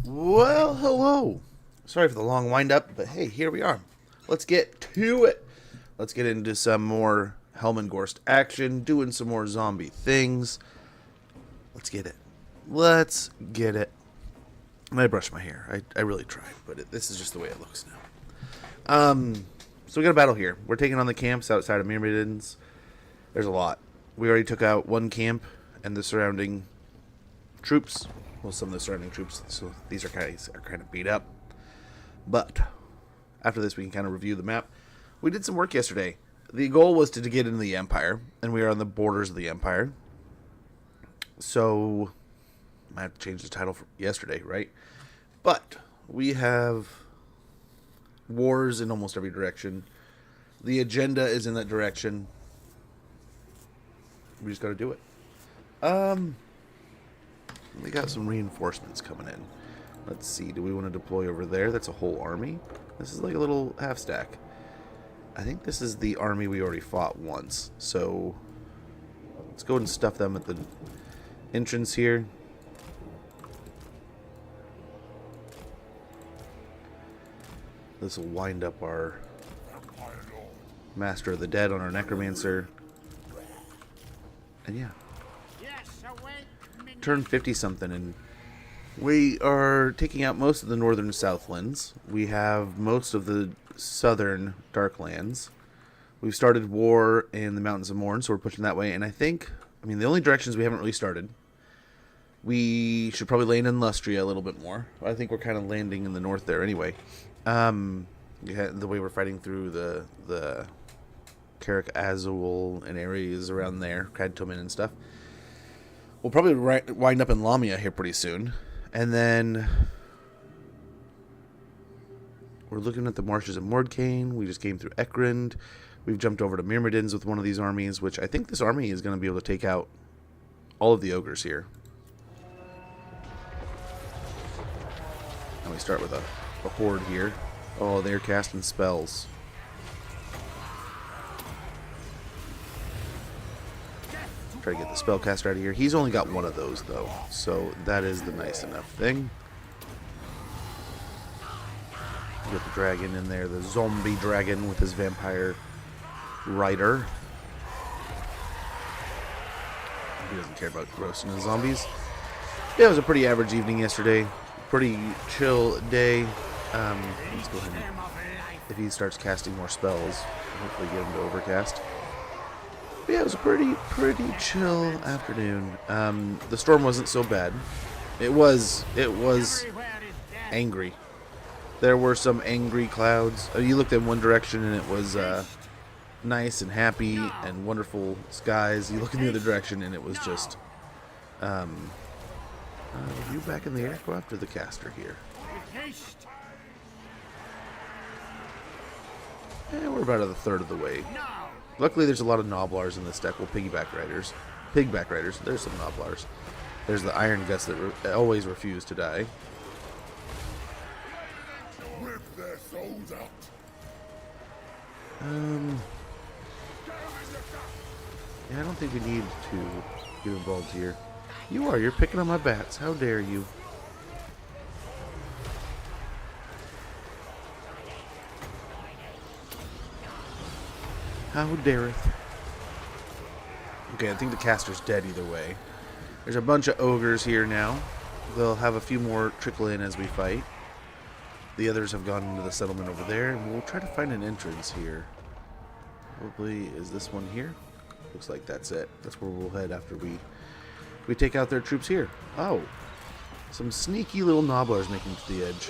Well, hello. Sorry for the long wind up, but hey, here we are. Let's get to it. Let's get into some more Helman Ghorst action, doing some more zombie things. Let's get it. Let's get it. And I brushed my hair. I really tried, but this is just the way it looks now. So we got a battle here. We're taking on the camps outside of Myrmidons. There's a lot. We already took out one camp and the surrounding troops. Well, some of the surrounding troops, so these are kind of beat up. But after this, we can kind of review the map. We did some work yesterday. The goal was to get into the Empire, and we are on the borders of the Empire. So I have to change the title for yesterday, right? But we have wars in almost every direction. The agenda is in that direction. We just got to do it. We got some reinforcements coming in. Let's see. Do we want to deploy over there? That's a whole army. This is like a little half stack. I think this is the army we already fought once. So let's go and stuff them at the entrance here. This will wind up our Master of the Dead on our Necromancer. And yeah. Turn 50 something, and we are taking out most of the northern Southlands. We have most of the southern Darklands. We've started war in the Mountains of Morn, so we're pushing that way. And I mean, the only directions we haven't really started. We should probably land in Lustria a little bit more. I think we're kind of landing in the north there anyway. The way we're fighting through the Carrick Azul and areas around there, Cadtoman and stuff. We'll probably wind up in Lamia here pretty soon. And then we're looking at the marshes of Mordkane. We just came through Ekrund. We've jumped over to Myrmidons with one of these armies, which I think this army is going to be able to take out all of the ogres here. And we start with a horde here. Oh, they're casting spells. Try to get the spellcaster out of here. He's only got one of those, though, so that is the nice enough thing. Get the dragon in there, the zombie dragon with his vampire rider. He doesn't care about roasting the zombies. Yeah, it was a pretty average evening yesterday. Pretty chill day. Let's go ahead and, if he starts casting more spells, hopefully get him to overcast. But yeah, it was a pretty chill afternoon. The storm wasn't so bad. It was angry. There were some angry clouds. You looked in one direction and it was nice and happy and wonderful skies. You look in the other direction and it was just you back in the air. Go after the caster here. Yeah, we're about a third of the way. Luckily, there's a lot of Noblars in this deck. Well, Pigback Riders. There's some Noblars. There's the Iron Guts that always refuse to die. Rip their souls out. Yeah, I don't think we need to get involved here. You're picking on my bats. How dare you? How dareth? Okay, I think the caster's dead either way. There's a bunch of ogres here now. They'll have a few more trickle in as we fight. The others have gone into the settlement over there, and we'll try to find an entrance here. Probably is this one here. Looks like that's it. That's where we'll head after we take out their troops here. Oh, some sneaky little Noblars making it to the edge.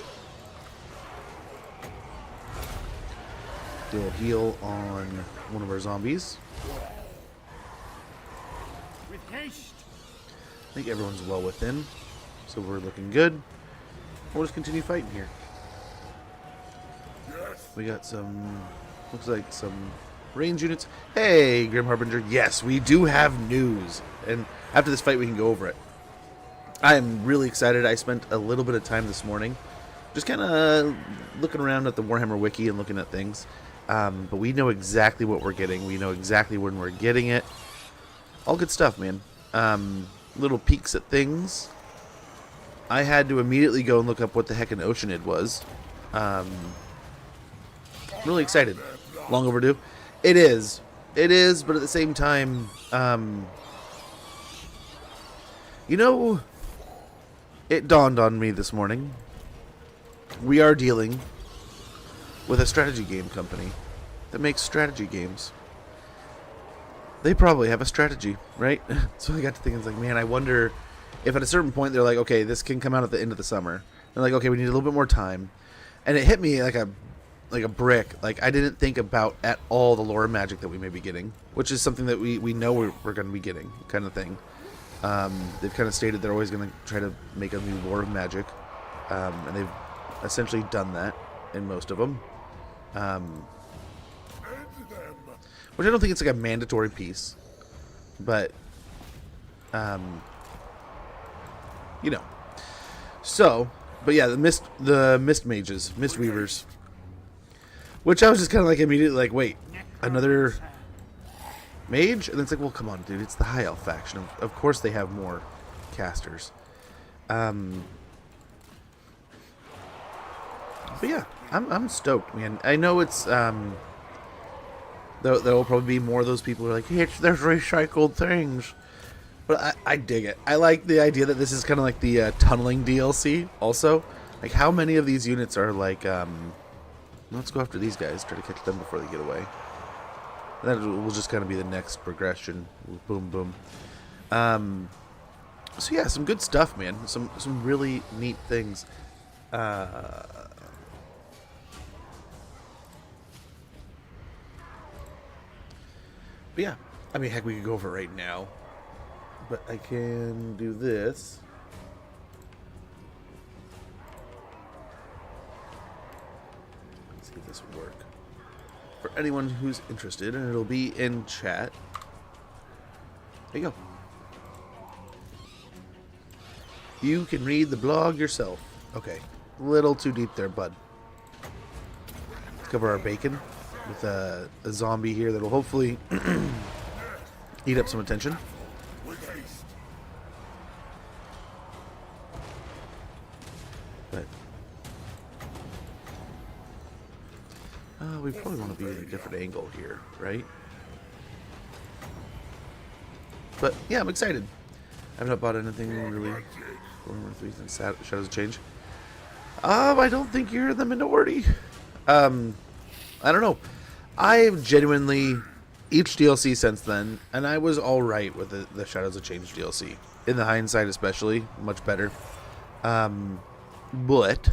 Do a heal on one of our zombies. I think everyone's well within, so we're looking good. We'll just continue fighting here. We got some, looks like some range units. Hey, Grim Harbinger. Yes, we do have news, and after this fight we can go over it. I am really excited. I spent a little bit of time this morning just kind of looking around at the Warhammer wiki and looking at things. But we know exactly what we're getting. We know exactly when we're getting it. All good stuff, man. Little peeks at things. I had to immediately go and look up what the heck an Oceanid was. I'm really excited. Long overdue. It is. It is, but at the same time, you know, it dawned on me this morning. We are dealing with a strategy game company that makes strategy games. They probably have a strategy, right? So I got to thinking, it's like, man, I wonder if at a certain point they're like, okay, this can come out at the end of the summer. They're like, okay, we need a little bit more time. And it hit me like a brick. Like, I didn't think about at all the lore of Magic that we may be getting, which is something that we know we're going to be getting, kind of thing. They've kind of stated they're always going to try to make a new lore of Magic, and they've essentially done that in most of them. Which I don't think it's like a mandatory piece, but you know. So, but yeah, the mist mages, mist weavers, which I was just kind of like immediately like, wait, another mage? And it's like, well, come on, dude, it's the high elf faction. Of course they have more casters. But yeah, I'm stoked, man. I know it's there will probably be more of those people who are like, hey, there's recycled things. But I dig it. I like the idea that this is kind of like the tunneling DLC also. Like, how many of these units are like, let's go after these guys, try to catch them before they get away. That will just kind of be the next progression. Boom, boom. So yeah, some good stuff, man. Some really neat things. But yeah, I mean, heck, we could go over it right now. But I can do this. Let's see if this will work. For anyone who's interested, and it'll be in chat. There you go. You can read the blog yourself. Okay, a little too deep there, bud. Let's cover our bacon with a zombie here that'll hopefully eat up some attention. But we probably want to be at a different angle here, right? But yeah, I'm excited. I've not bought anything really. Shadows of Change. I don't think you're in the minority. I don't know. I've genuinely, each DLC since then, and I was alright with the Shadows of Change DLC. In the hindsight especially, much better. But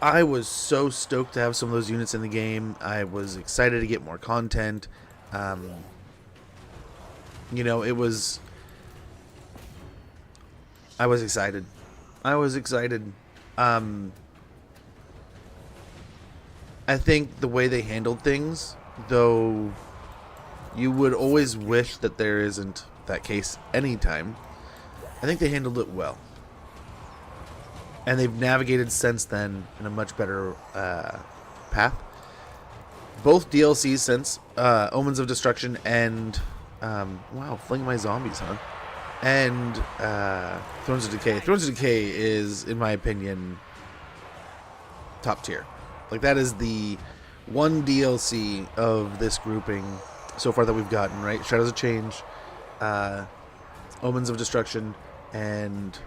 I was so stoked to have some of those units in the game. I was excited to get more content. You know, it was... I was excited. I think the way they handled things, though you would always wish that there isn't that case anytime, I think they handled it well. And they've navigated since then in a much better path. Both DLCs since, Omens of Destruction and, wow, Fling My Zombies, huh? And Thrones of Decay. Thrones of Decay is, in my opinion, top tier. Like, that is the one DLC of this grouping so far that we've gotten, right? Shadows of Change, Omens of Destruction, and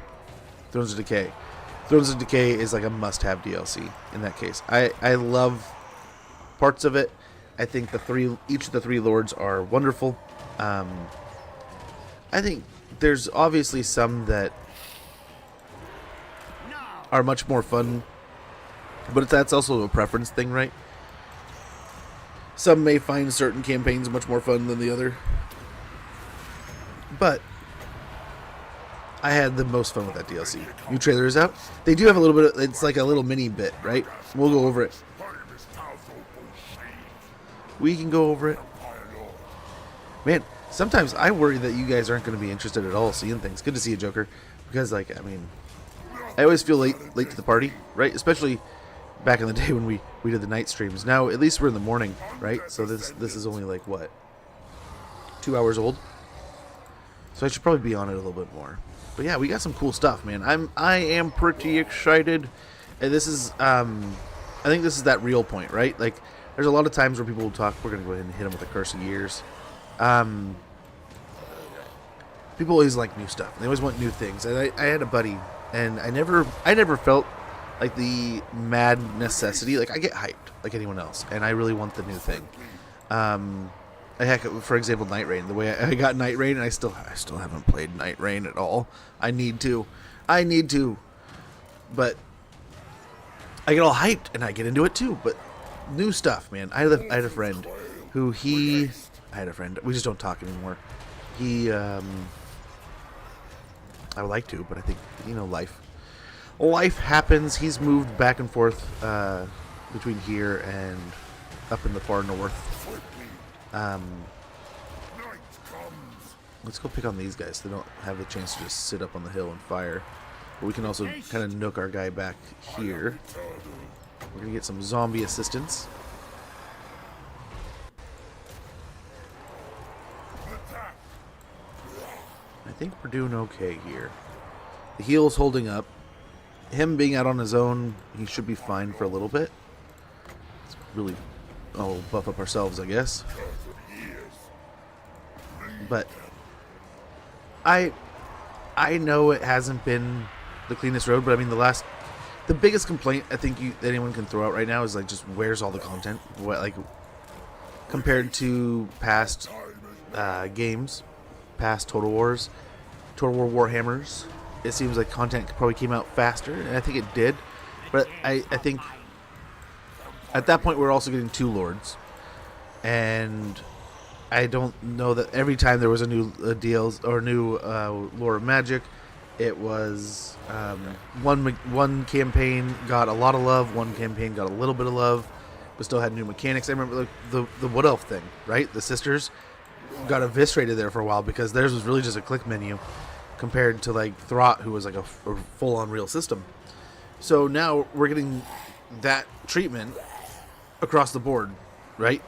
Thrones of Decay. Thrones of Decay is like a must-have DLC in that case. I love parts of it. I think each of the three lords are wonderful. I think there's obviously some that are much more fun, but that's also a preference thing, right? Some may find certain campaigns much more fun than the other, but I had the most fun with that DLC. New trailer is out. They do have a little bit of, it's like a little mini bit, right? We'll go over it. We can go over it. Man, sometimes I worry that you guys aren't going to be interested at all seeing things. Good to see you, Joker. Because, like, I mean, I always feel late to the party, right? Especially back in the day when we did the night streams. Now, at least we're in the morning, right? So this is only, like, what? 2 hours old? So I should probably be on it a little bit more. But yeah, we got some cool stuff, man. I am pretty excited. And this is I think this is that real point, right? Like there's a lot of times where people will talk, we're gonna go ahead and hit them with the curse of years. People always like new stuff. They always want new things. And I had a buddy, and I never felt like the mad necessity. Like I get hyped like anyone else, and I really want the new thing. Heck, for example, Night Rain. The way I got Night Rain, and I still haven't played Night Rain at all. I need to, but I get all hyped and I get into it too. But new stuff, man. I had a friend who I had a friend. We just don't talk anymore. I would like to, but I think life happens. He's moved back and forth between here and up in the far north. Let's go pick on these guys so they don't have the chance to just sit up on the hill and fire. But we can also kind of nook our guy back here. We're going to get some zombie assistance. I think we're doing okay here. The heal's holding up. Him being out on his own, he should be fine for a little bit. Let's really buff up ourselves, I guess. But I know it hasn't been the cleanest road, but I mean the biggest complaint I think anyone can throw out right now is like just where's all the content? What, like compared to past games, past Total War Warhammers, it seems like content probably came out faster, and I think it did. But I think at that point we're also getting 2 lords, and I don't know that every time there was a new deals or new lore of magic, it was one campaign got a lot of love, one campaign got a little bit of love, but still had new mechanics. I remember the Wood Elf thing, right? The sisters got eviscerated there for a while because theirs was really just a click menu compared to like Throt, who was like a full-on real system. So now we're getting that treatment across the board, right?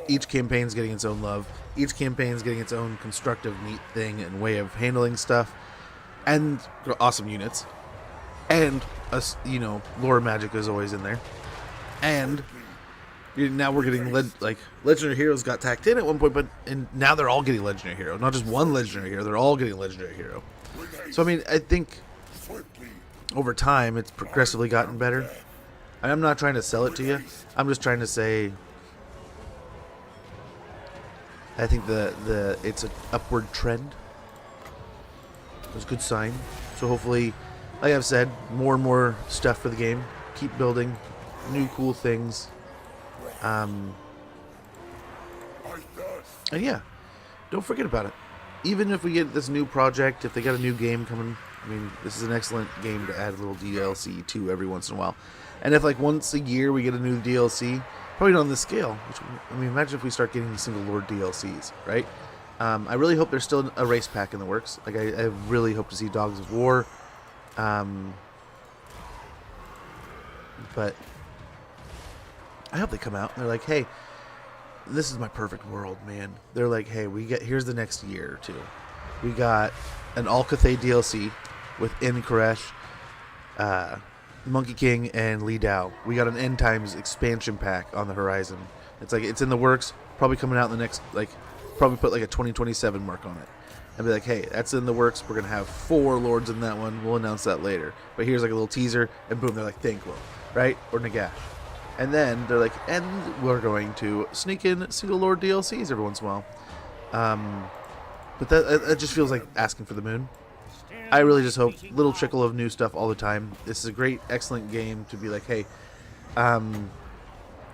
Each campaign's getting its own love. Each campaign's getting its own constructive, neat thing and way of handling stuff, and awesome units, and lore magic is always in there. And now we're getting legendary heroes got tacked in at one point, and now they're all getting legendary hero. Not just one legendary hero; they're all getting legendary hero. So I mean, I think over time it's progressively gotten better. I'm not trying to sell it to you. I'm just trying to say I think it's an upward trend. It's a good sign. So hopefully, like I've said, more and more stuff for the game. Keep building new cool things. And yeah, don't forget about it. Even if we get this new project, if they got a new game coming, I mean, this is an excellent game to add a little DLC to every once in a while. And if like once a year we get a new DLC, probably not on this scale. Which, I mean, imagine if we start getting single lord DLCs, right? I really hope there's still a race pack in the works. Like I really hope to see Dogs of War. But I hope they come out and they're like, hey, this is my perfect world, man. They're like, hey, here's the next year or 2. We got an Alcathay DLC with Inkaresh, Monkey King, and Li Dao. We got an End Times expansion pack on the horizon. It's in the works, probably coming out in the next, probably put like a 2027 mark on it. And be like, hey, that's in the works. We're going to have 4 lords in that one. We'll announce that later. But here's like a little teaser, and boom, they're like, Thanquil, right? Or Nagash. And then they're like, and we're going to sneak in single lord DLCs every once in a while. But that just feels like asking for the moon. I really just hope little trickle of new stuff all the time. This is a great, excellent game to be like, hey, I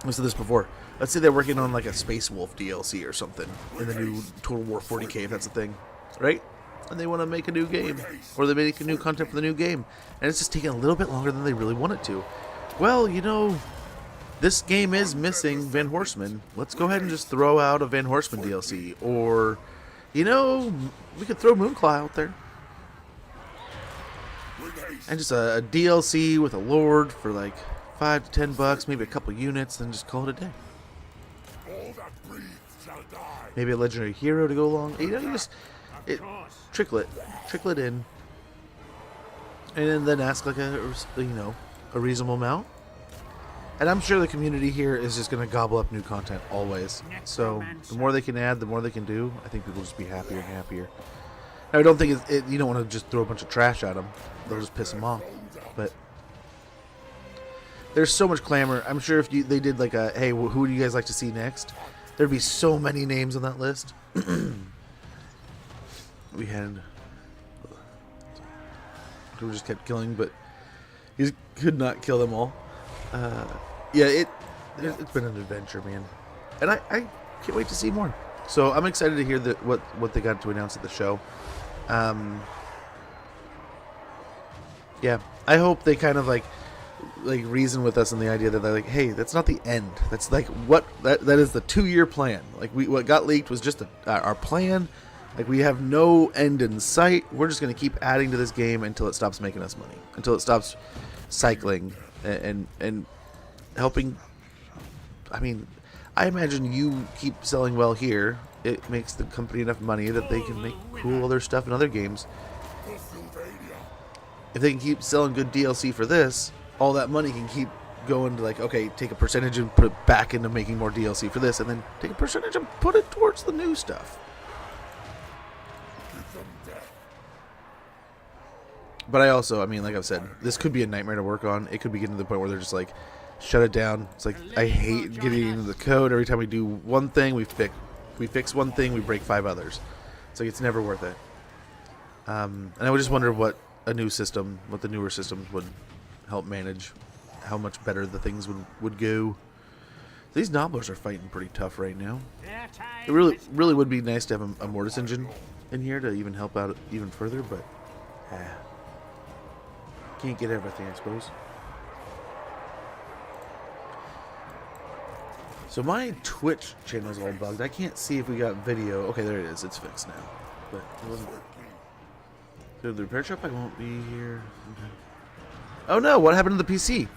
said this before. Let's say they're working on like a Space Wolf DLC or something in the new Total War 40k, if that's a thing, right? And they want to make a new game, or they make a new content for the new game, and it's just taking a little bit longer than they really want it to. Well, this game is missing Van Horseman. Let's go ahead and just throw out a Van Horseman DLC. Or, we could throw Moonclaw out there. And just a DLC with a Lord for like $5 to $10, maybe a couple units, then just call it a day. it trickle it in, and then ask like a reasonable amount. And I'm sure the community here is just going to gobble up new content always. So the more they can add, the more they can do. I think people will just be happier and happier. Now, I don't think you don't want to just throw a bunch of trash at them. They'll just piss them off. But there's so much clamor. I'm sure if they did like a, hey, who would you guys like to see next? There'd be so many names on that list. We just kept killing, but he could not kill them all. Yeah, it's been an adventure, man, and I can't wait to see more. So I'm excited to hear what they got to announce at the show. Yeah, I hope they kind of like reason with us on the idea that they're like, hey, that's not the end. That's like that is the 2-year plan. Like what got leaked was just our plan. Like we have no end in sight. We're just going to keep adding to this game until it stops making us money, until it stops cycling and helping. I mean, I imagine you keep selling well here. It makes the company enough money that they can make cool other stuff in other games. If they can keep selling good DLC for this, all that money can keep going to like, okay, take a percentage and put it back into making more DLC for this, and then take a percentage and put it towards the new stuff. But I mean, like I've said, this could be a nightmare to work on. It could be getting to the point where they're just like, shut it down. It's like, I hate getting into the code. Every time we do one thing, we fix one thing, we break 5 others. It's like, it's never worth it. And I would just wonder what the newer systems would help manage, how much better the things would go. These Nobblers are fighting pretty tough right now. It really would be nice to have a Mortis engine in here to even help out even further, but can't get everything, I suppose. So my Twitch channel is all bugged. I can't see if we got video. Okay, there it is. It's fixed now. But it wasn't. Go to the repair shop. I won't be here. Okay. Oh no! What happened to the PC?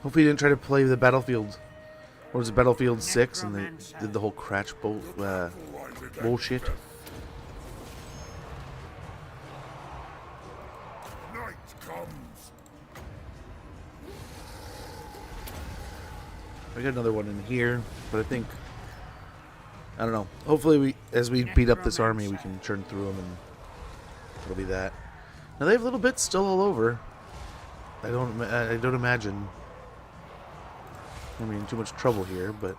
Hopefully, you didn't try to play the Battlefield. Or was it Battlefield 6 and they did the whole crash bullshit? I got another one in here, but I don't know. Hopefully, as we beat up this army, we can churn through them, and it'll be that. Now they have little bits still all over. I don't imagine I'm in too much trouble here, but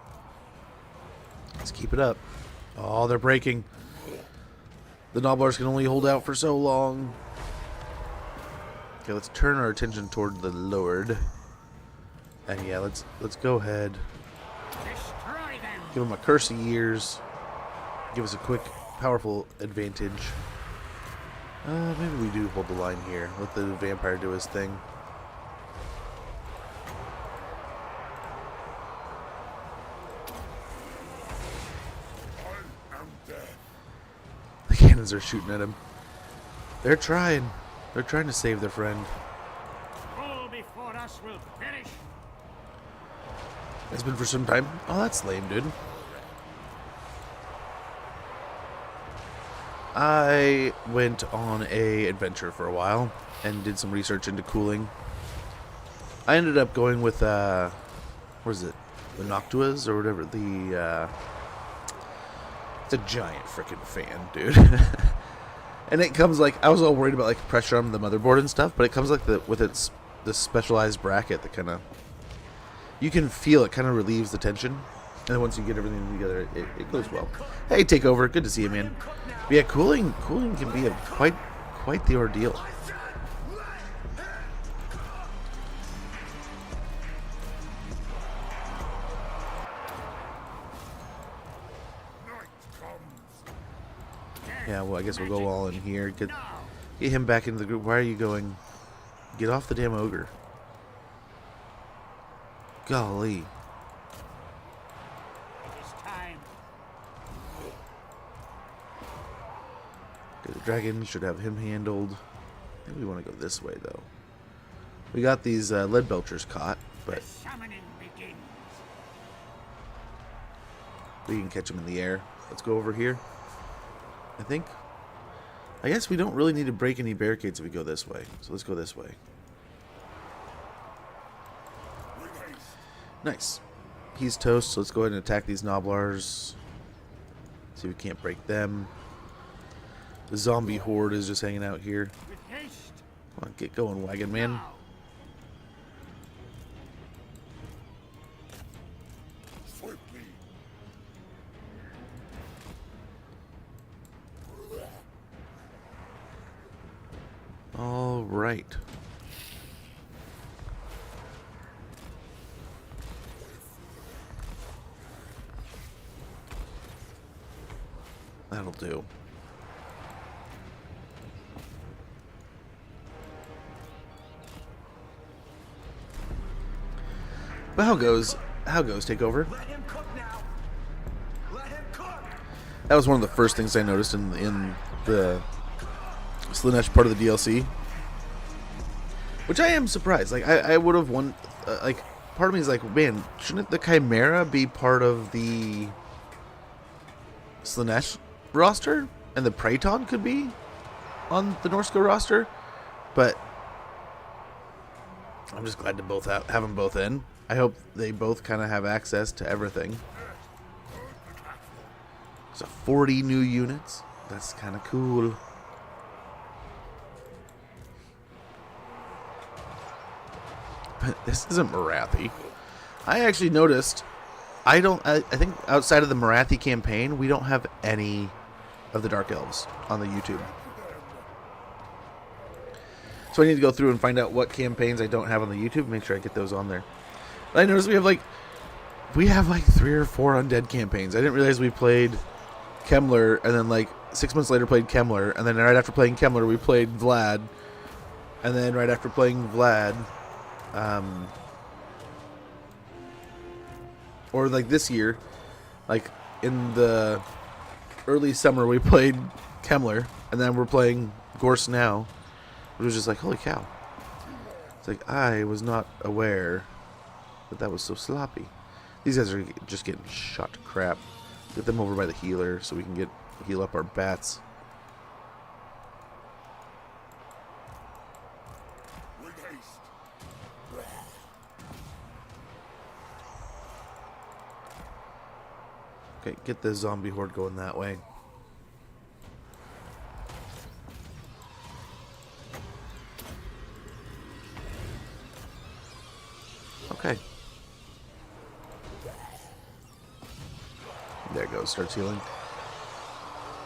let's keep it up. Oh, they're breaking. The Nobblers can only hold out for so long. Okay, let's turn our attention toward the Lord. And yeah, let's go ahead. Give him a curse of years. Give us a quick, powerful advantage. Maybe we do hold the line here. Let the vampire do his thing. The cannons are shooting at him. They're trying. They're trying to save their friend. All before us will perish. It's been for some time. Oh, that's lame, dude. I went on a adventure for a while and did some research into cooling. I ended up going with what is it? The Noctuas or whatever. It's a giant freaking fan, dude. And it comes like, I was all worried about like pressure on the motherboard and stuff, but it comes like with this specialized bracket that kind of, you can feel it kind of relieves the tension, and then once you get everything together, it goes well. Hey, Takeover, good to see you, man. But yeah, cooling can be quite the ordeal. Yeah, well, I guess we'll go all in here. Get him back into the group. Why are you going? Get off the damn ogre. Golly. Okay, the dragon should have him handled. I think we want to go this way, though. We got these lead belchers caught, but we can catch them in the air. Let's go over here. I think. I guess we don't really need to break any barricades if we go this way. So let's go this way. Nice. He's toast, so let's go ahead and attack these Noblars. See if we can't break them. The zombie horde is just hanging out here. With haste. Come on, get going, wagon man. Now. Swiftly. All right. That'll do. But how goes takeover? Let him cook now. Let him cook. That was one of the first things I noticed in the Slaanesh part of the DLC, which I am surprised. Like I would have won. Like part of me is like, man, shouldn't the Chimera be part of the Slaanesh roster, and the Praeton could be on the Norsko roster? But I'm just glad to both have them both in. I hope they both kind of have access to everything. So 40 new units. That's kind of cool. But this isn't Marathi. I actually noticed. I think outside of the Marathi campaign, we don't have any of the Dark Elves on the YouTube. So I need to go through and find out what campaigns I don't have on the YouTube. Make sure I get those on there. But I noticed we have like 3 or 4 undead campaigns. I didn't realize we played Kemmler, and then like 6 months later played Kemmler, and then right after playing Kemmler we played Vlad, and then right after playing Vlad, or like this year, like in the early summer we played Kemmler, and then we're playing Ghorst now. It was just like, holy cow. It's like, I was not aware that was so sloppy. These guys are just getting shot to crap. Get them over by the healer so we can heal up our bats. With haste. Okay, get the zombie horde going that way. Okay. There it goes, starts healing.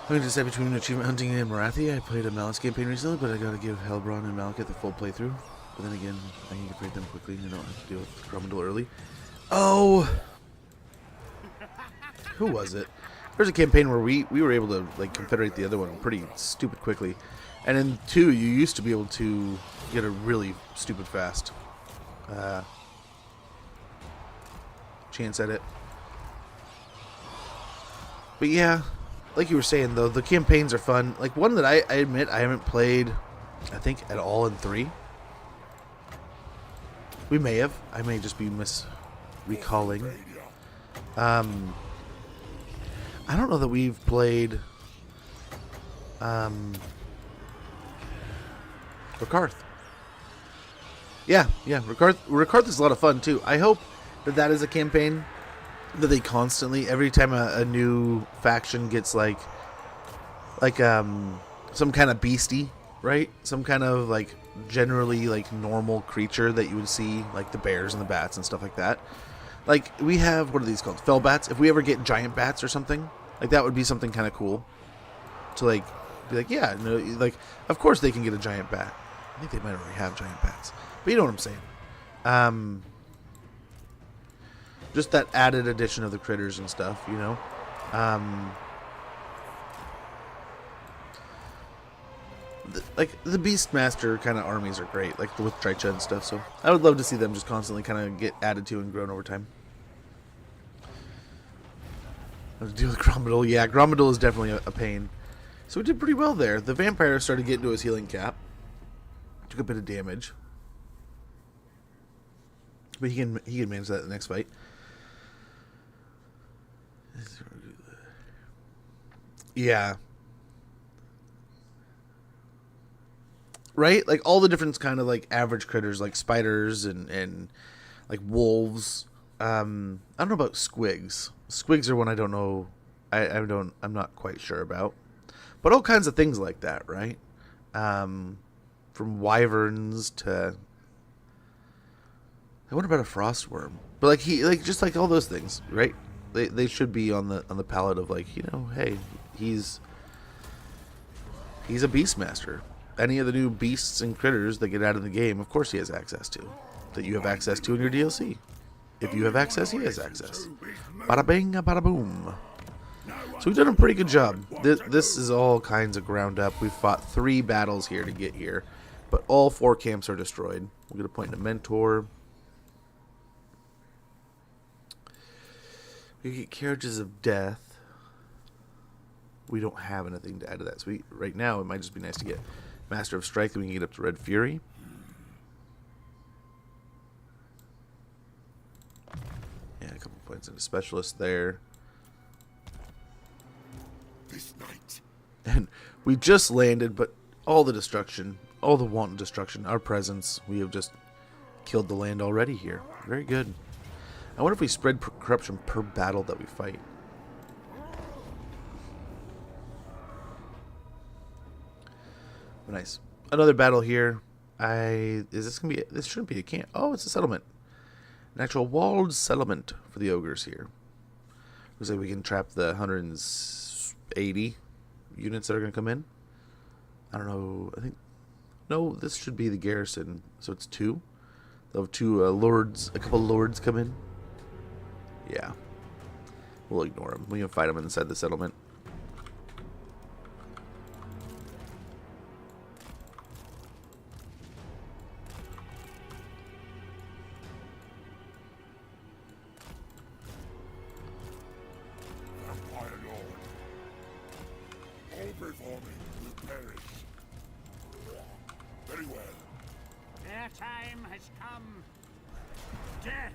I'm going to decide between achievement hunting and Marathi. I played a Malice campaign recently, but I gotta give Helbron and Malekith the full playthrough. But then again, I can upgrade them quickly and I don't have to deal with Cromwell early. Oh! Who was it? There's a campaign where we were able to like confederate the other one pretty stupid quickly. And in 2, you used to be able to get a really stupid fast chance at it. But yeah, like you were saying though, the campaigns are fun. Like one that I admit I haven't played, I think, at all in 3. We may have. I may just be recalling. I don't know that we've played Rakarth. Yeah, Rakarth is a lot of fun too. I hope that is a campaign that they constantly, every time a new faction gets like some kind of beastie, right? Some kind of like generally like normal creature that you would see, like the bears and the bats and stuff like that. Like we have, what are these called? Fell bats. If we ever get giant bats or something, like that would be something kind of cool to like be like, yeah, no, like of course they can get a giant bat. I think they might already have giant bats, but you know what I'm saying. Just that added addition of the critters and stuff, you know. Like the Beastmaster kind of armies are great, like with Drycha and stuff. So I would love to see them just constantly kind of get added to and grown over time. Have to deal with Grommadil. Yeah, Grommadil is definitely a pain. So we did pretty well there. The vampire started getting to his healing cap. Took a bit of damage, but he can manage that in the next fight. Yeah. right? Like all the different kind of like average critters, like spiders and like wolves. I don't know about squigs. Squigs are one I don't know. I'm not quite sure about. But all kinds of things like that, right? From wyverns to, I wonder about a frostworm. But just like all those things, right? They should be on the palette of like, hey, he's a beastmaster. Any of the new beasts and critters that get out of the game, of course he has access to. That you have access to in your DLC. If you have access, he has access. Bada bing, bada boom. So we've done a pretty good job. This is all kinds of ground up. We've fought 3 battles here to get here. But all 4 camps are destroyed. We'll get a point in a mentor. We get carriages of death. We don't have anything to add to that. So right now it might just be nice to get Master of Strike, and we can get up to Red Fury. Yeah, a couple points in a specialist there. This night. And we just landed, but all the destruction, all the wanton destruction, our presence, we have just killed the land already here. Very good. I wonder if we spread corruption per battle that we fight. Nice. Another battle here. Is this gonna be? This shouldn't be a camp. Oh, it's a settlement. An actual walled settlement for the ogres here. Looks like we can trap the 180 units that are gonna come in. I don't know. I think no. This should be the garrison. So it's 2. They'll have 2 lords. A couple lords come in. Yeah. We'll ignore them. We can fight them inside the settlement. Before me will perish. Very well. Their time has come. Death.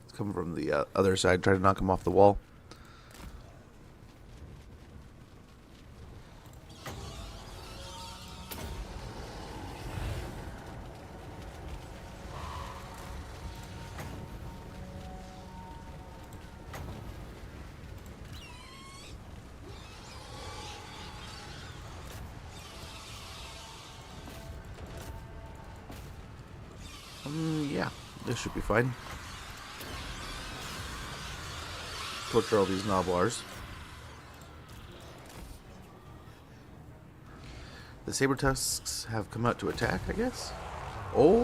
It's coming from the other side. Try to knock him off the wall. Yeah, this should be fine. Torture all these Noblars. The saber tusks have come out to attack, I guess. Oh,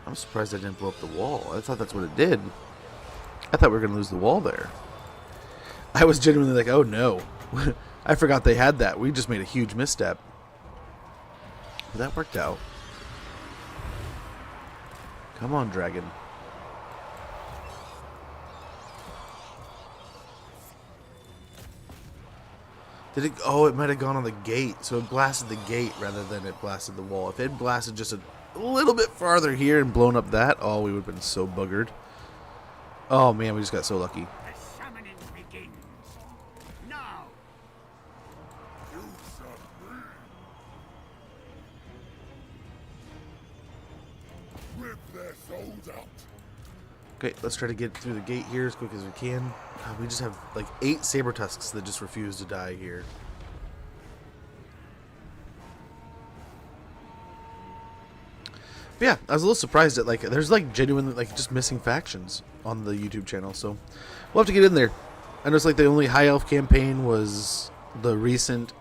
I'm surprised I didn't blow up the wall. I thought that's what it did. I thought we were gonna lose the wall there. I was genuinely like, oh no. I forgot they had that. We just made a huge misstep. But that worked out. Come on, dragon. Did it? Oh, it might have gone on the gate. So it blasted the gate rather than it blasted the wall. If it had blasted just a little bit farther here and blown up that, oh, we would have been so buggered. Oh man, we just got so lucky. The summoning begins. Now. You shall rip their souls out. Okay, let's try to get through the gate here as quick as we can. God, we just have like 8 saber tusks that just refuse to die here. But yeah, I was a little surprised at like there's like genuinely like just missing factions on the YouTube channel, so we'll have to get in there. I know it's like the only high elf campaign was the recent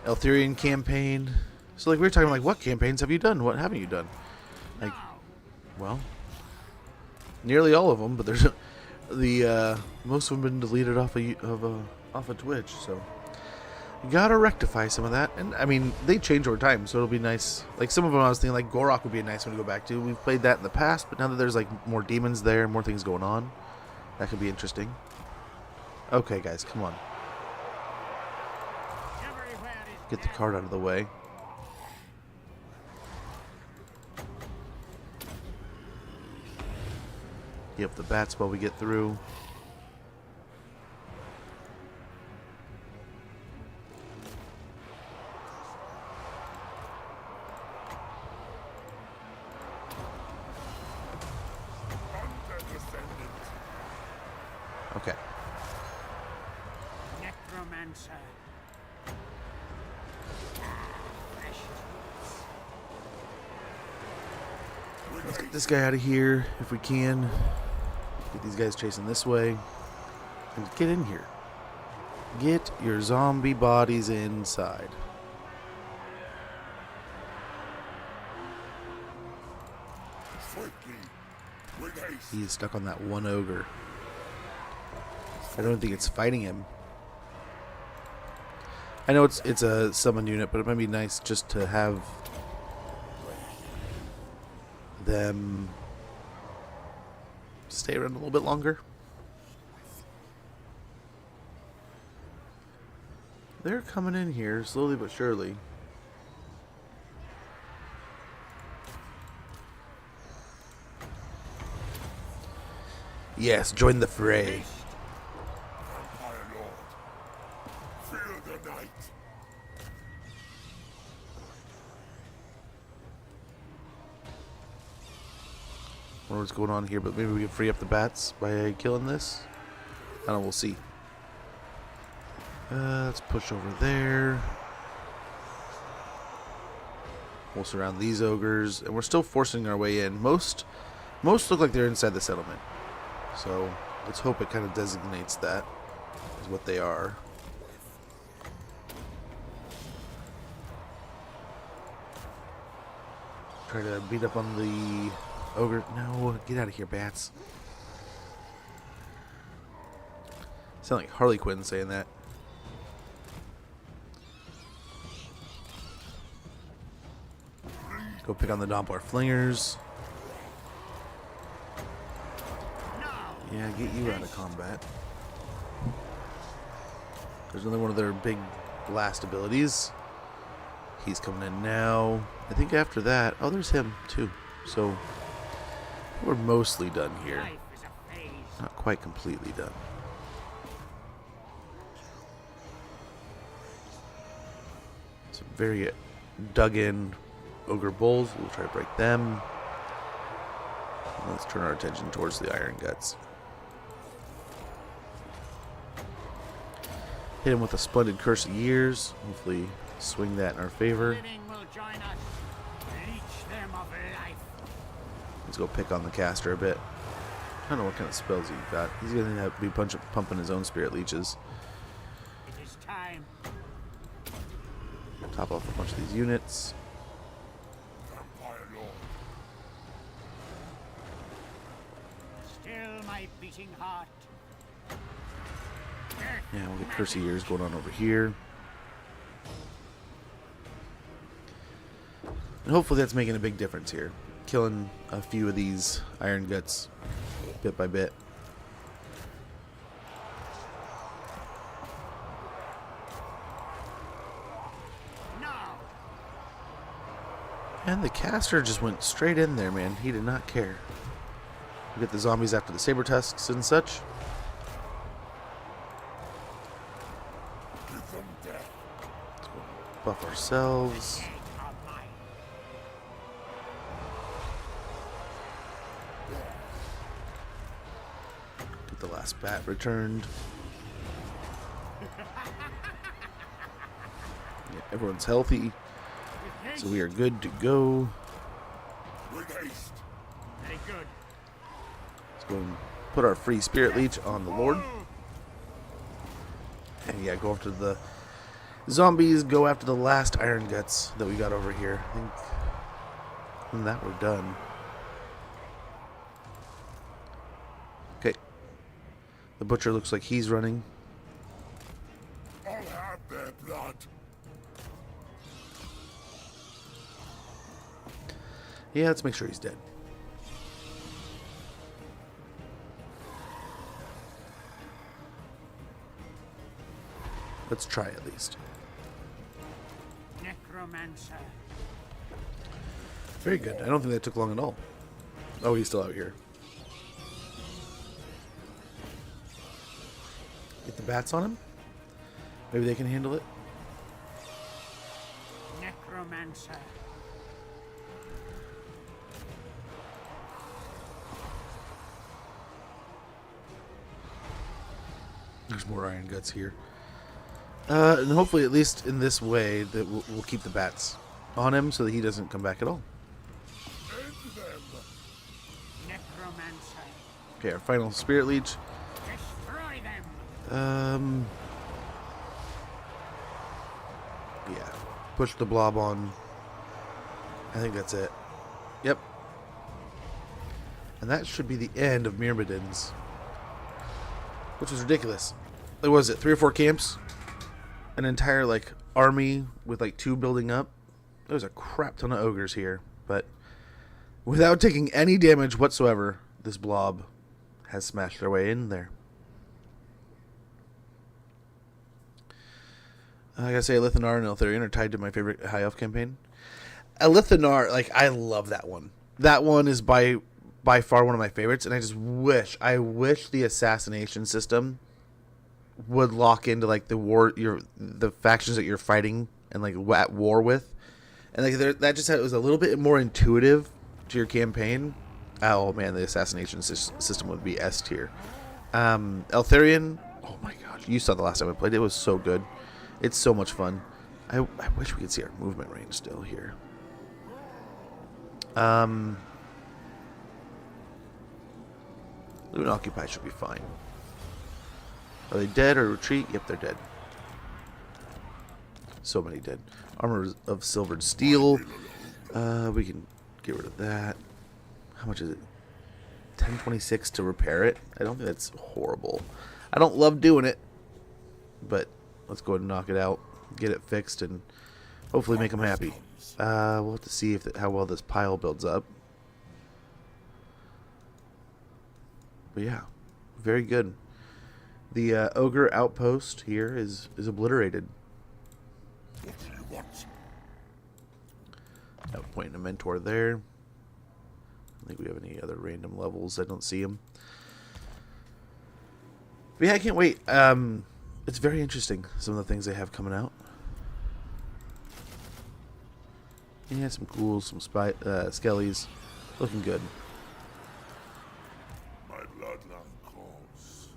Eltherian campaign. So like we were talking like what campaigns have you done? What haven't you done? Like, well, nearly all of them, but there's most of them been deleted off of Twitch, so you gotta rectify some of that. And I mean, they change over time, so it'll be nice. Like some of them, I was thinking like Gorok would be a nice one to go back to. We've played that in the past, but now that there's like more demons there, more things going on, that could be interesting. Okay, guys, come on, get the cart out of the way. Get up the bats while we get through. Okay. Necromancer. Let's get this guy out of here if we can. Get these guys chasing this way. And get in here. Get your zombie bodies inside. Swiftly, with haste. He is stuck on that one ogre. I don't think it's fighting him. I know it's a summon unit, but it might be nice just to have them stay around a little bit longer. They're coming in here slowly but surely. Yes, join the fray. Vampire Lord, feel the night. I don't know what's going on here, but maybe we can free up the bats by killing this. I don't know, we'll see. Let's push over there. We'll surround these ogres, and we're still forcing our way in. Most look like they're inside the settlement, so let's hope it kind of designates that as what they are. Try to beat up on the ogre. No, get out of here, bats. Sound like Harley Quinn saying that. Go pick on the Doppler Flingers. Yeah, get you out of combat. There's another one of their big blast abilities. He's coming in now. I think after that... Oh, there's him, too. So, we're mostly done here. Life is a phase. Not quite completely done. Some very dug-in ogre bulls. We'll try to break them. Let's turn our attention towards the iron guts. Hit him with a splendid curse of years. Hopefully swing that in our favor. Living will join us. Leech them of life. Let's go pick on the caster a bit. I don't know what kind of spells he's got. He's going to have to be pumping his own spirit leeches. It is time. Top off a bunch of these units. Vampire Lord, Still my beating heart. Yeah, we'll get curse of years going on over here. And hopefully that's making a big difference here. Killing a few of these iron guts bit by bit. No. And the caster just went straight in there, man. He did not care. We get the zombies after the saber tusks and such. give them death. Buff ourselves. Dead are mine. Get the last bat returned. Yeah, everyone's healthy, With haste. so we are good to go. With haste. Very good. Let's go and put our free spirit leech on the Lord. And yeah, go after the zombies, go after the last iron guts that we got over here. I think when that we're done. Okay. The butcher looks like he's running. I'll have their blood. Yeah, let's make sure he's dead. Let's try at least. Necromancer. Very good. I don't think that took long at all. Oh, he's still out here. Get the bats on him. Maybe they can handle it. Necromancer. There's more iron guts here. And hopefully, at least in this way, that we'll keep the bats on him so that he doesn't come back at all. End them. Necromancer. Okay, our final spirit leech. Destroy them. Yeah. Push the blob on. I think that's it. Yep. And that should be the end of Myrmidons. Which was ridiculous. There was it 3 or 4 camps, an entire like army with like 2 building up. There was a crap ton of ogres here, but without taking any damage whatsoever, this blob has smashed their way in there. I gotta say, Elithanar and Eltharion are tied to my favorite High Elf campaign. Elithanar, like, I love that one. That one is by far one of my favorites, and I wish the assassination system would lock into like the factions that you're fighting and like at war with, and like that just was a little bit more intuitive to your campaign. Oh man, the assassination system would be S tier. Eltharion, oh my gosh, you saw the last time I played. It was so good. It's so much fun. I wish we could see our movement range still here. Loot and Occupy should be fine. Are they dead or retreat? Yep, they're dead. So many dead. Armor of silvered steel. We can get rid of that. How much is it? 1026 to repair it. I don't think that's horrible. I don't love doing it, but let's go ahead and knock it out, get it fixed, and hopefully make them happy. We'll have to see how well this pile builds up. But yeah, very good. The ogre outpost here is obliterated. What do you want? Pointing a mentor there. I don't think we have any other random levels. I don't see them. But yeah, I can't wait. It's very interesting, some of the things they have coming out. Yeah, some ghouls, some skellies. Looking good. My bloodline calls.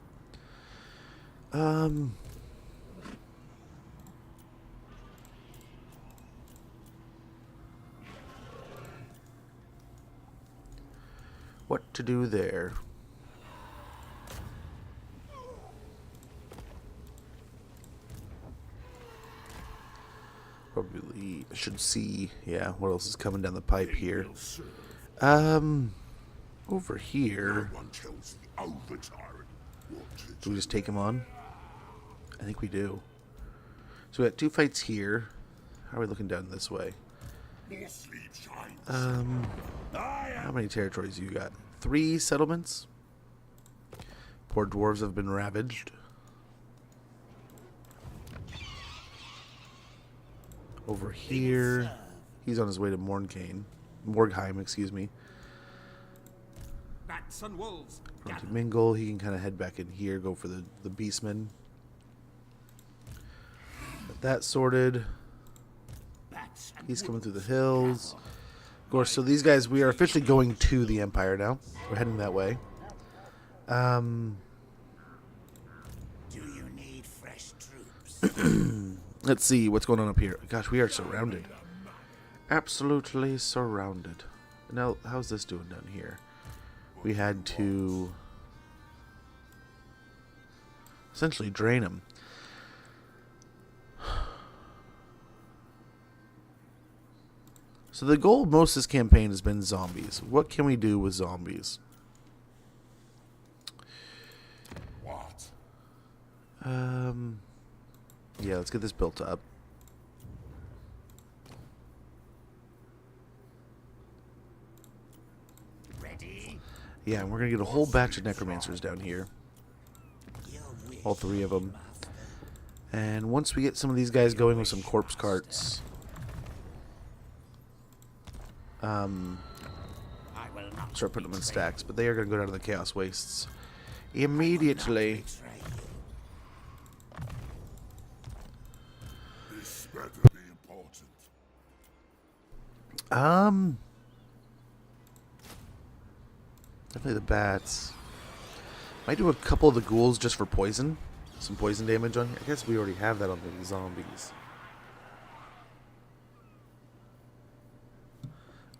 What to do there? Probably should see, yeah, what else is coming down the pipe here. Over here. One tells the overtyrant what to Do we just take him on? I think we do. So we got 2 fights here. How are we looking down this way? More sleep shines. How many territories you got? 3 settlements. Poor dwarves have been ravaged. Over here, he's on his way to Morgheim, excuse me. Bats and wolves. Going to mingle. He can kind of head back in here, go for the beastmen. Get that sorted. Bats and He's coming through the hills. Of course, so these guys, we are officially going to the Empire now. We're heading that way. Do you need fresh troops? Let's see what's going on up here. Gosh, we are surrounded. Absolutely surrounded. Now, how's this doing down here? We had to essentially drain them. So the goal of most of this campaign has been zombies. What can we do with zombies? What? Yeah, let's get this built up. Ready? Yeah, and we're going to get a whole batch of necromancers down here. All 3 of them. And once we get some of these guys going with some corpse carts, I will not start putting them in stacks. But they are going to go down to the Chaos Wastes immediately. betray you. Definitely the bats. Might do a couple of the ghouls just for poison. Some poison damage on here. I guess we already have that on the zombies.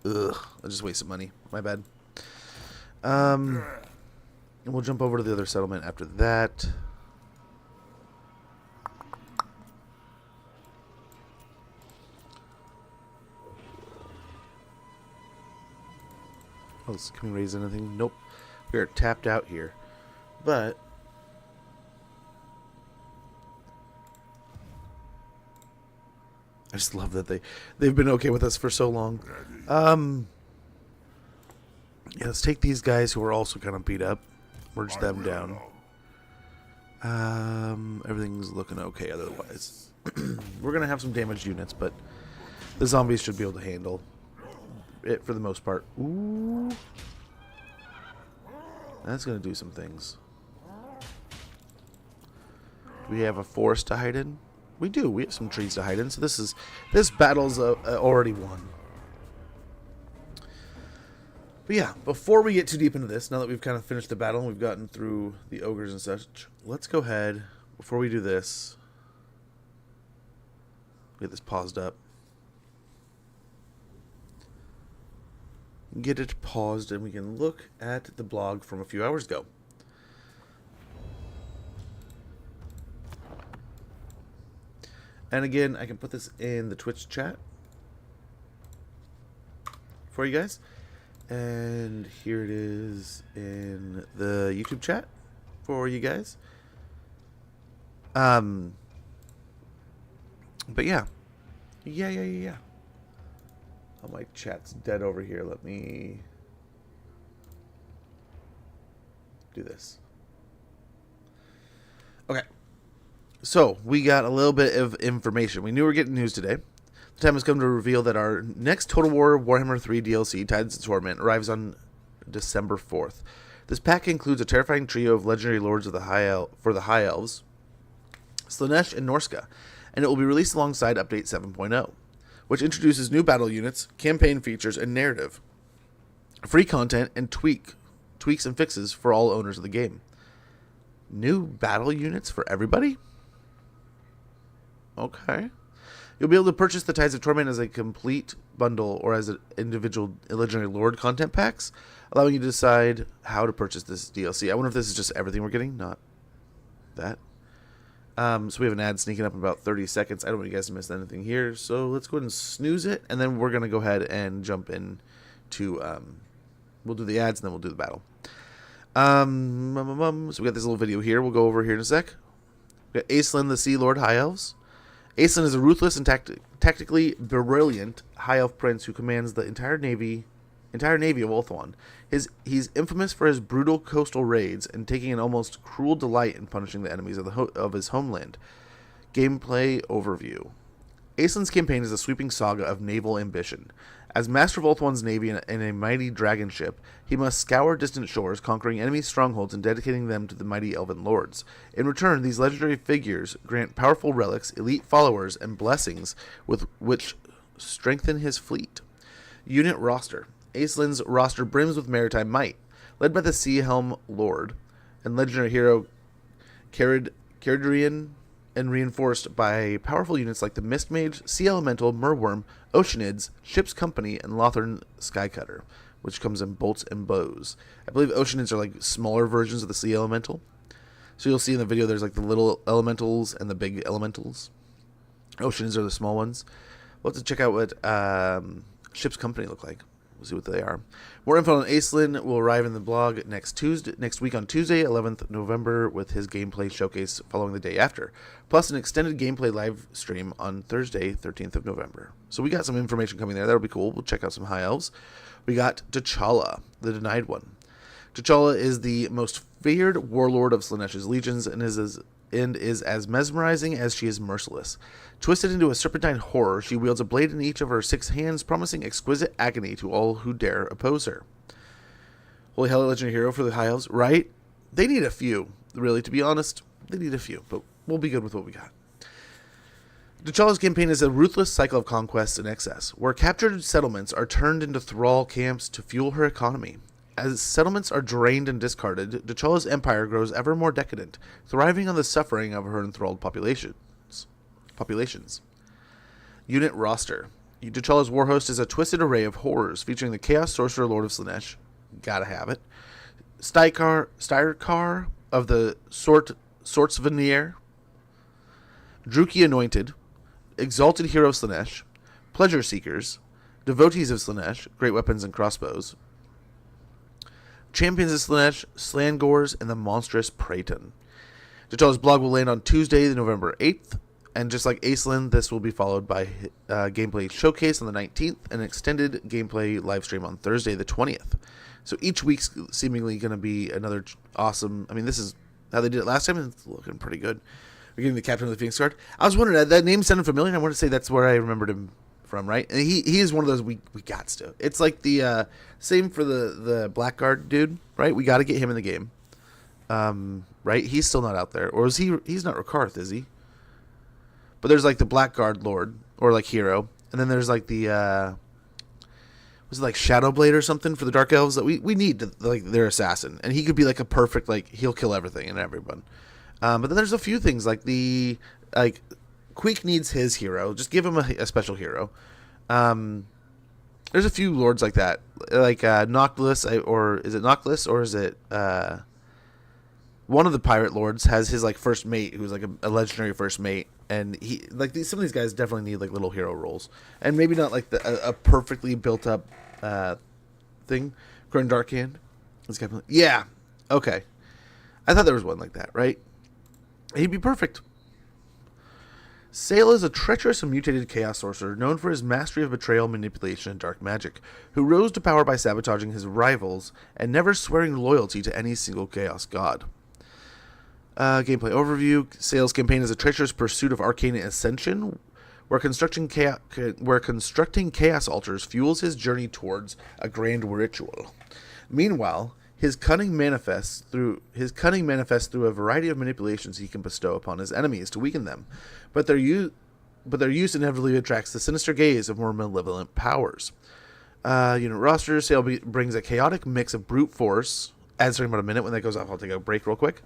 Ugh, I just wasted money. My bad. And we'll jump over to the other settlement after that. Oh, can we raise anything? Nope. We are tapped out here. But I just love that they've been okay with us for so long. Yeah, let's take these guys who are also kind of beat up. Merge them down. Everything's looking okay otherwise. We're going to have some damaged units, but the zombies should be able to handle it for the most part. Ooh. That's going to do some things. Do we have a forest to hide in? We do. We have some trees to hide in. So this battle's already won. But yeah, before we get too deep into this, now that we've kind of finished the battle and we've gotten through the ogres and such, let's go ahead, before we do this, get this paused up. Get it paused and we can look at the blog from a few hours ago. And again, I can put this in the Twitch chat for you guys. And here it is in the YouTube chat for you guys. But yeah. Yeah. Oh, my chat's dead over here. Let me do this. Okay. So, we got a little bit of information. We knew we were getting news today. The time has come to reveal that our next Total War Warhammer 3 DLC, Tides of Torment, arrives on December 4th. This pack includes a terrifying trio of legendary lords of the for the High Elves, Slaanesh and Norska, and it will be released alongside Update 7.0, which introduces new battle units, campaign features, and narrative, free content, and tweaks and fixes for all owners of the game. New battle units for everybody? Okay. You'll be able to purchase the Tides of Torment as a complete bundle or as an individual Legendary Lord content packs, allowing you to decide how to purchase this DLC. I wonder if this is just everything we're getting, not that. So we have an ad sneaking up in about 30 seconds. I don't want you guys to miss anything here, so let's go ahead and snooze it, and then we're going to go ahead and jump in to, we'll do the ads, and then we'll do the battle. So we got this little video here. We'll go over here in a sec. We got Acelyn, the Sea Lord High Elves. Acelyn is a ruthless and tactically brilliant High Elf prince who commands the entire navy of Ulthuan. He's infamous for his brutal coastal raids and taking an almost cruel delight in punishing the enemies of his homeland. Gameplay overview. Acelyn's campaign is a sweeping saga of naval ambition. As master of Ulthuan's navy in a mighty dragon ship, he must scour distant shores, conquering enemy strongholds and dedicating them to the mighty elven lords. In return, these legendary figures grant powerful relics, elite followers, and blessings with which strengthen his fleet. Unit roster. Acelyn's roster brims with maritime might. Led by the Sea Helm Lord and legendary hero Caradrian, and reinforced by powerful units like the Mist Mage, Sea Elemental, Merworm, Oceanids, Ship's Company, and Lothern Skycutter, which comes in bolts and bows. I believe Oceanids are like smaller versions of the Sea Elemental. So you'll see in the video there's like the little elementals and the big elementals. Oceanids are the small ones. We'll have to check out what Ship's Company look like. We'll see what they are. More info on Acelyn will arrive in the blog next week on Tuesday, 11th November, with his gameplay showcase following the day after, plus an extended gameplay live stream on Thursday, 13th of November. So we got some information coming there. That'll be cool. We'll check out some High Elves. We got T'Challa, the Denied One. T'Challa is the most feared warlord of Slaanesh's legions and is as mesmerizing as she is merciless. Twisted into a serpentine horror, she wields a blade in each of her 6 hands, promising exquisite agony to all who dare oppose her. Holy hell, legendary hero for the High Elves, right? They need a few, really, to be honest. They need a few, but we'll be good with what we got. T'Challa's campaign is a ruthless cycle of conquest and excess, where captured settlements are turned into thrall camps to fuel her economy. As settlements are drained and discarded, T'Challa's empire grows ever more decadent, thriving on the suffering of her enthralled populations. Unit roster. T'Challa's Warhost is a twisted array of horrors featuring the Chaos Sorcerer Lord of Slaanesh. Gotta have it. Styrkar of the Sortsveneer. Druki Anointed. Exalted Hero Slaanesh, Pleasure Seekers, Devotees of Slaanesh, Great Weapons and Crossbows, Champions of Slaanesh, Slangors, and the Monstrous Praeton. T'Challa's blog will land on Tuesday, November 8th, and just like Aislinn, this will be followed by a gameplay showcase on the 19th and an extended gameplay live stream on Thursday, the 20th. So each week's seemingly going to be another awesome... I mean, this is how they did it last time, and it's looking pretty good. We're getting the Captain of the Phoenix Guard. I was wondering, that name sounded familiar, and I want to say that's where I remembered him from, right? And he is one of those we got to. It's like the same for the Blackguard dude, right? We got to get him in the game, right? He's still not out there, or is he? He's not Rakarth, is he? But there's like the Blackguard Lord or like hero, and then there's like the was it like Shadowblade or something for the Dark Elves that we need to, like their assassin, and he could be like a perfect, like he'll kill everything and everyone. But then there's a few things like Queek needs his hero. Just give him a special hero. There's a few lords like that, like Noctilus, or is it Noctilus, or is it one of the pirate lords has his like first mate, who's like a legendary first mate, and he like some of these guys definitely need like little hero roles, and maybe not like a perfectly built up thing. Grim Darkhand, yeah, okay. I thought there was one like that, right? He'd be perfect. Sale is a treacherous and mutated chaos sorcerer known for his mastery of betrayal, manipulation, and dark magic, who rose to power by sabotaging his rivals and never swearing loyalty to any single chaos god. Gameplay overview. Sale's campaign is a treacherous pursuit of arcane ascension, where constructing chaos altars fuels his journey towards a grand ritual. Meanwhile, His cunning manifests through a variety of manipulations he can bestow upon his enemies to weaken them, but their use inevitably attracts the sinister gaze of more malevolent powers. Unit roster. Sale brings a chaotic mix of brute force. Answering about a minute. When that goes off, I'll take a break real quick.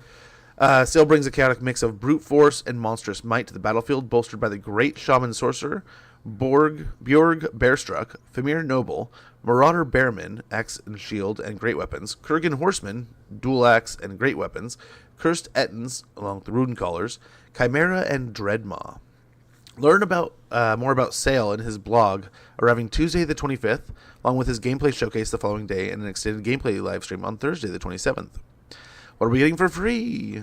Sale brings a chaotic mix of brute force and monstrous might to the battlefield, bolstered by the great shaman sorcerer Bjorg Bearstruck, Famir Noble, Marauder Bearman, axe and shield and great weapons, Kurgan Horseman, dual axe and great weapons, Cursed Ettins, along with the Rune Callers, Chimera and Dreadmaw. Learn more about Sale in his blog, arriving Tuesday the 25th, along with his gameplay showcase the following day and an extended gameplay live stream on Thursday the 27th. What are we getting for free?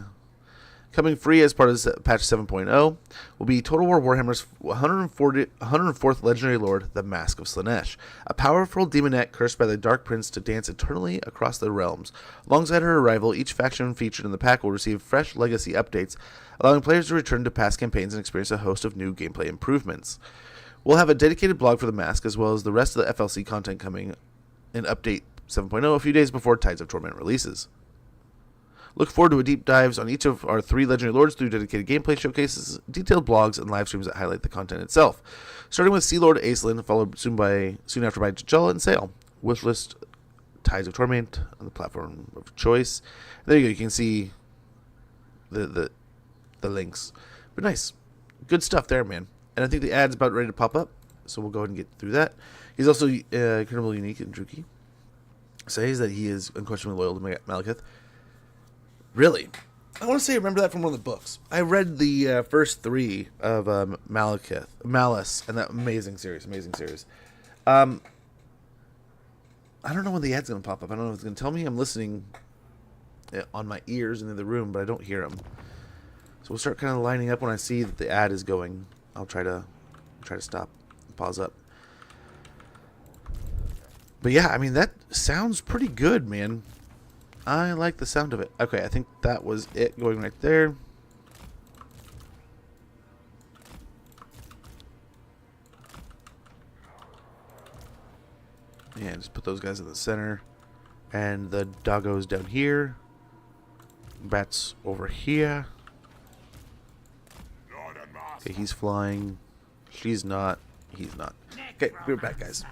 Coming free as part of patch 7.0 will be Total War Warhammer's 104th Legendary Lord, the Mask of Slaanesh, a powerful demonette cursed by the Dark Prince to dance eternally across the realms. Alongside her arrival, each faction featured in the pack will receive fresh legacy updates, allowing players to return to past campaigns and experience a host of new gameplay improvements. We'll have a dedicated blog for the Mask, as well as the rest of the FLC content coming in Update 7.0 a few days before Tides of Torment releases. Look forward to deep dives on each of our 3 Legendary Lords through dedicated gameplay showcases, detailed blogs, and live streams that highlight the content itself. Starting with Sea Lord Aislinn, followed soon after by T'Challa and Sale. Wishlist Tides of Torment on the platform of choice. There you go. You can see the links. But nice. Good stuff there, man. And I think the ad's about ready to pop up, so we'll go ahead and get through that. He's also incredibly unique in Druki. Says that he is unquestionably loyal to Malekith. Really? I want to say I remember that from one of the books. I read the first 3 of Malice, and that amazing series. I don't know when the ad's going to pop up. I don't know if it's going to tell me. I'm listening on my ears in the other room, but I don't hear them. So we'll start kind of lining up when I see that the ad is going. I'll try to stop, pause up. But yeah, I mean, that sounds pretty good, man. I like the sound of it. Okay, I think that was it going right there. Yeah, just put those guys in the center. And the doggos down here. Bats over here. Okay, he's flying. She's not. He's not. Okay, we're back, guys.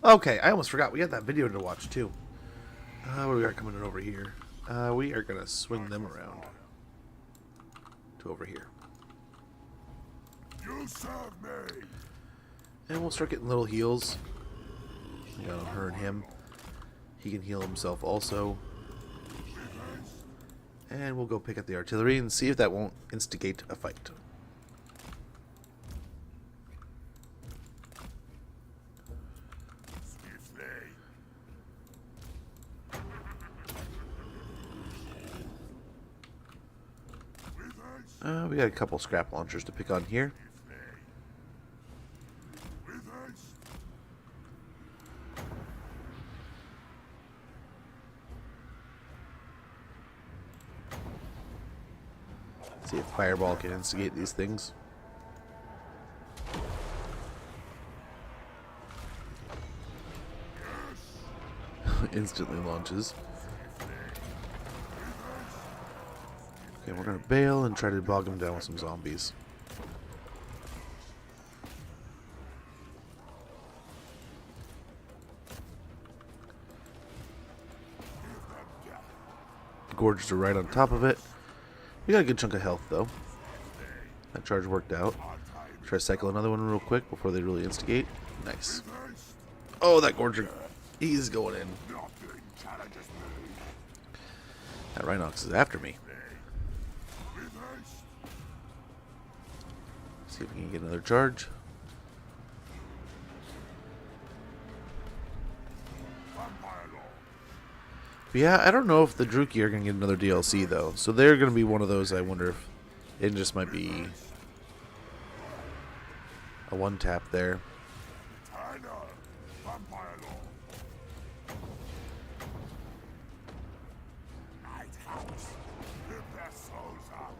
Okay, I almost forgot. We had that video to watch, too. What do we got coming in over here? We are going to swing them around to over here. You serve me. And we'll start getting little heals. You know, her and him. He can heal himself also. And we'll go pick up the artillery and see if that won't instigate a fight. We got a couple scrap launchers to pick on here. See if Fireball can instigate these things. Instantly launches. Okay, we're gonna bail and try to bog him down with some zombies. The gorges are right on top of it. We got a good chunk of health though. That charge worked out. Try to cycle another one real quick before they really instigate. Nice. Oh, that gorger He's going in. Nothing challenges me. That Rhinox is after me. With haste. See if we can get another charge. Vampire Lord. But yeah, I don't know if the Druki are going to get another DLC, though. So they're going to be one of those, I wonder if it just might be a one-tap there. Tanner. Vampire Lord. Night House. Rip their souls out.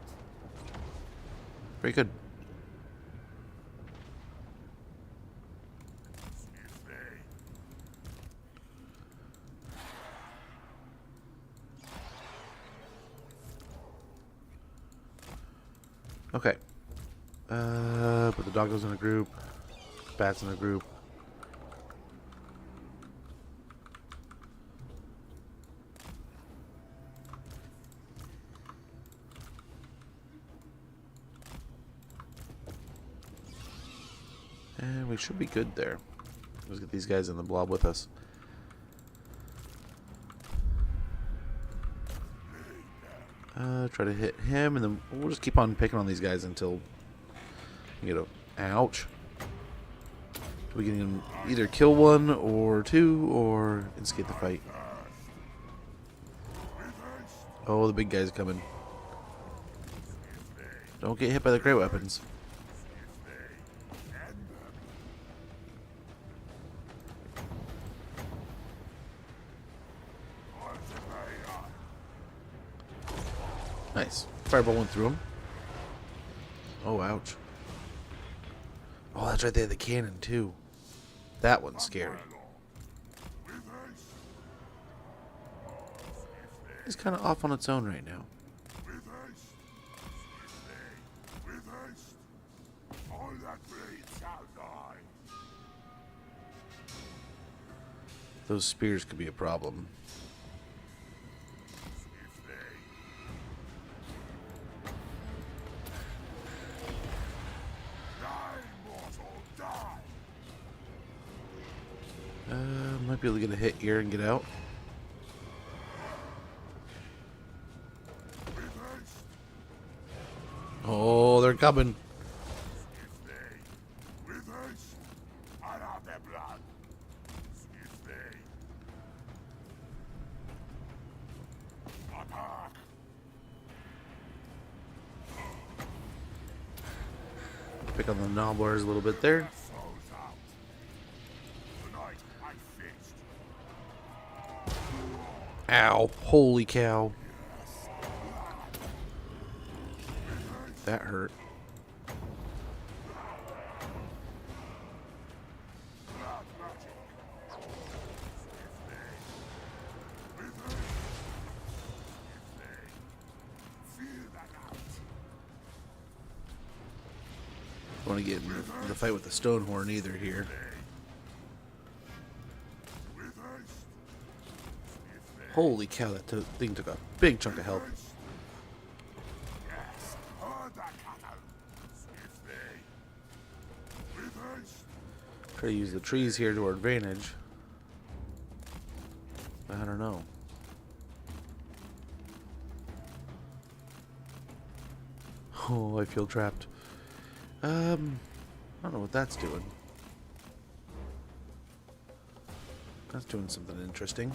Very good. Excuse me. Okay. Put the doggos in a group. Bats in a group. And we should be good there. Let's get these guys in the blob with us. Try to hit him, and then we'll just keep on picking on these guys until we get a... Ouch. We can either kill one or two, or instigate the fight. Oh, the big guy's coming. Don't get hit by the great weapons. Nice. Fireball went through him. Oh, ouch. Oh, that's right there, the cannon, too. That one's scary. It's kind of off on its own right now. With haste. With haste. All that bleeds shall die. Those spears could be a problem. Might be able to get a hit here and get out. Oh, they're coming. With haste. I have their blood. Excuse me. Attack. Pick on the nobblers a little bit there. Souls out. Tonight I feast. Ow. Holy cow. That hurt. Blood magic. With haste. Feel that out. Don't want to get in the fight with the Stonehorn either here. With haste. Holy cow, that thing took a big chunk of health. Yes. Herd that cattle. Excuse me. With haste. Try to use the trees here to our advantage. I don't know. Oh, I feel trapped. I don't know what that's doing. That's doing something interesting.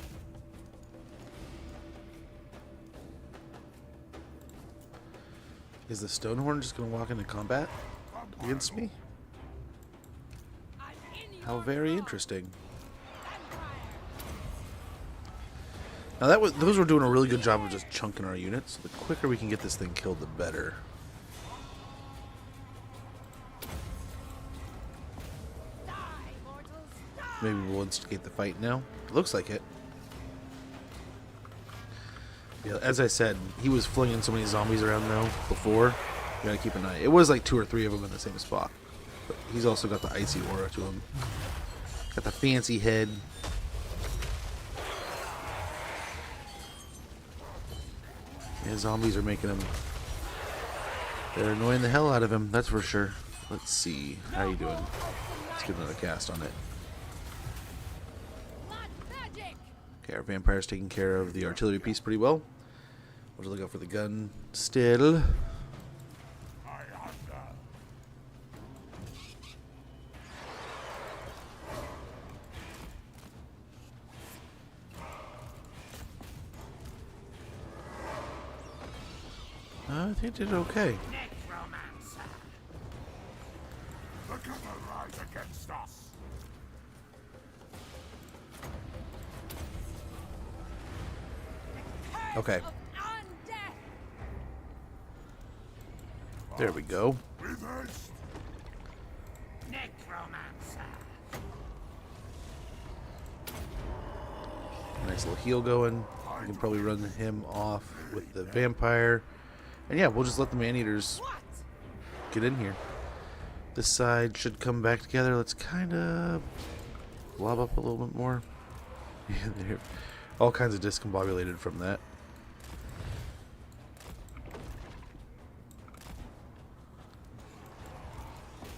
Is the Stonehorn just going to walk into combat against me? How very interesting. Now those were doing a really good job of just chunking our units. The quicker we can get this thing killed, the better. Maybe we'll instigate the fight now. Looks like it. Yeah, as I said, he was flinging so many zombies around now before. You gotta keep an eye. It was like 2 or 3 of them in the same spot. But he's also got the icy aura to him. Got the fancy head. Yeah, zombies are making him. They're annoying the hell out of him, that's for sure. Let's see. How you doing? Let's get another cast on it. Okay, our vampire's taking care of the artillery piece pretty well. We'll just look out for the gun still. I think it did okay. Necromancer. The cover rise against us. Okay. Of undeath. There we go. With haste. Necromancer. Nice little heal going. We can probably run him off with the vampire. And yeah, we'll just let the man-eaters What? get in here. This side should come back together. Let's kind of blob up a little bit more. Yeah, they're all kinds of discombobulated from that.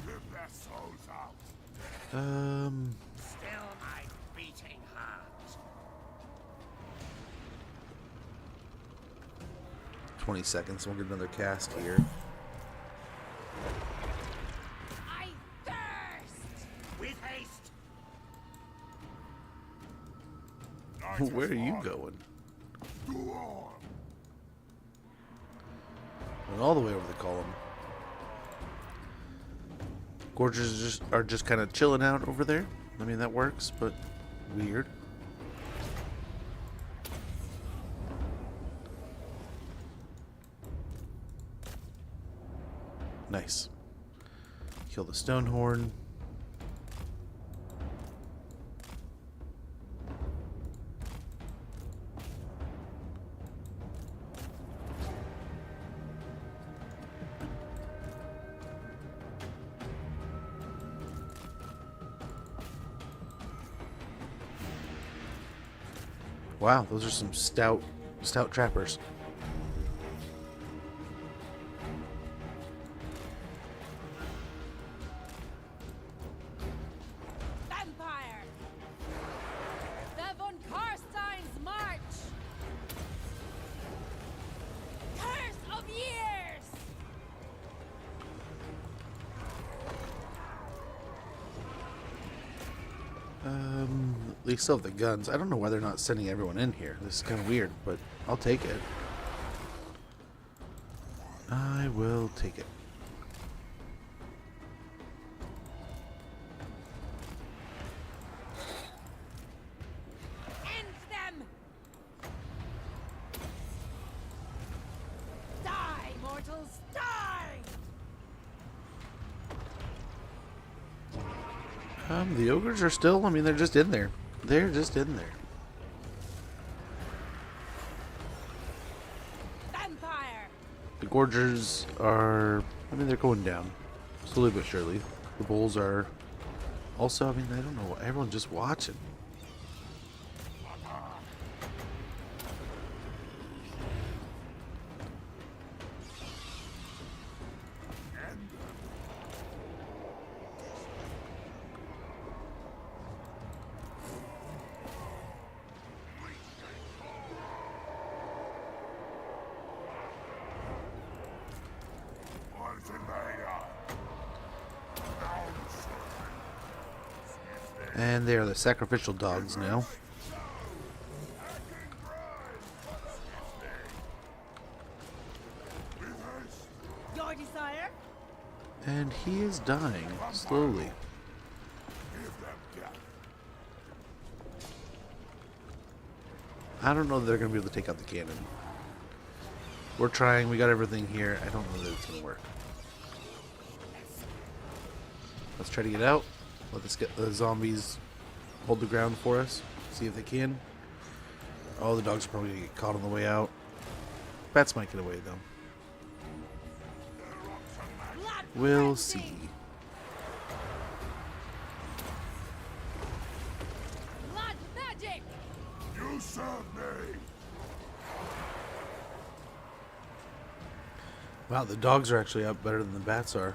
Rip their souls out. Still my beating heart. 20 seconds. We'll get another cast here. I thirst. With haste. Night Where is are you long. going? Go on. Went all the way over the column. Gorgers are just kind of chilling out over there. I mean, that works, but weird. Nice. Kill the Stonehorn. Wow, those are some stout trappers. Vampire. The von Karstein's march. Curse of years. They still have the guns. I don't know why they're not sending everyone in here. This is kind of weird, but I'll take it. I will take it. End them. Die, mortals, die. The ogres are still, I mean, they're just in there. They're just in there. Vampire. The gorgers are, I mean, they're going down. Slowly but surely. The bulls are also, I mean, I don't know, everyone's just watching. Once invader. Now serve. And they are the sacrificial dogs now. Your desire? And he is dying slowly. Give them death. I don't know that they're going to be able to take out the cannon. We're trying. We got everything here. I don't know that it's going to work. Let's try to get out. Let us get the zombies hold the ground for us. See if they can. Oh, the dogs are probably going to get caught on the way out. Bats might get away, though. Blood We'll frenzy. see. Blood magic. You serve me. Wow, the dogs are actually out better than the bats are.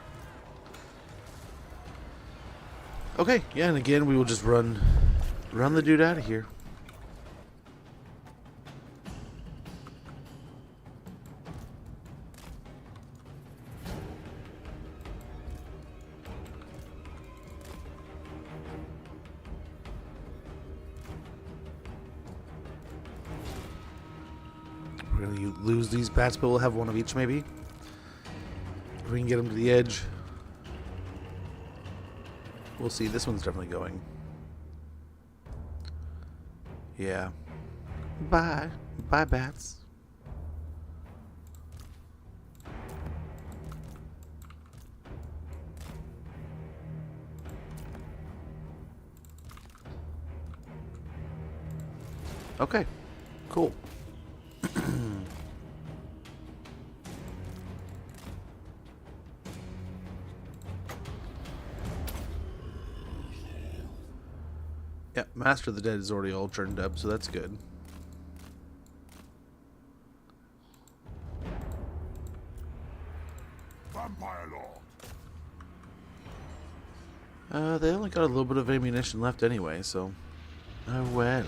Okay, yeah, and again, we will just run the dude out of here. lose these bats, but we'll have one of each maybe. If we can get them to the edge. We'll see. This one's definitely going. Yeah. Bye. Bye, bats. Okay. Cool. Yeah, Master of the Dead is already all turned up, so that's good. Vampire Lord. They only got a little bit of ammunition left anyway, so... Oh, well.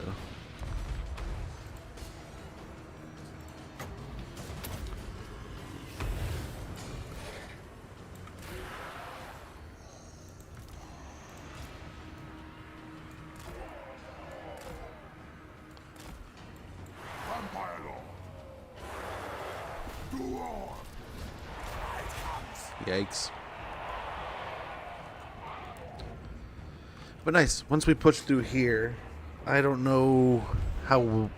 Vampire Lord. To war. It comes. Yikes. But nice. Once we push through here, I don't know how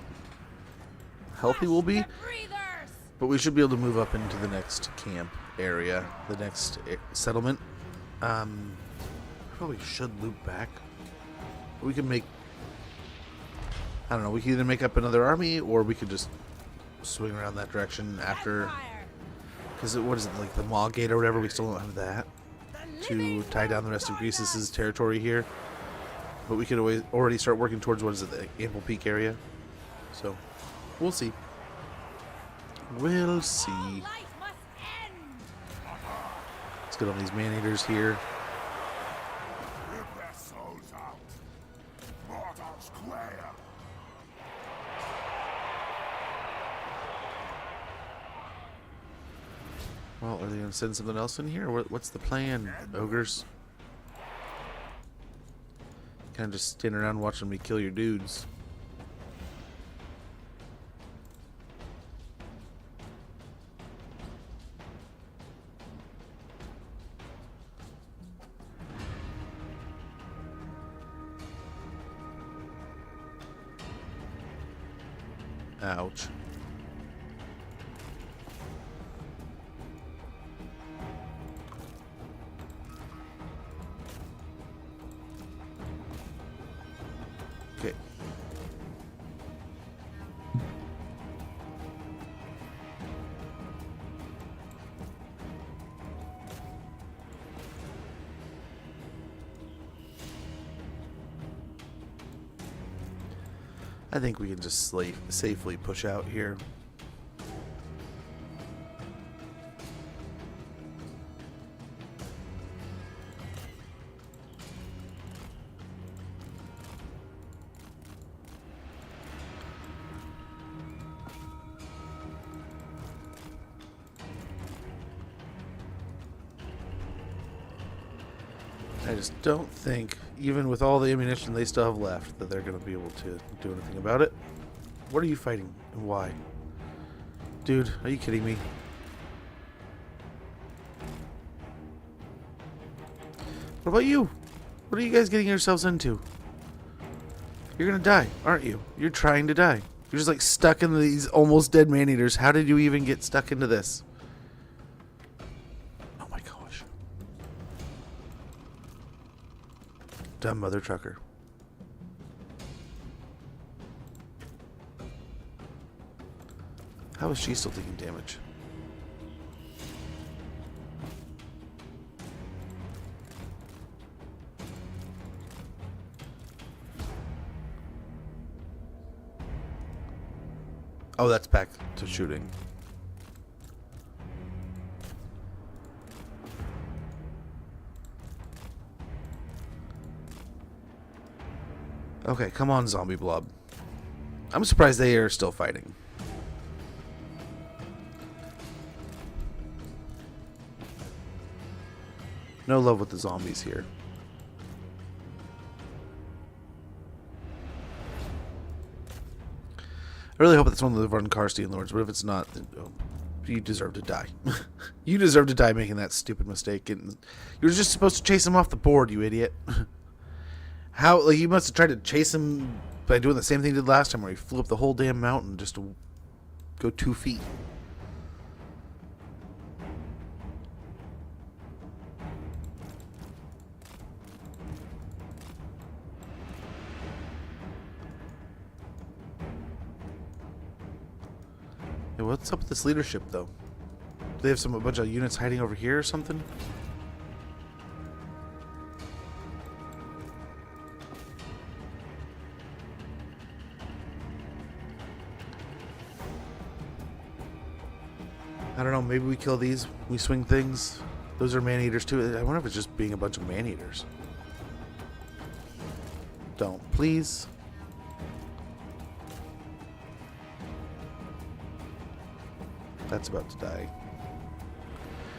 healthy we'll be, Breathers! but we should be able to move up into the next camp area, the next settlement. Probably should loop back. We can make, I don't know, we can either make up another army, or we could just swing around that direction after, because what is it, like the Maw Gate or whatever, we still don't have that to tie down the rest of Greasus' territory here. But we could already start working towards, what is it, the Ample Peak area. So, we'll see. We'll see. Life must end! Let's get on these man-eaters here. Rip their souls out. Mortal Square. Well, are they going to send something else in here? Or what's the plan, ogres? Kind of just standing around watching me kill your dudes. Ouch. Okay. I think we can just safely push out here. I just don't think, even with all the ammunition they still have left, that they're going to be able to do anything about it. What are you fighting and why? Dude, are you kidding me? What about you? What are you guys getting yourselves into? You're going to die, aren't you? You're trying to die. You're just like stuck in these almost dead man-eaters. How did you even get stuck into this? Oh my gosh. Dumb mother trucker. How is she still taking damage? Oh, that's back to shooting. Okay, come on, zombie blob. I'm surprised they are still fighting. No love with the zombies here. I really hope that's one of the Von Karstein lords, but if it's not, then you deserve to die. You deserve to die making that stupid mistake. And you were just supposed to chase him off the board, you idiot. How? Like, you must have tried to chase him by doing the same thing he did last time, where he flew up the whole damn mountain just to go 2 feet. Hey, what's up with this leadership, though? Do they have a bunch of units hiding over here or something? I don't know, maybe we kill these, we swing things. Those are man-eaters too. I wonder if it's just being a bunch of man-eaters. Don't, please. That's about to die.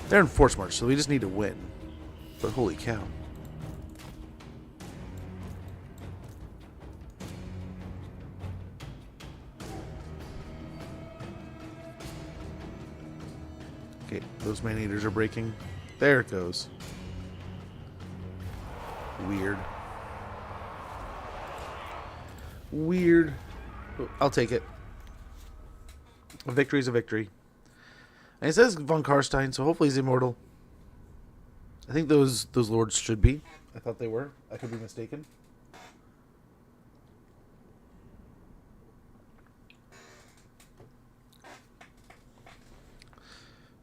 They're in force march, so we just need to win. But holy cow. Okay, those man-eaters are breaking. There it goes. Weird. Weird. I'll take it. A victory is a victory. And it says Von Karstein, so hopefully he's immortal. I think those lords should be. I thought they were. I could be mistaken.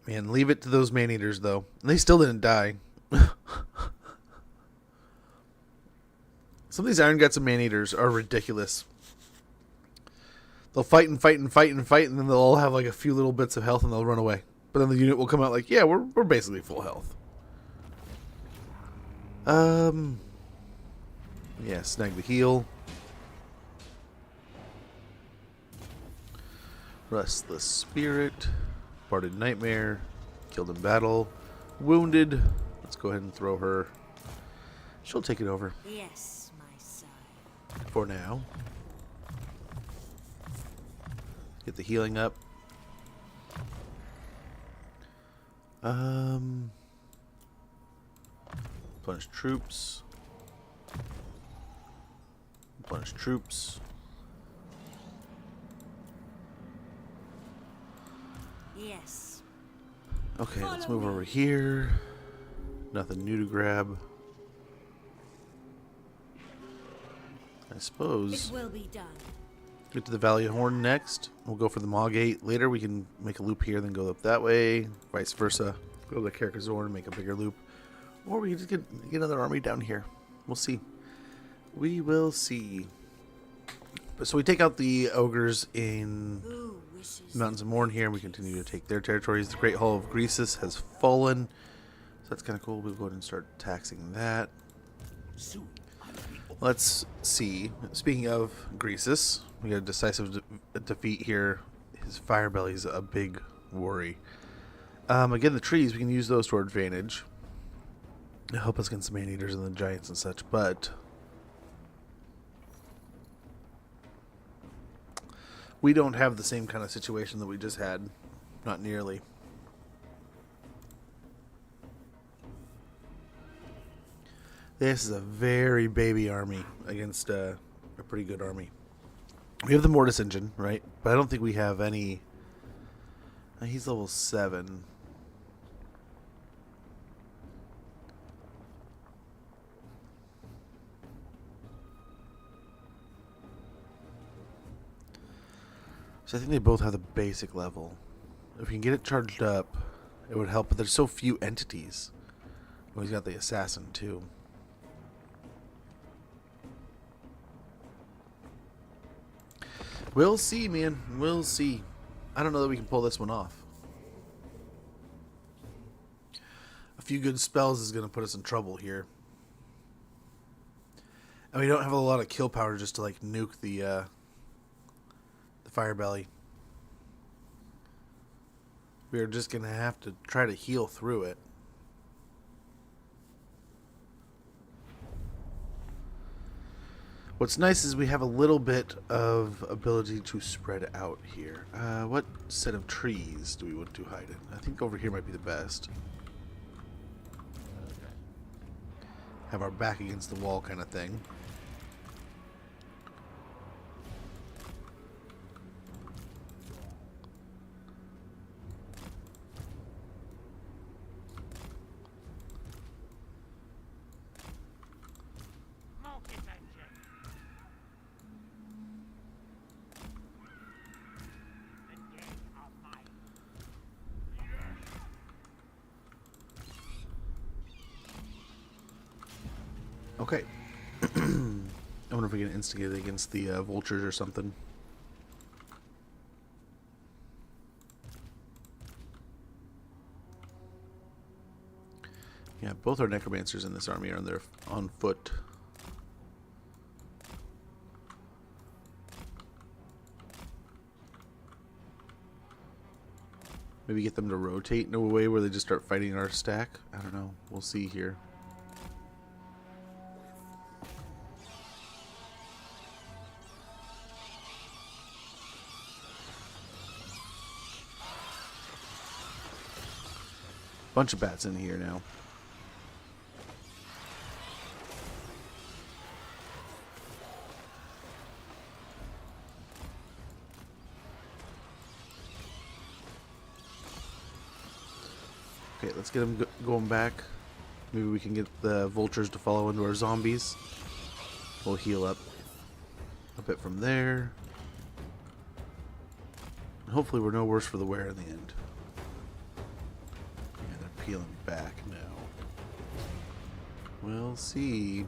Man, leave it to those man-eaters, though. They still didn't die. Some of these Iron Guts and man-eaters are ridiculous. They'll fight and fight and fight and fight, and then they'll all have like a few little bits of health, and they'll run away. But then the unit will come out like, yeah, we're basically full health. Yeah, snag the heal. Restless Spirit. Barded Nightmare. Killed in battle. Wounded. Let's go ahead and throw her. She'll take it over. Yes, my son. For now. Get the healing up. Replenish troops. Replenish troops. Yes. Okay, let's move over here. Nothing new to grab. I suppose. It will be done. Get to the Valley of Horn next. We'll go for the Maw Gate later. We can make a loop here, then go up that way. Vice versa. Go to the Carcassonne and make a bigger loop. Or we can just get another army down here. We'll see. We will see. So we take out the ogres in Mountains of Morn here, and we continue to take their territories. The Great Hall of Greasus has fallen. So that's kind of cool. We'll go ahead and start taxing that. Let's see. Speaking of Greasus, we got a decisive defeat here. His fire belly's a big worry. Again, the trees, we can use those to our advantage. To help us against the man-eaters and the giants and such, but we don't have the same kind of situation that we just had. Not nearly. This is a very baby army against a pretty good army. We have the Mortis engine, right? But I don't think we have any. He's level 7. So I think they both have the basic level. If we can get it charged up, it would help. But there's so few entities. Oh, he's got the assassin too. We'll see, man. We'll see. I don't know that we can pull this one off. A few good spells is going to put us in trouble here. And we don't have a lot of kill power just to like nuke the fire belly. We are just going to have to try to heal through it. What's nice is we have a little bit of ability to spread out here. What set of trees do we want to hide in? I think over here might be the best. Have our back against the wall kind of thing. Smoke it, engine. The dead are mine. Okay. I wonder if we can instigate it against the vultures or something. Yeah, both our necromancers in this army are on foot. Maybe get them to rotate in a way where they just start fighting our stack. I don't know. We'll see here. Bunch of bats in here now. Okay, let's get them going back. Maybe we can get the vultures to follow into our zombies. We'll heal up a bit from there. And hopefully we're no worse for the wear in the end. Yeah, they're peeling back now. We'll see.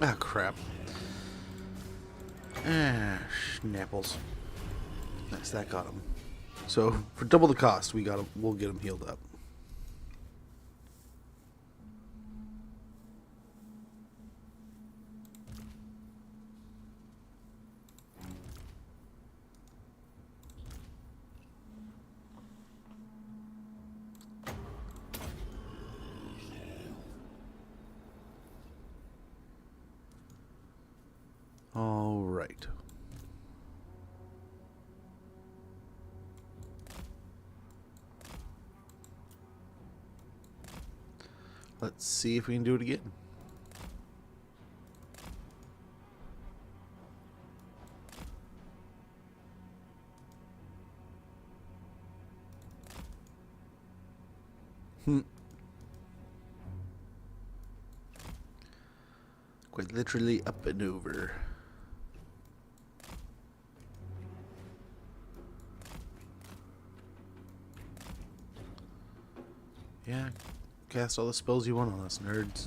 Ah, crap. Ah, schnapples. Nice, that got him. So, for double the cost, we'll get him healed up. All right. Let's see if we can do it again. Quite literally up and over. Yeah, cast all the spells you want on us, nerds.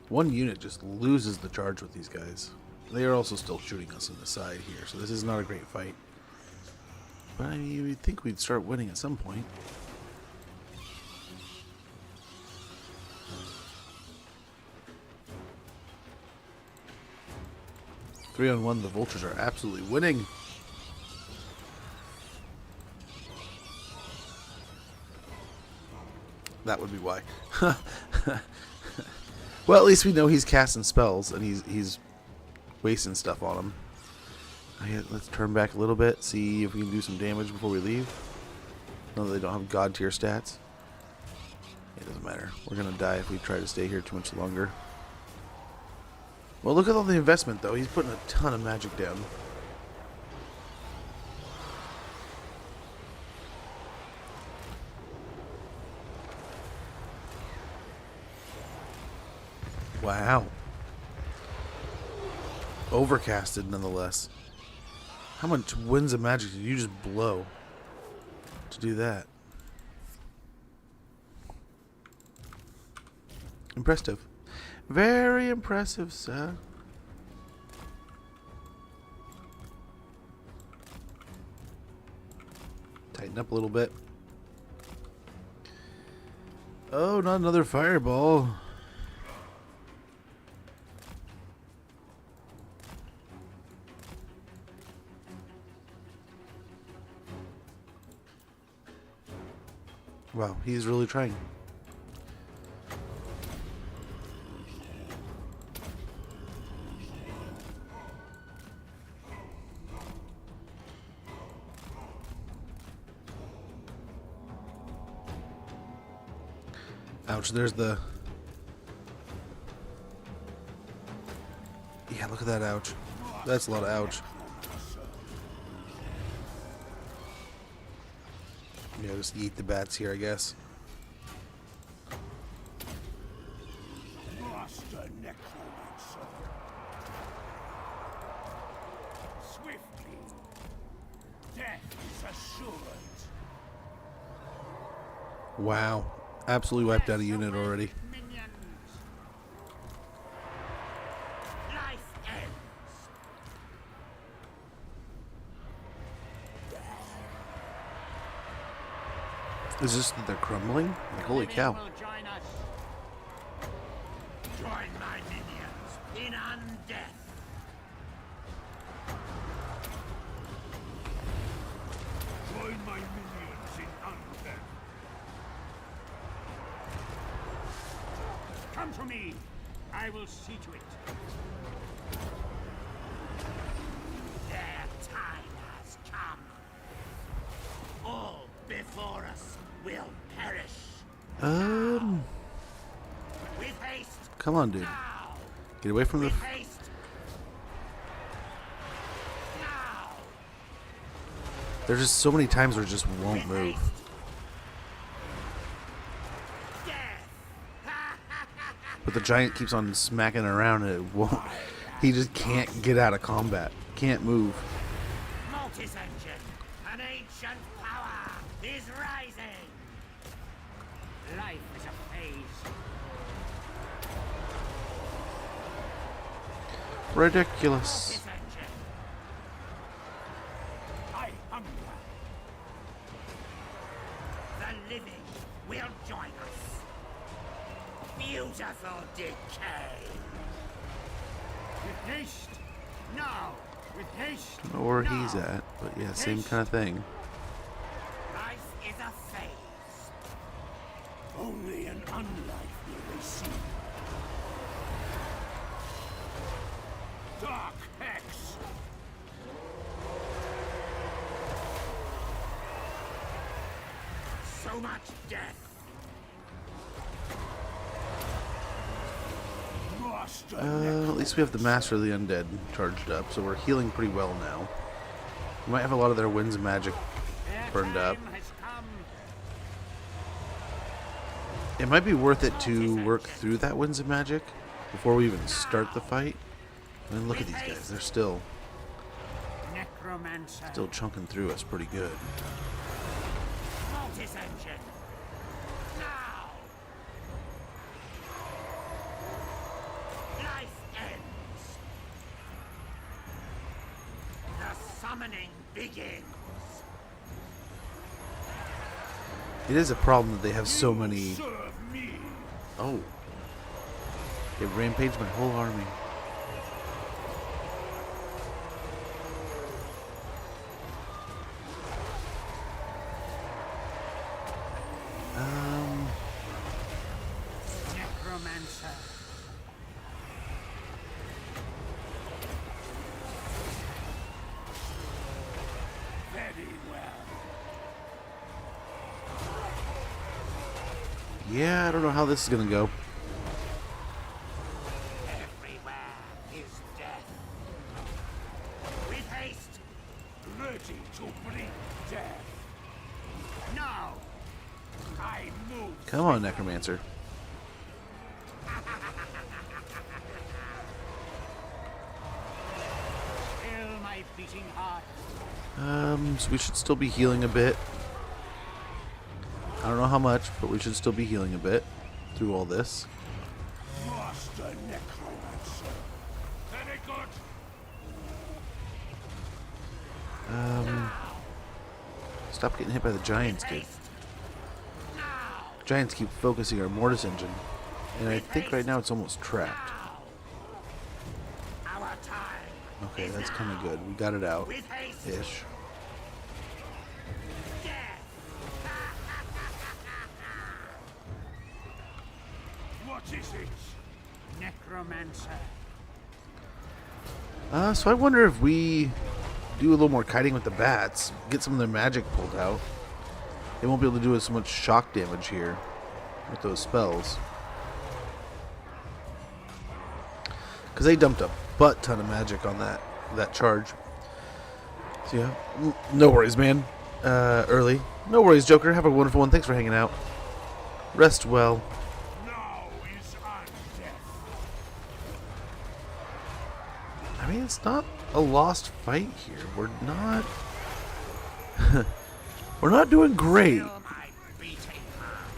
One unit just loses the charge with these guys. They are also still shooting us in the side here, so this is not a great fight. But I mean, you'd think we'd start winning at some point. 3-on-1, the vultures are absolutely winning. That would be why. Well, at least we know he's casting spells and he's wasting stuff on them. Okay, let's turn back a little bit, see if we can do some damage before we leave. No, they don't have god tier stats. It doesn't matter. We're gonna die if we try to stay here too much longer. Well, look at all the investment, though. He's putting a ton of magic down. Wow. Overcasted, nonetheless. How much winds of magic did you just blow to do that? Impressive. Very impressive, sir. Lighten up a little bit. Oh, not another fireball. Wow, he's really trying. Ouch, there's the... Yeah, look at that ouch. That's a lot of ouch. Yeah, just eat the bats here, I guess. Master Necromancer. Swiftly. Death is assured. Wow. Absolutely wiped out a unit already. Minions. Life ends. Is this that they're crumbling? Like, holy cow. Will join us. Join my minions in undeath. Join my minions in undeath. Come to me. I will see to it. Their time has come. All before us will perish. With haste. Come on, dude. Now. Get away from the... With haste. Now. There's just so many times where it just won't With move. haste. Death. But the giant keeps on smacking around and it won't... He just can't get out of combat. Can't move. Mortis engine. An ancient power is rising. Life is a phase. Ridiculous. Mortis engine. I hunger. The living will join us. Beautiful decay. With haste. Now. With haste. I don't know where now. he's at, but yeah, same kind of thing. Life is a phase. Only an unlife will they see. Dark Hex. So much death. Master At least we have the Master of the Undead charged up, so we're healing pretty well now. We might have a lot of their winds of magic burned up. It might be worth it to work through that winds of magic before we even start the fight. I mean, look at these guys. They're still Necromancer. chunking through us pretty good. Mortis engine. Now. Life ends. The summoning begins. It is a problem that they have so many... Serve me. Oh. They rampaged my whole army. Necromancer. Very well. Yeah, I don't know how this is gonna go. Everywhere is death. With haste. Ready to bring death. Now. I move. Come on, Necromancer. Fill my beating heart. So we should still be healing a bit. I don't know how much, but we should still be healing a bit through all this. Master Necromancer. Very good. Stop getting hit by the giants, dude. Giants keep focusing our mortis engine. And I think right now it's almost trapped. Our time. Okay, that's kind of good. We got it out. With haste. Ish. What is it? Necromancer. So I wonder if we do a little more kiting with the bats, get some of their magic pulled out. They won't be able to do as much shock damage here with those spells. Because they dumped a butt ton of magic on that charge. So yeah, no worries, man. Early. No worries, Joker. Have a wonderful one. Thanks for hanging out. Rest well. Now is our death. I mean, it's not a lost fight here. We're not... we're not doing great. Feel my beating heart.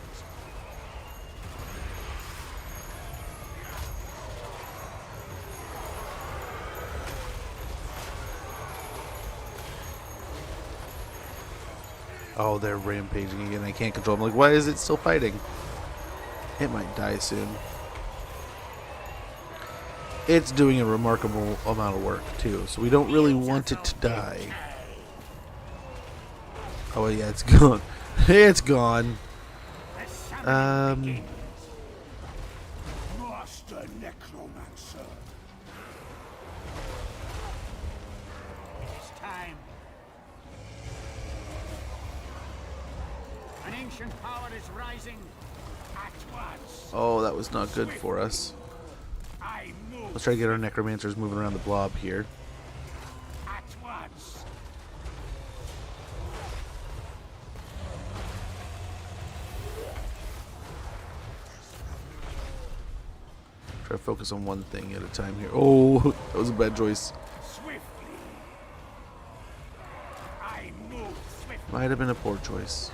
Oh, they're rampaging again. I can't control them. Like, why is it still fighting? It might die soon. It's doing a remarkable amount of work, too. So we don't really want it to die. Oh, yeah, it's gone. It's gone. Master Necromancer. It is time. An ancient power is rising at once. Oh, that was not good for us. I move Let's try to get our necromancers moving around the blob here. at once. Try to focus on one thing at a time here. Oh, that was a bad choice. Swiftly. I move swiftly. Might have been a poor choice.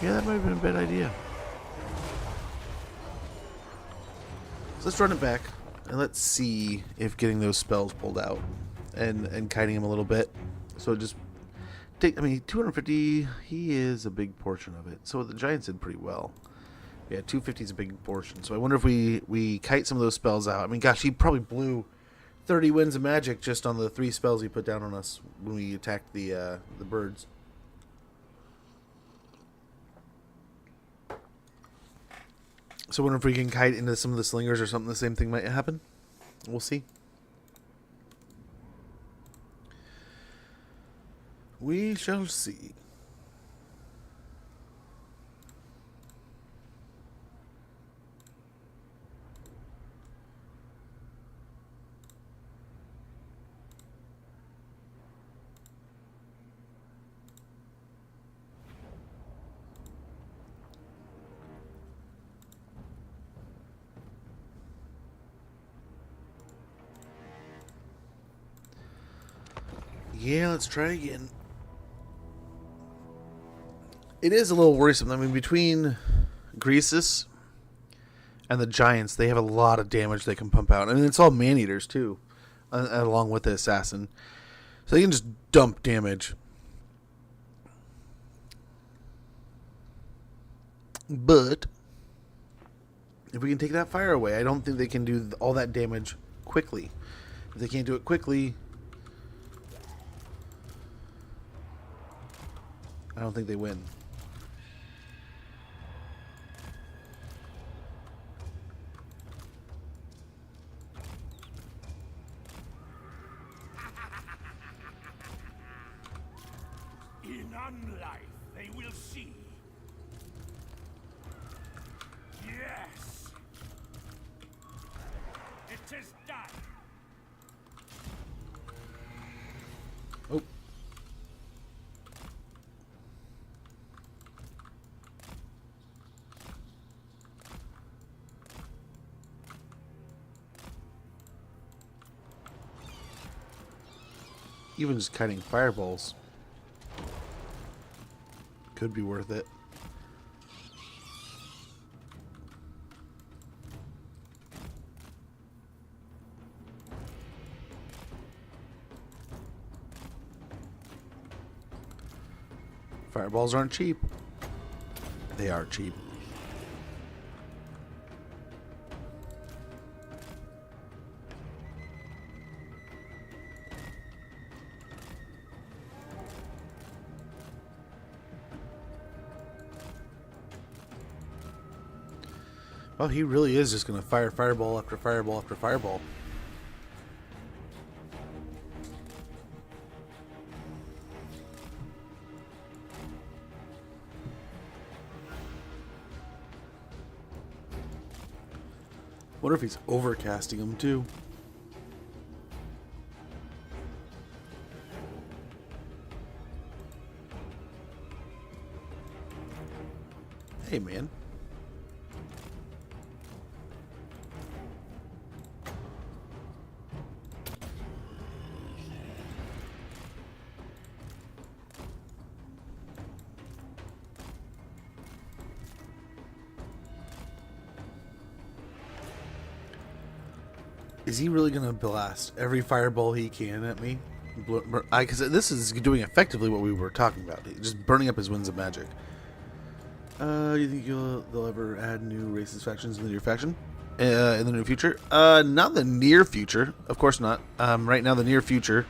Yeah, that might have been a bad idea. So let's run it back and let's see if getting those spells pulled out and kiting him a little bit. So just take, I mean, 250, he is a big portion of it. So the Giants did pretty well. Yeah, 250 is a big portion. So I wonder if we kite some of those spells out. I mean, gosh, he probably blew 30 winds of magic just on the 3 spells he put down on us when we attacked the birds. So I wonder if we can kite into some of the slingers or something. The same thing might happen. We'll see. We shall see. Yeah, let's try again. It is a little worrisome. I mean, between Greasus and the Giants, they have a lot of damage they can pump out. I mean, it's all man-eaters, too, along with the Assassin. So they can just dump damage. But if we can take that fire away, I don't think they can do all that damage quickly. If they can't do it quickly, I don't think they win. In unlife, they will see. Yes. It is done. Oh. Even just kiting fireballs could be worth it. Fireballs aren't cheap. They are cheap. Well, he really is just going to fire fireball after fireball after fireball. Wonder if he's overcasting them too. Hey, man. Is he really going to blast every fireball he can at me? Because this is doing effectively what we were talking about. Just burning up his winds of magic. You think they'll ever add new races, factions in the near faction? In the near future? Not the near future. Of course not. Right now, the near future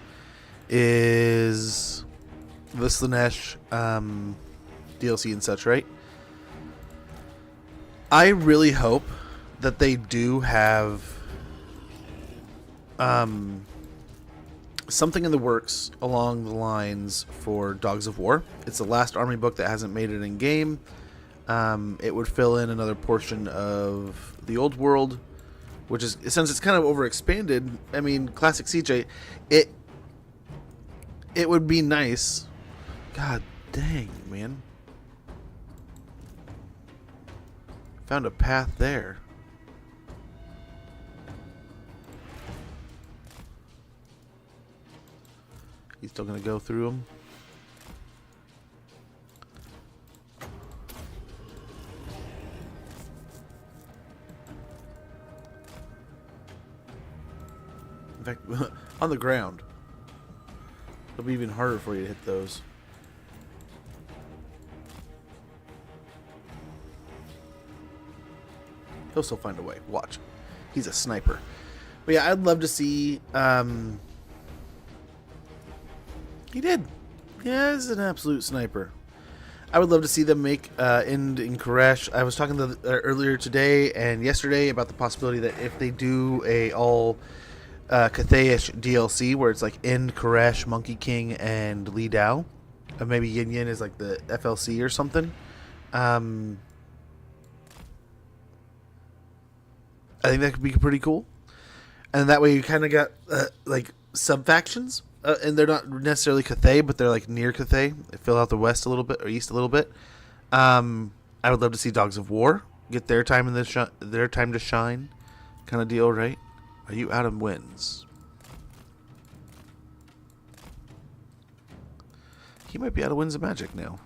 is the Slanesh DLC and such, right? I really hope that they do have something in the works along the lines for Dogs of War. It's the last army book that hasn't made it in game. It would fill in another portion of the old world, which is, since it's kind of overexpanded, I mean, classic CJ, it would be nice. God dang, man. Found a path there. He's still going to go through them. In fact, on the ground. It'll be even harder for you to hit those. He'll still find a way. Watch. He's a sniper. But yeah, I'd love to see... He did. Yeah, he's an absolute sniper. I would love to see them make End in Koresh. I was talking to earlier today and yesterday about the possibility that if they do a all Cathay-ish DLC where it's like End, Koresh, Monkey King, and Li Dao, maybe Yin Yin is like the FLC or something. I think that could be pretty cool. And that way you kind of got like sub-factions. And they're not necessarily Cathay, but they're like near Cathay. They fill out the west a little bit or east a little bit. I would love to see Dogs of War get their time in their time to shine, kind of deal, right? Are you out of wins? He might be out of winds of magic now.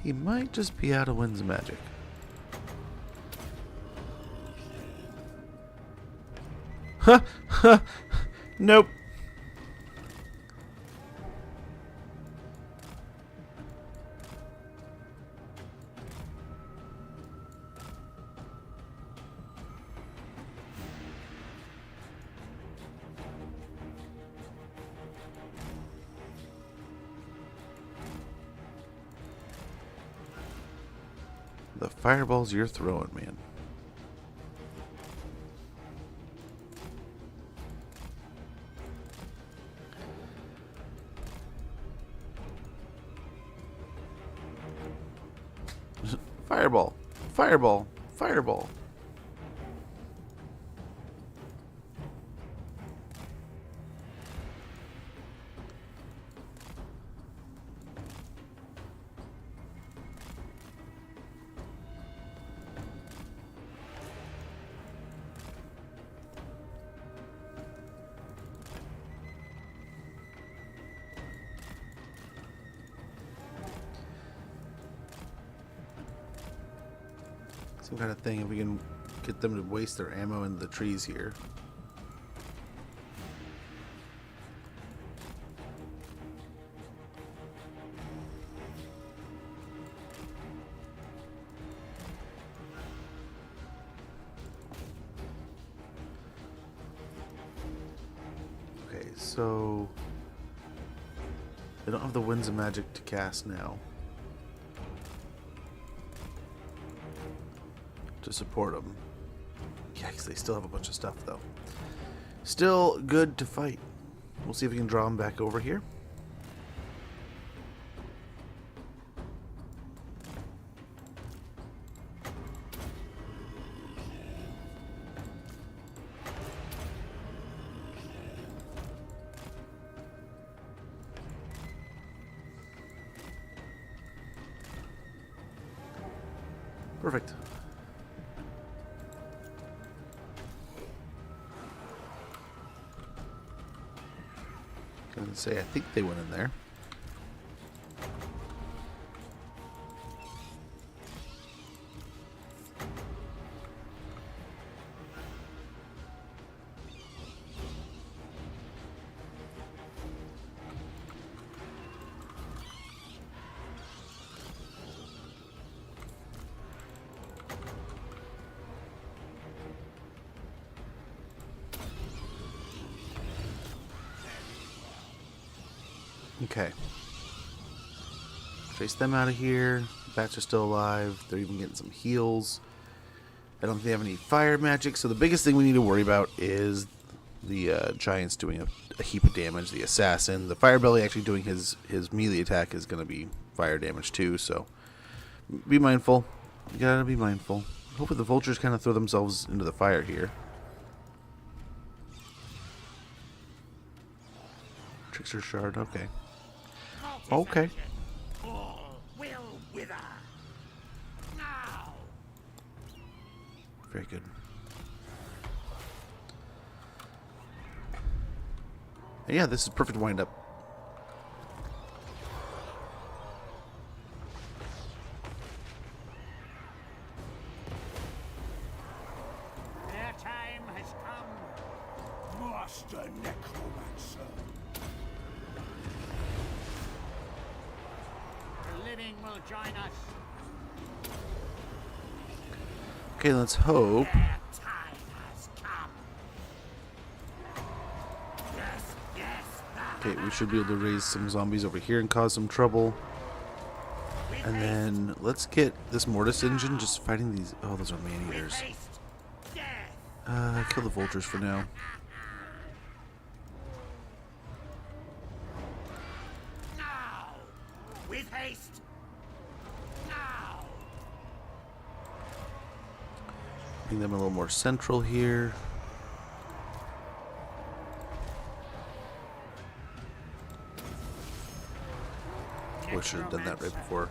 He might just be out of winds of magic. Huh, huh, nope. The fireballs you're throwing, man. Fireball, fireball, fireball. Some kind of thing if we can get them to waste their ammo in the trees here. So they don't have the Winds of Magic to cast now to support them. Yeah, because they still have a bunch of stuff though. Still good to fight. We'll see if we can draw them back over here. Perfect. Gonna say, I think they went in there. Okay. Trace them out of here. Bats are still alive. They're even getting some heals. I don't think they have any fire magic, so the biggest thing we need to worry about is the giants doing a heap of damage. The assassin. The firebelly actually doing his melee attack is going to be fire damage too, so be mindful. You gotta be mindful. Hopefully the vultures kind of throw themselves into the fire here. Trickster shard, okay. Okay. All will wither. Now. Very good. And yeah, this is perfect wind up. Their time has come. Master Necromancer. The living will join us. Okay, let's hope. Their time has come. Yes, yes. Okay, we should be able to raise some zombies over here and cause some trouble. And then let's get this Mortis engine just fighting these. Oh, those are man-eaters. Haste. Death. Kill the vultures for now. Now. With haste. Now. Bring them a little more central here. We should have done that right before.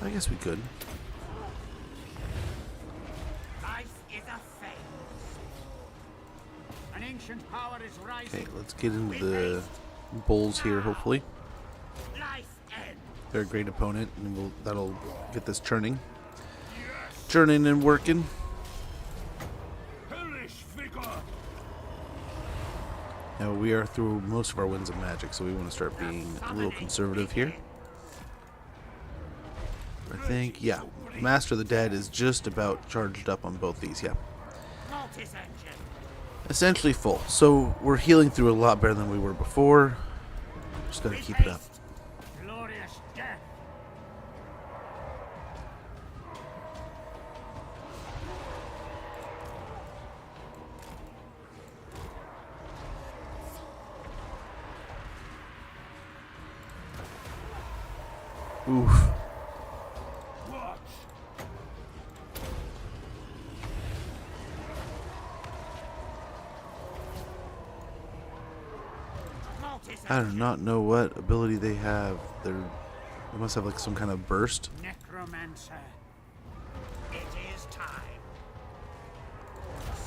I guess we could. Life is a phase. An ancient power is rising. Okay, let's get into the bulls here, hopefully. Life ends. They're a great opponent, and that'll get this churning. Churning and working. Hellish vigor. Now, we are through most of our Winds of Magic, so we want to start being a little conservative here. I think, yeah, Master of the Dead is just about charged up on both these, yeah. Mortis engine. Essentially full. So we're healing through a lot better than we were before. Just gotta keep it up. Glorious death. Oof. Watch. Mortis I do not know what ability they have. They must have like some kind of burst. Necromancer. It is time.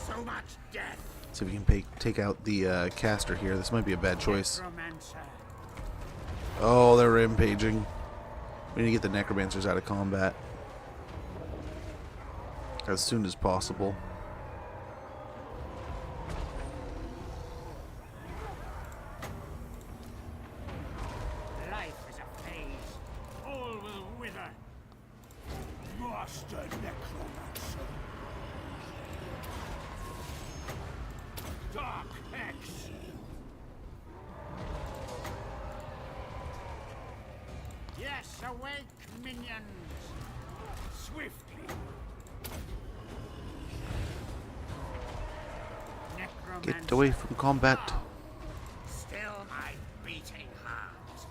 So much death. See if we can take out the caster here. This might be a bad choice. Necromancer. Oh, they're rampaging. We need to get the necromancers out of combat as soon as possible. Life is a phase. All will wither. Master Necromancer. Dark Hex. Yes, awake, minions! Swiftly! Necromancer. Get away from combat. Still my beating heart.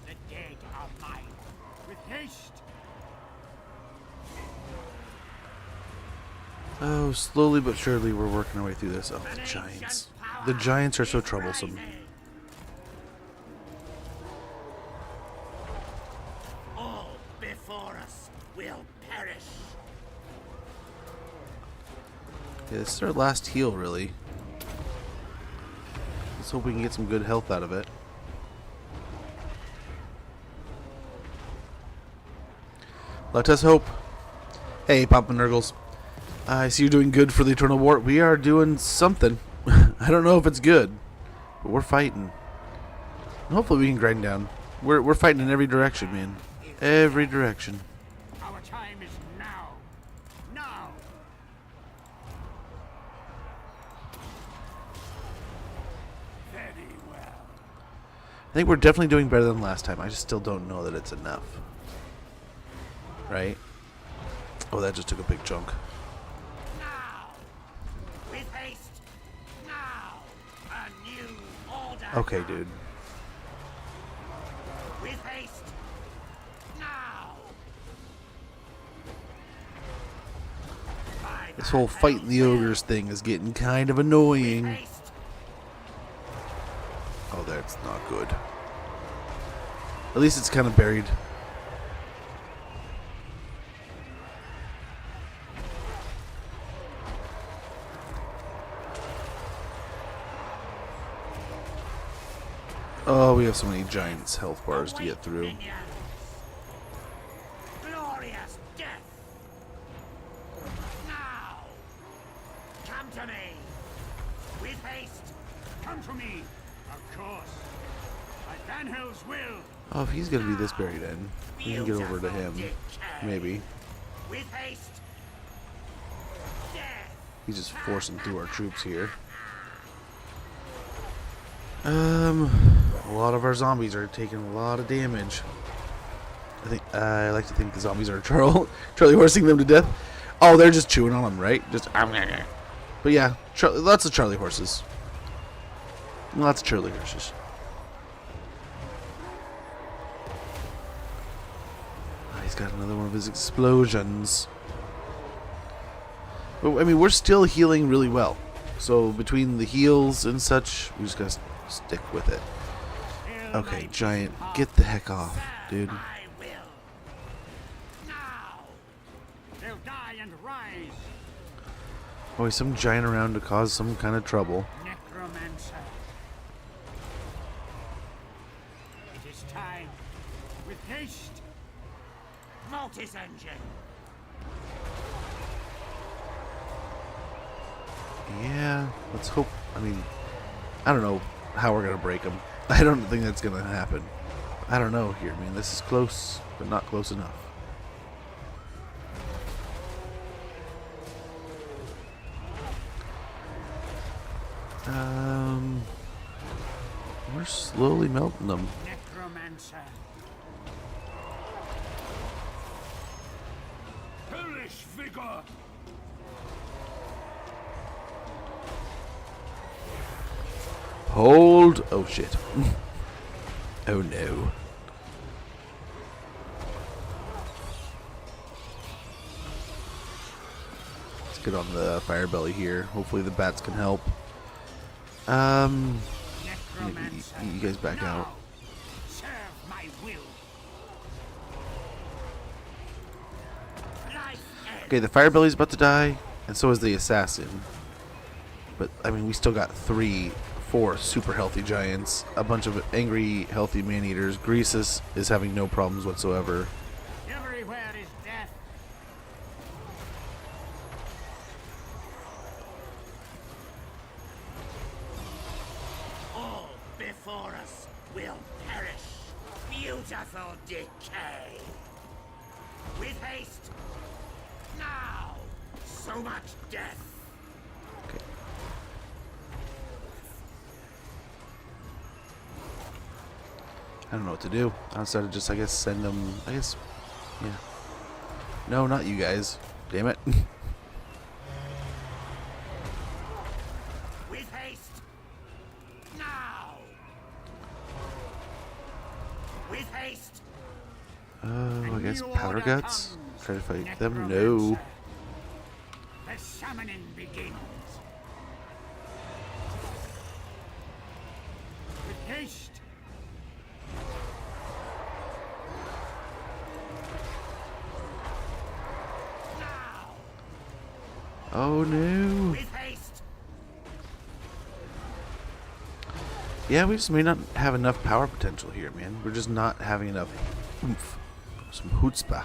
The dead are mine. With haste! Oh, slowly but surely we're working our way through this. Oh, the giants. The giants are so troublesome. All before us will perish. Yeah, this is our last heal, really. Let's hope we can get some good health out of it. Let us hope. Hey, Papa Nurgles. I see you're doing good for the Eternal War. We are doing something. I don't know if it's good, but we're fighting. And hopefully we can grind down. We're fighting in every direction, man. Every direction. Our time is now. Now. Very well. I think we're definitely doing better than last time. I just still don't know that it's enough. Right? Oh, that just took a big chunk. Now. With haste. Now. A new order. Okay, dude. With haste. Now. By This whole fighting the ogres thing is getting kind of annoying. haste. Oh, that's not good. At least it's kind of buried. Oh, we have so many giants health bars to get through. Minions. Glorious death. Now. Come to me. With haste. Come to me. Of course. By Vanhel's will. Oh, if he's gonna be this buried in, we can get over to him. Maybe. With haste. Death. He's just forcing through our troops here. A lot of our zombies are taking a lot of damage. I like to think the zombies are Charlie horsing them to death. Oh, they're just chewing on them, right? Just. But yeah, lots of Charlie horses. Lots of Charlie horses. He's got another one of his explosions. But, I mean, we're still healing really well. So between the heals and such, we just gotta stick with it. Okay, giant, get the heck off, dude. I will. Now. They'll die and rise. Always some giant around to cause some kind of trouble. Necromancer. It is time. With haste. Mortis engine. Yeah, let's hope. I mean, I don't know how we're gonna break them. I don't think that's gonna happen. I don't know here, man. This is close, but not close enough. We're slowly melting them. Necromancer. Hellish vigor. Hold. Oh shit. Oh no. Let's get on the fire belly here. Hopefully the bats can help. You guys back out. Serve my will. Okay, the fire belly's about to die, and so is the assassin. But I mean, we still got 4 super healthy giants, a bunch of angry, healthy man-eaters. Greasus is having no problems whatsoever. Everywhere is death. All before us will perish. Beautiful decay. With haste. Now. So much death. I don't know what to do. Outside of just, I guess, send them. I guess, yeah. No, not you guys. Damn it. With haste. Now. With haste. Oh, I guess New powder order guts. comes, Try to fight them. No. necromancer. The summoning begins. With haste. Now. Oh no. With haste. Yeah, we just may not have enough power potential here, man. We're just not having enough oomph. Some chutzpah.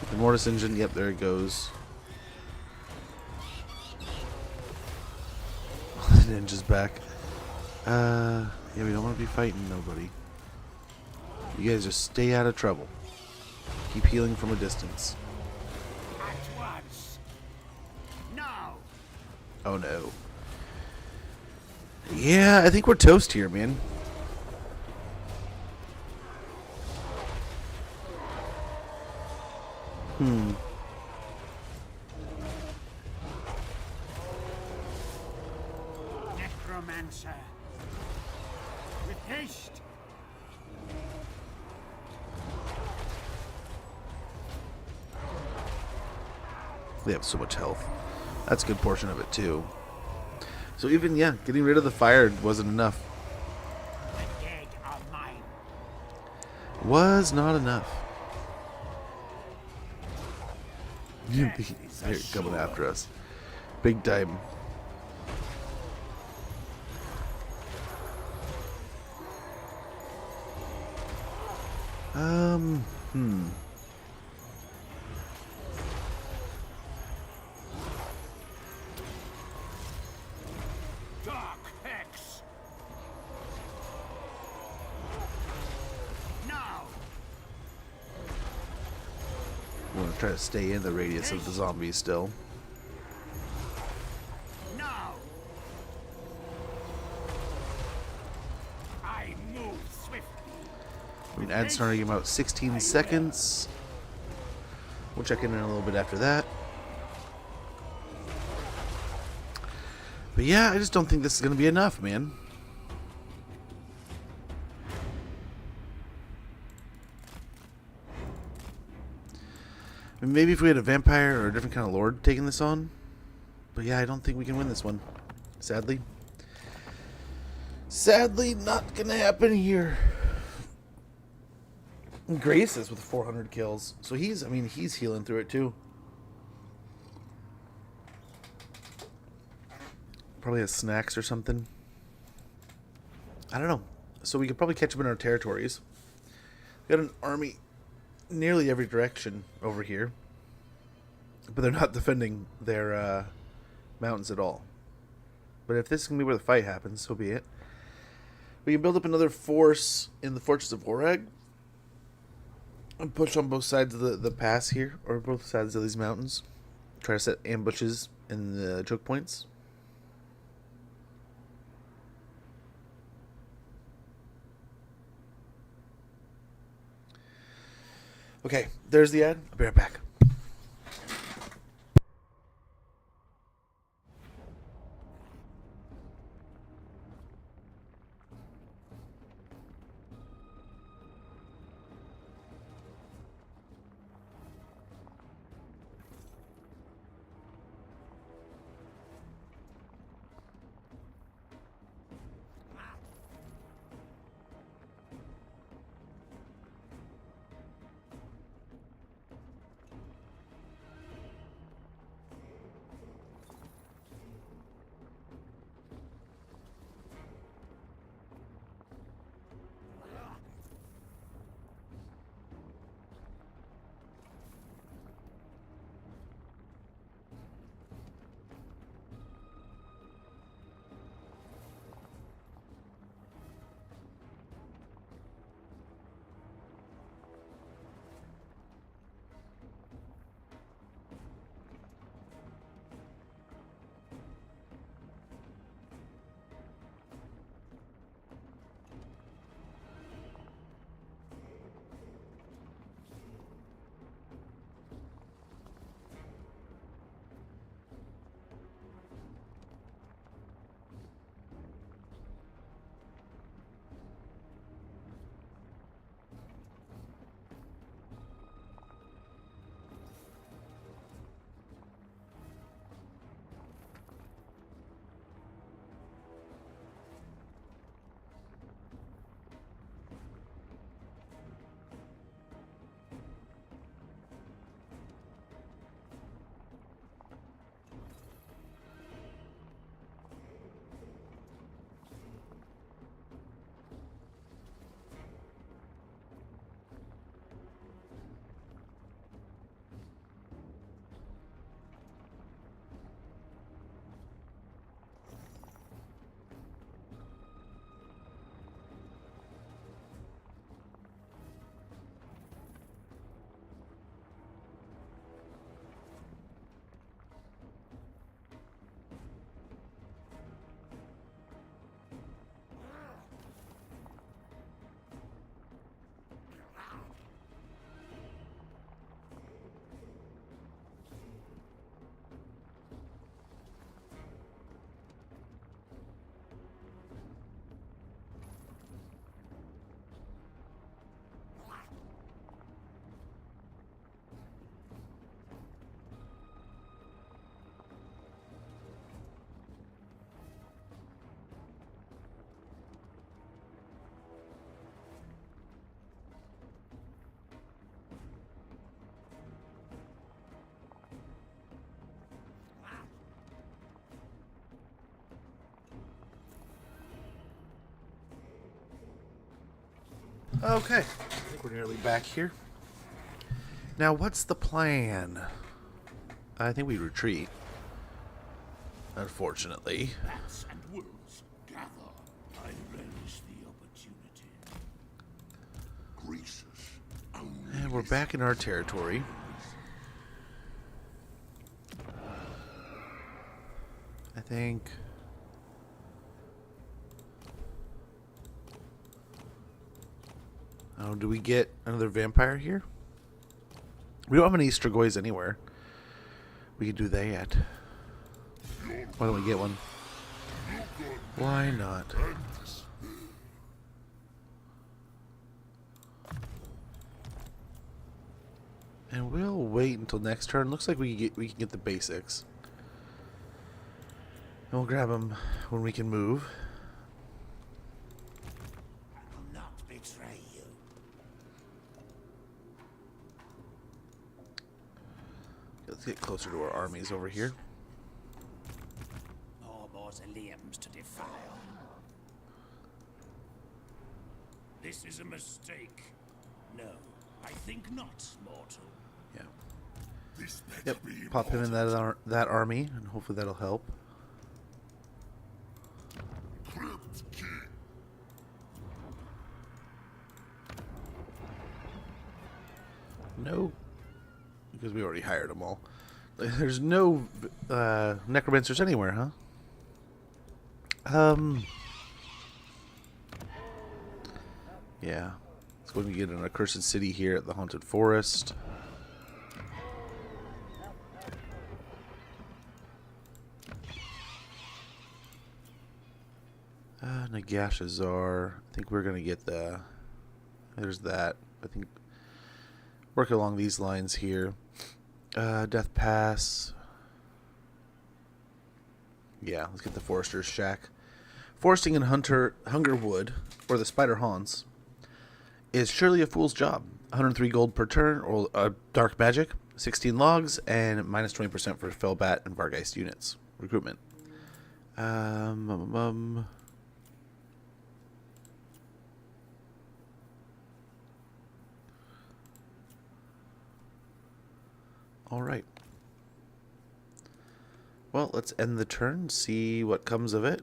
The Mortis engine, yep, there it goes. The ninja's back. Yeah, we don't want to be fighting nobody. You guys just stay out of trouble. Keep healing from a distance. At once. Now. Oh no. Yeah, I think we're toast here, man. Necromancer. With haste. They have so much health. That's a good portion of it too. So even, yeah, getting rid of the fire wasn't enough. The dead are mine. Was not enough. They're coming after us. Big time. Dark hex. Now. I want to try to stay in the radius of the zombies still. Now. I move swiftly. We can add starting in about 16 seconds. We'll check in a little bit after that. But yeah, I just don't think this is going to be enough, man. I mean, maybe if we had a vampire or a different kind of lord taking this on. But yeah, I don't think we can win this one. Sadly. Sadly, not going to happen here. Grace is with 400 kills. So he's healing through it too. Probably has snacks or something. I don't know. So we could probably catch him in our territories. Got an army nearly every direction over here. But they're not defending their mountains at all. But if this is going to be where the fight happens, so be it. We can build up another force in the Fortress of Warhag. And push on both sides of the pass here, or both sides of these mountains. Try to set ambushes in the choke points. Okay, there's the ad. I'll be right back. Okay, I think we're nearly back here. Now, what's the plan? I think we retreat. Unfortunately. Bats and wolves, gather. I relish the opportunity. Greasus, only And we're back in our territory. I think. Oh, do we get another vampire here? We don't have any Strigoi anywhere. We could do that. Why don't we get one? Why not? And we'll wait until next turn. Looks like we can get the basics. And we'll grab them when we can move. I will not betray you. Let's get closer to our armies over here. More mausoleums to defile. This is a mistake. No, I think not, mortal. Yeah. this better Yep. be Pop him in Immortal. that army, and hopefully that'll help. Crypt Kid. No, because we already hired them all. There's no necromancers anywhere, huh? Yeah. Let's go and get an accursed city here at the haunted forest. Nagashazar. I think we're gonna get the. There's that. I think. Work along these lines here. Death Pass. Yeah, let's get the Forester's Shack. Foresting in Hungerwood, or the Spider Haunts, is surely a fool's job. 103 gold per turn, or dark magic, 16 logs, and minus 20% for Fellbat and Vargeist units. Recruitment. All right. Well, let's end the turn, see what comes of it.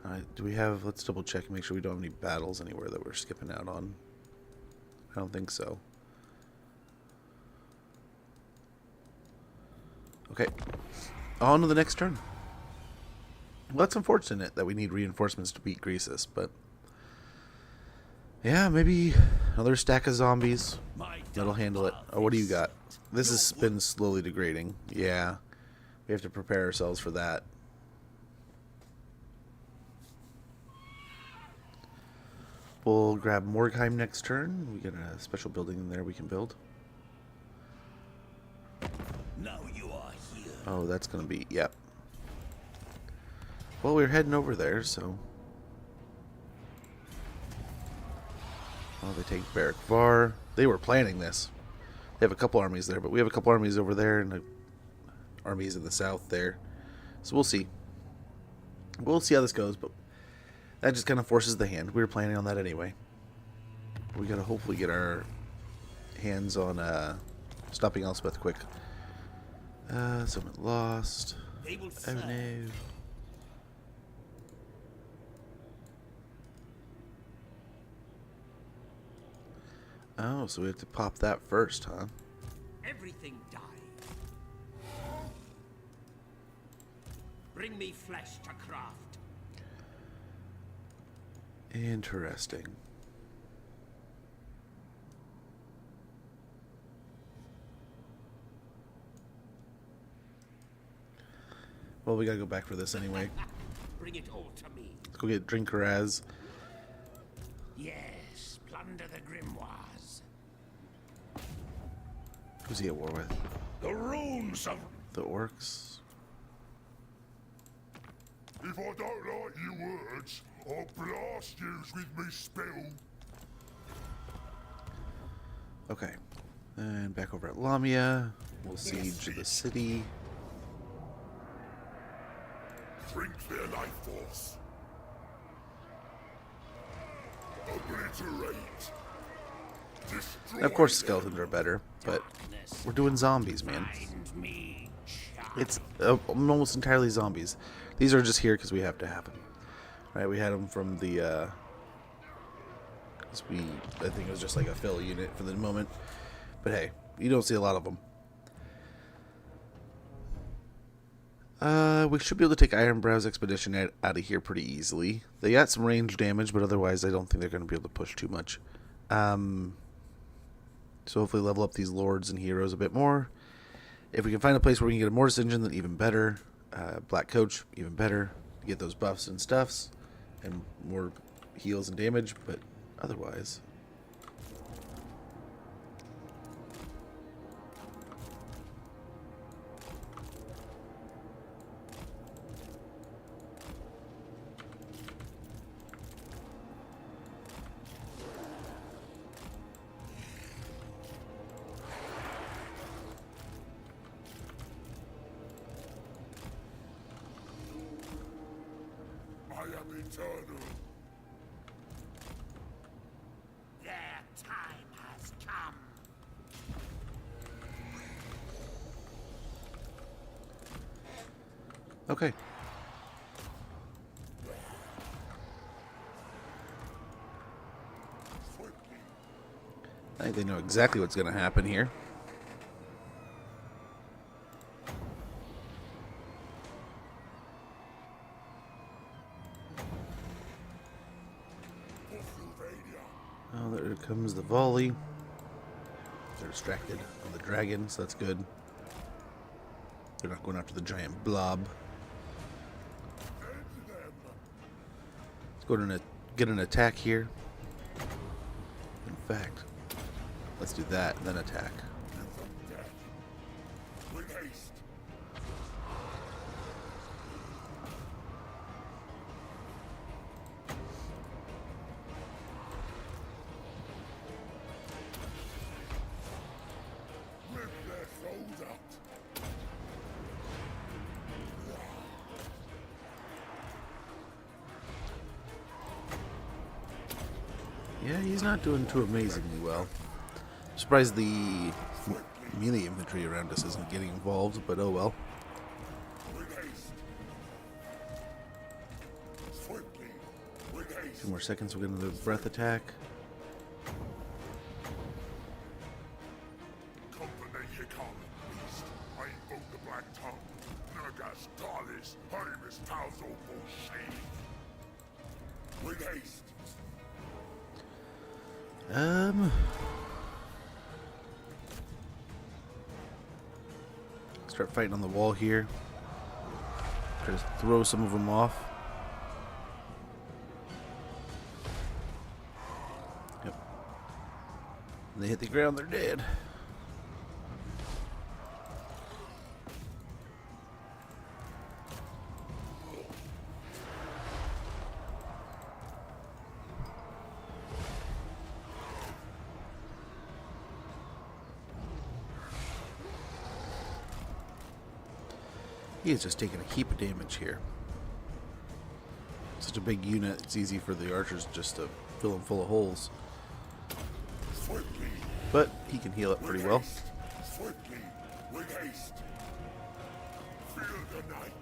All right, do we have, let's double check and make sure we don't have any battles anywhere that we're skipping out on. I don't think so. Okay, on to the next turn. Well, that's unfortunate that we need reinforcements to beat Greasus, but yeah, maybe another stack of zombies. That'll handle it. Oh, what do you got? This has been slowly degrading. Yeah, we have to prepare ourselves for that. We'll grab Morgheim next turn. We get a special building in there we can build. Now you are here. Oh, that's gonna be, yep. Well, we're heading over there, so. Oh, they take Barrack Var. They were planning this. They have a couple armies there, but we have a couple armies over there and armies in the south there. So we'll see. We'll see how this goes, but that just kind of forces the hand. We were planning on that anyway. We gotta hopefully get our hands on stopping Elspeth quick. Someone lost. They will Oh fall. no. Oh, so we have to pop that first, huh? Everything dies. Bring me flesh to craft. Interesting. Well, we gotta go back for this anyway. Bring it all to me. Let's go get Drinkeraz. Yes, plunder the grimoires. Who's he at war with? The runes of... The orcs. If I don't like your words, I'll blast you with me spell. Okay. And back over at Lamia. We'll siege the city. Drink their life force. Obliterate. Destroy Of course, them. skeletons are better, but we're doing zombies, man. Find me, child. It's almost entirely zombies. These are just here because we have to have them. Right? We had them from the. I think it was just like a fill unit for the moment. But hey, you don't see a lot of them. We should be able to take Ironbrow's expedition out of here pretty easily. They got some range damage, but otherwise I don't think they're going to be able to push too much. So hopefully level up these lords and heroes a bit more. If we can find a place where we can get a Mortis engine, then even better. Black Coach, even better. Get those buffs and stuffs, and more heals and damage, but otherwise... I am eternal. Their time has come. Okay. I think they know exactly what's going to happen here. Oh, there comes the volley. They're distracted on the dragon, so that's good. They're not going after the giant blob. Let's go to get an attack here. In fact, let's do that, then attack. With haste. Rip their souls out. Yeah, he's not doing too amazingly well. I'm surprised the melee infantry around us isn't getting involved, but oh well. With haste. Swiftly. With haste. 2 more seconds, we're going to do the breath attack. Company Hikam, beast. I invoke the Black Tongue. Nagas Talis, Harimis Talzo Boshi. With haste. Start fighting on the wall here. Try to throw some of them off. Yep. When they hit the ground, they're dead. He is just taking a heap of damage here. Such a big unit, it's easy for the archers just to fill him full of holes. Swiftly. But he can heal it pretty well. Swiftly. With haste. Feel the night.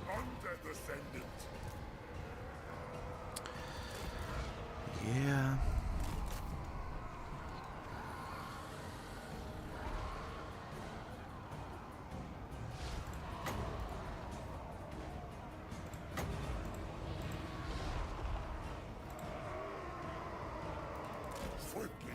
Undeath Ascendant. Yeah. Swiftly.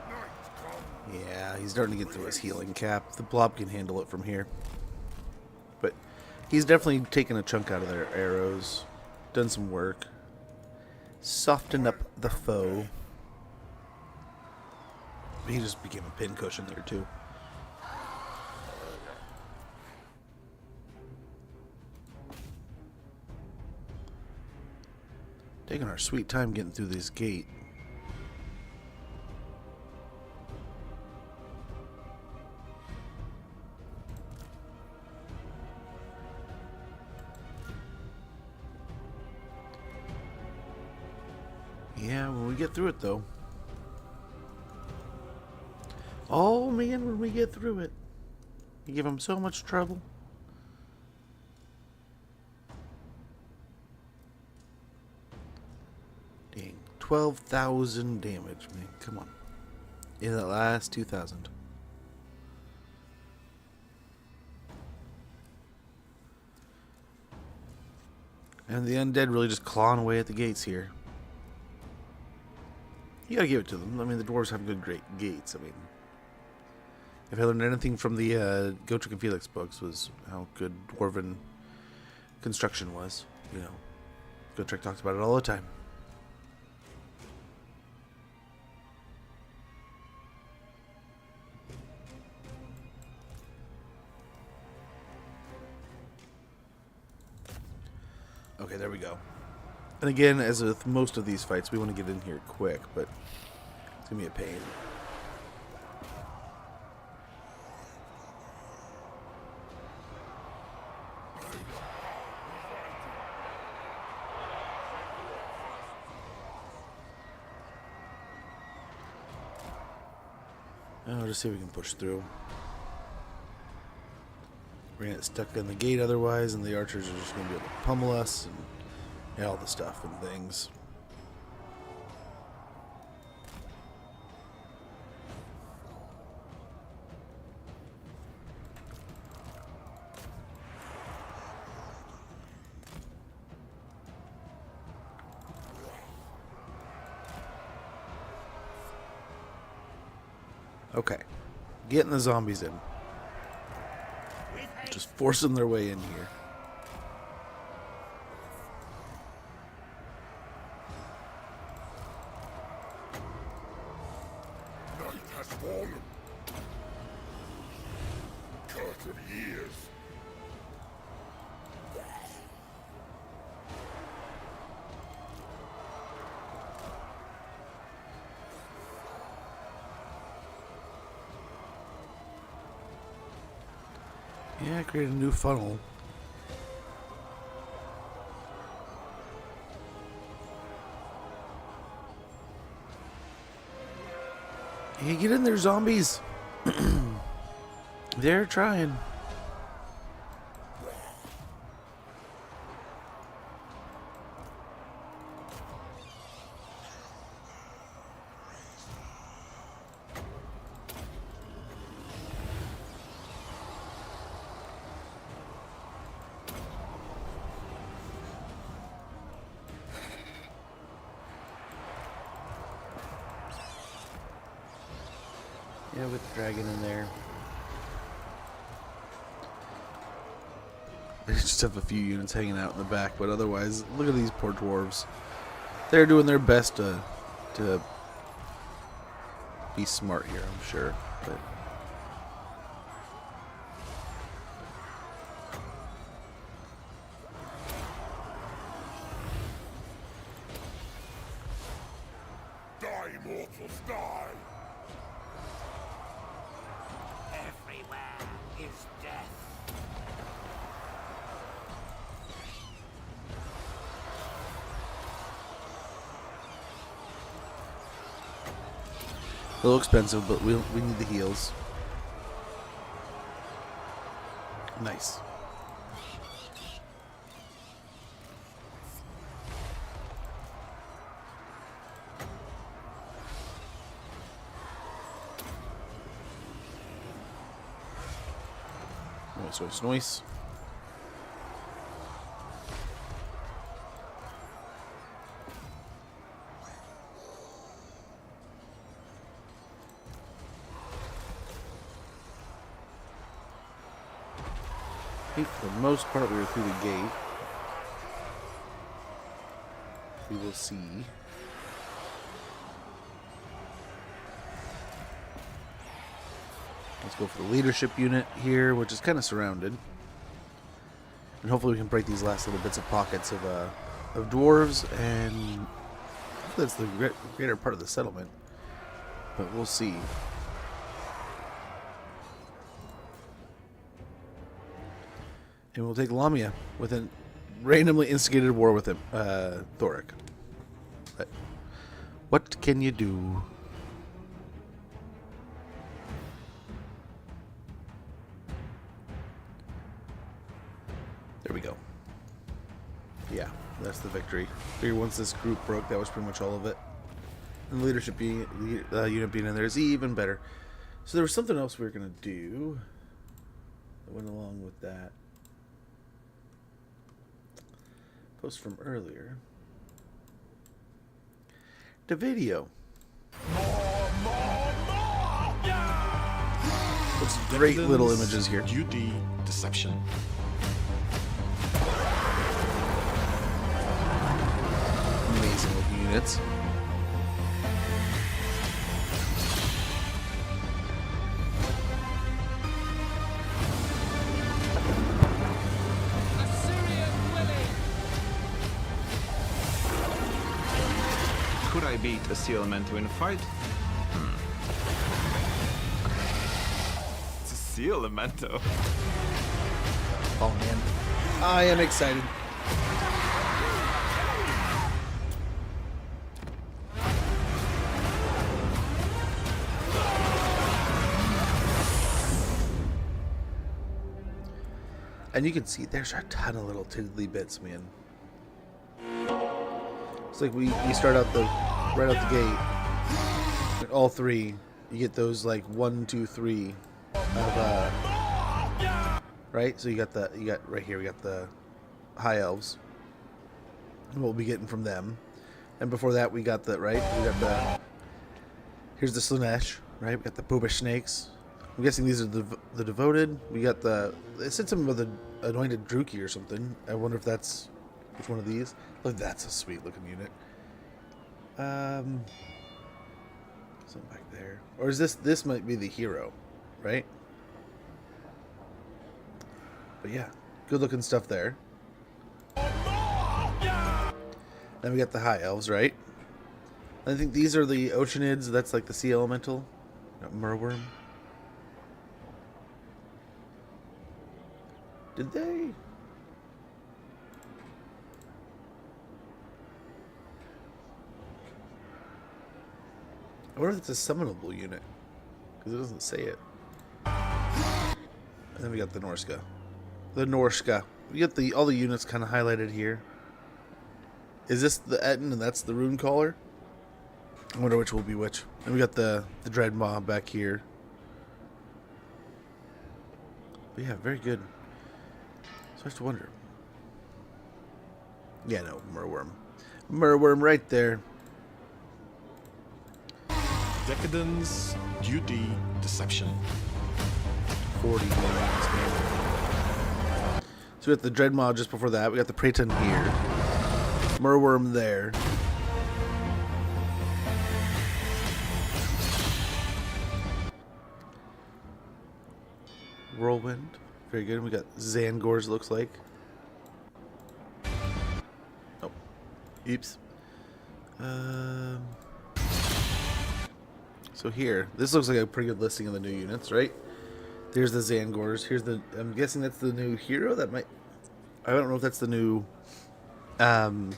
Night come. Yeah, he's starting to get through his healing cap. The blob can handle it from here. But he's definitely taken a chunk out of their arrows. Done some work. Softened up the foe. He just became a pincushion there too. Taking our sweet time getting through this gate. Yeah, when we get through it, though. Oh, man, when we get through it. You give him so much trouble. Dang. 12,000 damage, man. Come on. In that last 2,000. And the undead really just clawing away at the gates here. You gotta give it to them. I mean, the dwarves have good, great gates. I mean, if I learned anything from the Gotrek and Felix books, was how good dwarven construction was. You know, Gotrek talks about it all the time. Okay, there we go. And again, as with most of these fights, we want to get in here quick, but it's going to be a pain. I'll just see if we can push through. We're going to get stuck in the gate otherwise, and the archers are just going to be able to pummel us and all the stuff and things. Okay, getting the zombies in. Just forcing their way in here. Night has fallen. Curtain years. Yeah, create a new funnel. Hey, get in there, zombies. They're trying. Yeah, with the dragon in there. They just have a few units hanging out in the back, but otherwise, look at these poor dwarves. They're doing their best to be smart here, I'm sure. But Die, mortals, die! Everywhere is death. a little expensive, but we need the heals. Nice. Nice, nice. I think for the most part we were through the gate. We will see. Let's go for the leadership unit here, which is kind of surrounded. And hopefully we can break these last little bits of pockets of dwarves, and that's the greater part of the settlement. But we'll see. And we'll take Lamia with a randomly instigated war with him, Thoric. But What can you do? There we go. Yeah, that's the victory. Figure once this group broke, that was pretty much all of it. And the leadership being, unit being in there is even better. So there was something else we were going to do that went along with that. Post from earlier. The video. Looks great little images here. Duty, deception. Amazing looking units. Could I beat a sea elemental in a fight? It's a sea elemental. Oh man, I am excited. And you can see there's a ton of little tiddly bits, man. It's like we start out right out the gate. All three, you get those like 1, 2, 3 of right. So you got right here. We got the high elves. And what we'll be getting from them. And before that, we got the here's the Slanesh, right? We got the Boobish snakes. I'm guessing these are the devoted. We got they said something about the anointed Druki or something. I wonder if that's which one of these. Look, that's a sweet looking unit. Something back there, or is this might be the hero, right? But yeah, good looking stuff there. Then we got the high elves, right? I think these are the Oceanids. That's like the sea elemental. Got Merworm. Did they? I wonder if it's a summonable unit, because it doesn't say it. And then we got the Norska. The Norska. We get all the units kind of highlighted here. Is this the Etten and that's the Rune Caller? I wonder which will be which. And we got the Dread Mob back here. But yeah, very good. So I have to wonder. Yeah, no, Merworm. Merworm right there. Decadence, duty, deception. 40 units, man. So we got the Dreadmaw just before that. We got the Praeton here. Merworm there. Whirlwind. Very good. We got Zangors, looks like. Oh. Oops. So here, this looks like a pretty good listing of the new units, right? There's the Zangors. Here's I'm guessing that's the new hero. I don't know if that's the new. I'm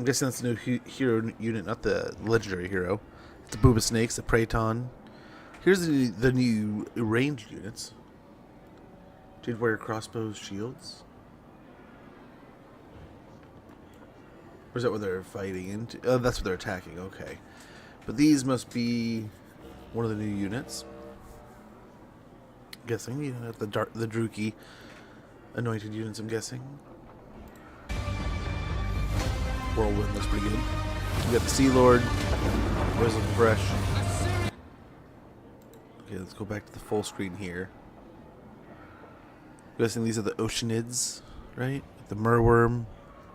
guessing that's the new hero unit, not the legendary hero. It's the Booba Snakes, the Praeton. Here's the new ranged units. Did wear crossbows, shields. Or is that what they're fighting into? Oh, that's what they're attacking. Okay, but these must be one of the new units. I'm guessing, you know, the Druki anointed units. I'm guessing. Whirlwind looks pretty good. We got the Sea Lord. Always looking fresh. Okay, let's go back to the full screen here. I'm guessing these are the Oceanids, right? The Merworm,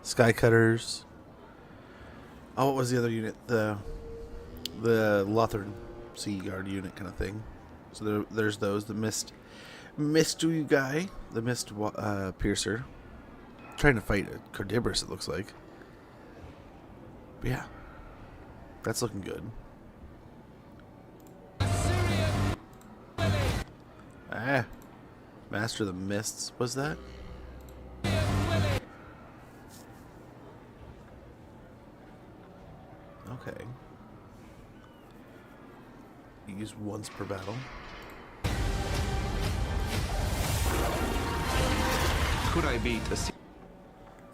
Skycutters. Oh, what was the other unit? The Lothern Sea Guard unit kind of thing. So there's those. The Mist guy, the Mist Piercer, trying to fight a Cardibris. It looks like. But yeah, that's looking good. Master of the Mists. Was that? Okay. used once per battle. Could I beat a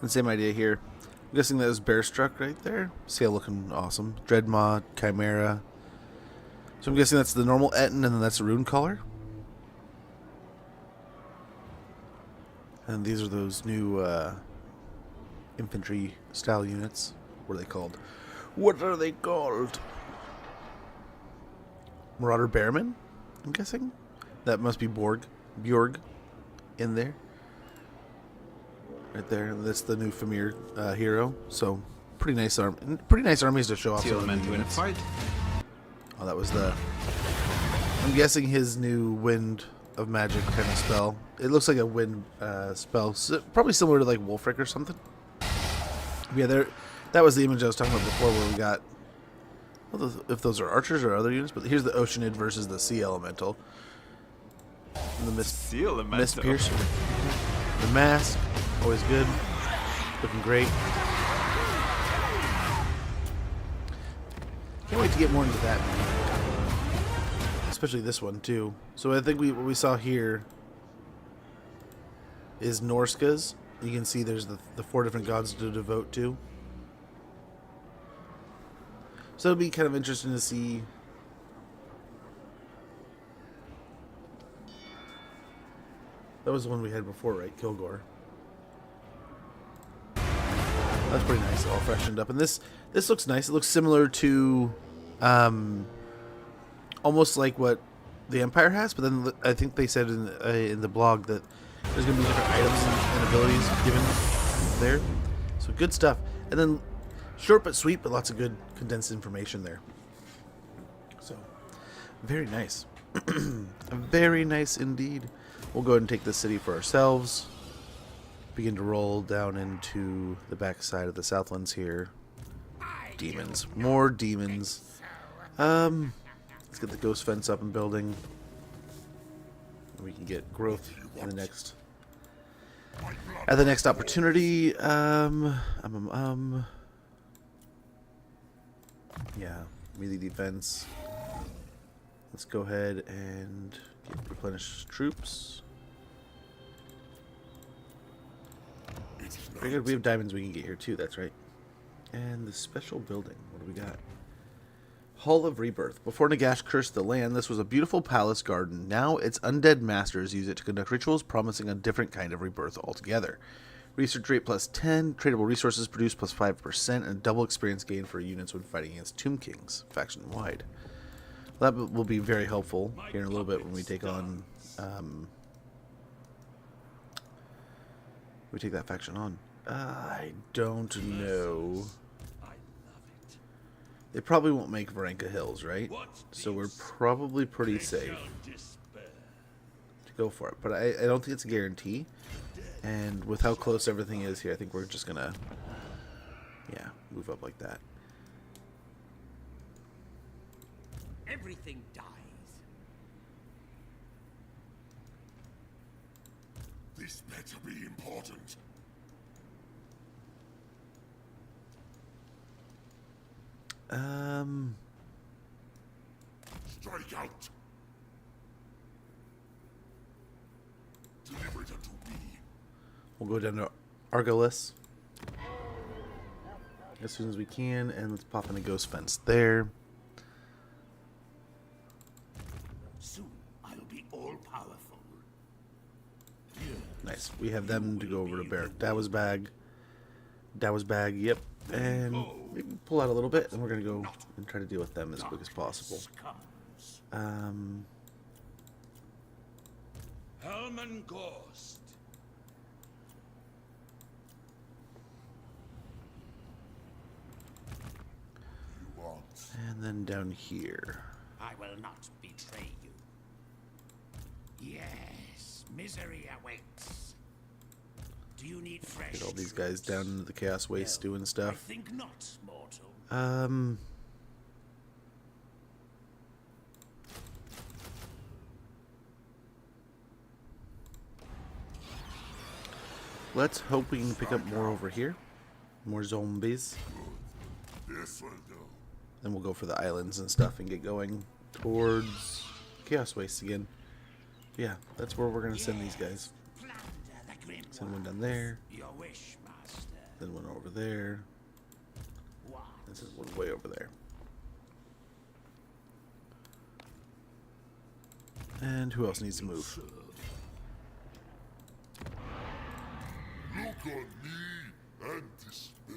And same idea here. I'm guessing that was Bear Struck right there. Scale looking awesome. Dreadmaw, Chimera. So I'm guessing that's the normal Etten, and then that's a Rune Caller. And these are those new infantry style units. What are they called? What are they called? Marauder Bearman, I'm guessing. That must be Bjorg in there. Right there. That's the new Famir hero. So pretty nice armies to show off. sea element to win a fight? Oh, that was the... I'm guessing his new Wind of Magic kind of spell. It looks like a wind spell. So probably similar to like Wolfric or something. Yeah, there. That was the image I was talking about before where we got... Well, if those are archers or other units. But here's the Oceanid versus the Sea Elemental. And the Sea Elemental. Mist Piercer. The mask. Always good. Looking great. Can't wait to get more into that. Especially this one, too. So I think what we saw here is Norska's. You can see there's the 4 different gods to devote to. So it'll be kind of interesting to see. That was the one we had before, right? Kilgore. That's pretty nice, all freshened up. And this looks nice. It looks similar to almost like what the Empire has, but then I think they said in the blog that there's going to be different items and abilities given there. So good stuff. And then short but sweet, but lots of good condensed information there. So very nice. Very nice indeed. We'll go ahead and take this city for ourselves. Begin to roll down into the back side of the Southlands here. Demons. More demons. Let's get the ghost fence up and building. We can get growth in the next... At the next opportunity. Yeah. Melee defense. Let's go ahead and replenish troops. Very good. We have diamonds we can get here too. That's right. And the special building. What do we got? Hall of Rebirth. Before Nagash cursed the land, this was a beautiful palace garden. Now its undead masters use it to conduct rituals promising a different kind of rebirth altogether. Research rate +10, tradable resources produced +5%, and double experience gain for units when fighting against Tomb Kings, faction-wide. Well, that will be very helpful here in a little bit when we take on... we take that faction on. I don't know. They probably won't make Varenka Hills, right? So we're probably pretty safe to go for it. But I don't think it's a guarantee. And with how close everything is here, I think we're just going to, yeah, move up like that. Everything dies. This better be important. Strike out. Deliver it unto me. We'll go down to Argolis as soon as we can, and let's pop in a ghost fence there. Soon I'll be all powerful. Nice. We have them to go over to Barrack Dawa's bag. Dawa's bag, yep. And maybe pull out a little bit, and we're going to go and try to deal with them as quick as possible. Helman Ghorst. You want? And then down here. I will not betray you. Yes, misery awaits. Do you need fresh? Get all these guys down into the Chaos Waste doing I stuff. think not, mortal. Let's hope we can pick up more over here. More zombies. This will do. Then we'll go for the islands and stuff and get going towards Chaos Waste again. Yeah, that's where we're going to send these guys. Send one down there. Your wish, master. Then one over there. This is one way over there. And who else needs to move? Look on me and despair.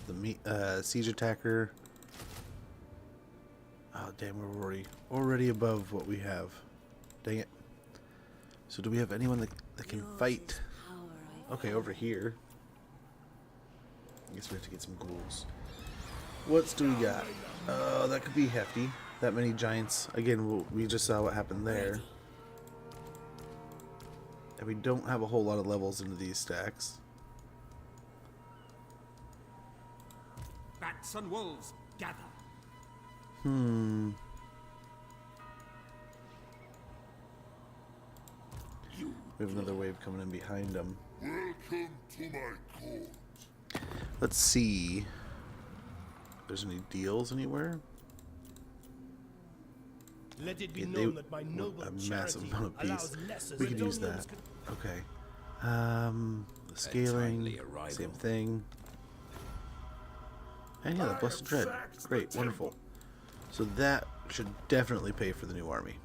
The siege attacker. Oh damn, we're already above what we have. Dang it. So do we have anyone that can fight? Okay, over here. I guess we have to get some ghouls. What do we got? That could be hefty. That many giants. Again, we just saw what happened there. And we don't have a whole lot of levels into these stacks. Bats and wolves, gather. We have another wave coming in behind them. Welcome to my court. Let's see if there's any deals anywhere. Let it be Yeah, known that my noble a massive charity amount of peace. allows lesser We could use than that. Okay. The scaling, same thing. And yeah, the Blessed Dread. Great, wonderful. So that should definitely pay for the new army.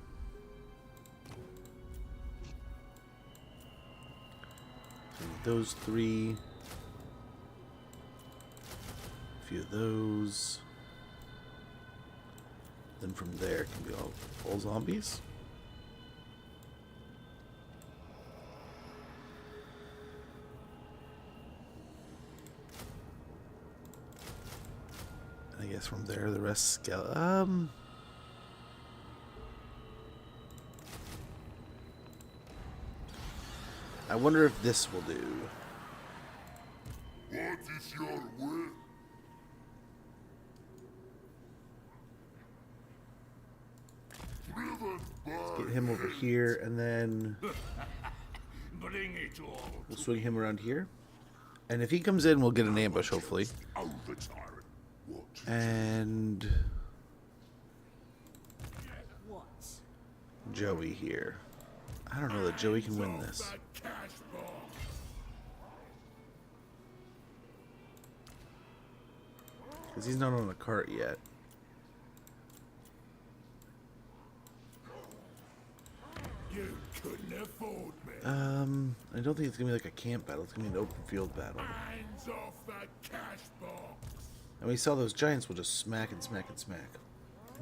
So those three. A few of those. Then from there it can be all zombies. I guess from there the rest skeleton. I wonder if this will do. What is your will? Get him over here, and then Bring it all. we'll swing him around here. And if he comes in, we'll get an ambush, hopefully. Oh, the tyrant. What? And What? Joey here. I don't know that Joey can win this. That cash box. Because he's not on a cart yet. You couldn't afford me. I don't think it's going to be like a camp battle. It's going to be an open field battle. Hands off that cash box. And we saw those giants will just smack and smack and smack.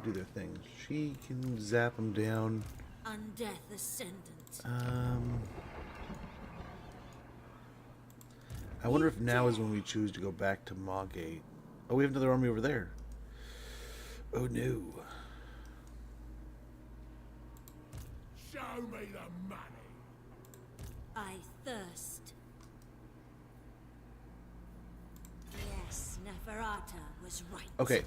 Do their thing. She can zap them down. Undeath Ascendant. I wonder if now is when we choose to go back to Maugate. Oh, we have another army over there. Oh no. Show me the money. I thirst. Yes, Neferata was right. Okay,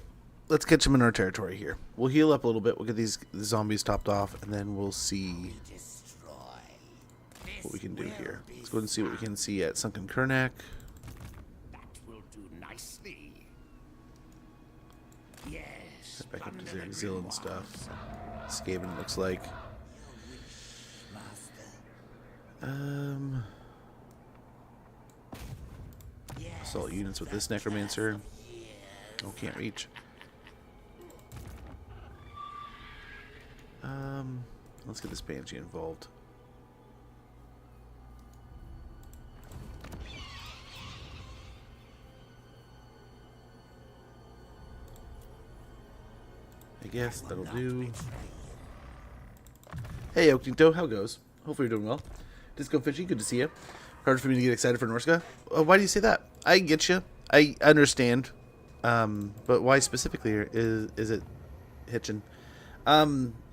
let's catch them in our territory here. We'll heal up a little bit. We'll get these zombies topped off, and then we'll see what we can do here. Let's go ahead and see what we can see at Sunken Kernak. That will do nicely. Yes. Back up to Zergzil and stuff. Skaven looks like. Assault units with this necromancer. Oh, can't reach. Let's get this banshee involved. I guess that'll do. Hey, Oaktinto, how goes? Hopefully you're doing well. Disco Fishy, good to see you. Hard for me to get excited for Norska. Why do you say that? I get you. I understand. But why specifically is it Hitchin? I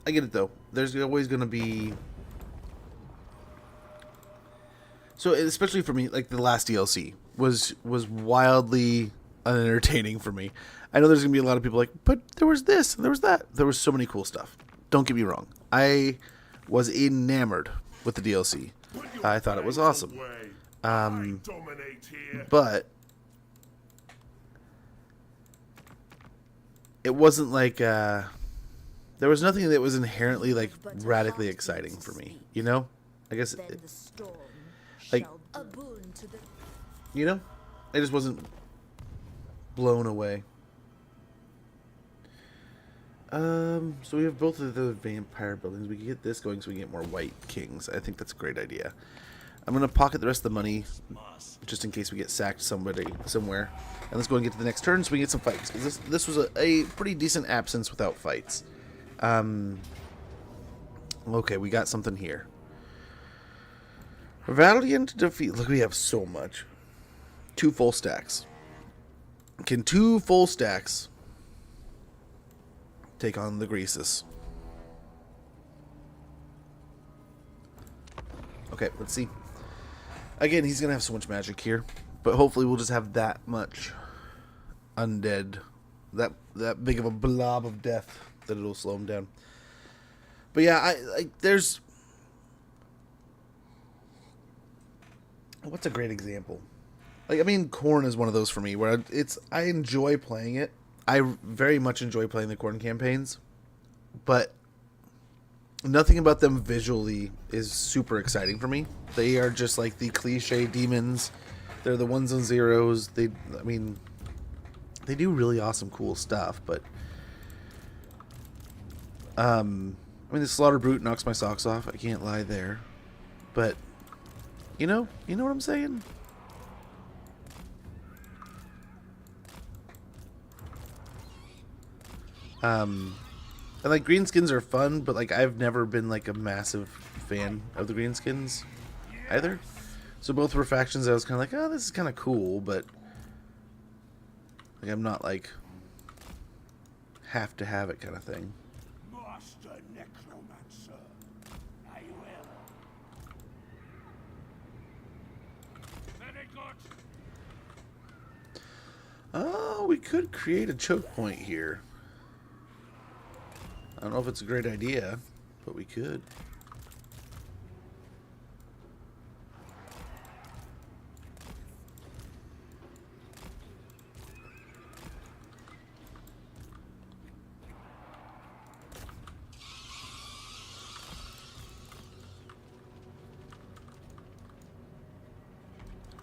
get it though. There's always going to be. So especially for me, like the last DLC was wildly unentertaining for me. I know there's gonna be a lot of people like, but there was this and there was that. There was so many cool stuff. Don't get me wrong. I was enamored with the DLC. I thought it was awesome. But it wasn't like there was nothing that was inherently like radically exciting for me, you know? I guess Then the storm like- shall a boon to the you know, I just wasn't blown away. So we have both of the vampire buildings. We can get this going so we can get more white kings. I think that's a great idea. I'm gonna pocket the rest of the money just in case we get sacked somewhere. And let's go and get to the next turn so we can get some fights. Because this was a pretty decent absence without fights. Okay, we got something here. Valiant defeat. Look, we have so much. 2 full stacks. Can 2 full stacks take on the Greases? Okay, let's see. Again, he's going to have so much magic here. But hopefully we'll just have that much undead. That big of a blob of death that it'll slow him down. But yeah, there's... What's a great example? Like, I mean, Khorne is one of those for me where I enjoy playing it. I very much enjoy playing the Khorne campaigns, but nothing about them visually is super exciting for me. They are just like the cliche demons. They're the ones and zeros. They do really awesome, cool stuff, but the Slaughter Brute knocks my socks off. I can't lie there, but you know what I'm saying. And like greenskins are fun, but like I've never been like a massive fan of the greenskins either. So both were factions I was kind of like, oh, this is kind of cool, but like I'm not like have to have it kind of thing. Master Necromancer, I will. Very good. Oh, we could create a choke point here. I don't know if it's a great idea, but we could.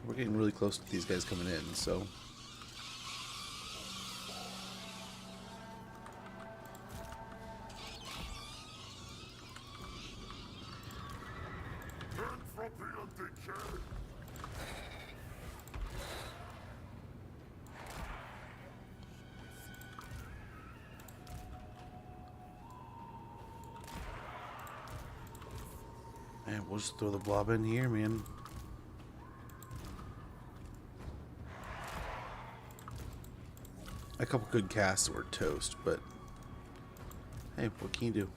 We're getting really close to these guys coming in, so... Man, we'll just throw the blob in here, man. A couple good casts were toast, but hey, what can you do?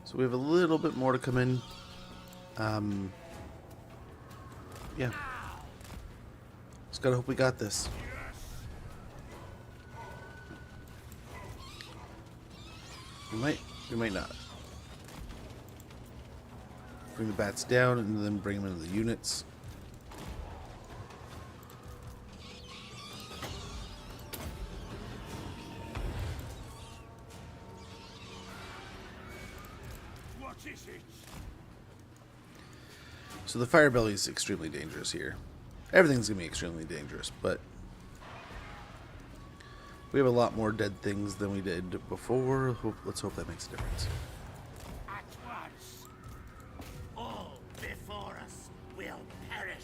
So we have a little bit more to come in. Yeah. Just gotta hope we got this. We might not. Bring the bats down and then bring them into the units. What is it? So the fire belly is extremely dangerous here. Everything's gonna be extremely dangerous, but we have a lot more dead things than we did before. Let's hope that makes a difference. At once. All before us will perish.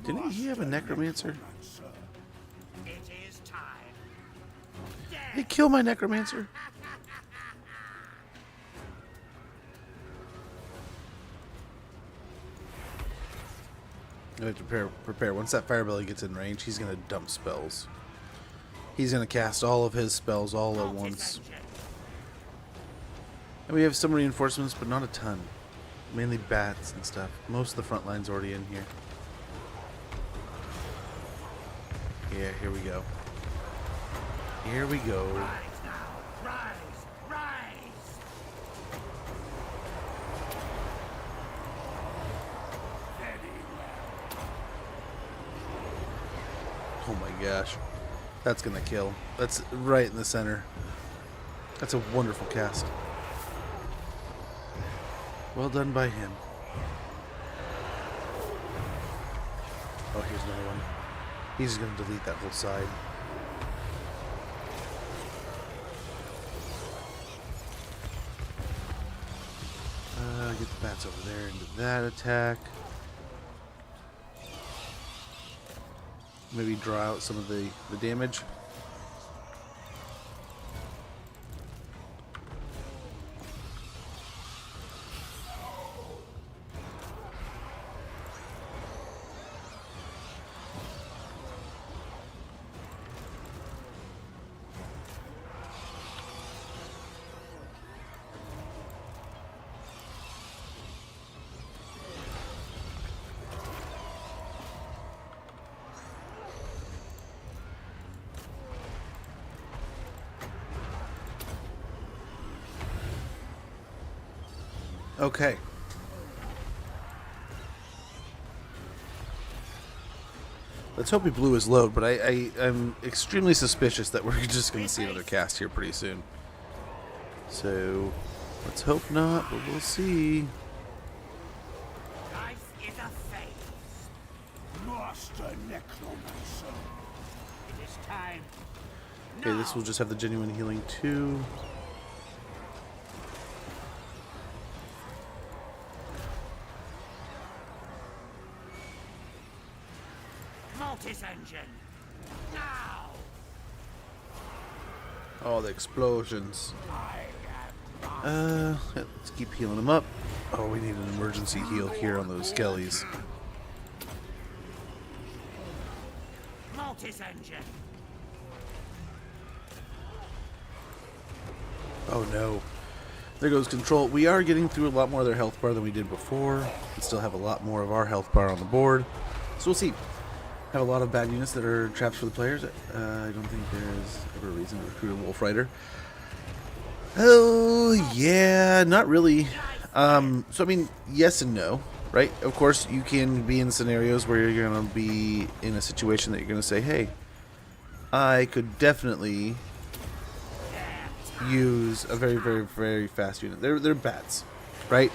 Didn't he have a necromancer? It is time. Hey, kill my necromancer! I have to prepare. Once that fire belly gets in range, he's gonna dump spells. He's gonna cast all of his spells all at once. And we have some reinforcements, but not a ton. Mainly bats and stuff. Most of the front line's already in here. Yeah, here we go. Here we go. Rise now! Rise! Rise! Very well. Oh my gosh. That's gonna kill. That's right in the center. That's a wonderful cast. Well done by him. Oh, here's another one. He's just gonna delete that whole side. Get the bats over there into that attack. Maybe draw out some of the damage. Okay. Let's hope he blew his load, but I'm extremely suspicious that we're just going to see another cast here pretty soon. So, let's hope not, but we'll see. Life is a phase. Master Necromancer. It is time. Okay, this will just have the genuine healing too. Mortis engine. Now. Oh, the explosions. I am Let's keep healing him up. Oh, we need an emergency heal here on those skellies. Mortis engine. Oh no. There goes control. We are getting through a lot more of their health bar than we did before. We still have a lot more of our health bar on the board. So we'll see. Have a lot of bad units that are traps for the players. I don't think there's ever a reason to recruit a Wolf Rider. Oh, yeah, not really. So, I mean, yes and no, right? Of course, you can be in scenarios where you're going to be in a situation that you're going to say, hey, I could definitely use a very, very, very fast unit. They're bats, right?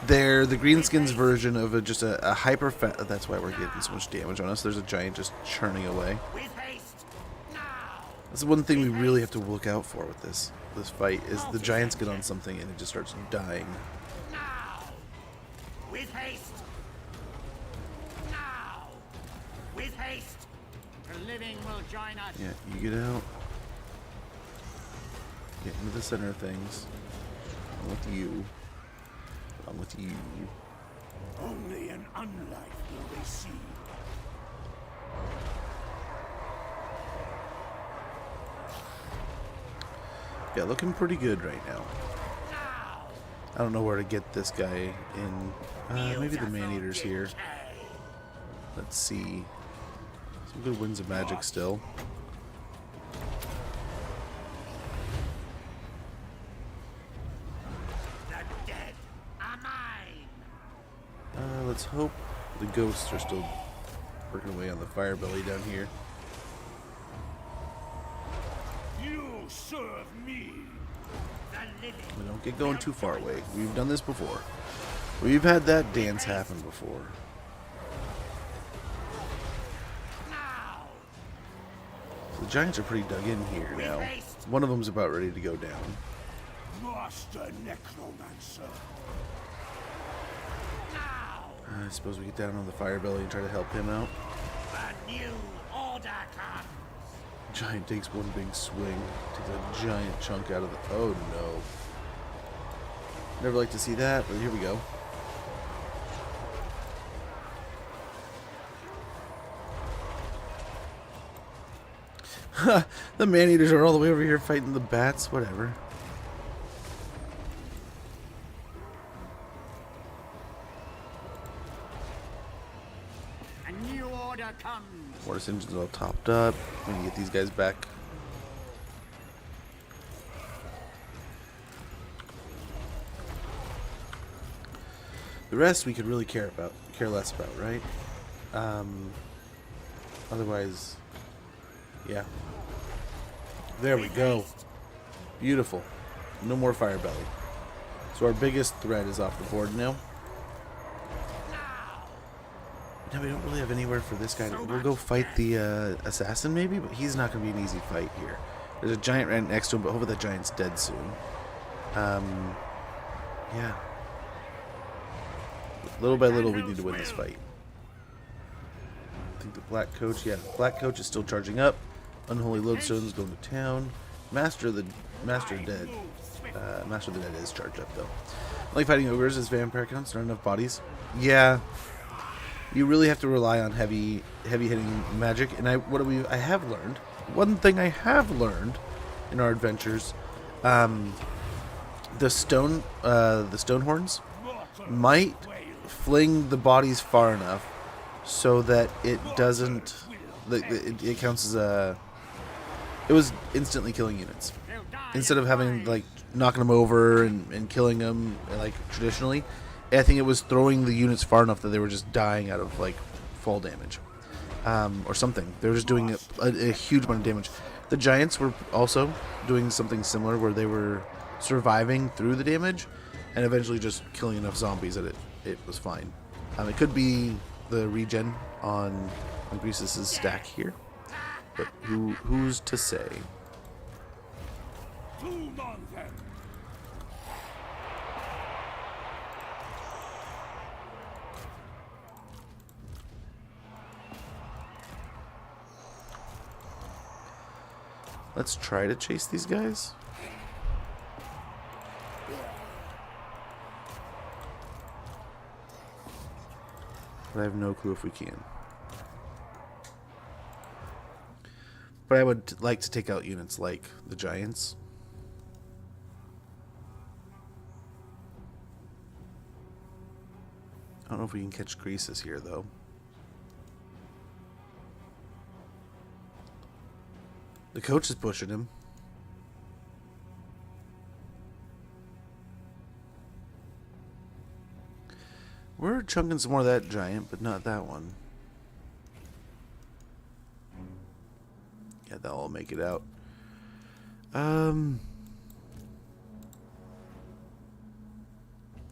They're the greenskins version of just a hyper fast. That's why we're getting so much damage on us. There's a giant just churning away. With haste. Now. That's the one thing we really have to look out for with this fight is the giants get on something and it just starts dying. Now. With haste. Now. With haste. The living will join us. Yeah, you get out. Get into the center of things. I'm with you. I'm with you. Only an unlife will they see. Yeah, looking pretty good right now. Now. I don't know where to get this guy in. Maybe the man-eater's here. Let's see. Some good winds of magic still. The dead are mine. Let's hope the ghosts are still working away on the fire belly down here. You serve me. The living. We don't get going too far away. We've done this before. We've had that dance happen before. Now. So the giants are pretty dug in here now. One of them's about ready to go down. Master Necromancer. Now. I suppose we get down on the fire belly and try to help him out. A new order comes. Giant takes one big swing. Takes a giant chunk out of the... Oh no. Never like to see that, but here we go. The man-eaters are all the way over here fighting the bats. Whatever. A new order comes. Mortis engines all topped up. We need to get these guys back. The rest we could really care less about, right? Otherwise, yeah. There we go. Beautiful. No more fire belly. So our biggest threat is off the board now. Now we don't really have anywhere for this guy. We'll go fight the assassin maybe, but he's not going to be an easy fight here. There's a giant right next to him, but hopefully that giant's dead soon. Yeah. Little by little, we need to win this fight. I think the Black Coach, yeah, the Black Coach is still charging up. Unholy Lodestone's going to town. Master of the Dead is charged up though. I like fighting ogres as vampire counts. Not enough bodies. Yeah, you really have to rely on heavy hitting magic. And I have learned one thing I have learned in our adventures. The stone horns might fling the bodies far enough so that it doesn't. It counts as a. It was instantly killing units instead of having like knocking them over and killing them like traditionally. I think it was throwing the units far enough that they were just dying out of like fall damage or something. They were just doing a huge amount of damage. The giants were also doing something similar where they were surviving through the damage and eventually just killing enough zombies that it was fine. It could be the regen on Greasus' stack here, but who's to say? Let's try to chase these guys. But I have no clue if we can. But I would like to take out units like the giants. I don't know if we can catch Greasus here though. The coach is pushing him. We're chunking some more of that giant, but not that one. Yeah, they'll all make it out.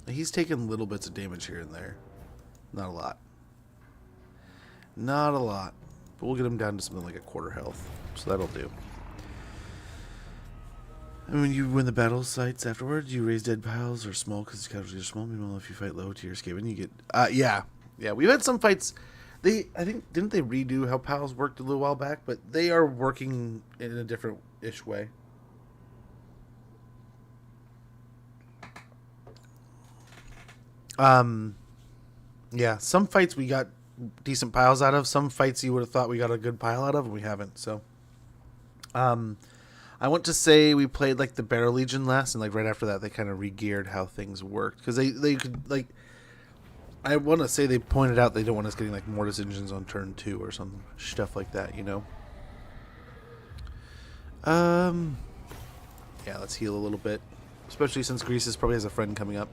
He's taking little bits of damage here and there. Not a lot. Not a lot. But we'll get him down to something like a quarter health. So that'll do. And when you win the battle sites afterwards, you raise dead piles or small because casualties are small. Meanwhile, if you fight low to your escape, and you get yeah. We've had some fights. I think didn't they redo how piles worked a little while back? But they are working in a different-ish way. Yeah, some fights we got decent piles out of. Some fights you would have thought we got a good pile out of, and we haven't. So, I want to say we played like the Barrow Legion last, and like right after that, they kind of re-geared how things worked because they could like. I want to say they pointed out they don't want us getting like Mortis engines on turn 2 or some stuff like that, you know. Yeah, let's heal a little bit, especially since Greasus probably has a friend coming up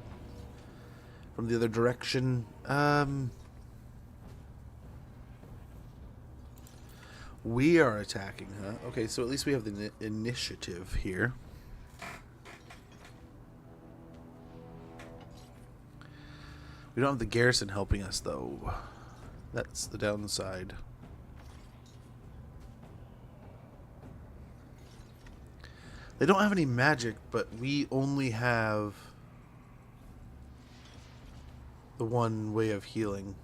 from the other direction. We are attacking, huh? Okay, so at least we have the initiative here. We don't have the garrison helping us, though. That's the downside. They don't have any magic, but we only have the one way of healing.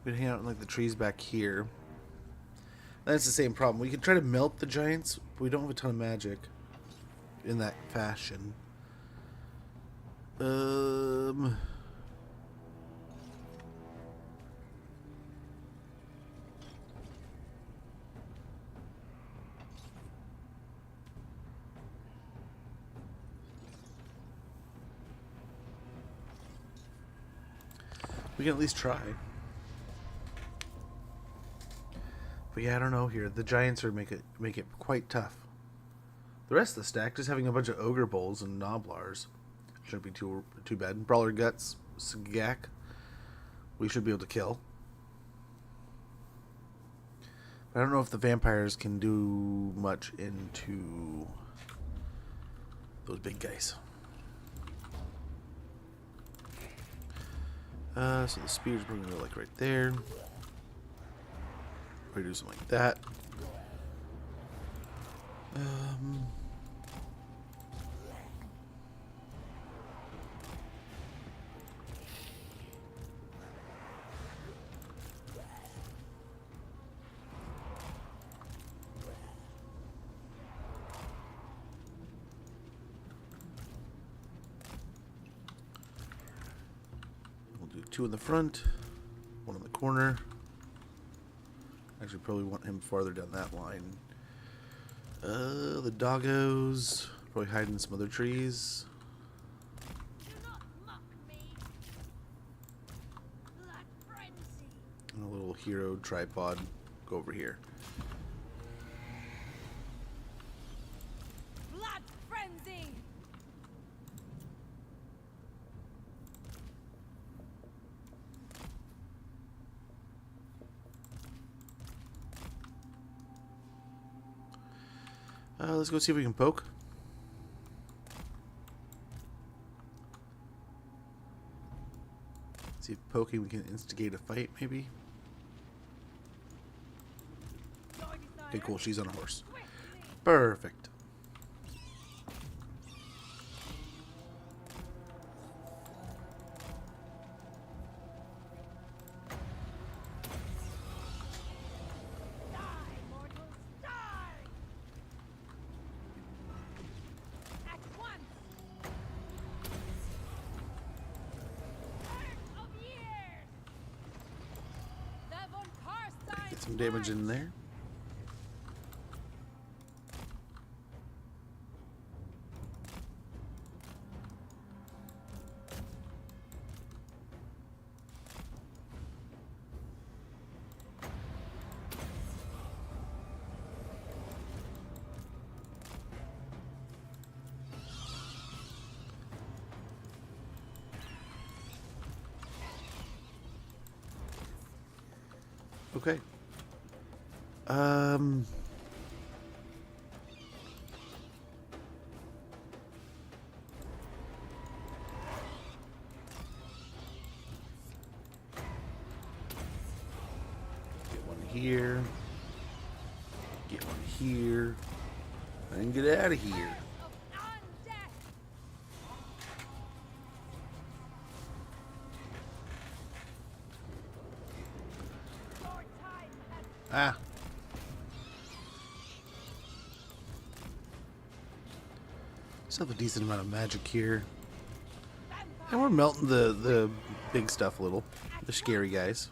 We can hang out in like the trees back here. That's the same problem. We could try to melt the giants, but we don't have a ton of magic in that fashion. We can at least try. But yeah, I don't know here. The giants are make it quite tough. The rest of the stack, just having a bunch of ogre bowls and noblars, shouldn't be too bad. Brawler guts, Sagak, we should be able to kill. But I don't know if the vampires can do much into those big guys. So the spear's probably gonna go like right there. Probably do something like that. We'll do 2 in the front, 1 in the corner. Actually, probably want him farther down that line. The doggos probably hide in some other trees. Do not mock me. Blood frenzy. And a little hero tripod go over here. Blood frenzy. Let's go see if we can poke. See if poking we can instigate a fight, maybe. Okay, cool. She's on a horse. Perfect. Die, mortals, die. At once. Curse of years. The von Karstein Get some damage in there. Okay. Get one here. Get one here. And get out of here. of undeath. Your time has Ah. Still have a decent amount of magic here. And we're melting the big stuff a little. The scary guys.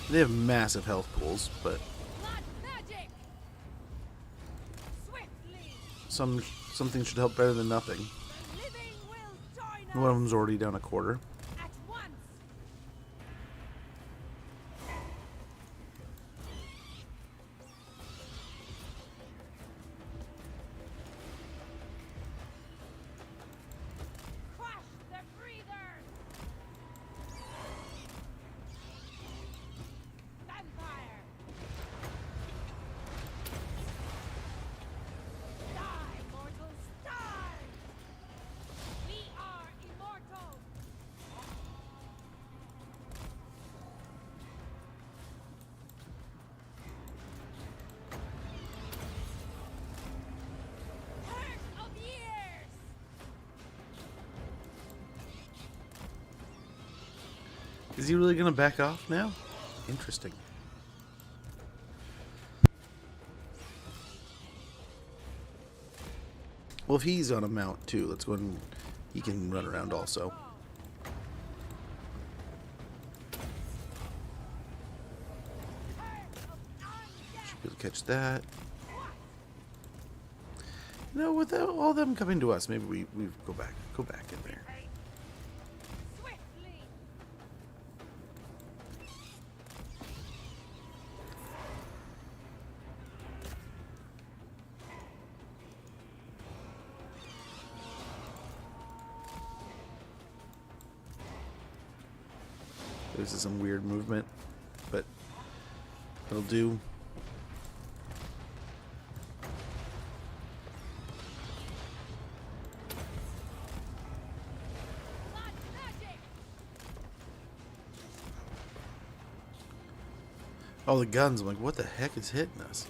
They have massive health pools, but blood magic. Swiftly. something should help better than nothing. The living will join us. One of them's already down a quarter. At once. Crush the breathers. Vampire. Die, mortals, die. We are immortal. Curse of years. Is he really gonna back off now? Interesting. Well, if he's on a mount too, let's go and he can run around also. Should be able to catch that. No, without all them coming to us, maybe we go back in there. Swiftly. This is some weird movement, but it'll do. Oh, the guns. I'm like, what the heck is hitting us?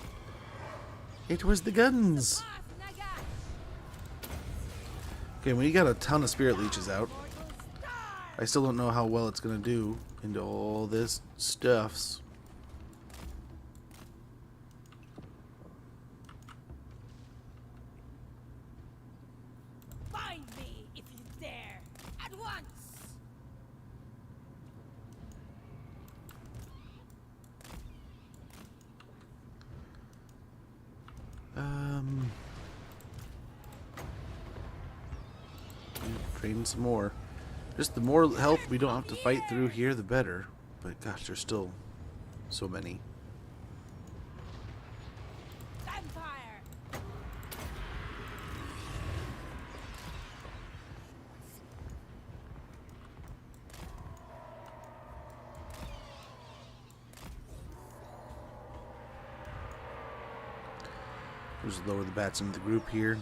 It was the guns. Okay, when you got a ton of spirit leeches out, I still don't know how well it's going to do into all this stuffs. Find me if you dare. At once. Train some more. Just the more health we don't have to fight through here, the better. But gosh, there's still so many. Vampire. We'll just lower the bats into the group here.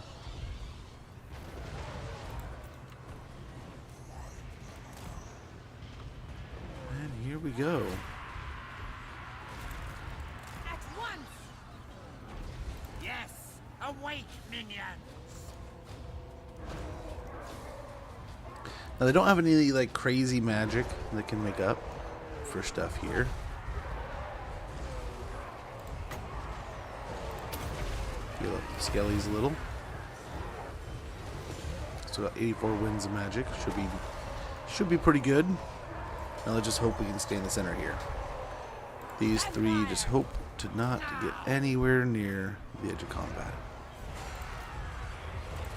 And here we go. At once! Yes! Awake, minions! Now they don't have any like crazy magic that can make up for stuff here. Heal up the skellies a little. So got 84 winds of magic. Should be pretty good. Now let's just hope we can stay in the center here. These three just hope to not to get anywhere near the edge of combat.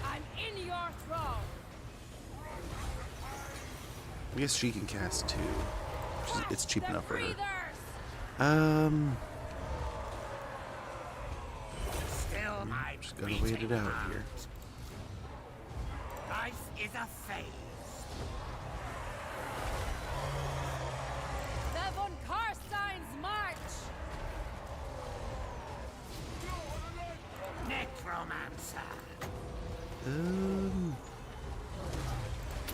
I'm in your throne. I guess she can cast too. It's cheap The enough for her. breathers. Still my Just gotta wait it out here. Life is a phase. The von Karstein's march. Necromancer.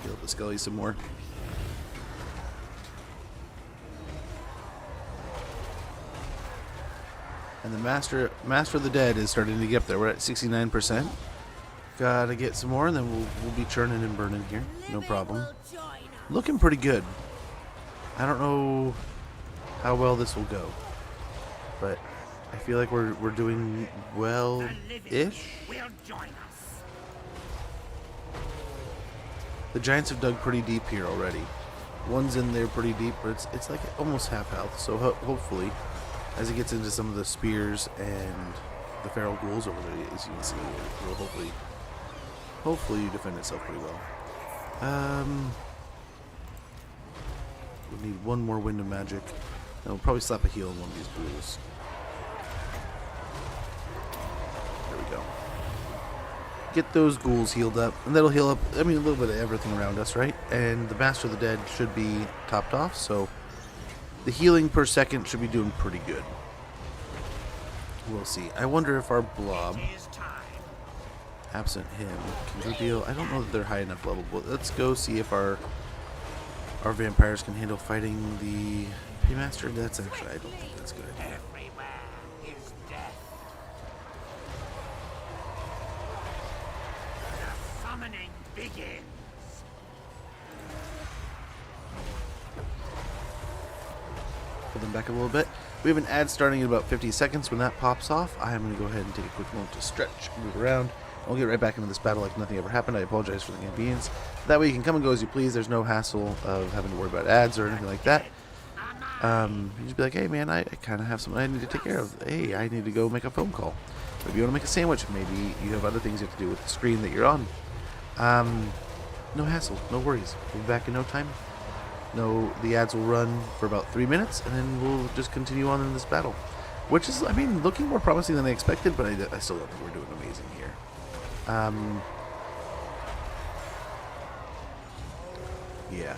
Heal the skelly some more. And the Master of the Dead is starting to get up there. We're at 69%. Gotta get some more, and then we'll be churning and burning here. No problem. Looking pretty good. I don't know how well this will go, but I feel like we're doing well-ish. Will join us. The Giants have dug pretty deep here already. One's in there pretty deep, but it's like almost half health. So hopefully, as he gets into some of the spears and the feral ghouls over there, as you can see, it will hopefully defend itself pretty well. We need one more wind of magic. And we'll probably slap a heal on one of these ghouls. There we go. Get those ghouls healed up, and that'll heal up, I mean, a little bit of everything around us, right? And the Master of the Dead should be topped off, so the healing per second should be doing pretty good. We'll see. I wonder if our blob, It is time. absent him, can reveal. I don't know that they're high enough level, but let's go see if our vampires can handle fighting the Paymaster. That's actually, I don't think that's a good idea. Everywhere is death. The summoning begins. Pull them back a little bit. We have an ad starting in about 50 seconds. When that pops off, I am going to go ahead and take a quick moment to stretch, move around. I'll get right back into this battle like nothing ever happened. I apologize for the inconvenience. That way you can come and go as you please. There's no hassle of having to worry about ads or anything like that. You just be like, hey man, I kind of have something I need to take care of. Hey, I need to go make a phone call. Maybe you want to make a sandwich. Maybe you have other things you have to do with the screen that you're on. No hassle, no worries. We'll be back in no time. No, the ads will run for about 3 minutes, and then we'll just continue on in this battle. Which is, I mean, looking more promising than I expected, but I still don't think we're doing amazing here. Yeah.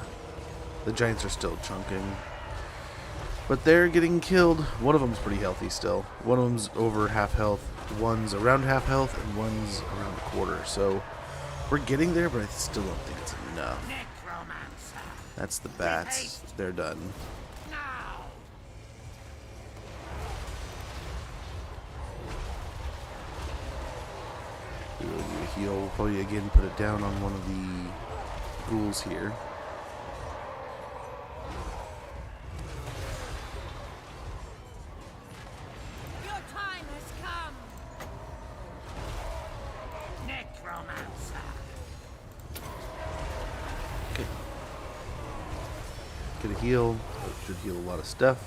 The giants are still chunking. But they're getting killed. One of them's pretty healthy still. One of them's over half health. One's around half health, and one's around a quarter. So we're getting there, but I still don't think it's enough. Necromancer. That's the bats. They're done. Now. We'll do a heal. We'll probably again put it down on one of the ghouls here. Your time has come. Necromancer. Okay. Get a heal. That should heal a lot of stuff.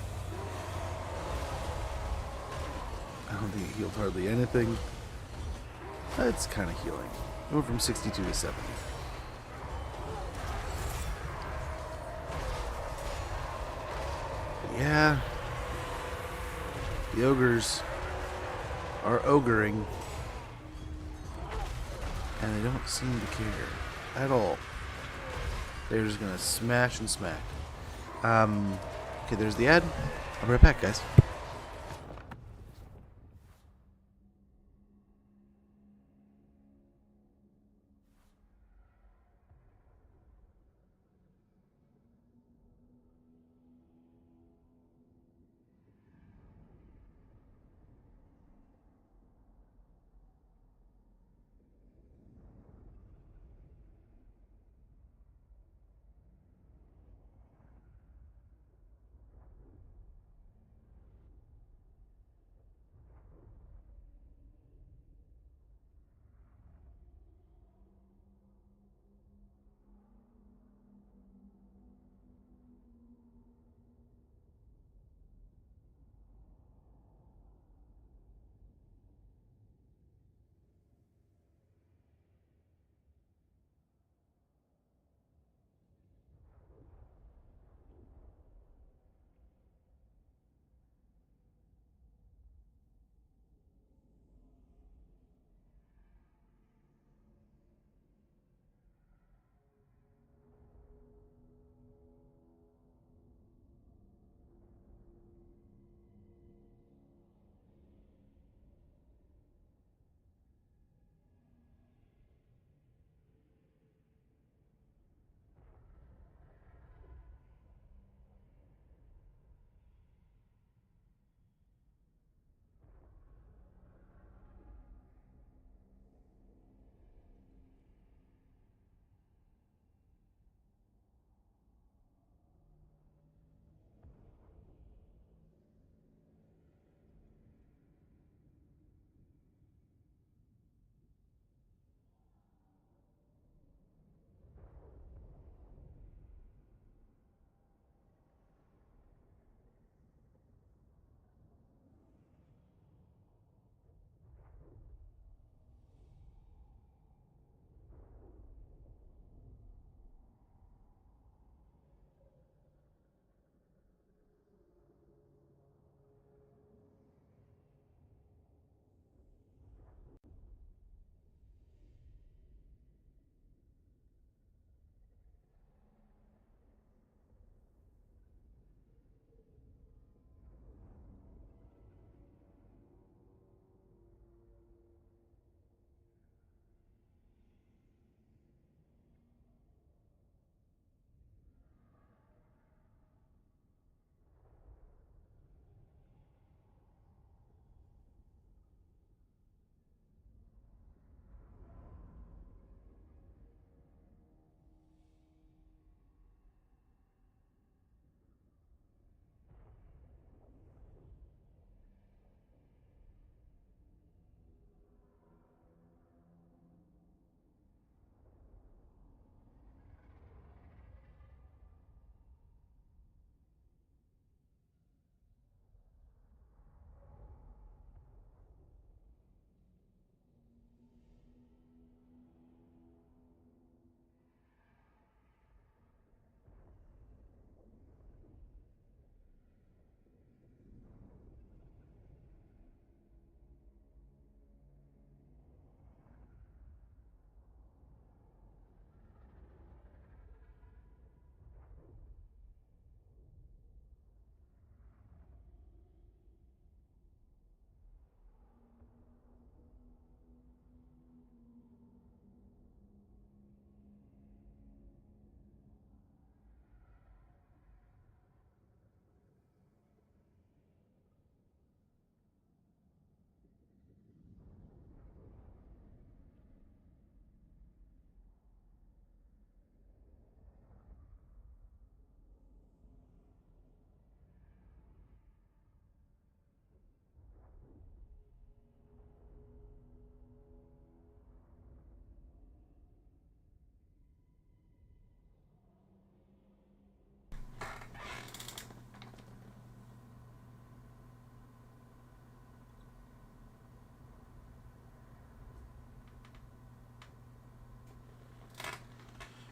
I don't think it healed hardly anything. It's kind of healing. It went from 62 to 70. Yeah. The ogres are ogering. And they don't seem to care at all. They're just gonna smash and smack. Okay, there's the ad. I'll be right back, guys.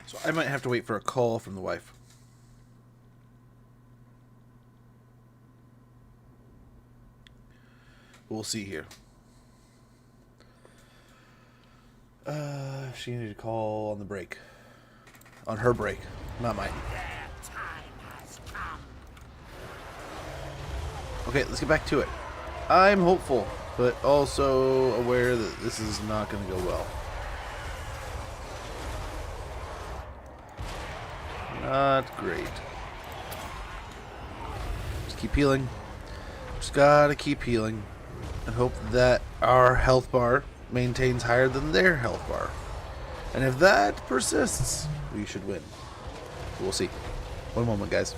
So I might have to wait for a call from the wife. We'll see here. She needed to call on the break. On her break, not mine. Their time has come. Okay, let's get back to it. I'm hopeful, but also aware that this is not going to go well. Not great. Just keep healing. Just gotta keep healing. And hope that our health bar maintains higher than their health bar. And if that persists, we should win. We'll see. One moment, guys.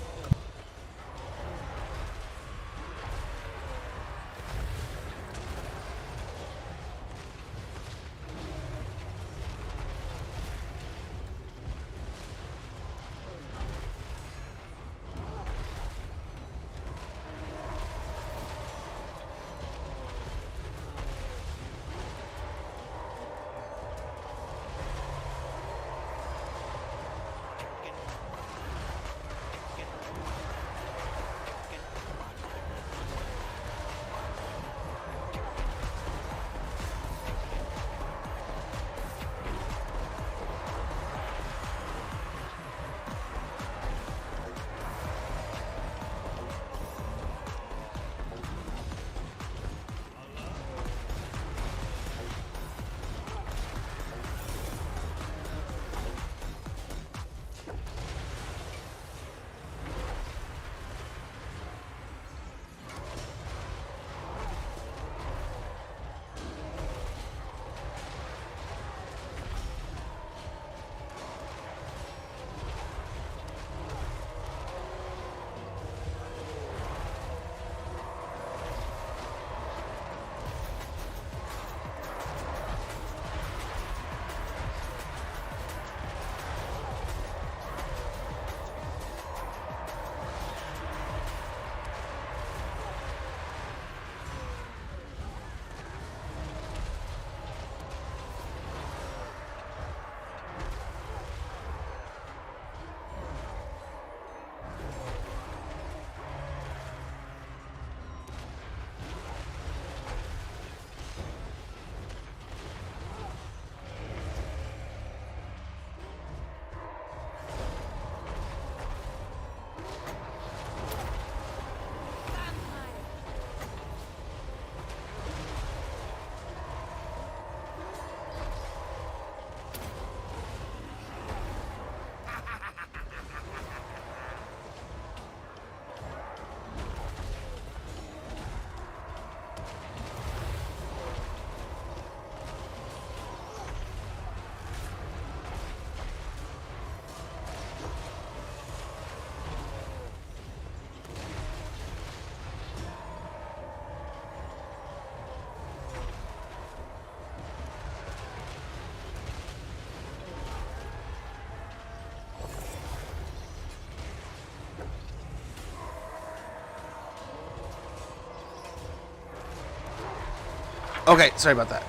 Okay, sorry about that.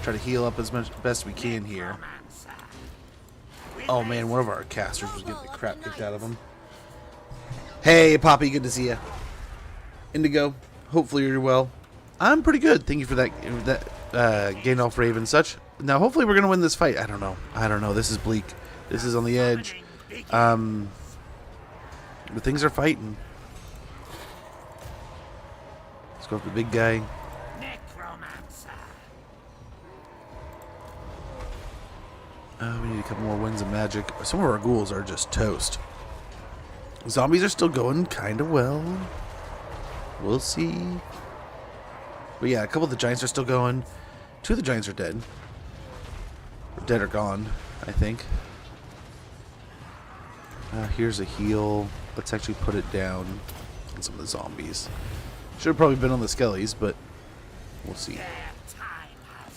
Try to heal up as much best we can here. Oh man, one of our casters was getting the crap kicked out of him. Hey, Poppy, good to see you. Indigo, hopefully you're well. I'm pretty good. Thank you for that Gandalf Rave and such. Now, hopefully we're gonna win this fight. I don't know. This is bleak. This is on the edge. But things are fighting. Let's go with the big guy. Necromancer. We need a couple more winds of magic. Some of our ghouls are just toast. Zombies are still going kind of well. We'll see. But yeah, a couple of the giants are still going. 2 of the giants are dead. Or dead or gone, I think. Here's a heal. Let's actually put it down on some of the zombies. Should have probably been on the skellies, but we'll see.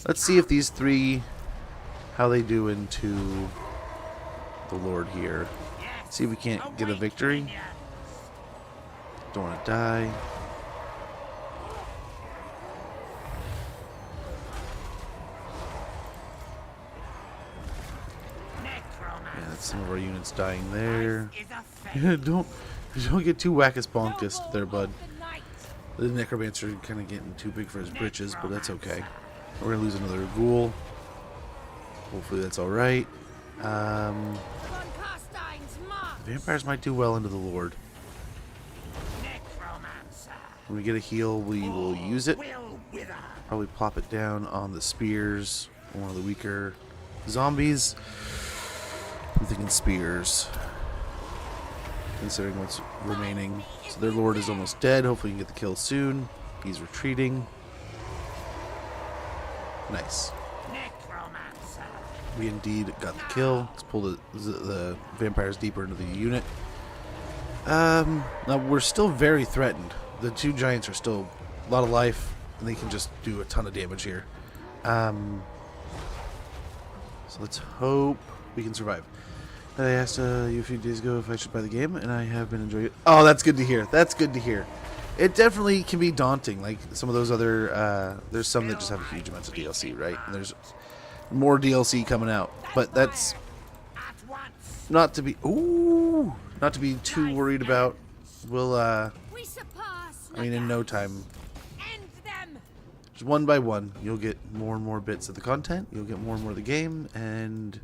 Let's see if these 3, how they do into the Lord here. See if we can't get a victory. Don't want to die. Some of our units dying there. Is a fate. don't get too wackus bonkus No there, more bud. of the night. The necromancer kind of getting too big for his britches, but that's okay. We're gonna lose another ghoul. Hopefully that's all right. Von Carstein's mark. Vampires might do well into the Lord. Necromancer. When we get a heal, we will use it. Will wither. Probably plop it down on the spears, one of the weaker zombies. I'm thinking spears, considering what's remaining. So their lord is almost dead. Hopefully we can get the kill soon. He's retreating. Nice. Necromancer. We indeed got the kill. Let's pull the vampires deeper into the unit. Now we're still very threatened. The two giants are still a lot of life, and they can just do a ton of damage here. So let's hope we can survive. I asked you a few days ago if I should buy the game, and I have been enjoying it. Oh, that's good to hear. That's good to hear. It definitely can be daunting. Like some of those other, there's some that just have huge amounts of DLC, right? And there's more DLC coming out, but that's At once. not to be not to be too worried about. We'll We surpass. I mean, in no time, End them. just one by one, you'll get more and more bits of the content. You'll get more and more of the game, and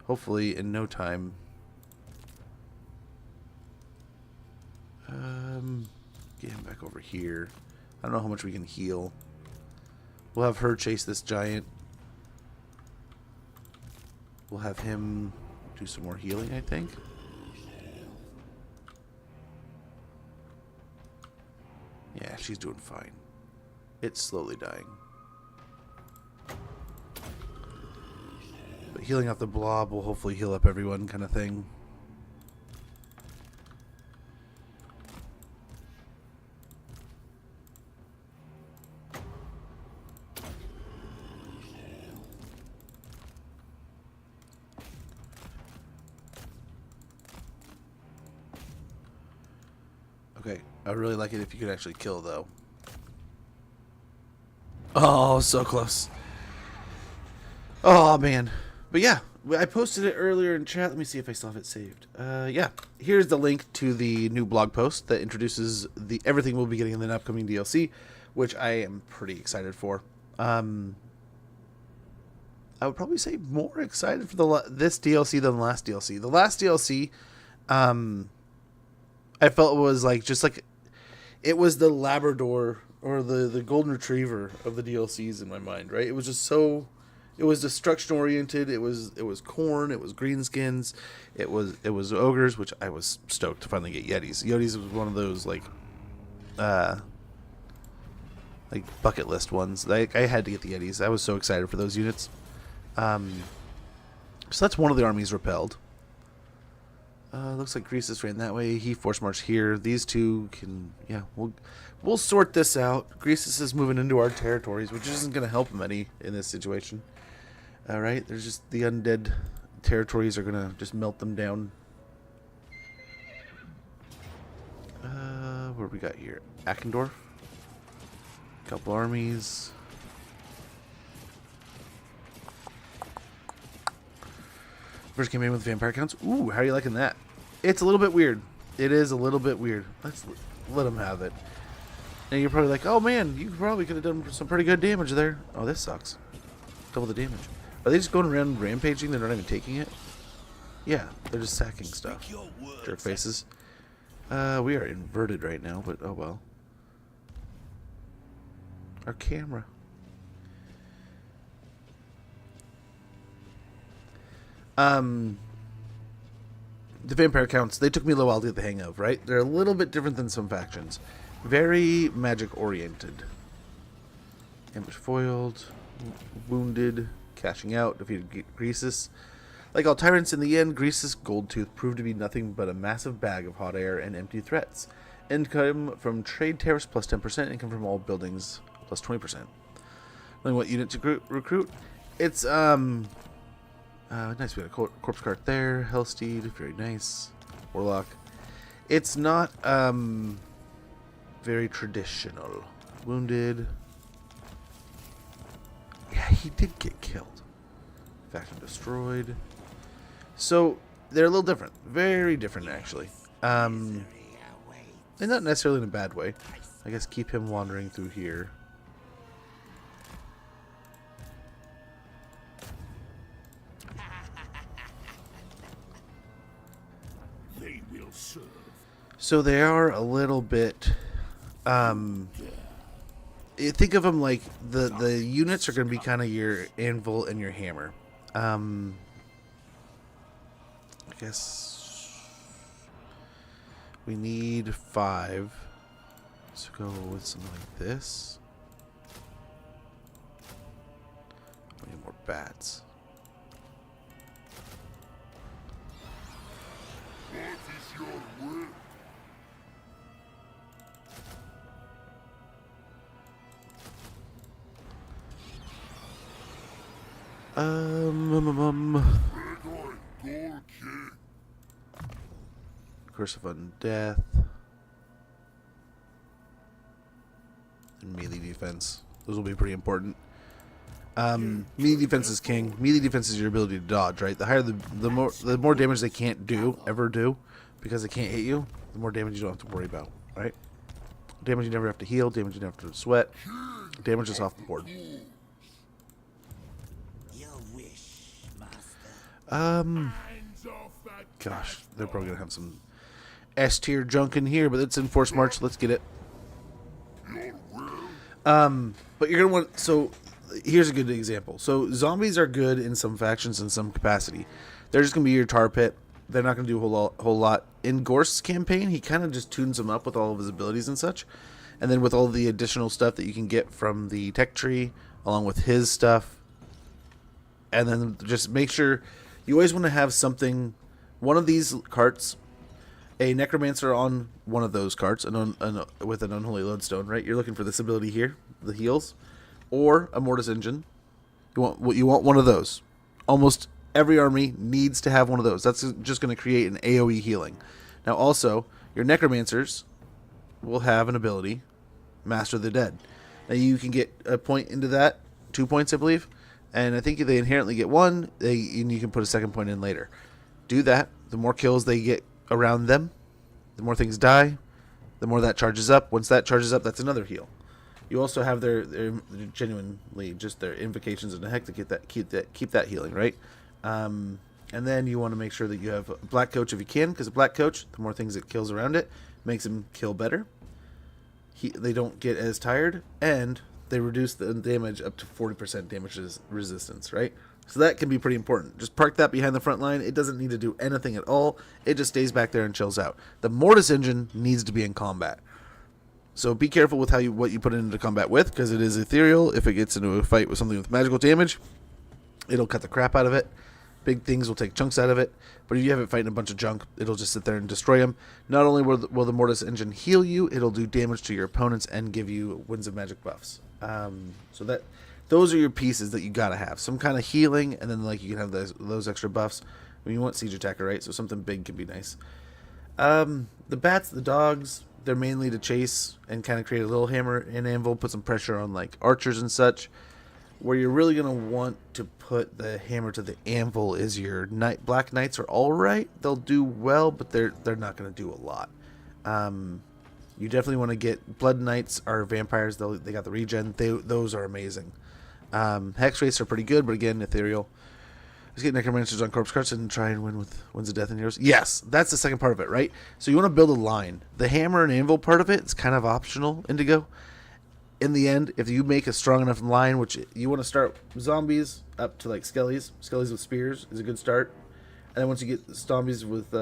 hopefully in no time. Get him back over here. I don't know how much we can heal. We'll have her chase this giant. We'll have him do some more healing, I think. Yeah, she's doing fine. It's slowly dying. But healing off the blob will hopefully heal up everyone, kind of thing. Okay, I would really like it if you could actually kill, though. Oh, so close. Oh, man. But yeah, I posted it earlier in chat. Let me see if I still have it saved. Yeah, here's the link to the new blog post that introduces everything we'll be getting in the upcoming DLC, which I am pretty excited for. I would probably say more excited for this DLC than the last DLC. The last DLC, I felt was it was the Labrador or the Golden Retriever of the DLCs in my mind, right? It was just so, it was destruction oriented. It was Khorne, it was greenskins, it was ogres, which I was stoked to finally get Yetis. Yetis was one of those like bucket list ones. Like I had to get the Yetis. I was so excited for those units. So that's one of the armies repelled. Looks like Greasus ran that way. He force marched here. These two can, yeah, we'll sort this out. Greasus is moving into our territories, which isn't going to help him any in this situation. All right, there's just the undead territories are going to just melt them down. What do we got here? Ackendorf. Couple armies. First came in with vampire counts. Ooh, how are you liking that? It's a little bit weird. It is a little bit weird. Let's let him have it. And you're probably like, oh man, you probably could have done some pretty good damage there. Oh, this sucks. Double the damage. Are they just going around rampaging? They're not even taking it? Yeah, they're just sacking stuff. Jerk faces. We are inverted right now, but oh well. Our camera. The vampire counts, they took me a little while to get the hang of, right? They're a little bit different than some factions. Very magic oriented. Ambush foiled, wounded, cashing out, defeated Greasus. Like all tyrants, in the end, Greasus Goldtooth proved to be nothing but a massive bag of hot air and empty threats. Income from trade tariffs plus 10%, income from all buildings plus 20%. Knowing what unit to recruit, it's nice. We got a corpse cart there. Hellsteed, very nice. Warlock. It's not very traditional. Wounded. Yeah, he did get killed. Faction destroyed. So they're a little different, very different actually. And not necessarily in a bad way. I guess keep him wandering through here. They will serve. So they are a little bit. Think of them like the units are going to be kind of your anvil and your hammer. I guess we need 5. Let's go with something like this. We need more bats. What is your will? Curse of Undeath. And melee defense. Those will be pretty important. Melee defense is king. Melee defense is your ability to dodge, right? The higher the more damage they can't ever do, because they can't hit you, the more damage you don't have to worry about, right? Damage you never have to heal, damage you never have to sweat, damage is off the board. Gosh, they're probably gonna have some S tier junk in here, but it's in Force March. Let's get it. But you're gonna want. So here's a good example. So zombies are good in some factions in some capacity. They're just gonna be your tar pit. They're not gonna do a whole lot. In Ghorst's campaign, he kind of just tunes them up with all of his abilities and such, and then with all the additional stuff that you can get from the tech tree, along with his stuff, and then just make sure you always want to have something. One of these carts, a necromancer on one of those carts, with an unholy lodestone, right? You're looking for this ability here, the heals, or a mortis engine. You want one of those. Almost every army needs to have one of those. That's just going to create an AoE healing. Now, also, your necromancers will have an ability, Master of the Dead. Now, you can get a point into that, 2 points, I believe, and I think they inherently get 1. And you can put a second point in later. Do that. The more kills they get around them, the more things die, the more that charges up. Once that charges up, that's another heal. You also have their genuinely just their invocations and the heck to keep that healing, right? And then you want to make sure that you have a black coach if you can, because a black coach, the more things it kills around it, makes them kill better. They don't get as tired, and they reduce the damage up to 40% damage resistance, right? So that can be pretty important. Just park that behind the front line. It doesn't need to do anything at all. It just stays back there and chills out. The mortis engine needs to be in combat. So be careful with what you put it into combat with, because it is ethereal. If it gets into a fight with something with magical damage, it'll cut the crap out of it. Big things will take chunks out of it. But if you have it fighting a bunch of junk, it'll just sit there and destroy them. Not only will the mortis engine heal you, it'll do damage to your opponents and give you Winds of Magic buffs. Those are your pieces that you gotta have. Some kind of healing, and then you can have those extra buffs. I mean, you want siege attacker, right? So something big can be nice. The bats, the dogs, they're mainly to chase and kind of create a little hammer and anvil, put some pressure on archers and such. Where you're really gonna want to put the hammer to the anvil is your black knights are all right. They'll do well, but they're not gonna do a lot. You definitely want to get blood knights are vampires. They got the regen. Those are amazing. Hex race are pretty good, but again, ethereal. Let's get necromancers on corpse carts and try and win with Winds of Death and Heroes. Yes, that's the second part of it, right? So you want to build a line. The hammer and anvil part of it is kind of optional, Indigo. In the end, if you make a strong enough line, which you want to start zombies up to skellies. Skellies with spears is a good start. And then once you get zombies with,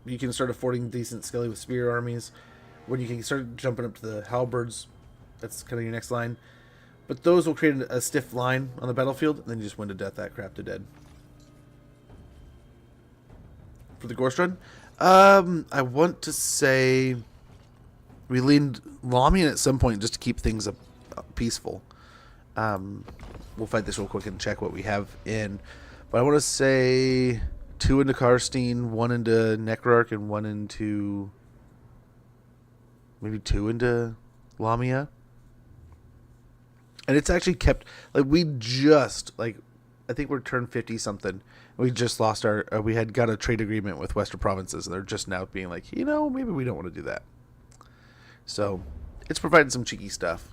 you can start affording decent skelly with spear armies. When you can start jumping up to the halberds, that's kind of your next line. But those will create a stiff line on the battlefield, and then you just win to death that crap to dead. For the Ghorst run, I want to say we leaned Lamian at some point just to keep things peaceful. We'll fight this real quick and check what we have in. But I want to say 2 into Karstein, 1 into Necrarch, and 1 into... maybe 2 into Lamia. And it's actually kept, we just, I think we're turn 50 something. We just lost our. We had got a trade agreement with Western Provinces, and they're just now being like, maybe we don't want to do that. So, it's provided some cheeky stuff,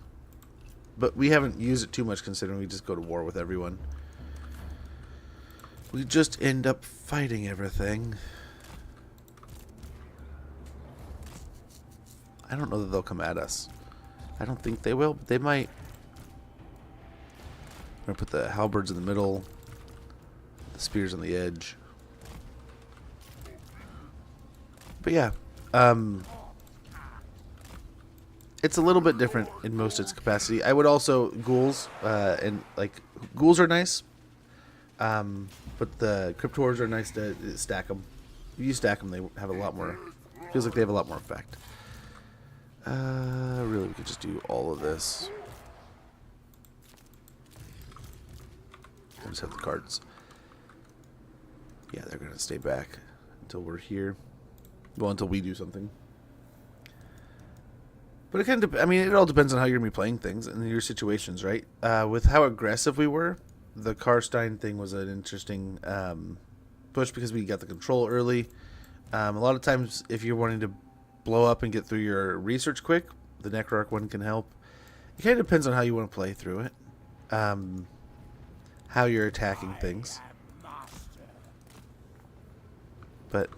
but we haven't used it too much considering we just go to war with everyone. We just end up fighting everything. I don't know that they'll come at us. I don't think they will, but they might. I'm going to put the halberds in the middle, the spears on the edge. But yeah, it's a little bit different in most of its capacity. I would also, ghouls, ghouls are nice, but the cryptors are nice to stack them. If you stack them, they have a lot more, feels like they have a lot more effect. Really, we could just do all of this. I just have the cards. Yeah, they're gonna stay back until we're here. Well, until we do something. But it kind of, it all depends on how you're gonna be playing things and your situations, right? With how aggressive we were, the Karstein thing was an interesting push because we got the control early. A lot of times, if you're wanting to blow up and get through your research quick, the Necroarch one can help. It kind of depends on how you want to play through it. How you're attacking things. But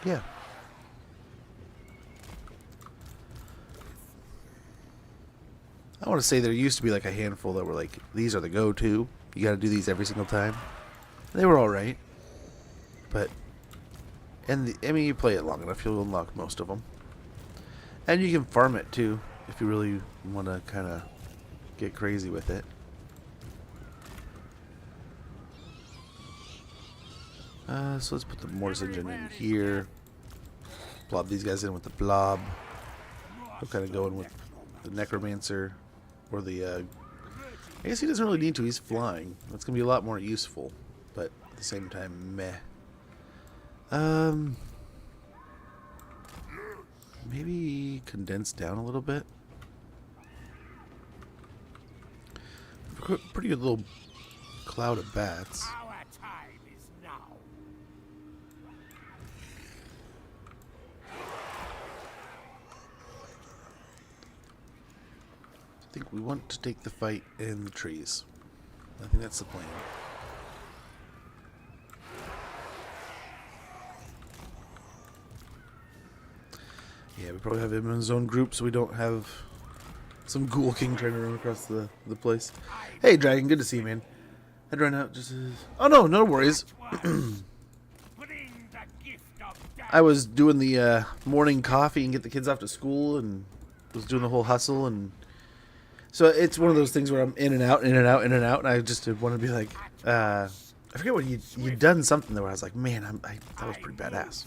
yeah. I want to say there used to be like a handful that were like, these are the go-to. You got to do these every single time. They were all right. But you play it long enough, you'll unlock most of them. And you can farm it too, if you really want to kind of get crazy with it. So let's put the Mortis engine in here. Blob these guys in with the blob. We'll kind of go in with the Necromancer. Or the, I guess he doesn't really need to, he's flying. That's going to be a lot more useful. But at the same time, meh. Maybe condense down a little bit. Pretty good little cloud of bats. Our time is now. I think we want to take the fight in the trees. I think that's the plan. Yeah, we probably have him in his own group so we don't have some Ghoul King trying to run across the place. Hey, Dragon, good to see you, man. I'd run out just as... Oh, no worries. I was doing the morning coffee and get the kids off to school and was doing the whole hustle. And so it's one of those things where I'm in and out. And I just want to be like... I forget what you'd done something there where I was like, man, that was pretty badass.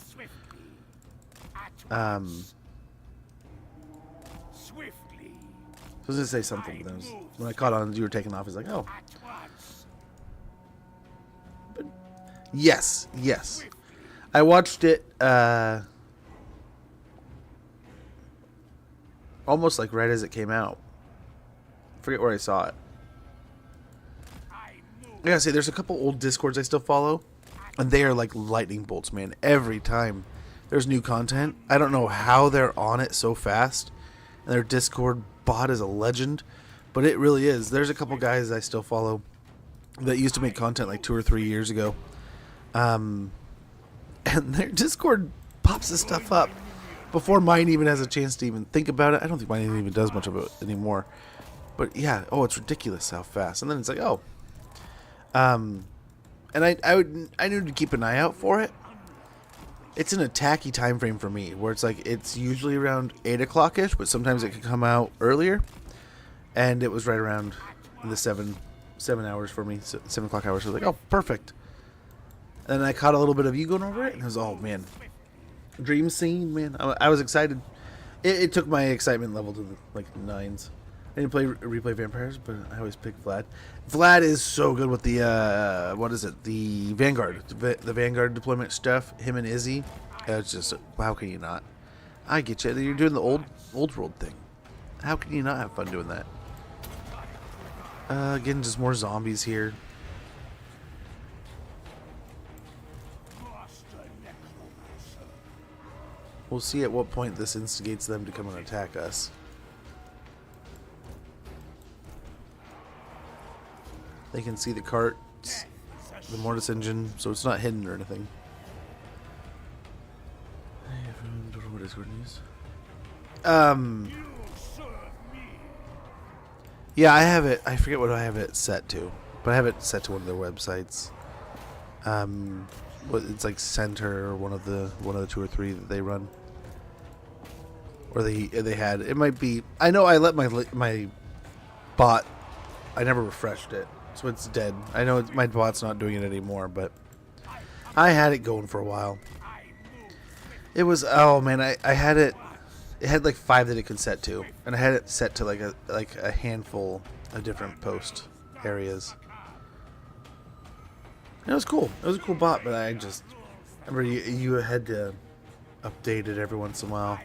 I was going to say something, but when I caught on you were taking off, I was like, oh. But yes. I watched it almost like right as it came out. I forget where I saw it. I gotta say, there's a couple old Discords I still follow, and they are like lightning bolts, man. Every time there's new content, I don't know how they're on it so fast, and their Discord bot is a legend, but it really is. There's a couple guys I still follow that used to make content like 2 or 3 years ago, and their Discord pops this stuff up before mine even has a chance to even think about it. I don't think mine even does much of it anymore, but yeah, it's ridiculous how fast. And then it's like, and I knew to keep an eye out for it. It's an attacky time frame for me, where it's like it's usually around 8 o'clock-ish, but sometimes it can come out earlier. And it was right around the 7 hours for me, 7 o'clock hours. So I was like, oh, perfect. And then I caught a little bit of you going over it, and I was, oh man, dream scene, man. I was excited. It took my excitement level to the 9s. I didn't replay vampires, but I always pick Vlad. Vlad is so good with the what is it? The Vanguard, the Vanguard deployment stuff. Him and Izzy, it's just how can you not? I get you. You're doing the old world thing. How can you not have fun doing that? Again, just more zombies here. We'll see at what point this instigates them to come and attack us. They can see the cart, the mortis engine, so it's not hidden or anything. Yeah, I have it. I forget what I have it set to, but I have it set to one of their websites. It's like Center or one of the 2 or 3 that they run, or they had. It might be. I know I let my bot. I never refreshed it, so it's dead. I know my bot's not doing it anymore, but I had it going for a while. It was, oh man, I had it. It had like 5 that it could set to, and I had it set to like a handful of different post areas. And it was cool. It was a cool bot, but I just remember you had to update it every once in a while.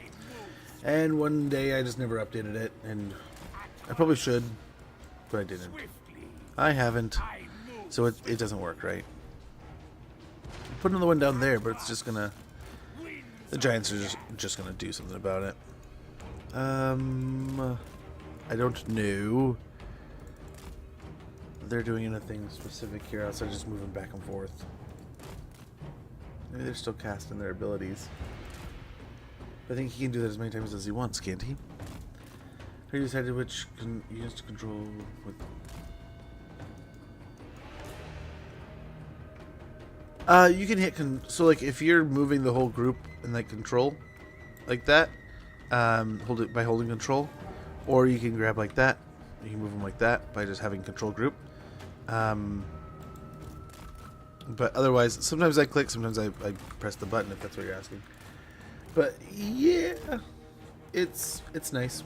And one day I just never updated it, and I probably should, but I didn't. I haven't, so it doesn't work right. Put another one down there, but it's just gonna. The Giants are just gonna do something about it. I don't know. If they're doing anything specific here outside of just moving back and forth. Maybe they're still casting their abilities. I think he can do that as many times as he wants, can't he? He decided which can use to control with. You can hit so like if you're moving the whole group in like control, like that, hold it by holding control, or you can grab like that. You can move them like that by just having control group. But otherwise, sometimes I click, sometimes I press the button if that's what you're asking. But yeah, it's nice.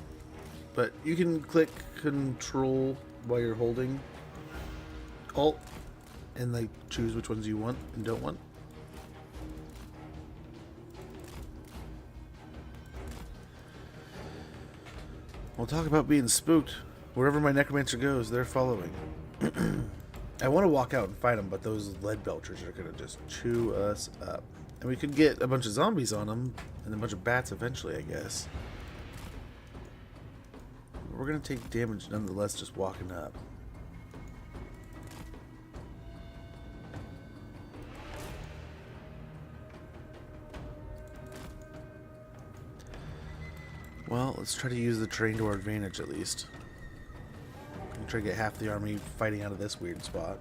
But you can click control while you're holding Alt. And like choose which ones you want and don't want. We'll talk about being spooked. Wherever my necromancer goes, they're following. I want to walk out and fight them, but those lead belchers are gonna just chew us up. And we could get a bunch of zombies on them and a bunch of bats eventually, I guess. We're gonna take damage nonetheless just walking up. Well, let's try to use the terrain to our advantage at least. And try to get half the army fighting out of this weird spot.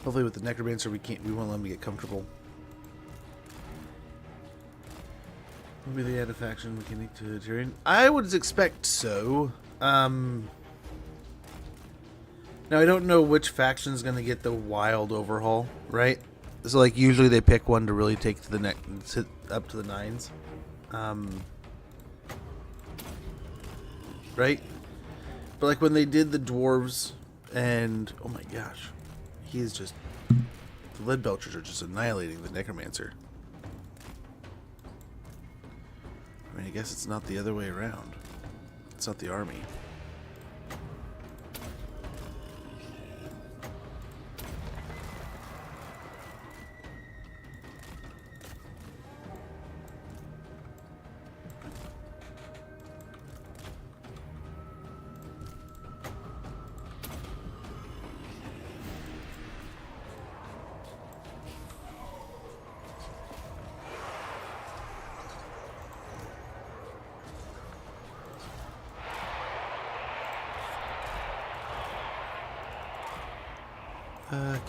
Hopefully with the necromancer we won't let him get comfortable. Maybe they add a faction mechanic to the terrain. I would expect so. Now, I don't know which faction is going to get the wild overhaul, right? So, like, usually they pick one to really take to the up to the 9s. Right? But, like, when they did the dwarves and... Oh, my gosh. He is just... The lead belchers are just annihilating the necromancer. I mean, I guess it's not the other way around. It's not the army.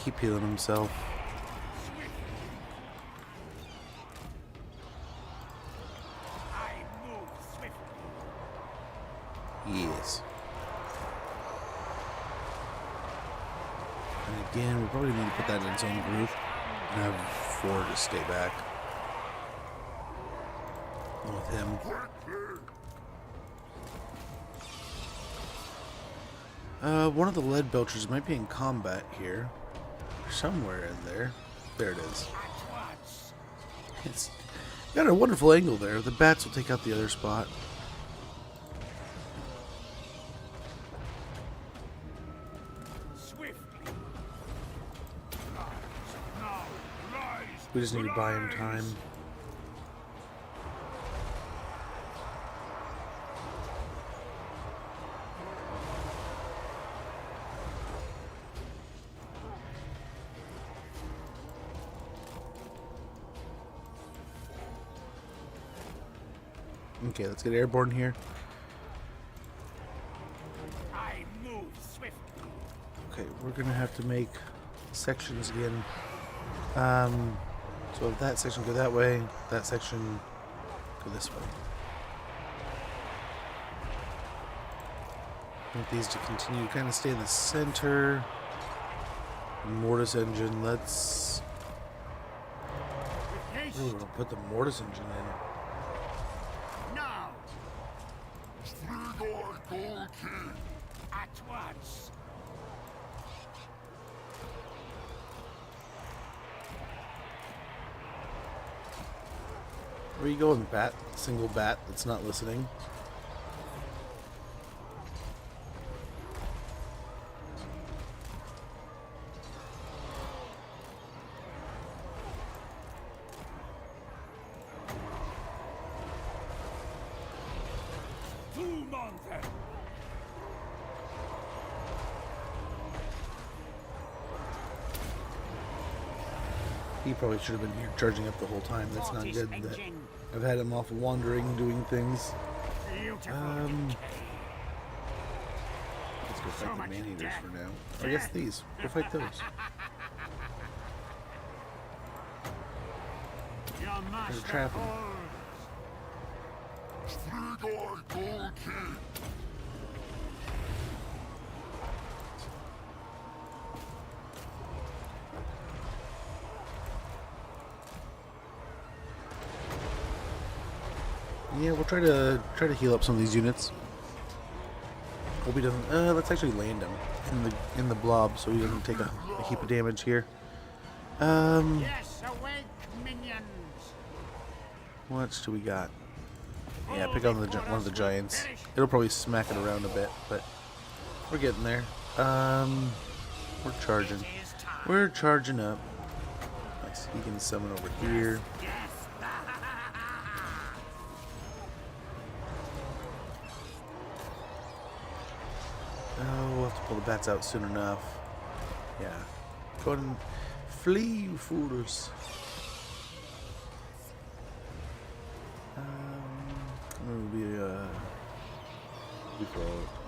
Keep healing himself. Yes. And again, we probably need to put that in its own group and have 4 to stay back. With him. One of the lead belchers might be in combat here. Somewhere in there. There it is. It's got a wonderful angle there. The bats will take out the other spot. Swiftly. Rise. Now, rise. We just need to buy him time. Okay, let's get airborne here. I move swiftly. Okay, we're gonna have to make sections again. So if that section go that way, that section go this way. I want these to continue to kind of stay in the center. Mortis engine, let's... With haste. Ooh, put the mortis engine in. Now. Three-door gold key. At once. Where are you going, bat? Single bat that's not listening. Two months. He probably should have been here charging up the whole time. That's not Mortis good. That engine. I've had him off wandering, doing things. Beautiful Um, decay. Let's go So fight the much man-eaters death. for now. Or I guess these. Go fight those. Your master trap 'em. holds. Three-door gold key. Yeah, we'll try to heal up some of these units. Hope he doesn't. Let's actually land him in the blob so he doesn't take a heap of damage here. Yes, awake, minions. What else do we got? Yeah, pick on one of the giants. It'll probably smack it around a bit, but we're getting there. We're charging. It is time. We're charging up. Nice. He can summon over here. Yes. Oh, we'll have to pull the bats out soon enough. Yeah. Go ahead and flee, you fools. For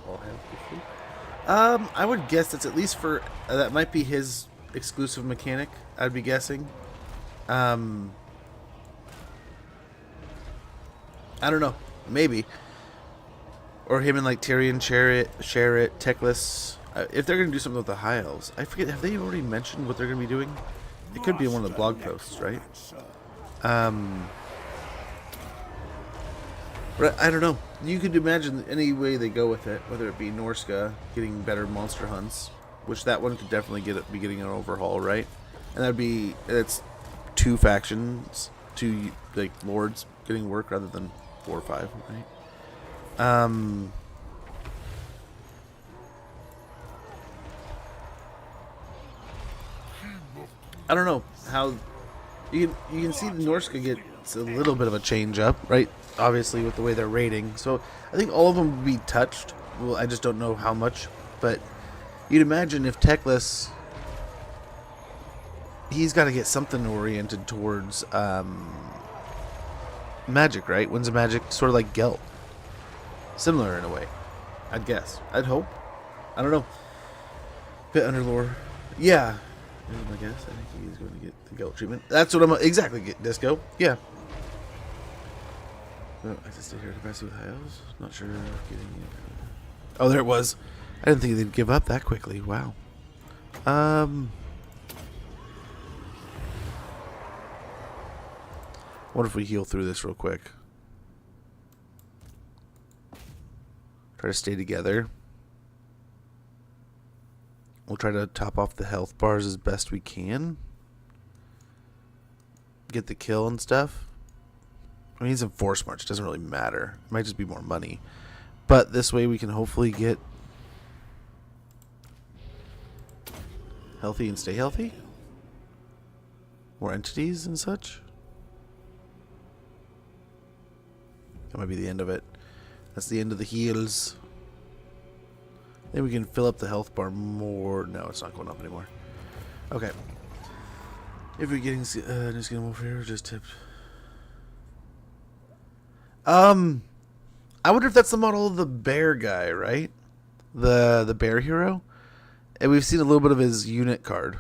all hands to flee. I would guess that's at least for that might be his exclusive mechanic. I'd be guessing. I don't know. Maybe. Or him and like Tyrion, share it, Teclis. If they're gonna do something with the High Elves, I forget. Have they already mentioned what they're gonna be doing? It could be in one of the blog posts, right? But I don't know. You could imagine any way they go with it, whether it be Norska getting better monster hunts, which that one could definitely be getting an overhaul, right? And it's two factions, two like lords getting work rather than 4 or 5, right? I don't know how you can see the Norska gets a little bit of a change up, right? Obviously with the way they're rating, so I think all of them would be touched. Well, I just don't know how much, but you'd imagine if Teclis, he's got to get something oriented towards magic, right? Winds of Magic, sort of like Gelt. Similar in a way, I'd guess. I'd hope. I don't know. Pit Underlore. Yeah. I guess. I think he's going to get the Gelt treatment. That's what I'm... Exactly, get Disco. Yeah. Oh, I just stay here to mess with High Elves. Not sure if getting it. Oh, there it was. I didn't think they'd give up that quickly. Wow. What if we heal through this real quick? Try to stay together. We'll try to top off the health bars as best we can. get the kill and stuff. I mean, he's in Force March. It doesn't really matter. It might just be more money. But this way we can hopefully get healthy and stay healthy. More entities and such. That might be the end of it. That's the end of the heals. Then we can fill up the health bar more. No, it's not going up anymore. Okay. If we're getting new skin over here, just tipped. I wonder if that's the model of the bear guy, right? The bear hero. And we've seen a little bit of his unit card,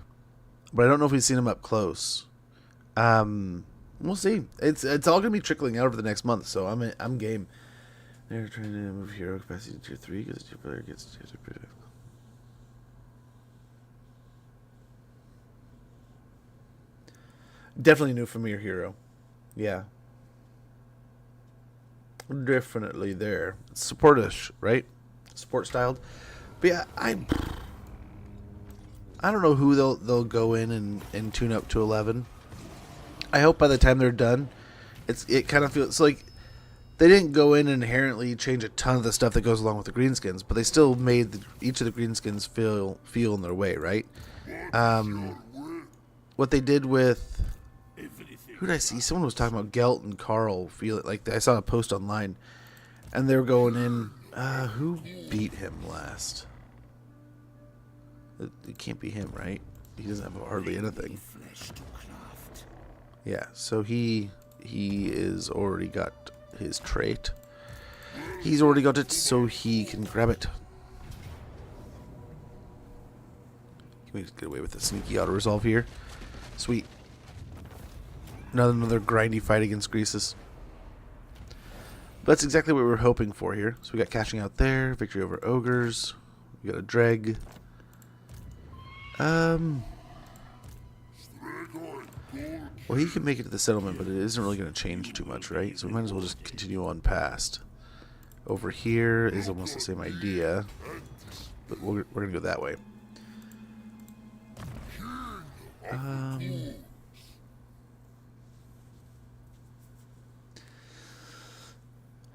but I don't know if we've seen him up close. We'll see. It's all gonna be trickling out over the next month, so I'm game. They're trying to move hero capacity to tier 3 because your player gets tier 3. Definitely new familiar hero. Yeah. Definitely there. Supportish, right? Support styled. But yeah, I don't know who they'll go in and tune up to 11. I hope by the time they're done, it kind of feels like they didn't go in and inherently change a ton of the stuff that goes along with the greenskins, but they still made each of the greenskins feel in their way, right? What they did with, who did I see? Someone was talking about Gelt and Carl. I saw a post online, and they were going in. Who beat him last? It can't be him, right? He doesn't have hardly anything. Yeah, so he is already got his trait. He's already got it, so he can grab it. Can we just get away with a sneaky auto resolve here? Sweet. Another grindy fight against Greases. But that's exactly what we were hoping for here. So we got cashing out there, victory over ogres. We got a dreg. Well, he can make it to the settlement, but it isn't really going to change too much, right? So we might as well just continue on past. Over here is almost the same idea, but we're going to go that way.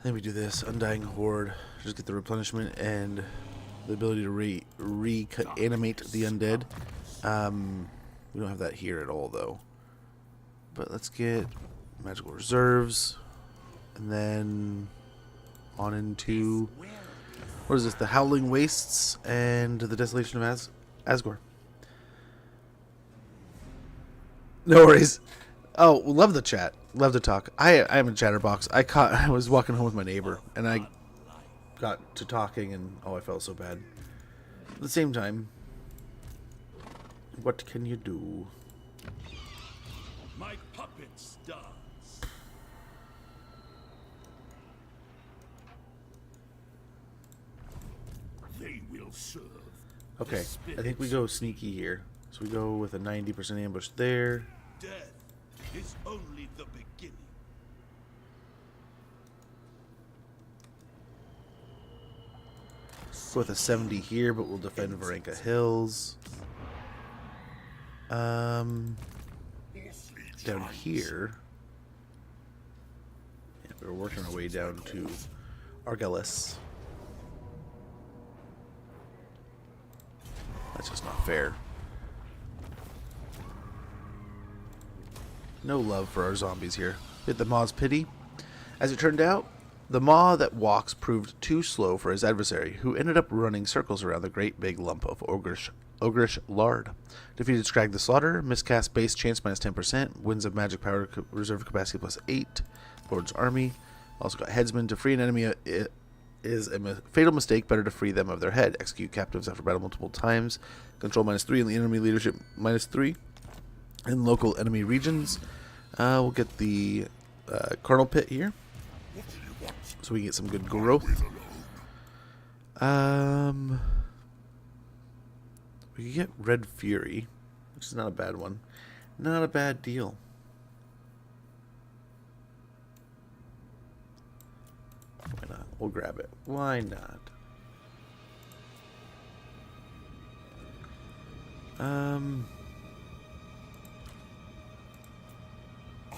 Then we do this Undying Horde, just get the replenishment and the ability to reanimate the undead. We don't have that here at all, though. But let's get magical reserves, and then on into, what is this? The Howling Wastes and the Desolation of Asgore. No worries. Oh, love the chat. Love to talk. I am a chatterbox. I was walking home with my neighbor, and I got to talking, and I felt so bad. At the same time, what can you do? My puppets dance. They will serve. Okay, I think we go sneaky here. So we go with a 90% ambush there. Death is only the beginning. Go with a 70 here, but we'll defend Varenka Hills. Down here, yeah, we're working our way down to Argelis. That's just not fair. No love for our zombies here. Hit the Maw's pity. As it turned out, the Maw that walks proved too slow for his adversary, who ended up running circles around the great big lump of ogrish lard. Defeated Scrag the Slaughter, miscast base chance minus 10%, winds of magic power reserve capacity plus 8, Lord's Army. Also got Headsman. To free an enemy is a fatal mistake, better to free them of their head. Execute captives after battle multiple times. Control minus 3 in the enemy leadership minus 3 in local enemy regions. We'll get the Carnal Pit here, so we can get some good growth. We could get Red Fury, which is not a bad one. Not a bad deal. Why not? We'll grab it. Why not?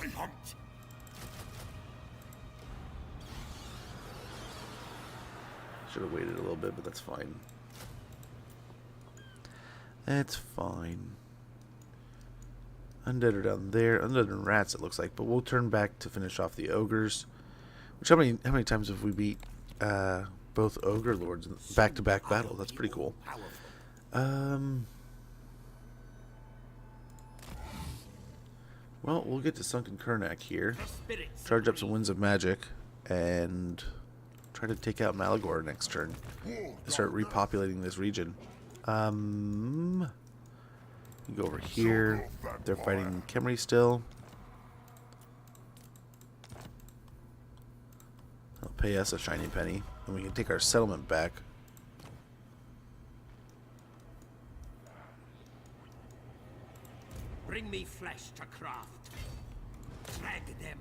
hunt. Should have waited a little bit, but that's fine. That's fine. Undead are down there. Undead and rats, it looks like. But we'll turn back to finish off the ogres. Which, how many times have we beat both ogre lords in back-to-back battle? That's pretty cool. Well, we'll get to Sunken Kurnak here. Charge up some Winds of Magic. And try to take out Malagor next turn. And start repopulating this region. You go over here. They're fighting Khemri still. They'll pay us a shiny penny. And we can take our settlement back. Bring me flesh to craft. Drag them.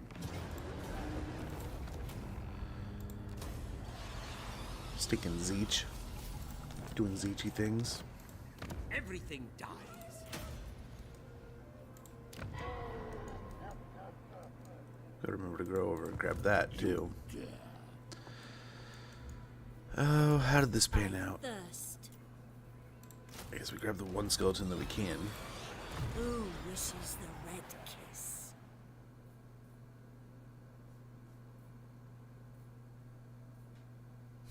Sticking Zeech. Doing Zeechy things. Everything dies. Gotta remember to go over and grab that too. Oh, how did this pan out? Thirst. I guess we grab the one skeleton that we can. Who wishes the red kiss?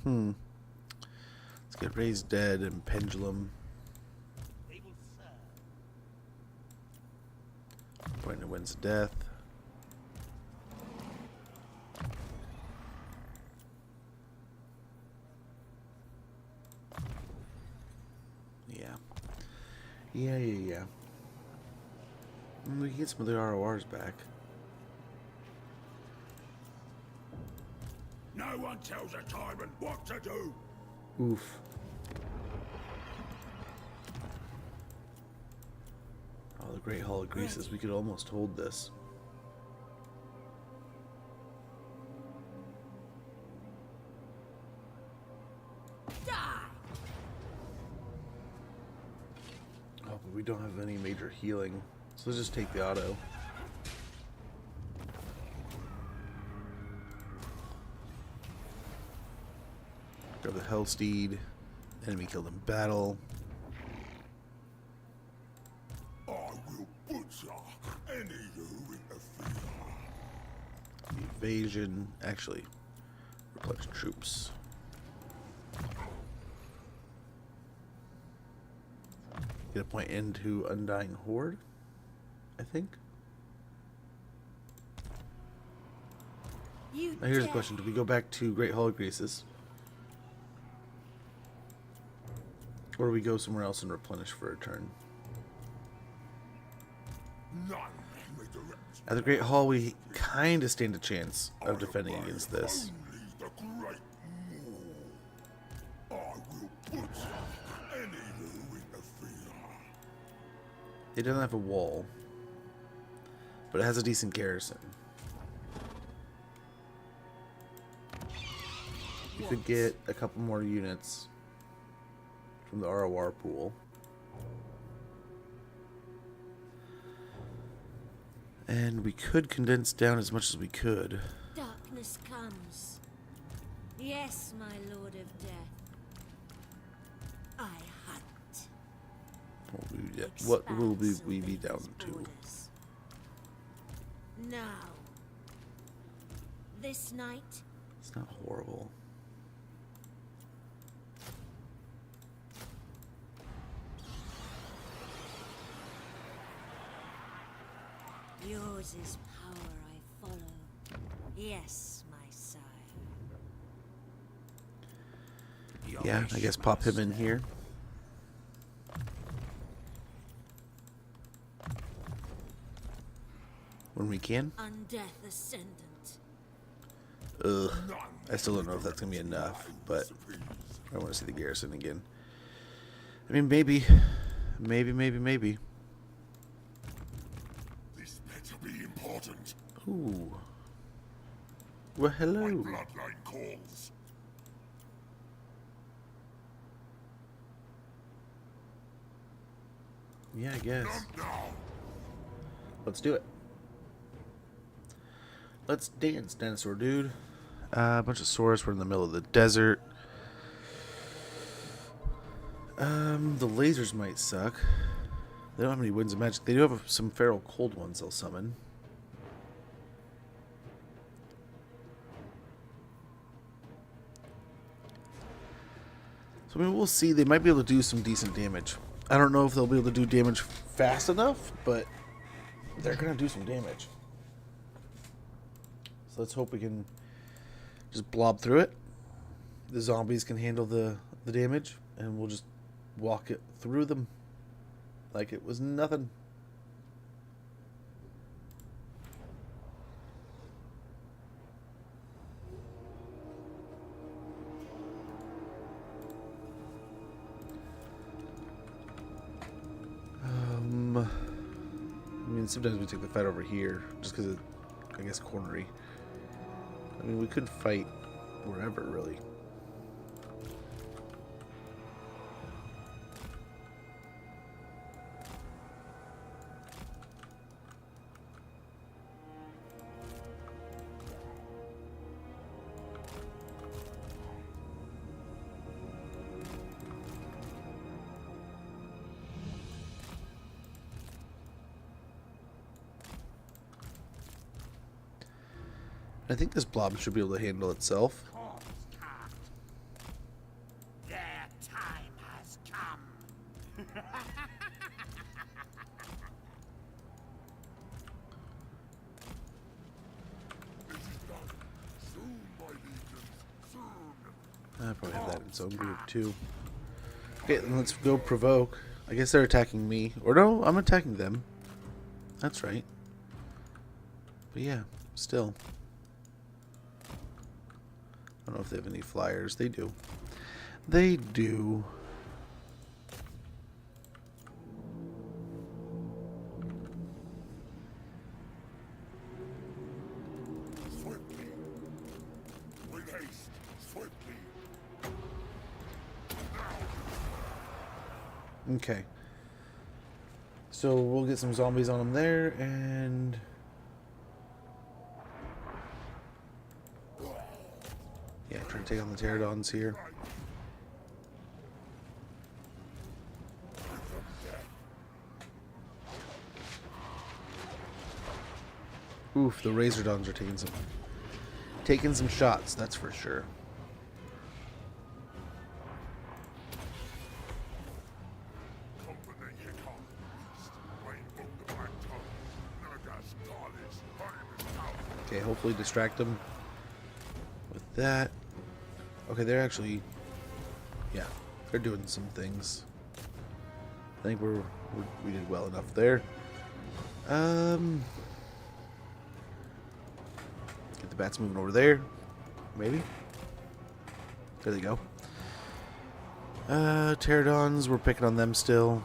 Let's get Raised Dead and Pendulum. Point to Winds of Death. Yeah. We can get some of the RORs back. No one tells a tyrant what to do. Oof. Oh, the Great Hall of Greases. We could almost hold this. Die! Oh, but we don't have any major healing. So let's just take the auto. Grab the Hellsteed. Enemy killed in battle. I will butcher any who interfere. Evasion. Actually, replenish troops. Get a point into Undying Horde, I think. Now here's the question. Do we go back to Great Hall of Greases? Or do we go somewhere else and replenish for a turn? None may direct. At the Great Hall, we kind of stand a chance of defending against this. Only the great Maw. I will butcher any who interfere. It doesn't have a wall, but it has a decent garrison. We could get a couple more units from the ROR pool. And we could condense down as much as we could. Darkness comes. Yes, my Lord of Death. I hunt. What will we be down to? Orders. Now. This night. It's not horrible. Yours is power I follow. Yes, my sire. Yeah, I guess pop him in here. When we can. Undeath Ascendant. Ugh. I still don't know if that's going to be enough, but I want to see the garrison again. I mean, maybe. Maybe. This better be important. Ooh. Well, hello. My bloodline calls. Yeah, I guess. Now, Let's do it. Let's dance, dinosaur dude. A bunch of Saurus. We're in the middle of the desert. The lasers might suck. They don't have any winds of magic. They do have some feral cold ones they'll summon. So I mean, we'll see. They might be able to do some decent damage. I don't know if they'll be able to do damage fast enough, but they're going to do some damage. So let's hope we can just blob through it. The zombies can handle the damage, and we'll just walk it through them like it was nothing. I mean, sometimes we take the fight over here just because it's, I guess, cornery. I mean, we could fight wherever, really. I think this blob should be able to handle itself. Their time has come. This is done. Soon, my legions. Soon. I probably have that in its own group too. Okay, then let's go provoke. I guess they're attacking me. Or no, I'm attacking them. That's right. But yeah, still. I don't know if they have any flyers. They do. They do. Swiftly. With haste. Swiftly. Okay. So we'll get some zombies on them there, and yeah, try to take on the pterodons here. Oof, the razordons are taking some shots, that's for sure. Company here come. I invoke the black tongue. Nagas, Talis, Harimus, Tau. Okay, hopefully distract them with that. Okay, they're actually, yeah, they're doing some things. I think we did well enough there. Get the bats moving over there, maybe. There they go. Pterodons, we're picking on them still.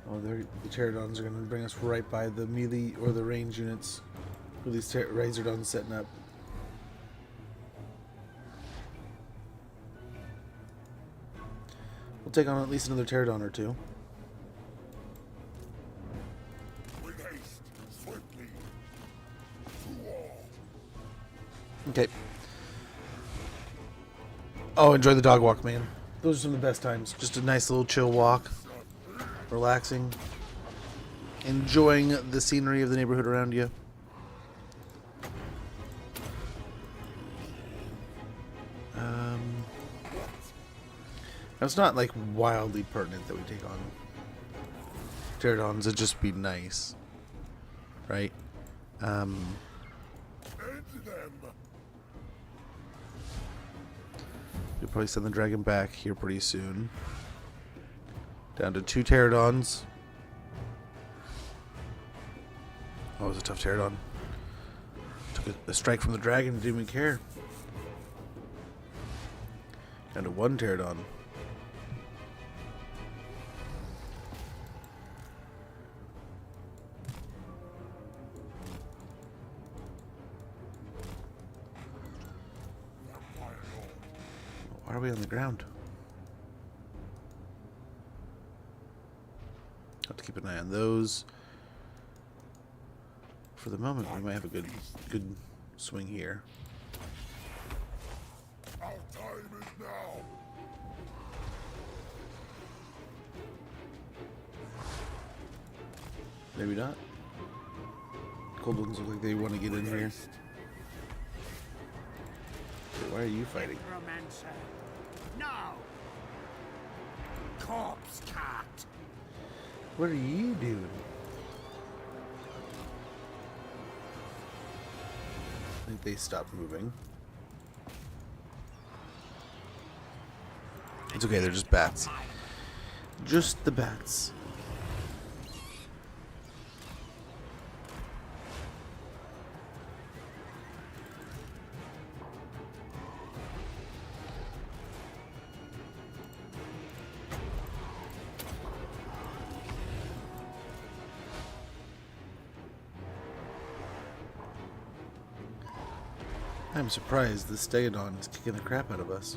Oh, the pterodons are going to bring us right by the melee or the range units. With these razordons setting up. We'll take on at least another pterodon or two. With haste. Swiftly. To all. Okay. Oh, enjoy the dog walk, man. Those are some of the best times. Just a nice little chill walk. Relaxing. Enjoying the scenery of the neighborhood around you. Now it's not like wildly pertinent that we take on pterodons. It'd just be nice. Right? End them. You'll probably send the dragon back here pretty soon. Down to 2 pterodons. Oh, it was a tough pterodon. Took a strike from the dragon, didn't even care. Down to 1 pterodon. are we on the ground? Have to keep an eye on those. For the moment, we might have a good swing here. Our time is now. Maybe not. Cold ones look like they want to get in here. Wait, why are you fighting? Necromancer. No. Corpse cart. What are you doing? I think they stopped moving. It's okay, they're just bats. Just the bats. I'm surprised the Stegodon is kicking the crap out of us.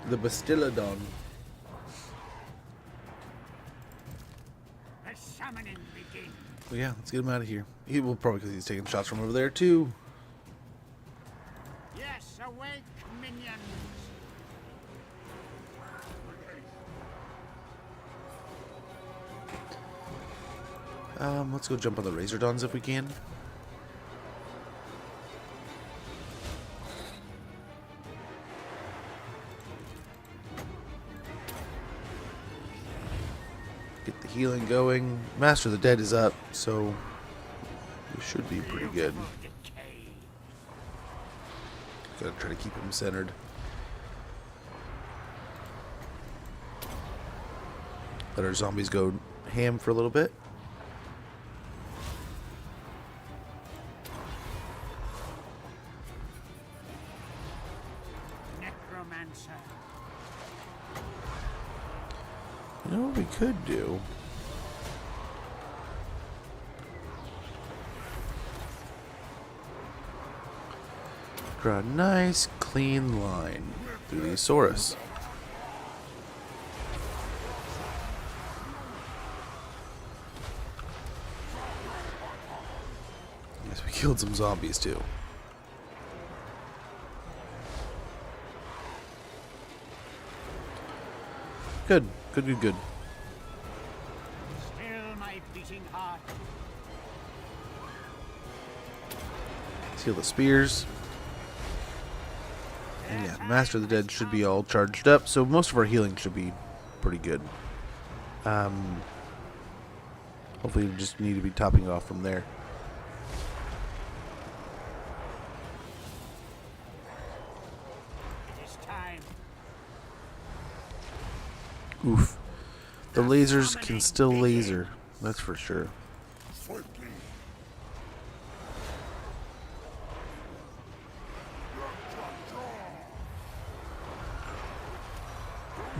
The Bastillodon. The summoning begins. Well, yeah, let's get him out of here. He will probably because he's taking shots from over there too. Yes, awake, minions. Let's go jump on the Razordons if we can. Get the healing going. Master of the Dead is up, so we should be pretty good. Gotta try to keep him centered. Let our zombies go ham for a little bit. Necromancer. You know what we could do? Draw a nice clean line through the Saurus. Yes, we killed some zombies too. Good, good, good, good. Still my beating heart. Seal the spears. And yeah, Master of the Dead should be all charged up, so most of our healing should be pretty good. Hopefully we just need to be topping off from there. It is time. Oof. The lasers can still laser, that's for sure. Swiftly.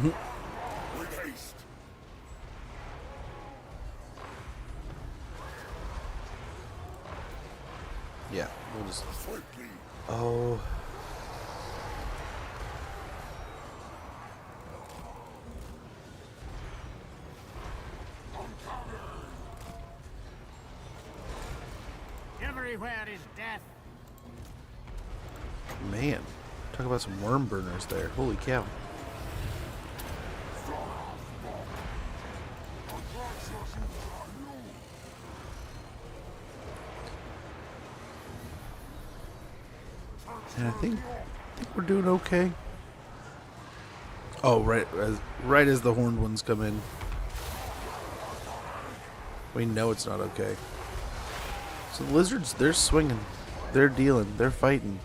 With haste. Yeah, we'll just... Swiftly. Oh... Everywhere is death. Man, talk about some worm burners there. Holy cow. And I think we're doing okay. Oh, right as the horned ones come in. We know it's not okay. So the lizards, they're swinging. They're dealing. They're fighting.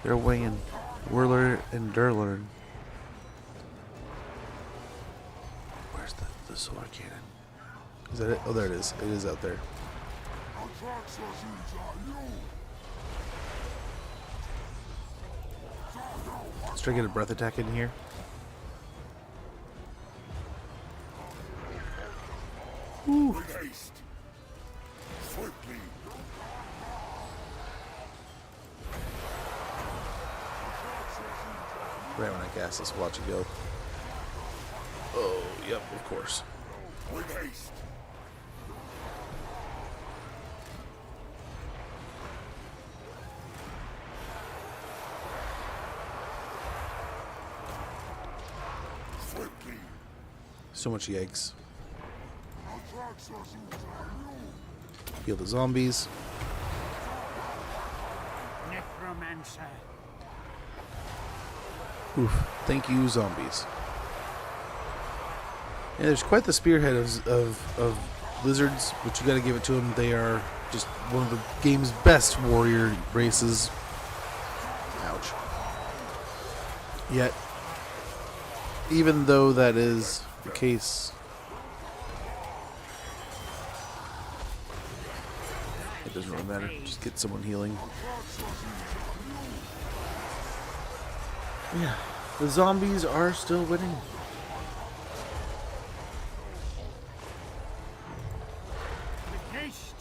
They're weighing. Whirler and Durler. Where's the solar cannon? Is that it? Oh, there it is. It is out there. Let's try to get a breath attack in here. With haste. Swiftly. Right when I cast this, watch it go. Oh, yep, of course. With haste. Swiftly. So much yikes. Atraxos Heal the zombies. Necromancer. Oof. Thank you, zombies. Yeah, there's quite the spearhead of lizards, but you gotta give it to them. They are just one of the game's best warrior races. Ouch. Yet, even though that is the case, it doesn't really matter. Just get someone healing. Yeah, the zombies are still winning. With haste.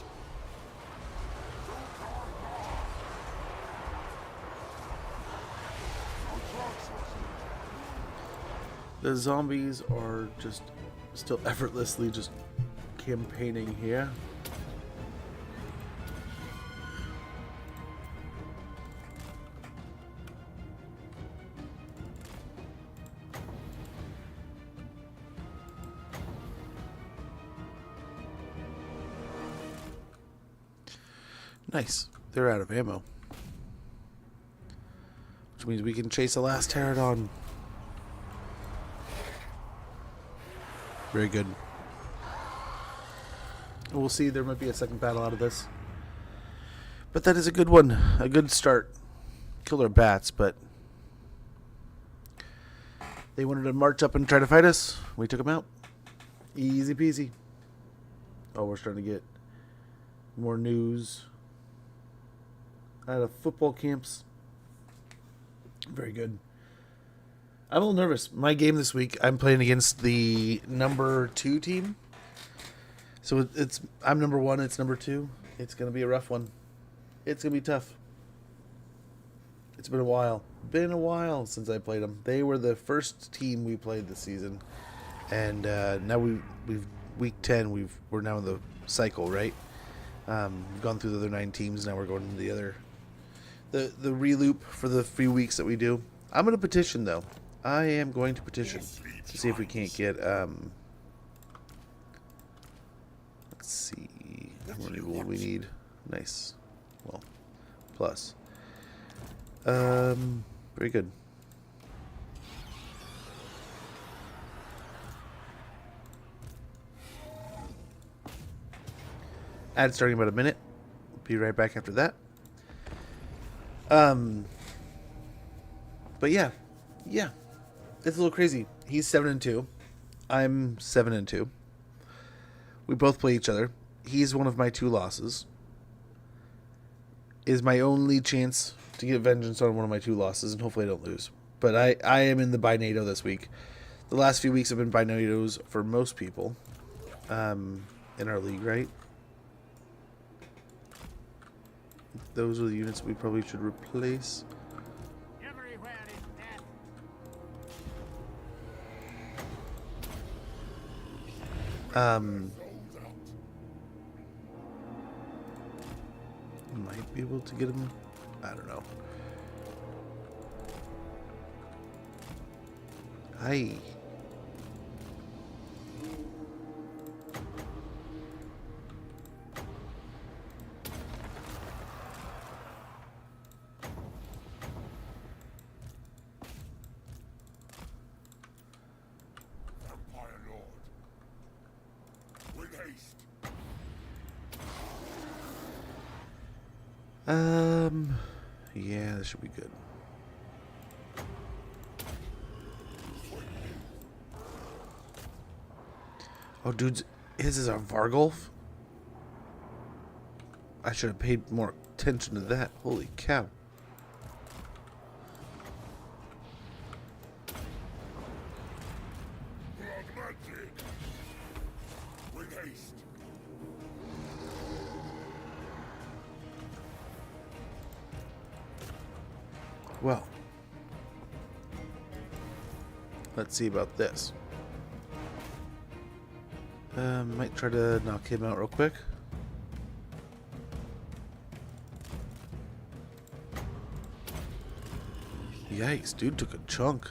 The zombies are just still effortlessly just campaigning here. Nice. They're out of ammo. Which means we can chase the last pterodon. Very good. We'll see. There might be a second battle out of this. But that is a good one. A good start. Killed our bats, but they wanted to march up and try to fight us. We took them out. Easy peasy. Oh, we're starting to get more news out of football camps. Very good. I'm a little nervous. My game this week, I'm playing against the number 2 team. So I'm number 1, it's number 2. It's going to be a rough one. It's going to be tough. It's been a while. Been a while since I played them. They were the first team we played this season. And now we've week 10, we're now in the cycle, right? We've gone through the other 9 teams. Now we're going to the other the reloop for the few weeks that we do. I'm going to petition, though. I am going to petition to see if we can't get, let's see, how many will we need? Nice. Well, plus. Very good. Ad starting in about a minute. Be right back after that. But yeah, it's a little crazy. He's 7-2. I'm 7-2. We both play each other. He's one of my 2 losses. Is my only chance to get vengeance on one of my 2 losses, and hopefully I don't lose. But I am in the by NATO this week. The last few weeks have been by NATOs for most people in our league, right? Those are the units we probably should replace. Everywhere is death. Might be able to get him. I don't know. Hi. Empire Lord. With haste. Yeah, this should be good. Oh, dudes, his is a Vargolf? I should have paid more attention to that. Holy cow. Pragmatic. With haste. Well, Let's see about this. Might try to knock him out real quick. Yikes, dude took a chunk.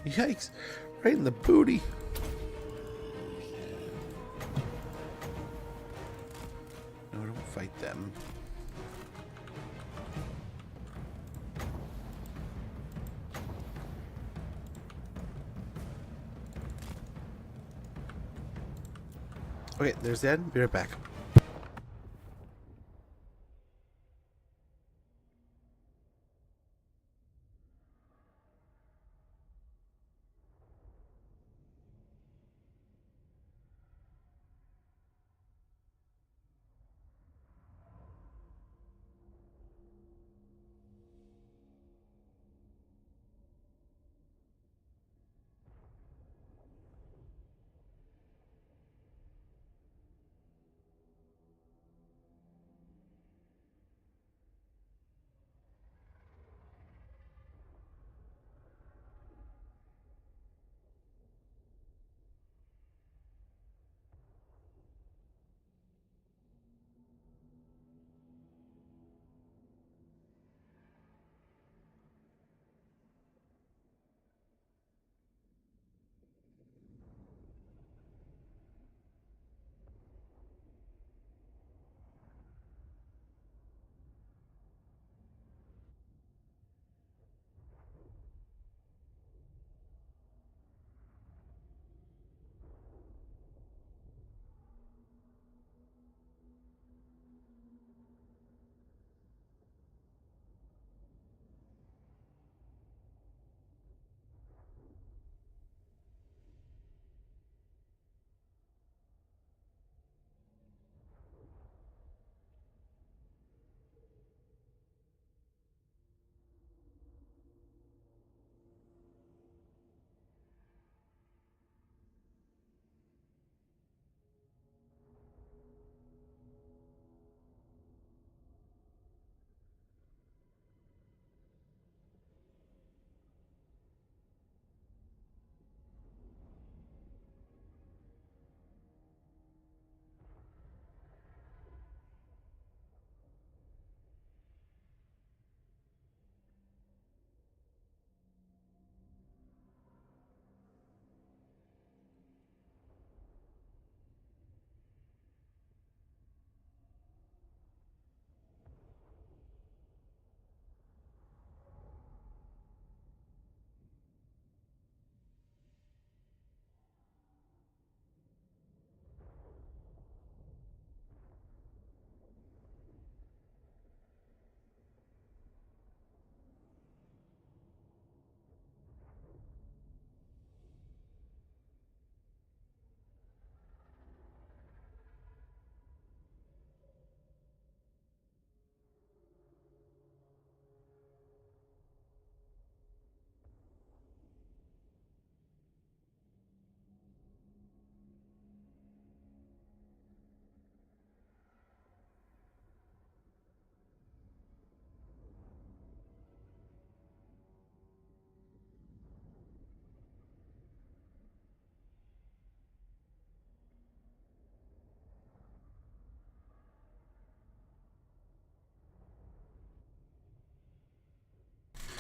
Yikes, right in the booty. No, don't fight them. Okay, there's that. Be right back.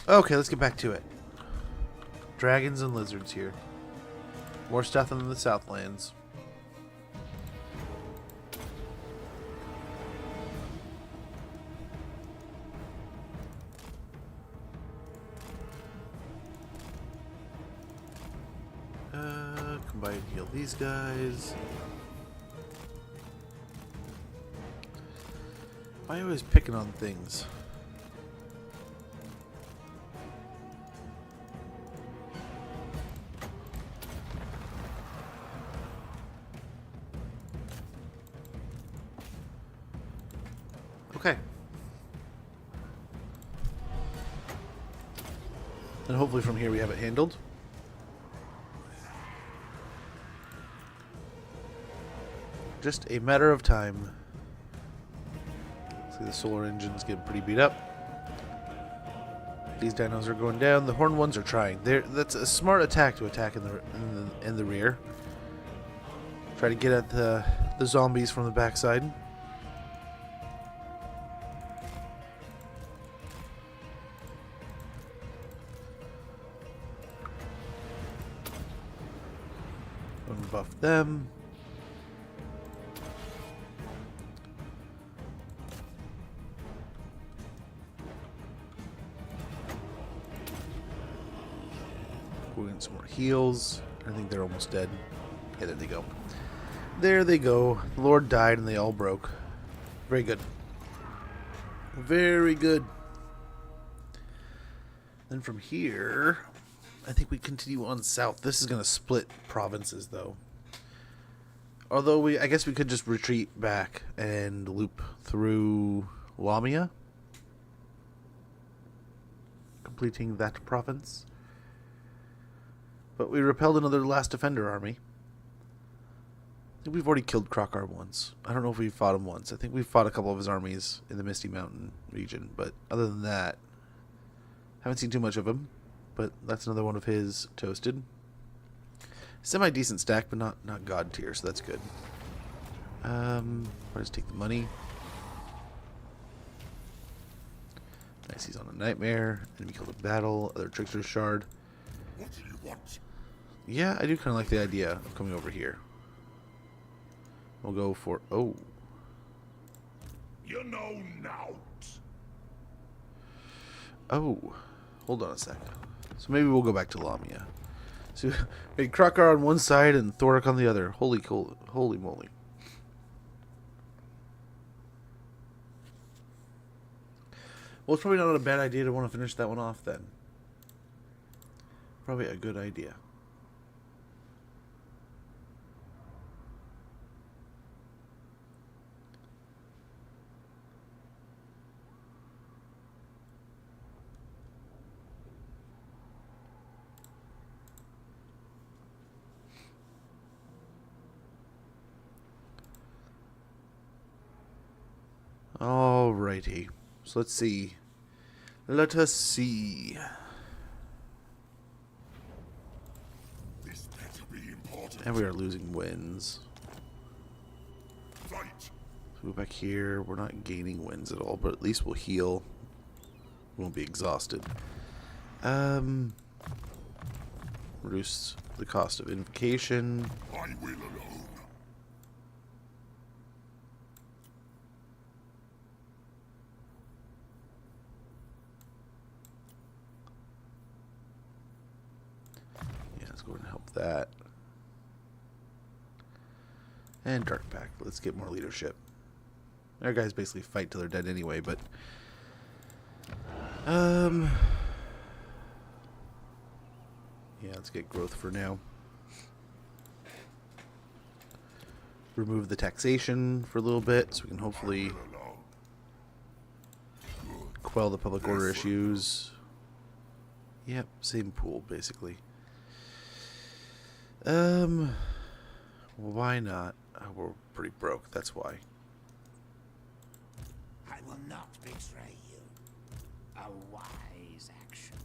Okay, let's get back to it. Dragons and lizards here. More stuff than the Southlands. Combine and heal these guys. Why am I always picking on things? Okay. And hopefully from here we have it handled. Just a matter of time. See, the solar engine's getting pretty beat up. These dinos are going down. The horned ones are trying. That's a smart attack to attack in the rear. Try to get at the zombies from the backside. Buff them. We'll get some more heals. I think they're almost dead. Yeah, there they go. There they go. The Lord died and they all broke. Very good. Very good. Then from here, I think we continue on south. This is going to split provinces, though. Although I guess we could just retreat back and loop through Lamia, completing that province. But we repelled another last defender army. I think we've already killed Krokar once. I don't know if we fought him once. I think we fought a couple of his armies in the Misty Mountain region. But other than that, haven't seen too much of him. But that's another one of his toasted. Semi-decent stack, but not god tier, so that's good. I'll just take the money. Nice, he's on a nightmare. Enemy killed a battle. Other trickster shard. What do you want? Yeah, I do kind of like the idea of coming over here. We'll go for... Oh. You know nought. Oh. Hold on a sec. So maybe we'll go back to Lamia. So we had Krokar on one side and Thorik on the other. Holy moly. Well, it's probably not a bad idea to want to finish that one off then. Probably a good idea. Alrighty. So let's see. Let us see. This better be important. And we are losing wins. Fight. So go back here. We're not gaining wins at all, but at least we'll heal. We won't be exhausted. Reduce the cost of invocation. I will alone. Let's go ahead and help that. And Dark Pact. Let's get more leadership. Our guys basically fight till they're dead anyway, but... Yeah, let's get growth for now. Remove the taxation for a little bit, so we can hopefully quell the public order issues. Yep, same pool, basically. Why not? Oh, we're pretty broke, that's why. I will not betray you. A wise action.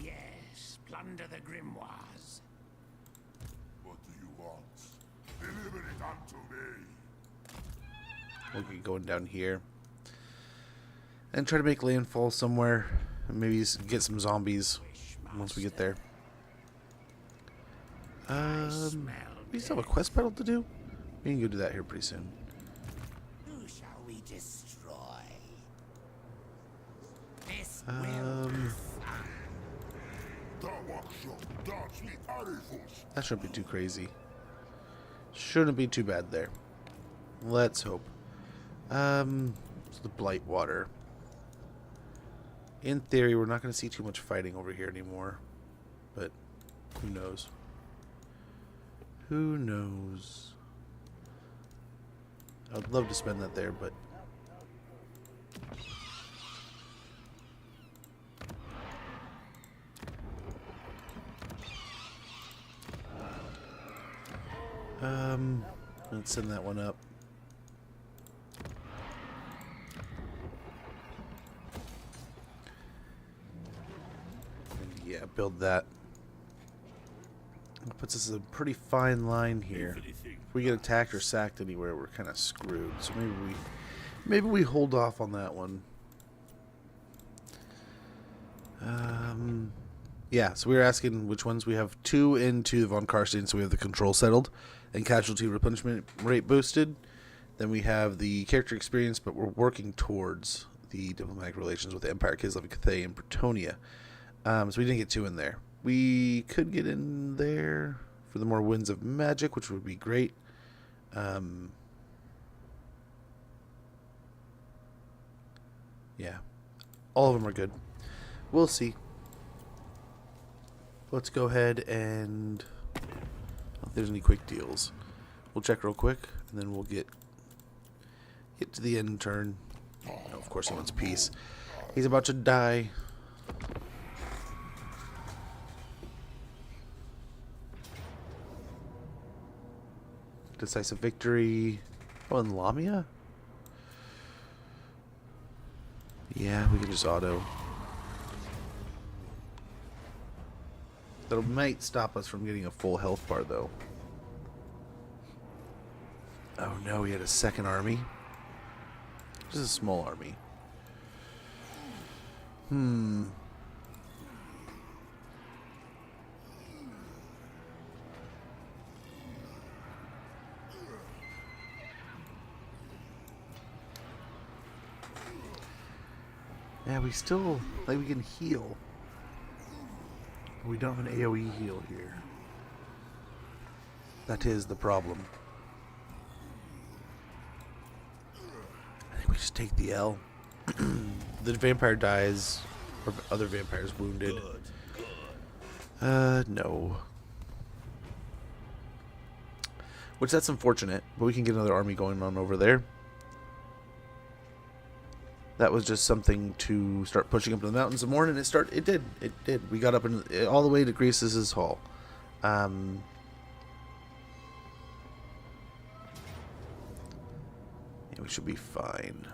Yes, plunder the grimoires. What do you want? Deliver it unto me. We'll get going down here. And try to make landfall somewhere. And maybe get some zombies once we get there. We still have a quest battle to do? We can go do that here pretty soon. Who shall we destroy? This that shouldn't be too crazy. Shouldn't be too bad there. Let's hope. It's the Blight Water. In theory, we're not going to see too much fighting over here anymore. But who knows? Who knows? I'd love to spend that there, but... Let's send that one up. And yeah, build that. It puts us in a pretty fine line here. If we get attacked or sacked anywhere, we're kind of screwed. So maybe we hold off on that one. Yeah, so we were asking which ones. We have 2 into the Von Karstein, so we have the control settled and casualty replenishment rate boosted. Then we have the character experience, but we're working towards the diplomatic relations with the Empire, Kislev, Cathay, and Bretonnia. So we didn't get 2 in there. We could get in there for the more winds of magic, which would be great. Yeah, all of them are good. We'll see. Let's go ahead and if there's any quick deals, we'll check real quick, and then we'll get to the end turn. Oh, of course he wants peace. He's about to die. Decisive victory. Oh, and Lamia? Yeah, we can just auto. That might stop us from getting a full health bar, though. Oh no, he had a second army. Just a small army. Yeah, we still, like, we can heal. We don't have an AoE heal here. That is the problem. I think we just take the L. The vampire dies, or other vampires wounded. No. Which, that's unfortunate, but we can get another army going on over there. That was just something to start pushing up to the mountains some more, and it did. We got up all the way to Grease's Hall. Yeah, we should be fine.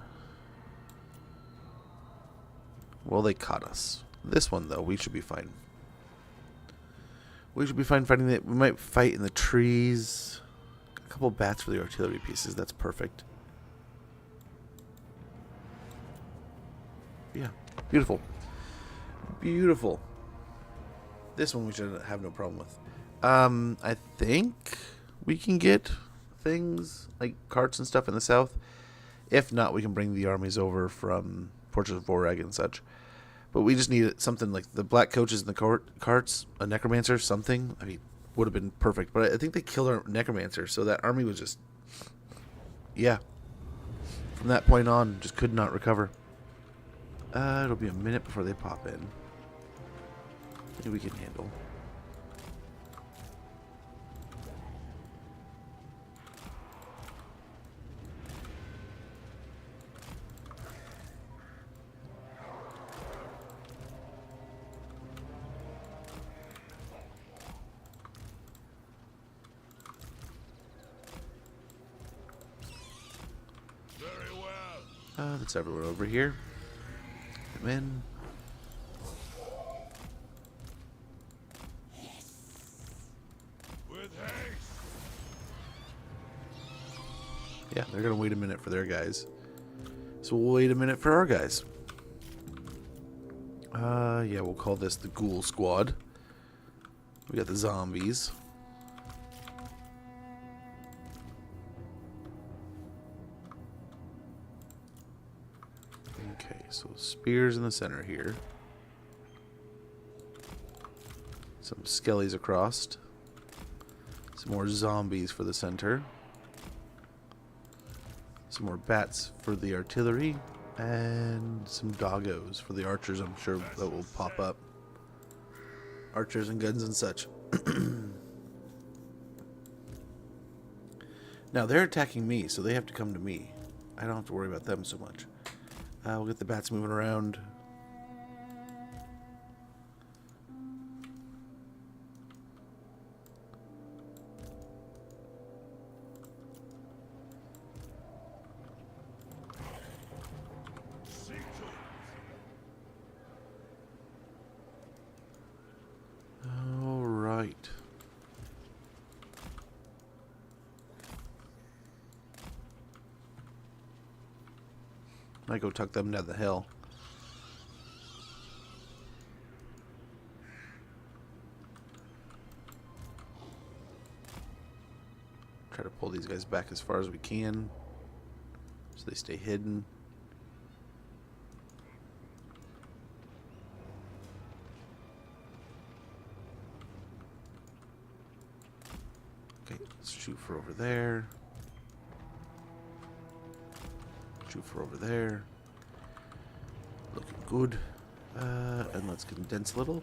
Well, they caught us. This one, though, we should be fine. We should be fine fighting it. We might fight in the trees. A couple bats for the artillery pieces. That's perfect. Yeah, beautiful. Beautiful. This one we should have no problem with. I think we can get things like carts and stuff in the south. If not, we can bring the armies over from Fortress of Vorag and such. But we just need something like the black coaches and the carts, a necromancer, something. I mean, would have been perfect. But I think they killed our necromancer, so that army was just, yeah. From that point on, just could not recover. It'll be a minute before they pop in. Maybe we can handle. Very well. That's everywhere over here. Come in. With haste. Yeah, they're gonna wait a minute for their guys. So we'll wait a minute for our guys. Yeah, we'll call this the Ghoul Squad. We got the zombies. Okay, so spears in the center here. Some skellies across. Some more zombies for the center. Some more bats for the artillery. And some doggos for the archers, I'm sure that will pop up. Archers and guns and such. Now, they're attacking me, so they have to come to me. I don't have to worry about them so much. We'll get the bats moving around. I go tuck them down the hill. Try to pull these guys back as far as we can so they stay hidden. Okay, let's shoot for over there. Shoot for over there. Looking good. And let's condense a little.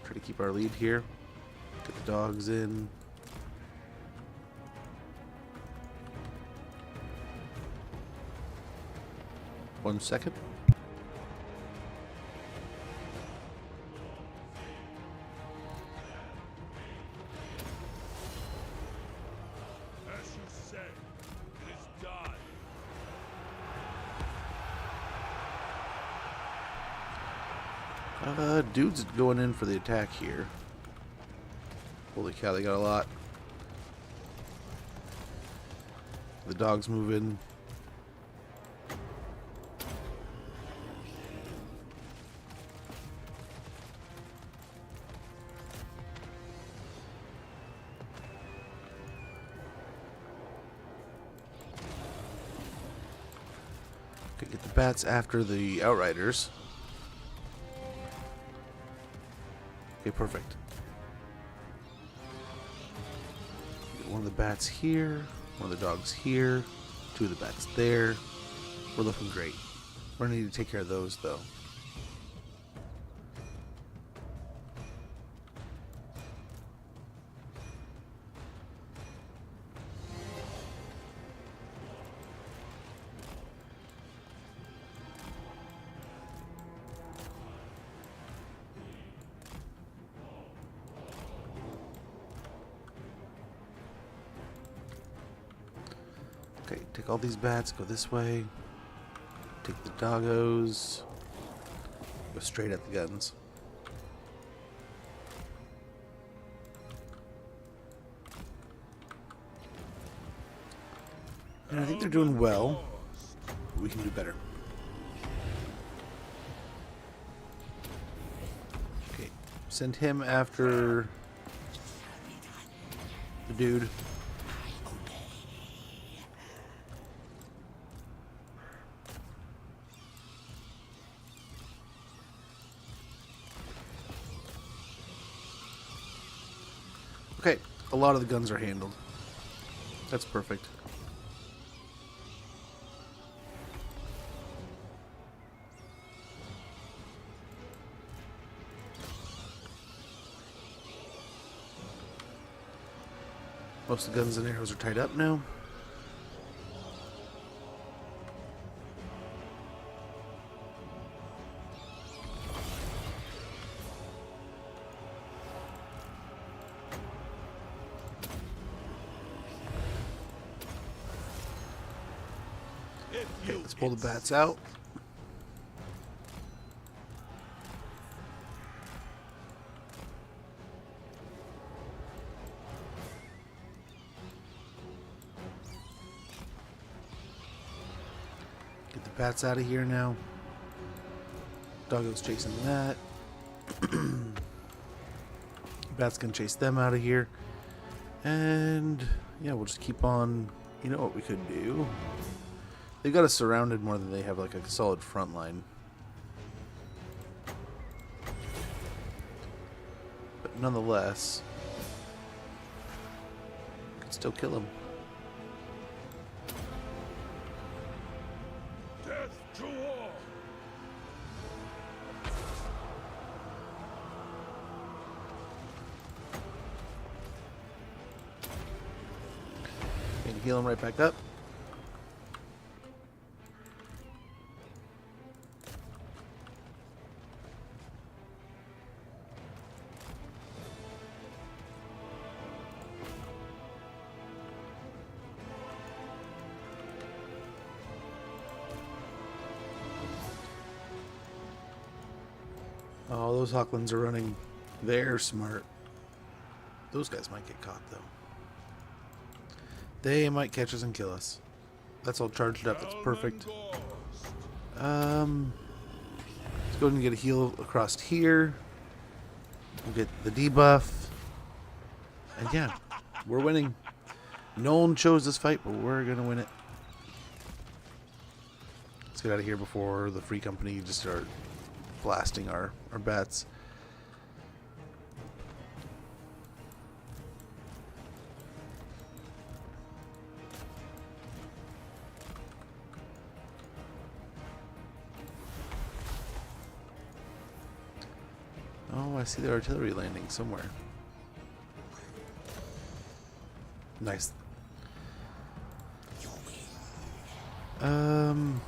Try to keep our lead here. Get the dogs in. One second. As you say, it is done. Dude's going in for the attack here. Holy cow, they got a lot. The dog's moving. Okay, get the bats after the outriders. Okay, perfect. Get one of the bats here, one of the dogs here, two of the bats there. We're looking great. We're gonna need to take care of those though. Okay, take all these bats, go this way. Take the doggos. Go straight at the guns. And I think they're doing well, but we can do better. Okay, send him after the dude. Okay, a lot of the guns are handled. That's perfect. Most of the guns and arrows are tied up now. Okay, let's pull the bats out. Get the bats out of here now. Doggo's chasing that. Bats can chase them out of here. And yeah, we'll just keep on. You know what we could do? They've got us surrounded more than they have like a solid front line. But nonetheless, we can still kill them. Death to all. heal him right back up. Oh, those Hawklands are running. They're smart. Those guys might get caught, though. They might catch us and kill us. That's all charged up. That's perfect. Let's go ahead and get a heal across here. We'll get the debuff. And yeah, we're winning. No one chose this fight, but we're going to win it. Let's get out of here before the free company just start blasting our bats. Oh, I see the artillery landing somewhere. Nice. Helman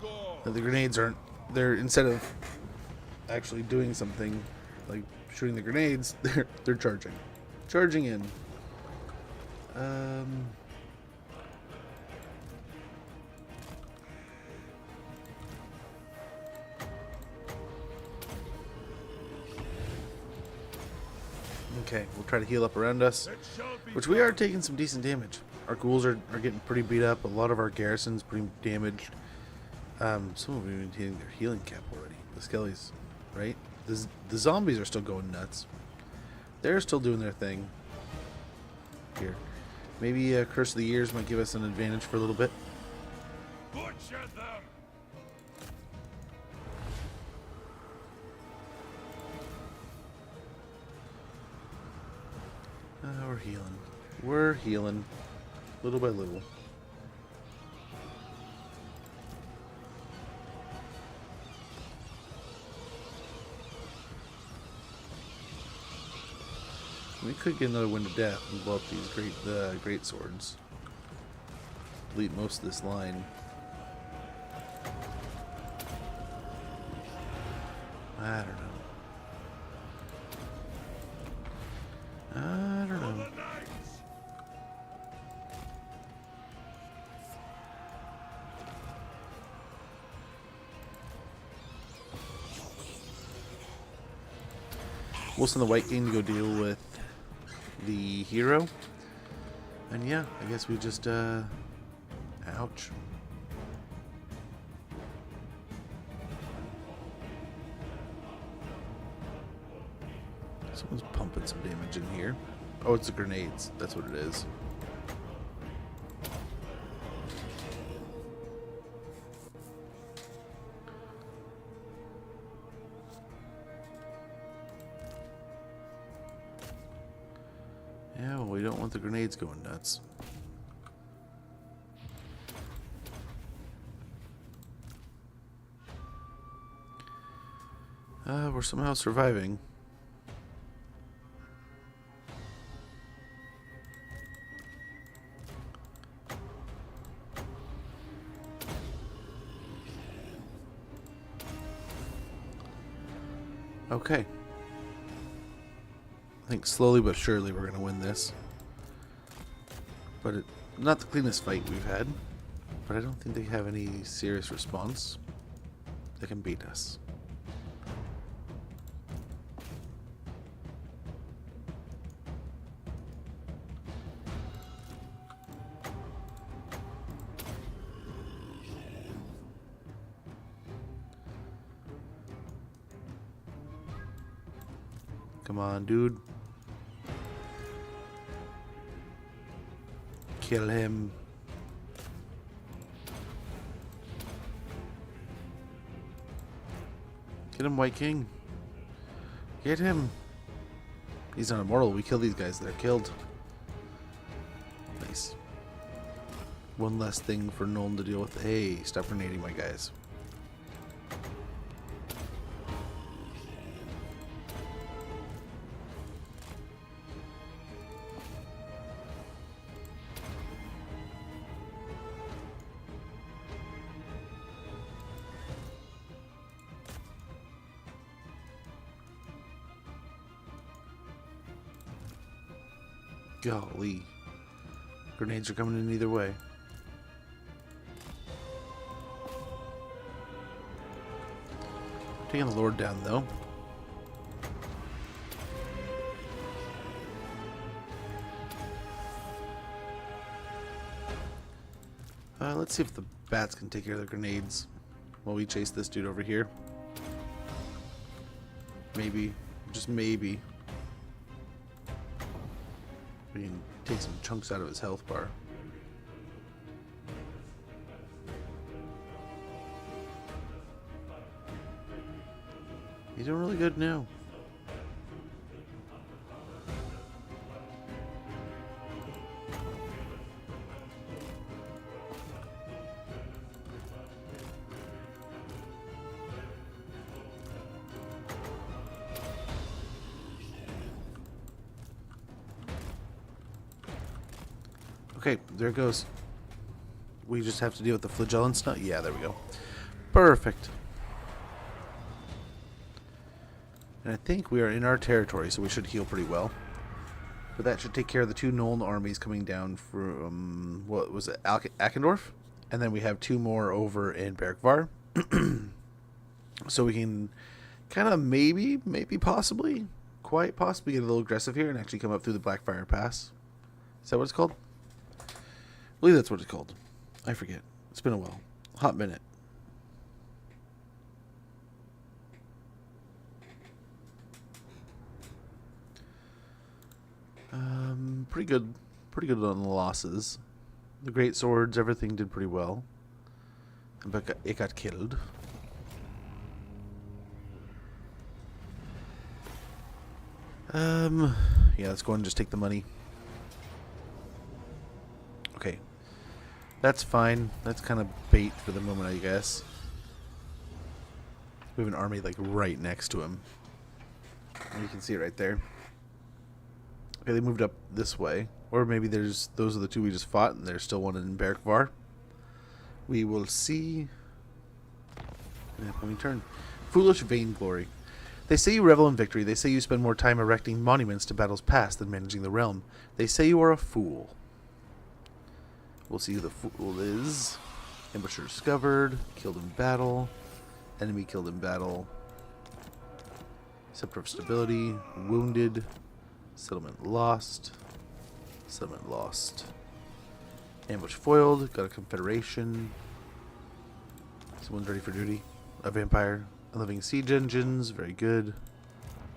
Ghorst. The grenades aren't. They're, instead of actually doing something like shooting the grenades, they're charging. Charging in. Okay, we'll try to heal up around us, It shall be which we are taking some decent damage. Our ghouls are getting pretty beat up. A lot of our garrison's pretty damaged. Some of them even hitting their healing cap already. The skellies, right? The zombies are still going nuts. They're still doing their thing. Here. Maybe Curse of the Years might give us an advantage for a little bit. butcher them. We're healing. We're healing. Little by little. We could get another Wind of Death and blow up these great swords. Delete most of this line. I don't know. I don't know. We'll send the White King to go deal with the hero. And yeah, I guess we just, ouch. Someone's pumping some damage in here. Oh, it's the grenades. That's what it is. Yeah, well, we don't want the grenades going nuts. We're somehow surviving. Okay. I think slowly but surely we're going to win this. But not the cleanest fight we've had. But I don't think they have any serious response that can beat us. Come on, dude. Kill him. Get him, White King. Get him. He's not immortal. We kill these guys. They're killed. Nice. One less thing for Nolan to deal with. Hey, stop grenading my guys. Golly. Grenades are coming in either way. Taking the Lord down, though. Let's see if the bats can take care of the grenades while we chase this dude over here. Maybe. Just maybe. We can take some chunks out of his health bar. He's doing really good now. Okay, there it goes. We just have to deal with the flagellants stuff. Yeah, there we go. Perfect. And I think we are in our territory, so we should heal pretty well. But that should take care of the two Nuln armies coming down from, what was it, Akendorf? And then we have two more over in Bergvar. So we can kind of maybe possibly, quite possibly get a little aggressive here and actually come up through the Blackfire Pass. Is that what it's called? I believe that's what it's called. I forget. It's been a while. Hot minute. Pretty good. Pretty good on the losses. The great swords, everything did pretty well. But it got killed. Yeah, let's go and just take the money. Okay. That's fine. That's kind of bait for the moment, I guess. We have an army like right next to him. And you can see it right there. Okay, they moved up this way. Or maybe those are the two we just fought and there's still one in Berkvar. We will see in the upcoming turn. Foolish vainglory. They say you revel in victory. They say you spend more time erecting monuments to battles past than managing the realm. They say you are a fool. We'll see who the fool is. Ambusher discovered. Killed in battle. Enemy killed in battle. Scepter of stability. Wounded. Settlement lost. Settlement lost. Ambush foiled. Got a confederation. Someone's ready for duty. A vampire. Living siege engines. Very good.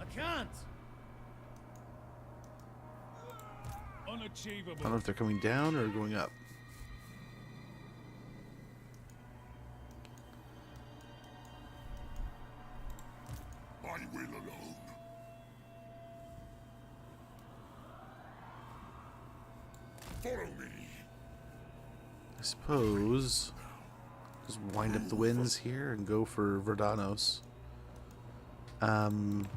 I can't. Unachievable. I don't know if they're coming down or going up. I will alone. Follow me. I suppose just wind up the winds here and go for Verdanos. On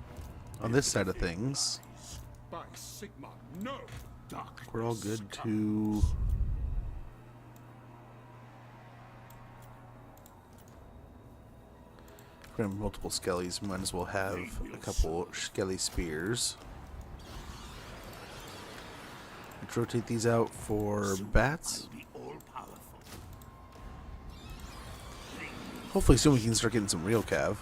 this side of things, By Sigma, no. Dark. we're all good to we're gonna have multiple skellies. Might as well have a couple skelly spears. Let's rotate these out for bats. Hopefully soon we can start getting some real cav.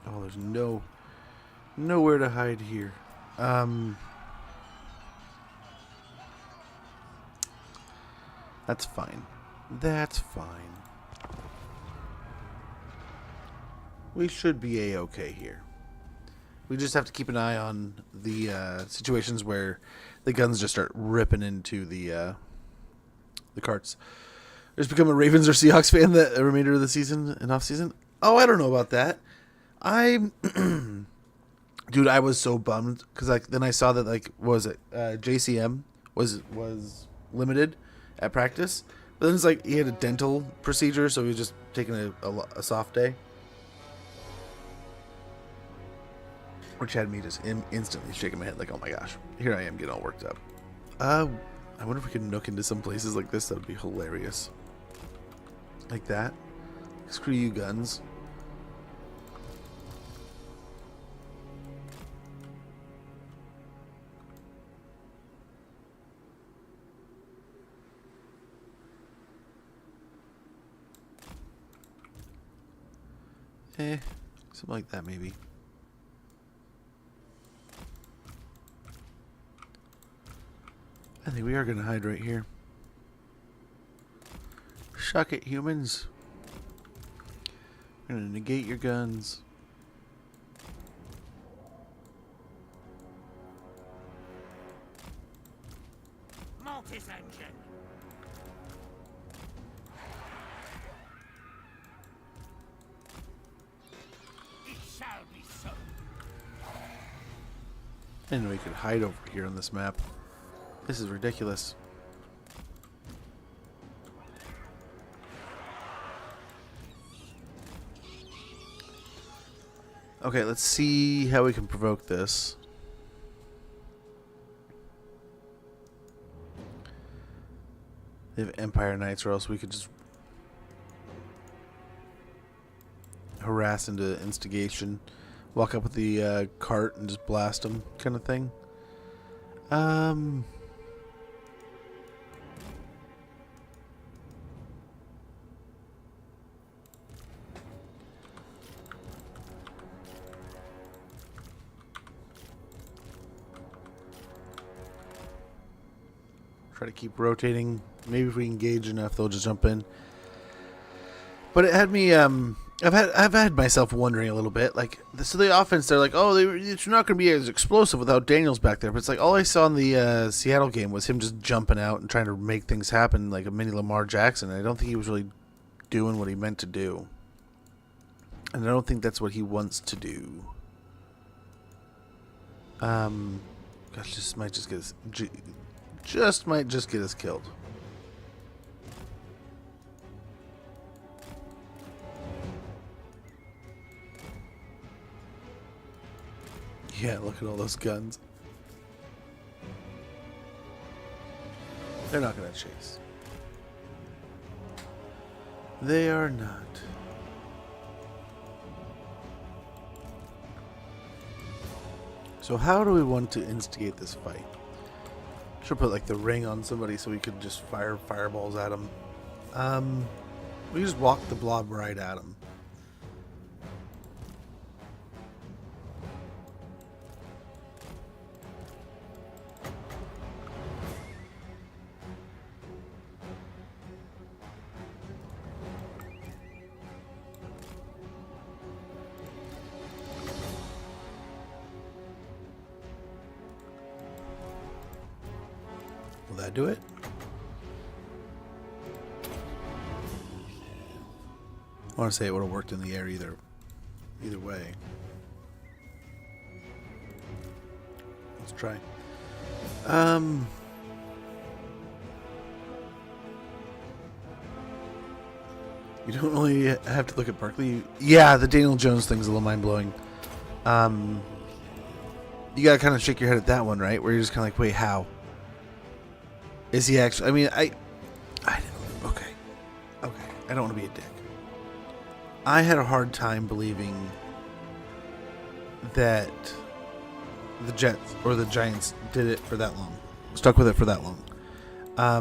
Oh, there's nowhere to hide here. That's fine. That's fine. We should be a-okay here. We just have to keep an eye on the situations where the guns just start ripping into the carts. There's become a Ravens or Seahawks fan the remainder of the season and off season. Oh, I don't know about that. Dude, I was so bummed because then I saw that what was it JCM was limited at practice, but then it's like he had a dental procedure, so he was just taking a soft day. Which had me just instantly shaking my head like, oh my gosh, here I am getting all worked up. I wonder if we could nook into some places like this. That would be hilarious. Like that. Screw you, guns. Something like that, maybe. I think we are going to hide right here. Shuck it, humans. We're going to negate your guns. Mortis engine. It shall be so. I didn't know we could hide over here on this map. This is ridiculous. Okay, let's see how we can provoke this. They have Empire Knights, or else we could just harass into instigation. Walk up with the cart and just blast them, kind of thing. Try to keep rotating. Maybe if we engage enough, they'll just jump in. But it had me. I've had myself wondering a little bit. Like, so the offense, they're like, oh, it's not going to be as explosive without Daniels back there. But it's like all I saw in the Seattle game was him just jumping out and trying to make things happen, like a mini Lamar Jackson. I don't think he was really doing what he meant to do, and I don't think that's what he wants to do. Gosh, this might just get us. Might just get us killed. Yeah, look at all those guns. They're not going to chase. They are not. So how do we want to instigate this fight? Should put like the ring on somebody so we could just fire fireballs at them. We just walk the blob right at them. Will that do it? I want to say it would have worked in the air either way. Let's try. You don't really have to look at Barkley. Yeah, the Daniel Jones thing's a little mind-blowing. You gotta kind of shake your head at that one, right? Where you're just kind of like, wait, how? Is he actually... I mean, I don't... Okay. I don't want to be a dick. I had a hard time believing that the Jets or the Giants did it for that long. Stuck with it for that long. I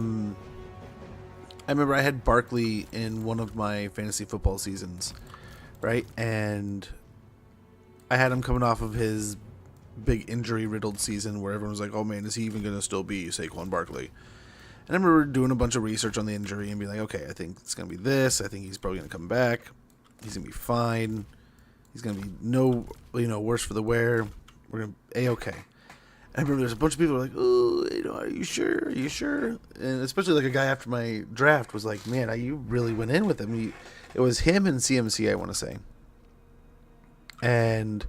remember I had Barkley in one of my fantasy football seasons, right? And I had him coming off of his big injury-riddled season where everyone was like, oh man, is he even going to still be Saquon Barkley? And I remember doing a bunch of research on the injury and being like, okay, I think it's going to be this. I think he's probably going to come back. He's going to be fine. He's going to be worse for the wear. We're going to A-okay. I remember there's a bunch of people who were like, oh, are you sure? Are you sure? And especially like a guy after my draft was like, man, you really went in with him. It was him and CMC, I want to say. And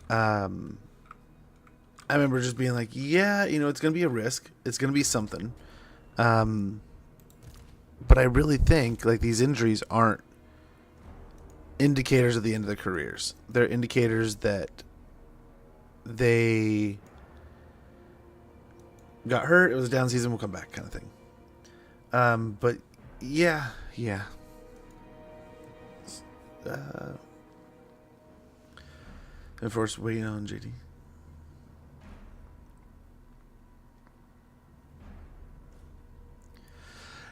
I remember just being like, yeah, it's going to be a risk. It's going to be something. But I really think like these injuries aren't indicators of the end of their careers. They're indicators that they got hurt. It was a down season. We'll come back, kind of thing. But yeah. Of course, waiting on JD.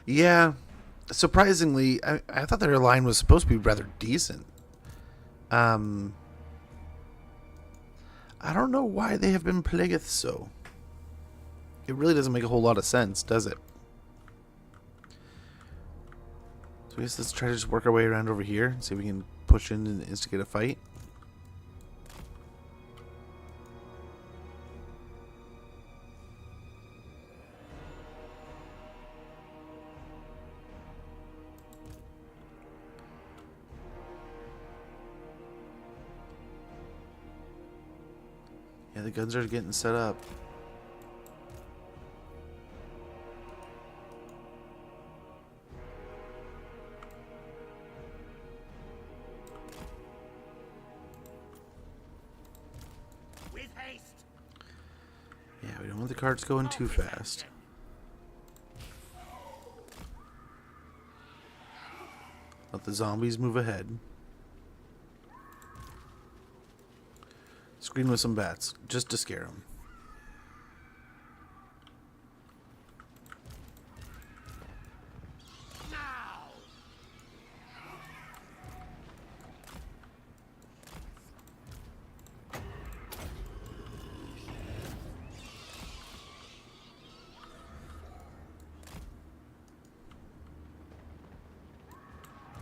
Yeah, surprisingly, I thought their line was supposed to be rather decent. I don't know why they have been plagueth so. It really doesn't make a whole lot of sense, does it? So I guess let's try to just work our way around over here and see if we can push in and instigate a fight. Yeah, the guns are getting set up. With haste. Yeah, we don't want the carts going too fast. Let the zombies move ahead. Screen with some bats, just to scare them. Now.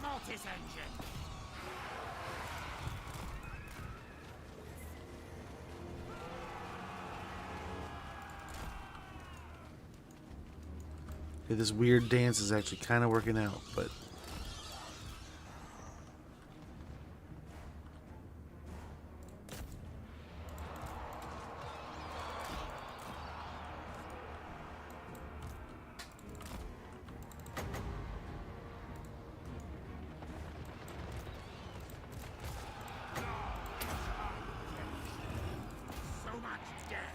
Mortis engine. Okay, this weird dance is actually kind of working out, but So much death.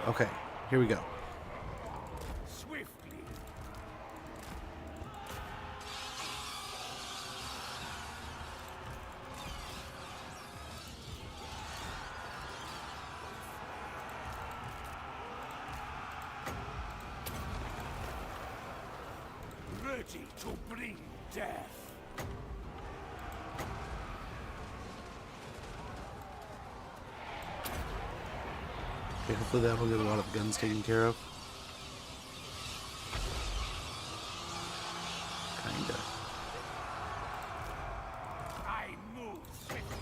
okay, here we go. Swiftly. Ready to bring death. Okay, hopefully that will get a lot of guns taken care of. Kinda. I move swiftly.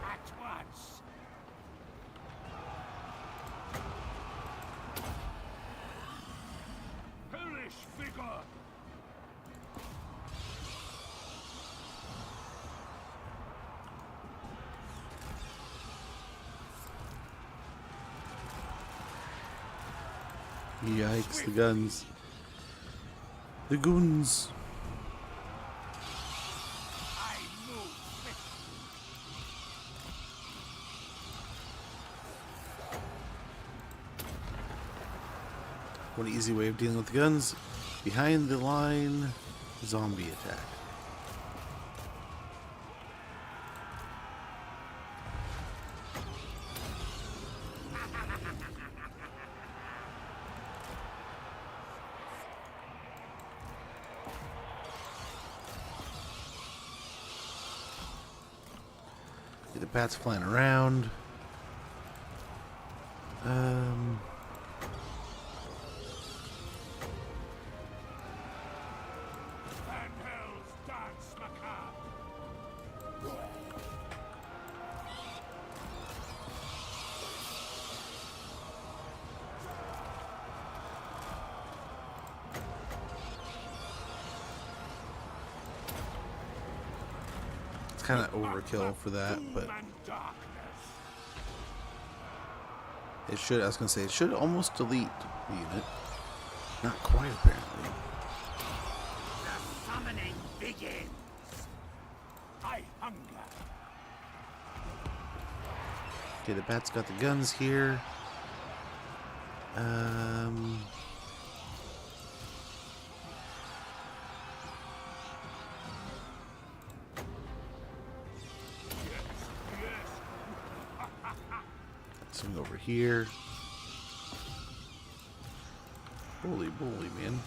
At once. Hellish vigor. Yikes, the guns. The goons. I move swiftly. One easy way of dealing with the guns. Behind the line, zombie attack. See the bats flying around. Van Hell's dance macabre. It's kind of overkill for that, but Doom and darkness. it should, I was going to say, it should almost delete the unit. Not quite, apparently. The summoning begins. I hunger. Okay, the bat's got the guns here. Something over here. Holy moly, man.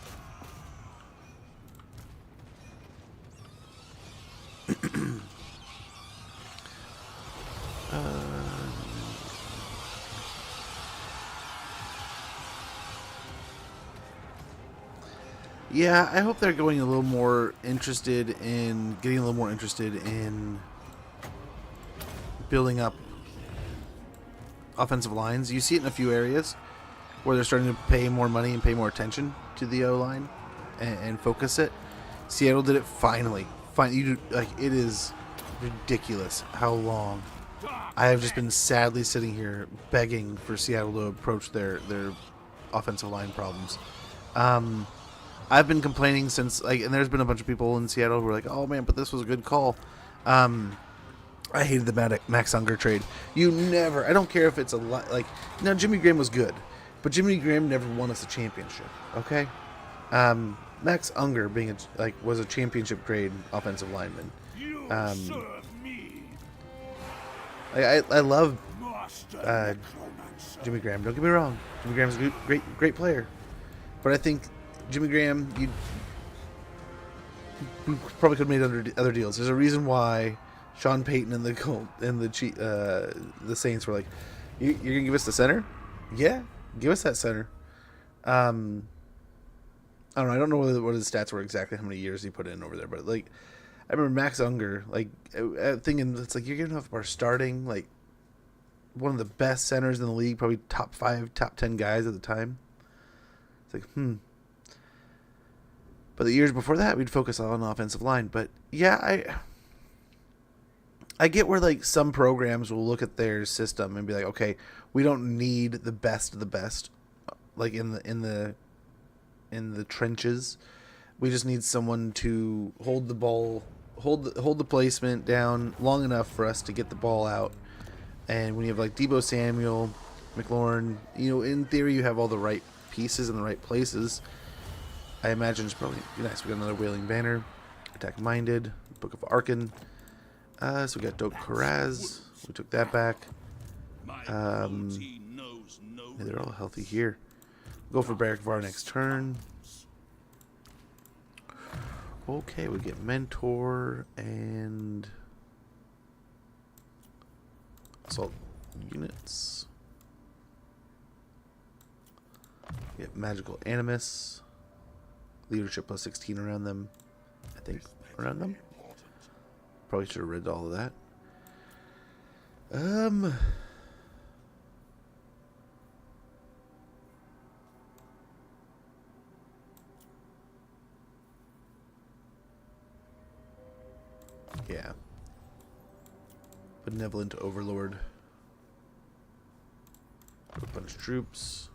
Yeah, I hope they're going a little more interested in getting a little more interested in building up offensive lines. You see it in a few areas where they're starting to pay more money and pay more attention to the O line and focus it. Seattle did it finally. It is ridiculous how long I have just been sadly sitting here begging for Seattle to approach their offensive line problems. I've been complaining since, and there's been a bunch of people in Seattle who are like, "Oh man, but this was a good call." I hated the Max Unger trade. I don't care if it's a lot. Now Jimmy Graham was good, but Jimmy Graham never won us a championship. Okay, Max Unger was a championship grade offensive lineman. I love Jimmy Graham. Don't get me wrong. Jimmy Graham's a great player, but I think Jimmy Graham, we probably could have made other deals. There's a reason why Sean Payton and the Saints were like, "You're gonna give us the center? Yeah, give us that center." I don't know. I don't know what his stats were exactly, how many years he put in over there, but I remember Max Unger, thinking it's like, you're giving up our starting, one of the best centers in the league, probably top 5, top 10 guys at the time. It's like, But the years before that, we'd focus on offensive line. But yeah, I get where some programs will look at their system and be like, okay, we don't need the best of the best, in the trenches. We just need someone to hold the ball, hold the placement down long enough for us to get the ball out. And when you have Deebo Samuel, McLaurin, in theory you have all the right pieces in the right places. I imagine it's probably nice. We got another Wailing Banner, Attack Minded, Book of Arkan. So we got Doak Karaz. We took that back. Yeah, they're all healthy here. Go for Barrack Var next turn. Okay, we get Mentor and Assault units. We get Magical Animus. Leadership plus 16 around them. I think around them. Probably should have read all of that. Yeah. Benevolent Overlord. A bunch of troops.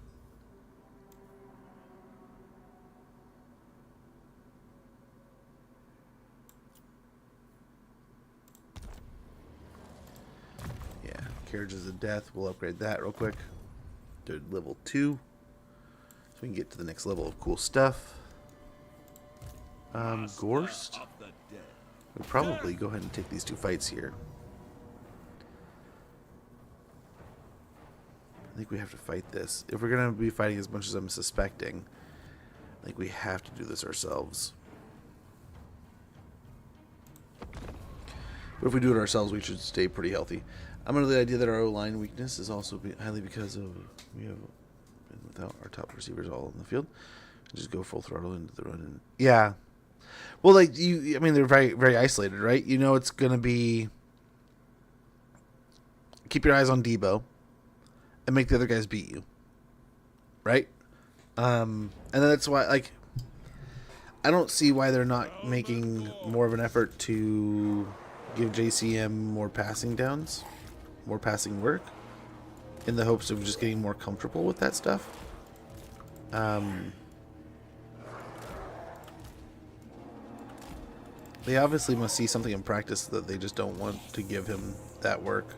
Yeah, Carriages of Death. We'll upgrade that real quick to level 2. So we can get to the next level of cool stuff. Ghorst. We'll probably go ahead and take these 2 fights here. I think we have to fight this. If we're going to be fighting as much as I'm suspecting, I think we have to do this ourselves. But if we do it ourselves, we should stay pretty healthy. I'm under the idea that our O-line weakness is also highly because of we have been without our top receivers all in the field. Just go full throttle into the run. And yeah. Well, they're very, very isolated, right? It's going to be keep your eyes on Deebo and make the other guys beat you, right? And that's why, I don't see why they're not making more of an effort to give JCM more passing downs, more passing work, in the hopes of just getting more comfortable with that stuff. They obviously must see something in practice that they just don't want to give him that work.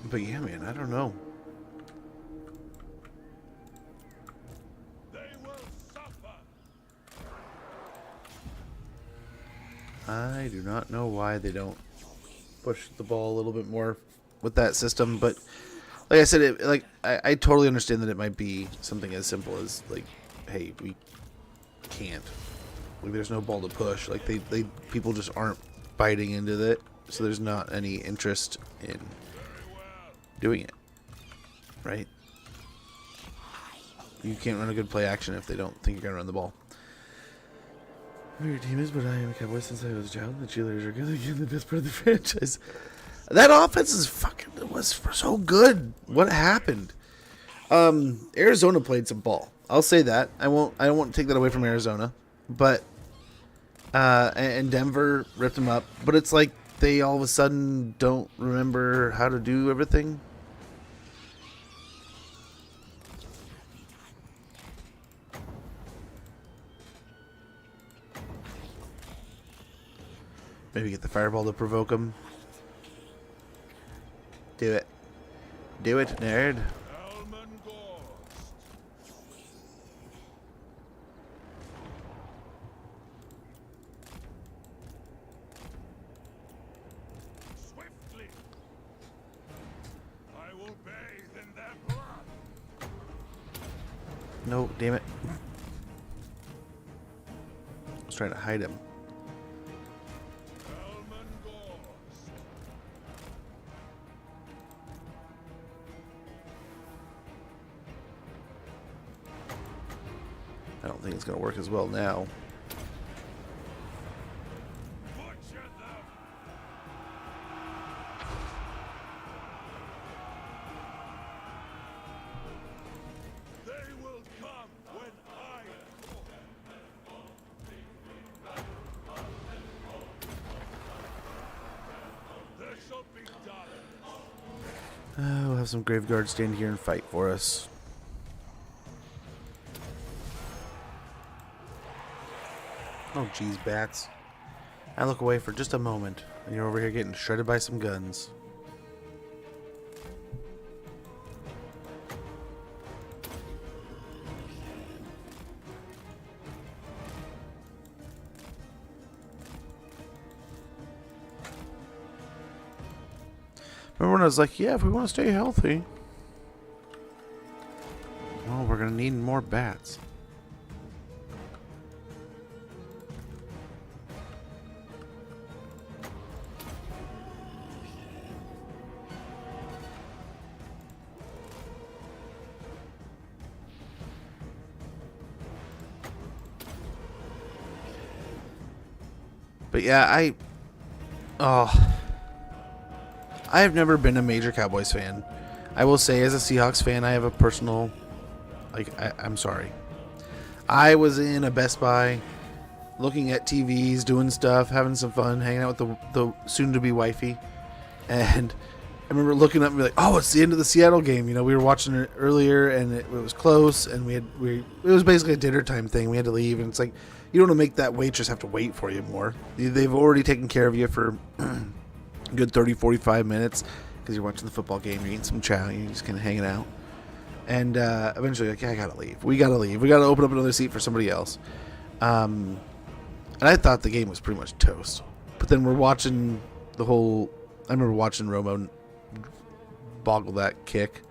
But yeah, man, I don't know. They will suffer. I do not know why they don't push the ball a little bit more with that system, but like I said, I totally understand that it might be something as simple as like, hey, we can't. Like, there's no ball to push. Like they people just aren't biting into it, so there's not any interest in doing it, right? You can't run a good play action if they don't think you're gonna run the ball. Your team is, but I am a Cowboy since I was a child. The cheerleaders are good. They're the best part of the franchise. That offense is was so good. What happened? Arizona played some ball. I'll say that. I don't want to take that away from Arizona, but and Denver ripped them up. But it's like they all of a sudden don't remember how to do everything. Maybe get the fireball to provoke them. Do it. Do it, nerd. Helman Ghorst. Swiftly. I will bathe in their blood. No, damn it. I was trying to hide him. Helman Ghorst. I don't think it's going to work as well now. Butcher them. They will come when I call. There shall be darkness. We'll have some graveguards stand here and fight for us. Oh, geez, bats. I look away for just a moment, and you're over here getting shredded by some guns. Remember when I was like, yeah, if we want to stay healthy, well, we're going to need more bats. But yeah, I have never been a major Cowboys fan. I will say, as a Seahawks fan, I have a personal, I'm sorry. I was in a Best Buy, looking at TVs, doing stuff, having some fun, hanging out with the soon-to-be wifey, and I remember looking up and be like, "Oh, it's the end of the Seattle game." You know, we were watching it earlier, and it was close, and it was basically a dinner time thing. We had to leave, and it's like, you don't want to make that waitress have to wait for you more. They've already taken care of you for a good 30, 45 minutes because you're watching the football game, you're eating some chow, you're just kind of hanging out. And eventually, like, yeah, I got to leave. We got to leave. We got to open up another seat for somebody else. And I thought the game was pretty much toast. But then we're watching the whole... I remember watching Romo boggle that kick.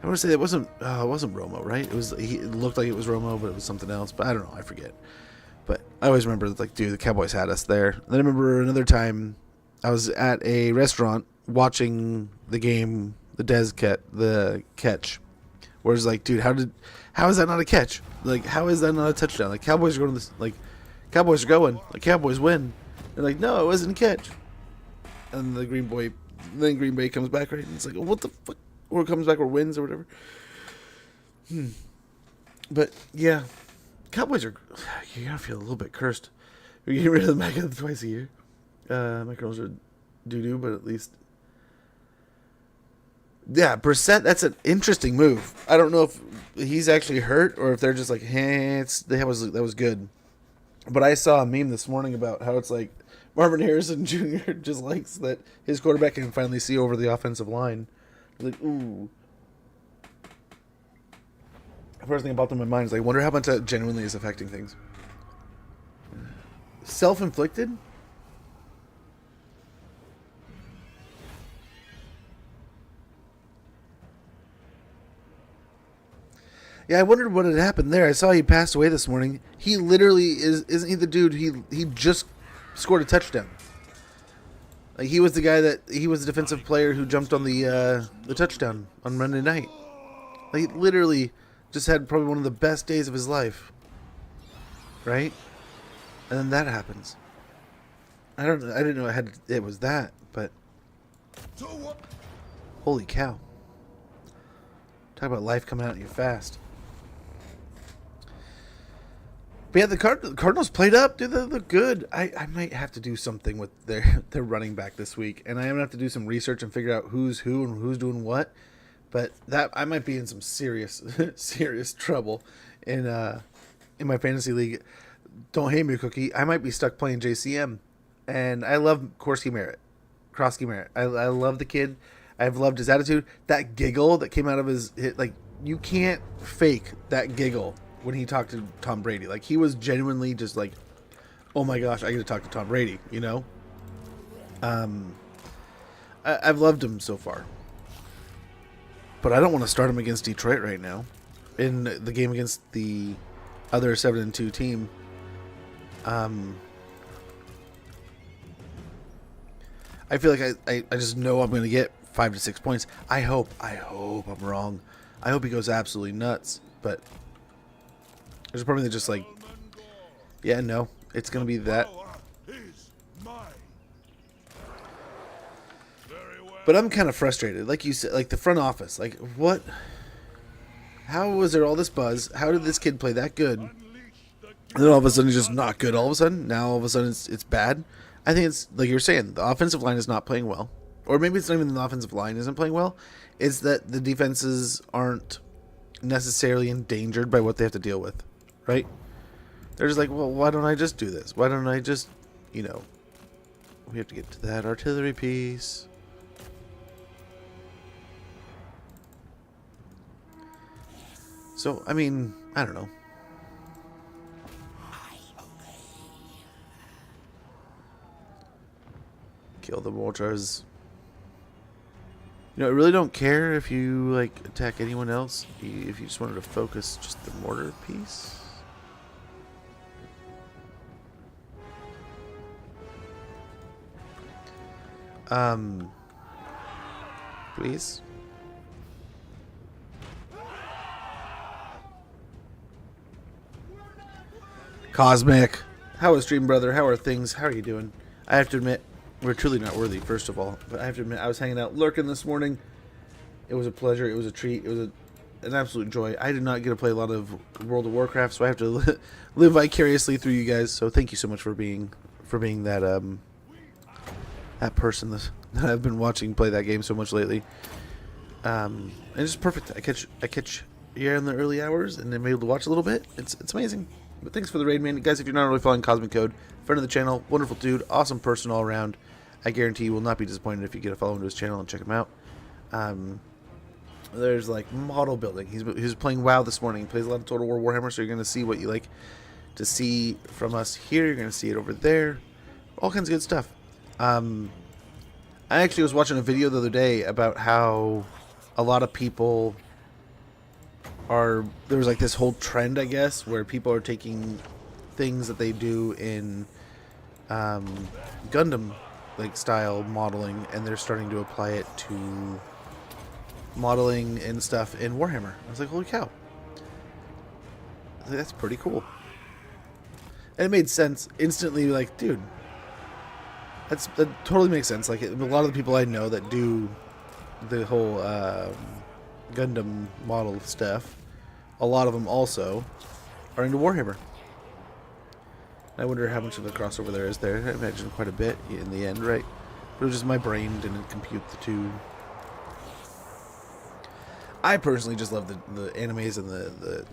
I want to say it wasn't Romo, right? It looked like it was Romo, but it was something else. But I don't know. I forget. But I always remember, like, dude, the Cowboys had us there. Then I remember another time I was at a restaurant watching the game, the catch. Where it's like, dude, how is that not a catch? Like, how is that not a touchdown? Like, Cowboys are going to this, like, Cowboys are going. Like, Cowboys win. They're like, no, it wasn't a catch. And then Green Bay comes back, right? And it's like, what the fuck? Or it comes back or wins or whatever. But yeah, Cowboys are, you gotta feel a little bit cursed. You're getting rid of the Mecca twice a year. Macarons are doo-doo, but at least, yeah, Brissett, that's an interesting move. I don't know if he's actually hurt or if they're just like, hey, that was good. But I saw a meme this morning about how it's like Marvin Harrison Jr. just likes that his quarterback can finally see over the offensive line. Like, ooh. The first thing about them in my mind is like, I wonder how much that genuinely is affecting things. Self-inflicted? Yeah, I wondered what had happened there. I saw he passed away this morning. He literally isn't he the dude? He just scored a touchdown. Like he was the guy he was the defensive player who jumped on the touchdown on Monday night. Like he literally just had probably one of the best days of his life. Right? And then that happens. I didn't know it was that, but holy cow. Talk about life coming at you fast. But yeah, the Cardinals played up, dude. They look good. I might have to do something with their running back this week, and I'm gonna have to do some research and figure out who's who and who's doing what. But that I might be in some serious serious trouble in my fantasy league. Don't hate me, Cookie. I might be stuck playing JCM, and I love Krosky Merritt. I love the kid. I've loved his attitude. That giggle that came out of his like you can't fake that giggle when he talked to Tom Brady. Like he was genuinely just like, oh my gosh, I get to talk to Tom Brady. You know. I've loved him so far, but I don't want to start him against Detroit right now, in the game against the other 7-2 team. I feel like I just know I'm going to get 5 to 6 points. I hope I'm wrong. I hope he goes absolutely nuts. But there's a problem that just like, yeah, no, it's going to be that. But I'm kind of frustrated. Like you said, like the front office, like what? How was there all this buzz? How did this kid play that good? And then all of a sudden he's just not good. All of a sudden, now all of a sudden it's bad. I think it's like you were saying, the offensive line is not playing well. Or maybe it's not even the offensive line isn't playing well. It's that the defenses aren't necessarily endangered by what they have to deal with. Right? They're just like, well, why don't I just do this? Why don't I just, we have to get to that artillery piece. So, I mean, I don't know. Kill the mortars. I really don't care if you, like, attack anyone else. If you just wanted to focus just the mortar piece. Please. Cosmic. How is Dream Brother? How are things? How are you doing? I have to admit, we're truly not worthy, first of all. But I have to admit, I was hanging out lurking this morning. It was a pleasure. It was a treat. It was an absolute joy. I did not get to play a lot of World of Warcraft, so I have to live vicariously through you guys. So thank you so much for being that that person that I've been watching play that game so much lately. And it's just perfect. I catch here in the early hours, and I'm able to watch a little bit. It's amazing. But thanks for the raid, man. Guys, if you're not really following Cosmic Code, friend of the channel, wonderful dude, awesome person all around. I guarantee you will not be disappointed if you get a follow into his channel and check him out. There's like model building. He's playing WoW this morning. He plays a lot of Total War Warhammer, so you're going to see what you like to see from us here. You're going to see it over there. All kinds of good stuff. I actually was watching a video the other day about how a lot of people there was like this whole trend, I guess, where people are taking things that they do in Gundam like style modeling, and they're starting to apply it to modeling and stuff in Warhammer. I was like, holy cow, that's pretty cool. And it made sense instantly. Like, dude, that totally makes sense. Like, a lot of the people I know that do the whole Gundam model stuff, a lot of them also are into Warhammer. I wonder how much of the crossover there is there. I imagine quite a bit in the end, right? But it was just my brain didn't compute the two. I personally just love the animes and the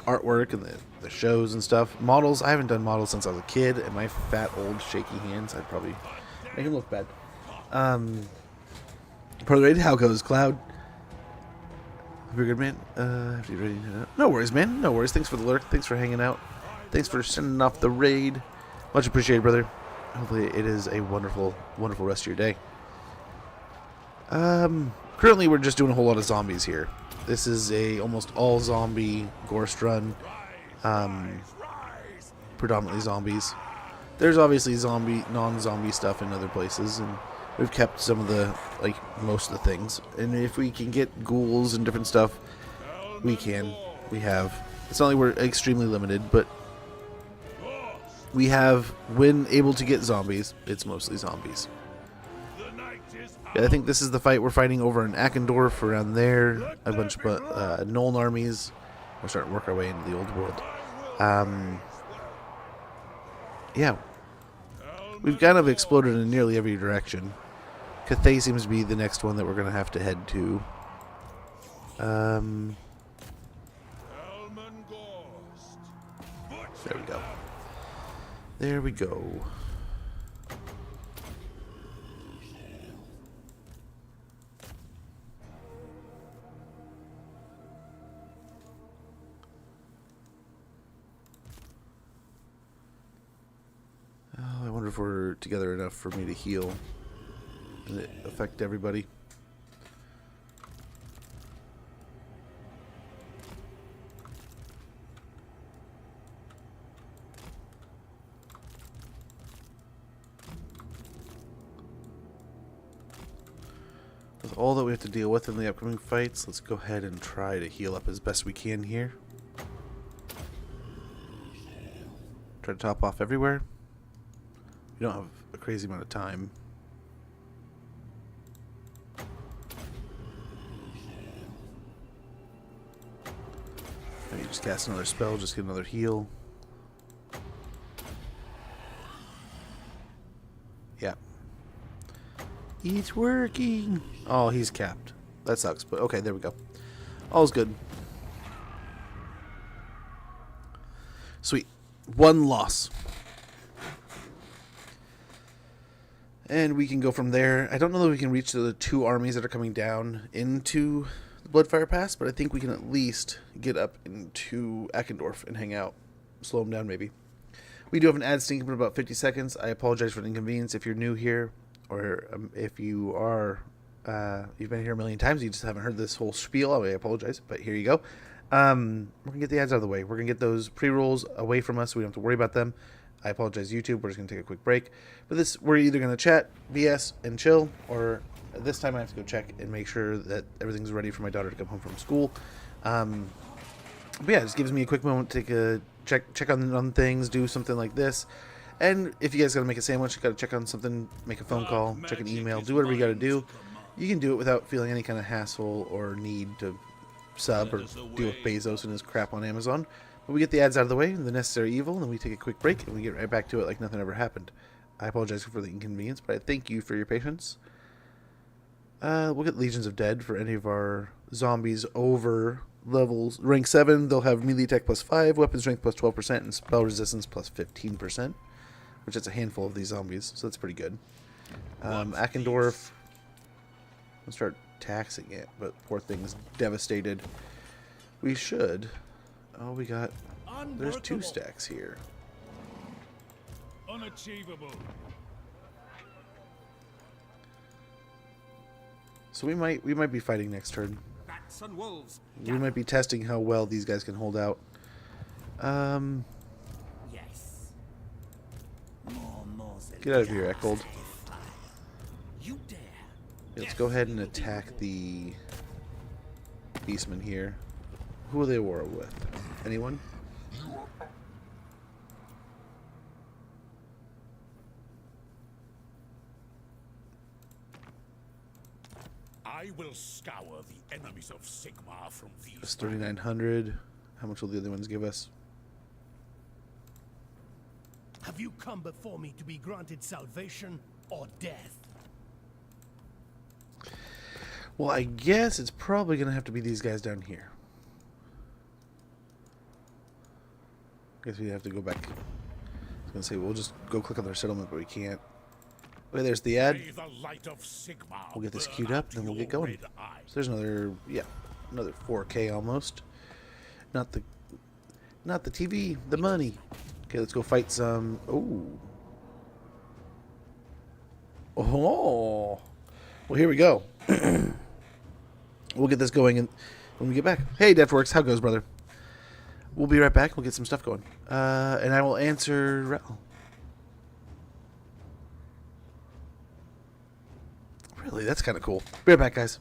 artwork and the shows and stuff. Models, I haven't done models since I was a kid, and my fat old shaky hands, I'd probably make him look bad. Part of the raid, how goes Cloud? Hope you're good, man. If you're ready to... No worries, man. No worries. Thanks for the lurk. Thanks for hanging out. Thanks for sending off the raid. Much appreciated, brother. Hopefully it is a wonderful, wonderful rest of your day. Currently we're just doing a whole lot of zombies here. This is a almost all zombie Ghorst run. Predominantly zombies. There's obviously non-zombie stuff in other places, and we've kept some of the, like, most of the things. And if we can get ghouls and different stuff, we can. We have. It's not like we're extremely limited, but we have, when able to get zombies, it's mostly zombies. Yeah, I think this is the fight we're fighting over in Eckendorf, around there. A bunch of Nuln armies. We're starting to work our way into the old world. Yeah. We've kind of exploded in nearly every direction. Cathay seems to be the next one that we're going to have to head to. There we go. There we go. Oh, I wonder if we're together enough for me to heal. Does it affect everybody? With all that we have to deal with in the upcoming fights, let's go ahead and try to heal up as best we can here. Try to top off everywhere. We don't have a crazy amount of time. Maybe just cast another spell, just get another heal. Yeah. It's working. Oh, he's capped. That sucks, but okay, there we go. All's good. Sweet. One loss. And we can go from there. I don't know that we can reach the two armies that are coming down into the Bloodfire Pass, but I think we can at least get up into Eckendorf and hang out. Slow them down, maybe. We do have an ad stinking for about 50 seconds. I apologize for the inconvenience if you're new here, or if you are, you've been here a million times, you just haven't heard this whole spiel. I apologize, but here you go. We're going to get the ads out of the way. We're going to get those pre-rolls away from us so we don't have to worry about them. I apologize, YouTube. We're just going to take a quick break. But this, we're either going to chat, BS, and chill, or this time I have to go check and make sure that everything's ready for my daughter to come home from school. But yeah, it just gives me a quick moment to take a check on things, do something like this. And if you guys got to make a sandwich, you got to check on something, make a phone call, check an email, do whatever you got to do. You can do it without feeling any kind of hassle or need to sub or deal with Bezos and his crap on Amazon. But we get the ads out of the way, the necessary evil, and then we take a quick break, and we get right back to it like nothing ever happened. I apologize for the inconvenience, but I thank you for your patience. We'll get Legions of Dead for any of our zombies over levels. Rank 7, they'll have melee attack plus 5, weapon strength plus 12%, and spell resistance plus 15%, which is a handful of these zombies, so that's pretty good. Eckendorf, let's start taxing it, but poor thing's devastated. We should... Oh, we got... There's 2 stacks here. Unachievable. So we might be fighting next turn. Bats and wolves. We might be testing how well these guys can hold out. Yes. Get out of here, Echold. You dare. Let's go ahead and attack the Beastmen here. Who are they at war with? Anyone? I will scour the enemies of Sigmar from these. It's 3,900. How much will the other ones give us? Have you come before me to be granted salvation or death? Well, I guess it's probably going to have to be these guys down here. I guess we have to go back. I was going to say, we'll just go click on their settlement, but we can't. Okay, there's the ad. We'll get this queued up, and then we'll get going. So there's another, yeah, another 4K almost. Not the TV, the money. Okay, let's go fight some. Oh, well, here we go. We'll get this going, and when we get back. Hey, Deathworks, how goes, brother? We'll be right back. We'll get some stuff going. And I will answer Rel. Really, that's kind of cool. Be right back, guys.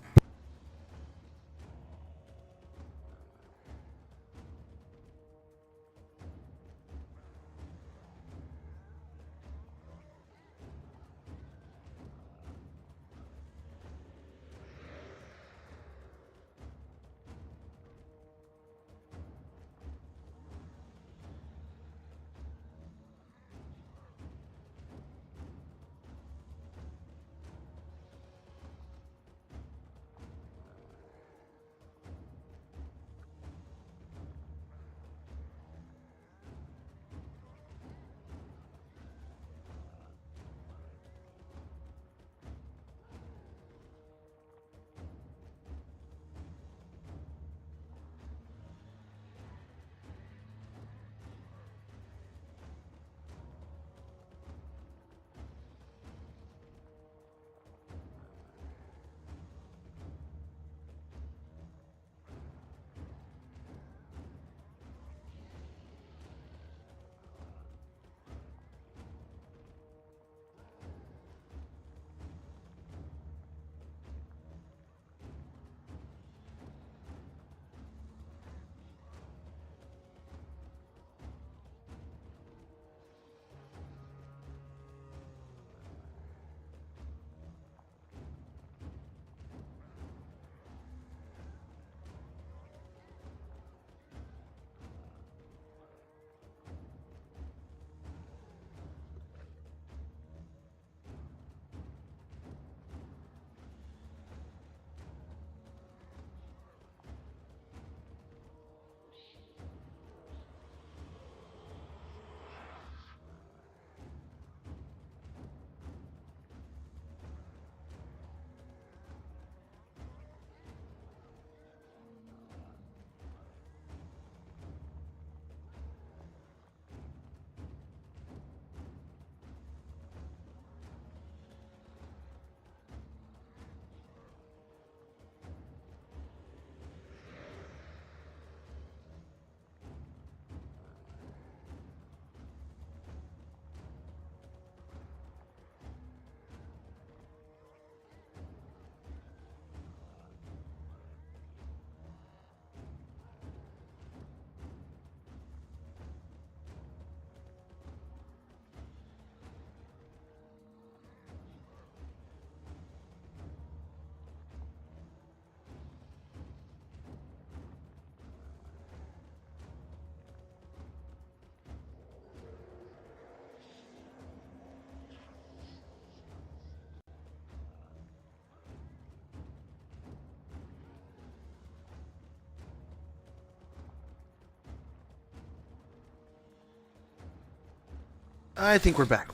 I think we're back.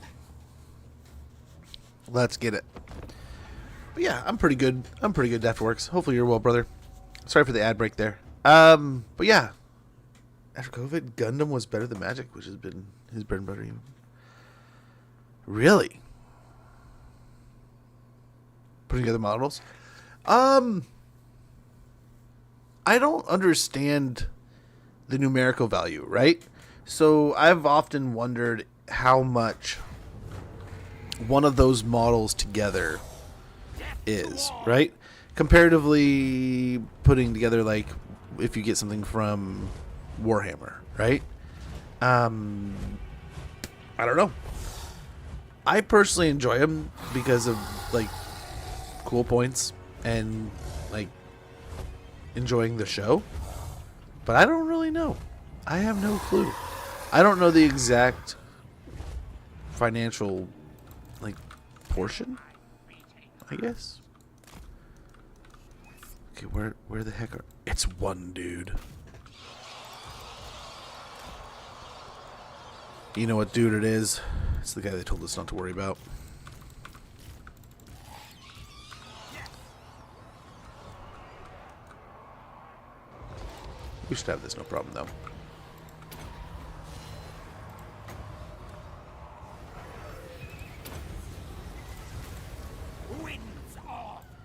Let's get it. But yeah, I'm pretty good. I'm pretty good, Deathworks. Hopefully you're well, brother. Sorry for the ad break there. But yeah. After COVID, Gundam was better than Magic, which has been his bread and butter. Even. Really? Putting together models? I don't understand the numerical value, right? So I've often wondered how much one of those models together is, right? Comparatively putting together, like, if you get something from Warhammer, right? I don't know. I personally enjoy them because of, like, cool points and, like, enjoying the show. But I don't really know. I have no clue. I don't know the exact financial, like, portion, I guess. Okay, where the heck are... It's one dude. You know what dude it is? It's the guy they told us not to worry about. We should have this, no problem, though.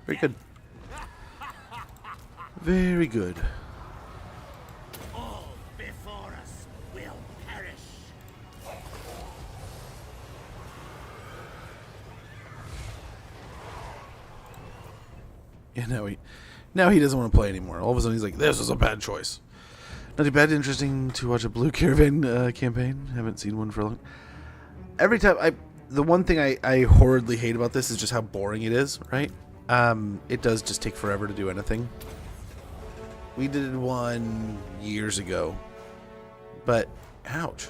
Very good. Very good. All before us will perish. Yeah, now he doesn't want to play anymore. All of a sudden he's like, this was a bad choice. Not too bad. Interesting to watch a Blue Caravan campaign. Haven't seen one for a long. Every time the one thing I horridly hate about this is just how boring it is. Right? It does just take forever to do anything. We did one years ago, but ouch.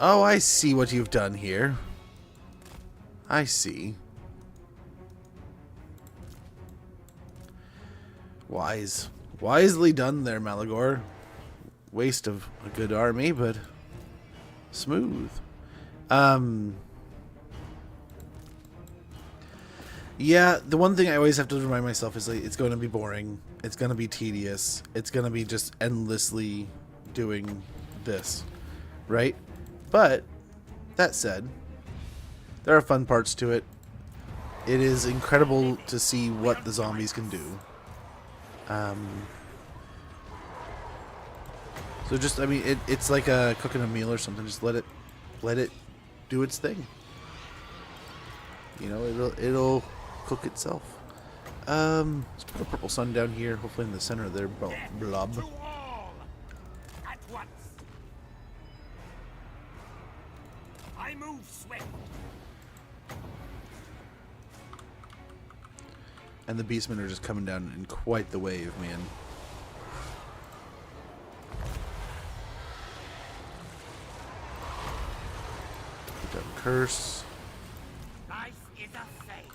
Oh, I see what you've done here. I see. Wisely done there, Malagor. Waste of a good army, but smooth. Yeah, the one thing I always have to remind myself is like, it's going to be boring. It's going to be tedious. It's going to be just endlessly doing this, right? But that said, there are fun parts to it. It is incredible to see what the zombies can do. So just, I mean, it's like cooking a meal or something. Just let it do its thing. You know, it'll cook itself. Let's put a purple sun down here, hopefully in the center of their blob. To all at once. I move swift. And the beastmen are just coming down in quite the wave, man. Put down curse. Life is a phase.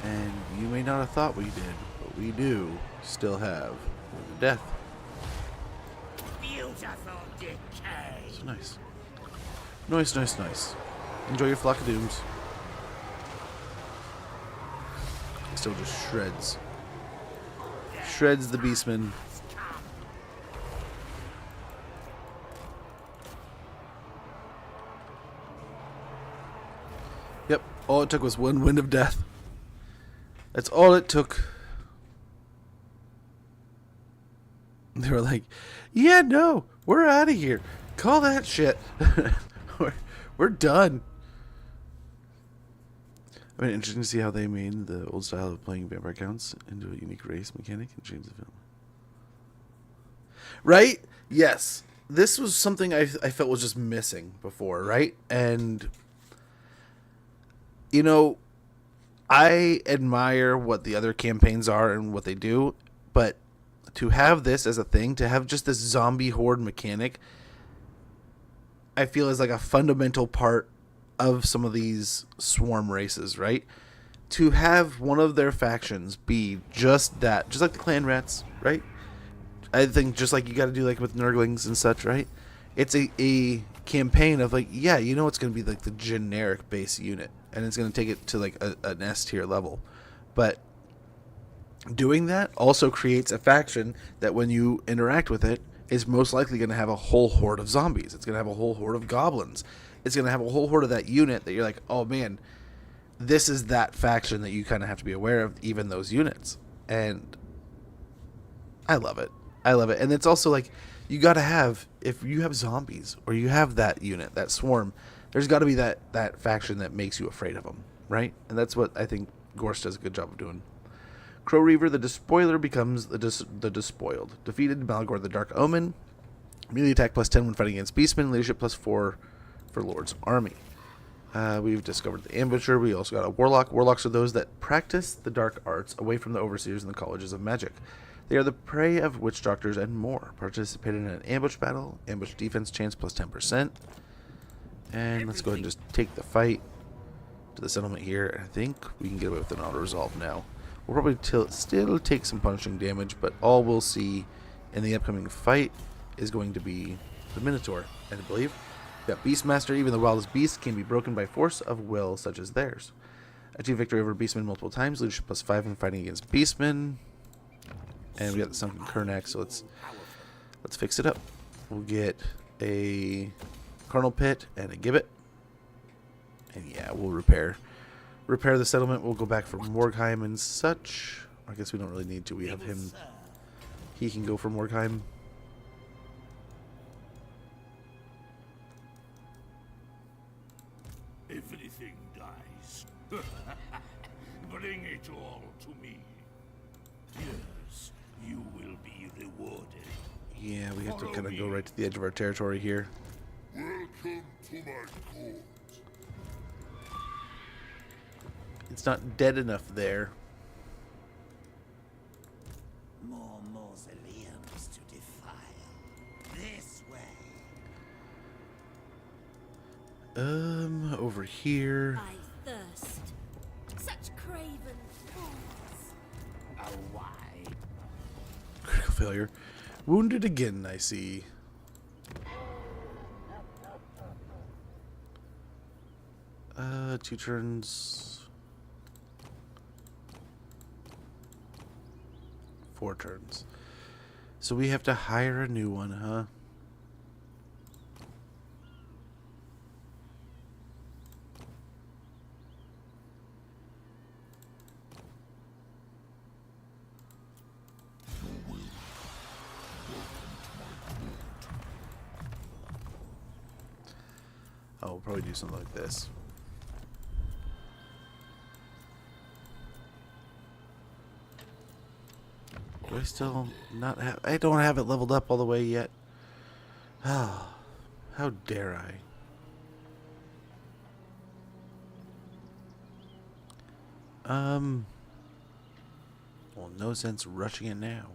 And you may not have thought we did, but we do still have death. Beautiful decay. So nice. Nice. Enjoy your flock of dooms. Still just shreds the beastman. Yep, all it took was one wind of death. That's all it took. They were like, yeah, no, we're out of here. Call that shit. we're done. I mean, interesting to see how they made the old style of playing vampire counts into a unique race mechanic and change the film. Right? Yes. This was something I felt was just missing before, right? And, you know, I admire what the other campaigns are and what they do, but to have this as a thing, to have just this zombie horde mechanic, I feel is like a fundamental part of some of these swarm races, right? To have one of their factions be just that, just like the clan rats, right? I think just like you got to do like with Nurglings and such, right? It's a campaign of like, yeah, you know, it's going to be like the generic base unit, and it's going to take it to like an S tier level, but doing that also creates a faction that when you interact with it is most likely going to have a whole horde of zombies. It's going to have a whole horde of goblins. It's going to have a whole horde of that unit that you're like, oh man, this is that faction that you kind of have to be aware of, even those units. And I love it. And it's also like, you got to have, if you have zombies or you have that unit, that swarm, there's got to be that faction that makes you afraid of them, right? And that's what I think Ghorst does a good job of doing. Crow Reaver, the Despoiler, becomes the Despoiled. Defeated Malagor the Dark Omen. Melee attack +10 when fighting against Beastmen. Leadership +4 for Lord's Army. We've discovered the Ambusher. We also got a Warlock. Warlocks are those that practice the dark arts away from the overseers and the colleges of magic. They are the prey of witch doctors and more. Participate in an ambush battle. Ambush defense chance +10%. And let's go ahead and just take the fight to the settlement here. I think we can get away with an auto-resolve now. We'll probably still take some punishing damage, but all we'll see in the upcoming fight is going to be the Minotaur, I believe. We've got Beastmaster. Even the wildest beast can be broken by force of will, such as theirs. Achieve victory over Beastmen multiple times. Leadership +5 when fighting against Beastmen. And we got the Sunken Kernak, so let's fix it up. We'll get a Carnal Pit and a Gibbet. And yeah, we'll repair the settlement. We'll go back for Morgheim and such. I guess we don't really need to. We have him. He can go for Morgheim. Everything dies. Bring it all to me. Yes, you will be rewarded. Yeah, we have to kind of go right to the edge of our territory here. Welcome to my court. It's not dead enough there. More mausoleums to defile. This way. Over here. I thirst. Such craven fools. Oh, why? Critical failure. Wounded again, I see. Two turns. 4 turns. So we have to hire a new one, huh? Oh, we'll probably do something like this. Do I still not have... I don't have it leveled up all the way yet. Ah, how dare I? Well, no sense rushing it now.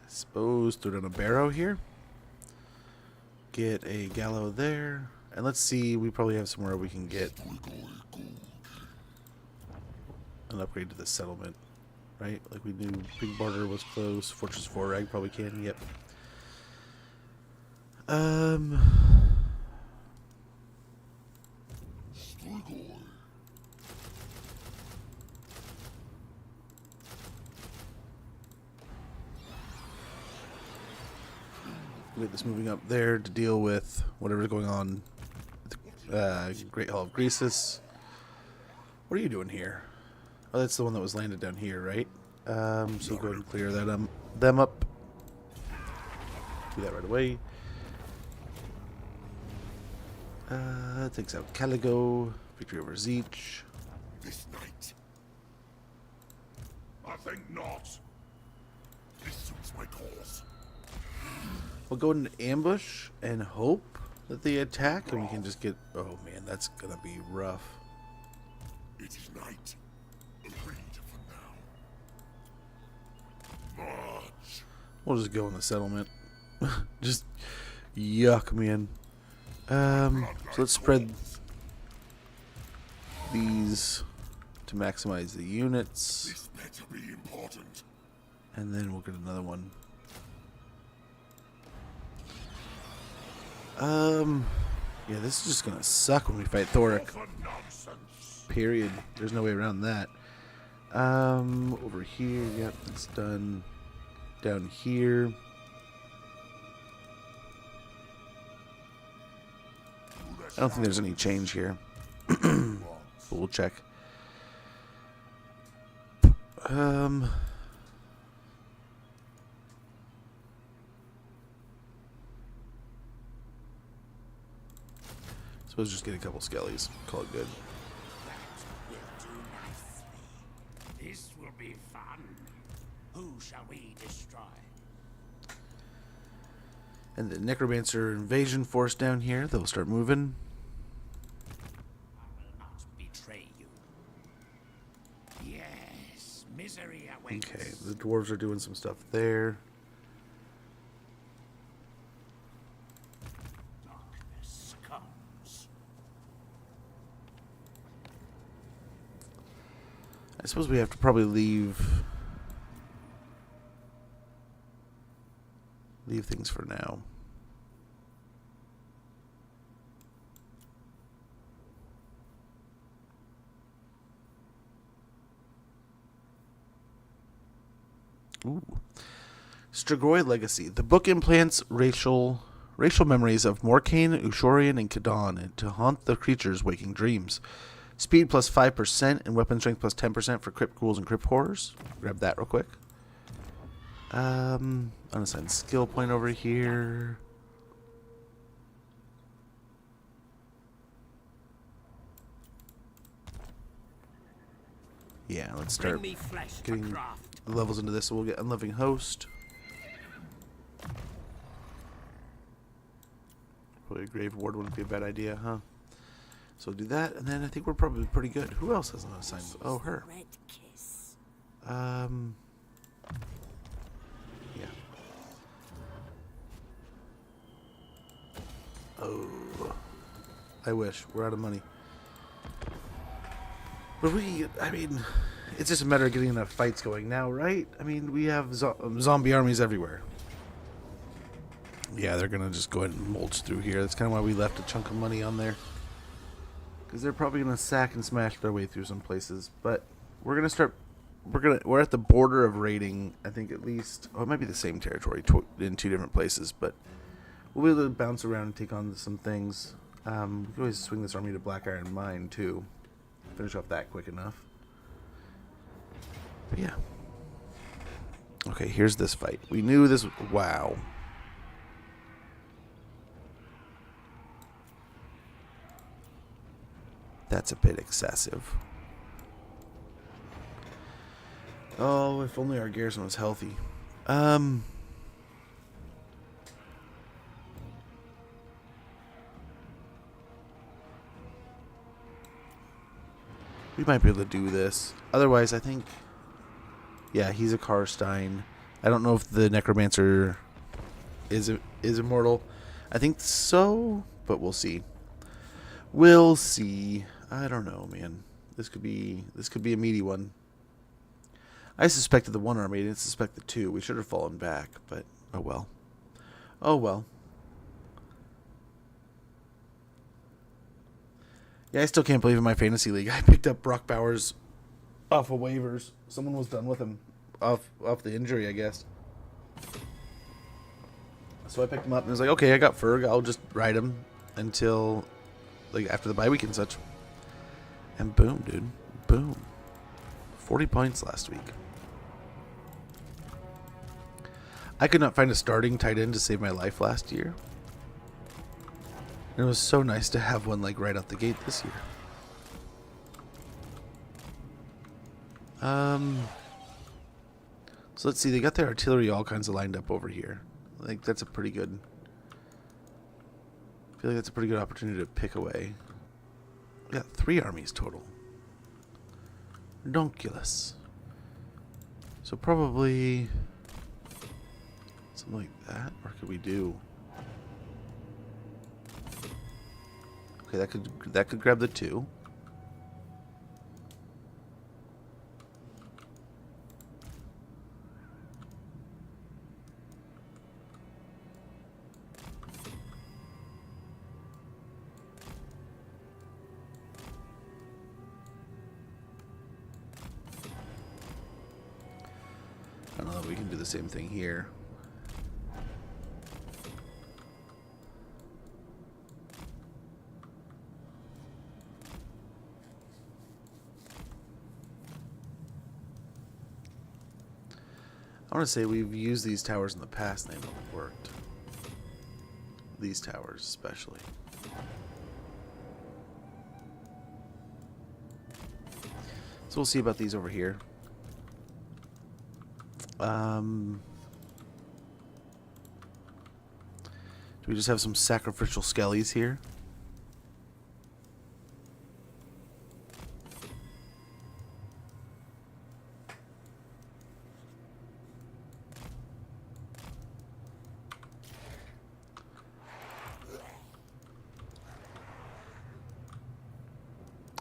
I suppose throw down a barrow here. Get a gallow there. And let's see, we probably have somewhere we can get an upgrade to the settlement. Right? Like we knew Big Barter was close. Fortress 4 Rag probably can. Yep. Get this moving up there to deal with whatever's going on with Great Hall of Greasus. What are you doing here? Oh, that's the one that was landed down here, right? So go ahead and clear that them up. Do that right away. Takes out Caligo. Victory over Zeech. This night. I think not. This suits my cause. We'll go in an ambush and hope that they attack, and we can just get... Oh, man, that's gonna be rough. It is night. Agreed for now. March. We'll just go in the settlement. Just yuck, man. So let's spread these to maximize the units. This better be important. And then we'll get another one. Yeah, this is just gonna suck when we fight Thoric. For nonsense. Period. There's no way around that. Over here, yep, it's done. Down here. I don't think there's any change here. But we'll check. Suppose just get a couple skellies. Call it good. This will be fun. Who shall we destroy? And the Necromancer invasion force down here, they'll start moving. I will not betray you. Yes, misery awaits. Okay, the dwarves are doing some stuff there. Darkness comes. I suppose we have to probably leave things for now. Ooh. Strigoi Legacy. The book implants racial Racial memories of Morkane, Ushorian, and Kadon, and to haunt the creature's waking dreams. Speed plus 5% and weapon strength plus 10% for crypt ghouls and crypt horrors. Grab that real quick. Unassigned skill point over here. Yeah, let's start getting the levels into this. So we'll get Unloving Host. Probably a Grave Ward wouldn't be a bad idea, huh? So we'll do that, and then I think we're probably pretty good. Who else has an unassigned? Oh, her. Yeah. Oh. I wish. We're out of money. But I mean, it's just a matter of getting enough fights going now, right? I mean, we have zombie armies everywhere. Yeah, they're going to just go ahead and mulch through here. That's kind of why we left a chunk of money on there. Because they're probably going to sack and smash their way through some places. But we're going to start... We're at the border of raiding, I think at least... Oh, it might be the same territory in two different places. But we'll be able to bounce around and take on some things. We can always swing this army to Black Iron Mine, too. Finish off that quick enough. But yeah. Okay, here's this fight. We knew this... Wow. That's a bit excessive. Oh, if only our garrison was healthy. We might be able to do this. Otherwise, I think... Yeah, he's a Karstein. I don't know if the Necromancer is immortal. I think so, but we'll see. We'll see. I don't know, man. This could be a meaty one. I suspected the one army. I didn't suspect the two. We should have fallen back, but oh well. Oh well. Yeah, I still can't believe in my fantasy league I picked up Brock Bowers off of waivers. Someone was done with him off the injury, I guess. So I picked him up and was like, okay, I got Ferg. I'll just ride him until like after the bye week and such. And boom, dude. Boom. 40 points last week. I could not find a starting tight end to save my life last year. And it was so nice to have one like right out the gate this year. So let's see, they got their artillery all kinds of lined up over here. I think that's a pretty good... I feel like that's a pretty good opportunity to pick away. We got 3 armies total. Redonkulous. So probably... something like that? Or could we do... Okay, that could grab the 2. I don't know if we can do the same thing here. I want to say we've used these towers in the past and they haven't worked. These towers especially. So we'll see about these over here. Do we just have some sacrificial skellies here?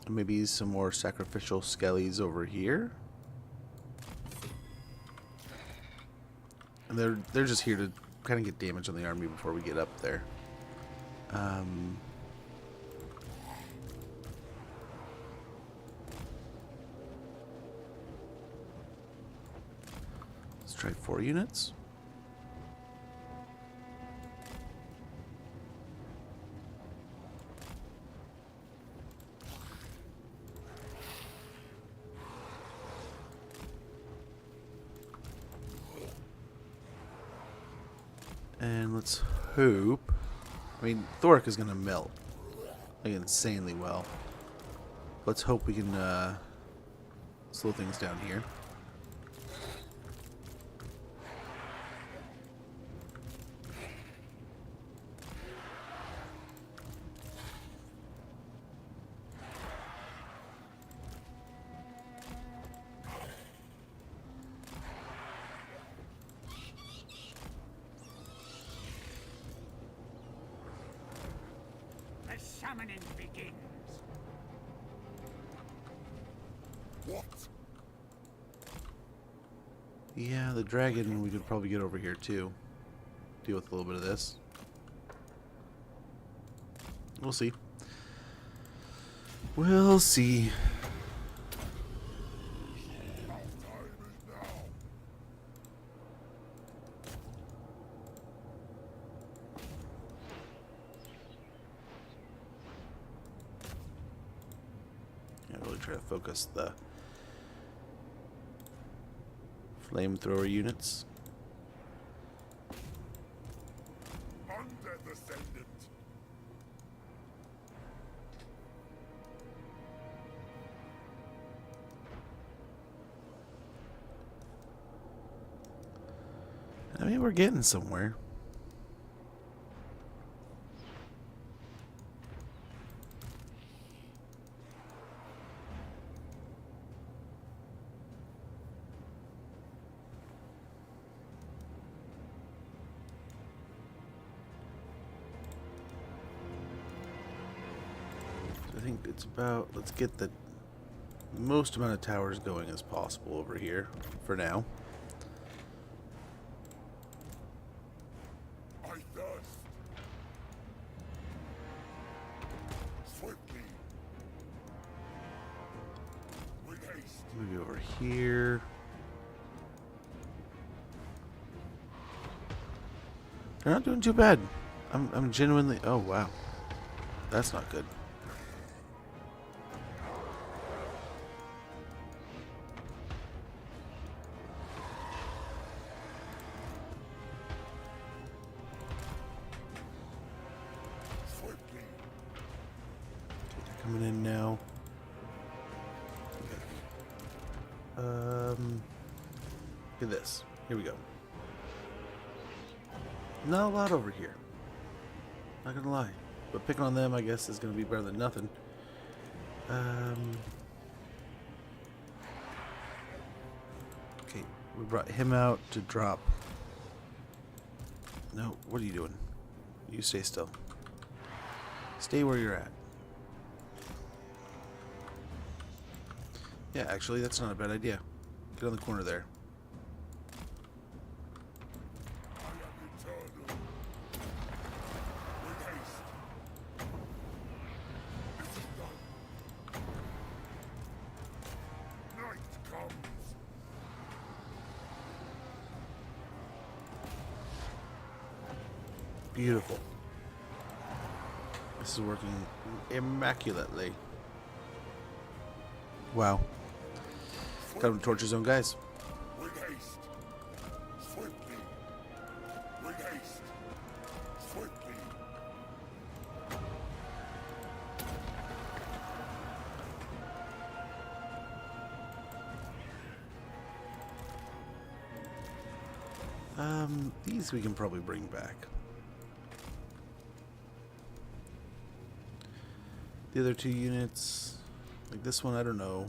Maybe some more sacrificial skellies over here. And they're just here to kind of get damage on the army before we get up there. Let's try 4 units. Let's hope. I mean, Thoric is gonna melt like insanely well. Let's hope we can slow things down here. The summoning begins. What? Yeah, the dragon we could probably get over here too. Deal with a little bit of this. We'll see. We'll see. Time is now. Yeah, really try to focus the flamethrower units. Under the Descendant. I mean, we're getting somewhere. I think it's about, let's get the most amount of towers going as possible over here for now. I thirst. Swiftly. With haste. Maybe over here. They're not doing too bad. I'm genuinely, oh wow. That's not good. Swiftly. They're coming in now. Look at this. Here we go. Not a lot over here. Not gonna lie. But picking on them, I guess, is gonna be better than nothing. Okay, we brought him out to drop. No, what are you doing? You stay still. Stay where you're at. Yeah, actually, that's not a bad idea. Get on the corner there. I am eternal. With haste. It is done. Night comes. Beautiful. This is working immaculately. Wow. Got him to torch his own guys. With haste. Swiftly. With haste. Swiftly. These we can probably bring back. The other two units, like this one, I don't know.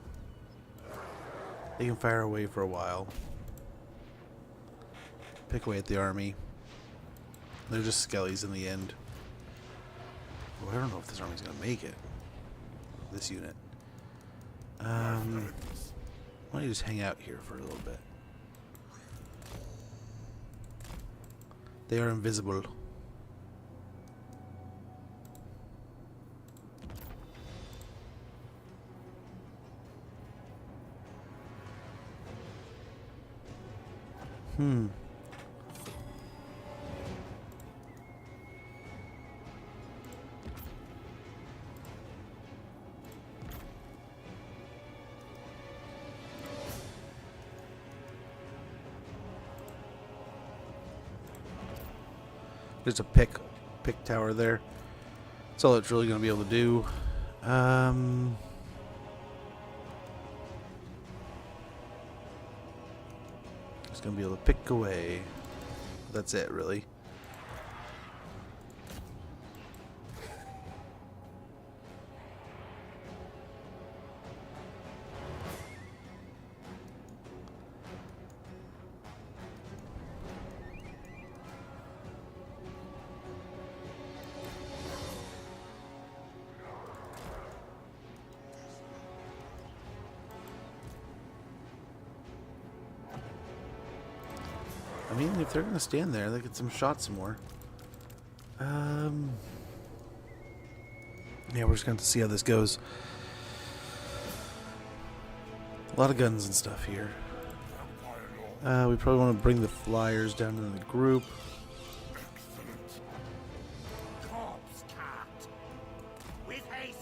They can fire away for a while. Pick away at the army. They're just skellies in the end. Oh, I don't know if this army's gonna make it. This unit. Why don't you just hang out here for a little bit? They are invisible. There's a pick tower there. That's all it's really going to be able to do. It's going to be able to pick away. That's it, really. I mean, if they're going to stand there, they get some shots more. Yeah, we're just going to see how this goes. A lot of guns and stuff here. We probably want to bring the flyers down in the group. Corpse cart. With haste.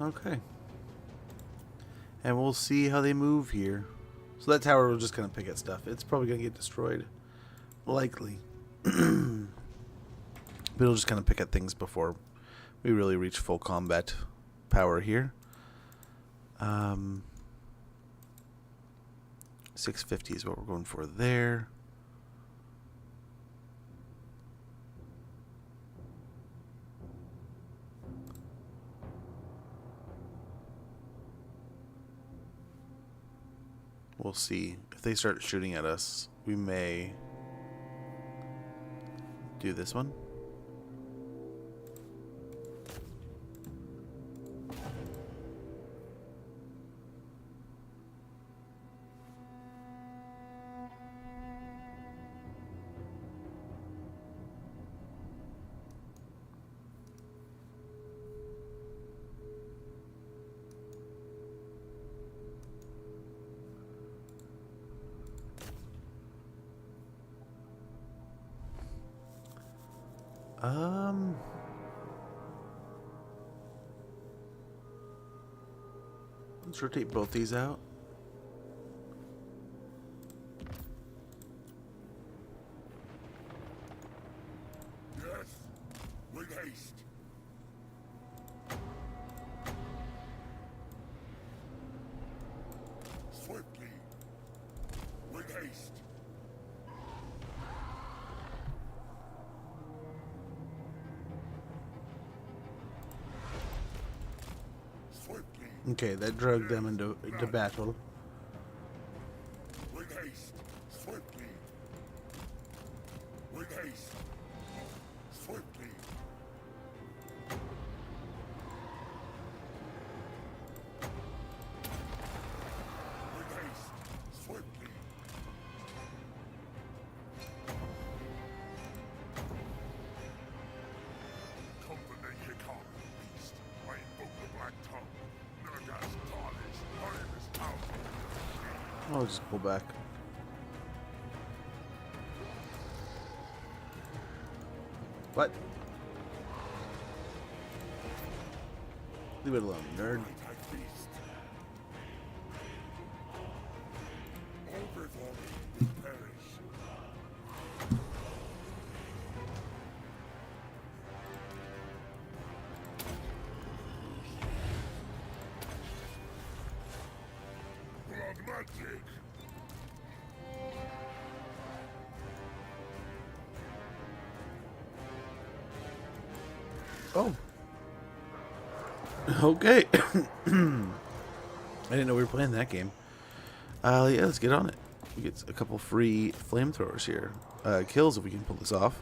Okay. And we'll see how they move here. So that tower will just kind of pick at stuff. It's probably going to get destroyed. Likely. But it'll just kind of pick at things before we really reach full combat power here. 650 is what we're going for there. We'll see. If they start shooting at us, we may do this one. Let's rotate both these out. Yes, with haste. Swiftly, with haste. Swiftly, Okay, that drug them into battle. with haste. Swiftly, with haste. Swiftly. With haste. Swiftly. Company ye come, beast. I invoke the black tongue. Nurgas tarnish. Harimus thousand. I'll just pull back. What? Leave it alone, nerd. I feast. All before me will perish. Blood magic. Oh. Okay. I didn't know we were playing that game. Yeah, let's get on it. We get a couple free flamethrowers here. Kills if we can pull this off.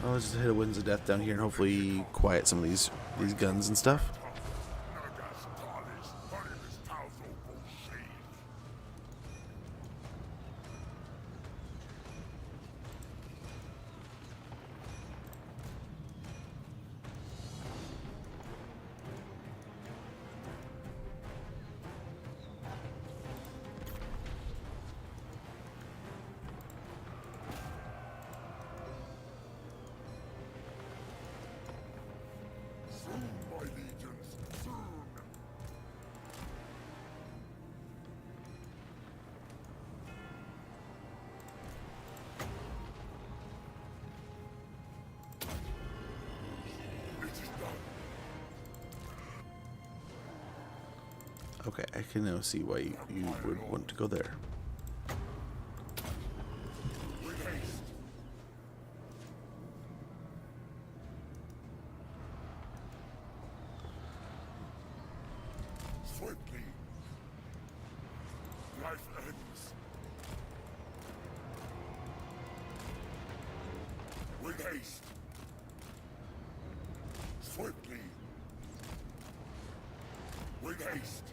Oh, let's just hit a Winds of Death down here and hopefully quiet some of these guns and stuff. Nurgas tarnish. Harimus thousand. Shade. my legions soon. It is done. Okay, I can now see why you would want to go there. With haste. Swiftly. Life ends. With haste. Swiftly. With haste.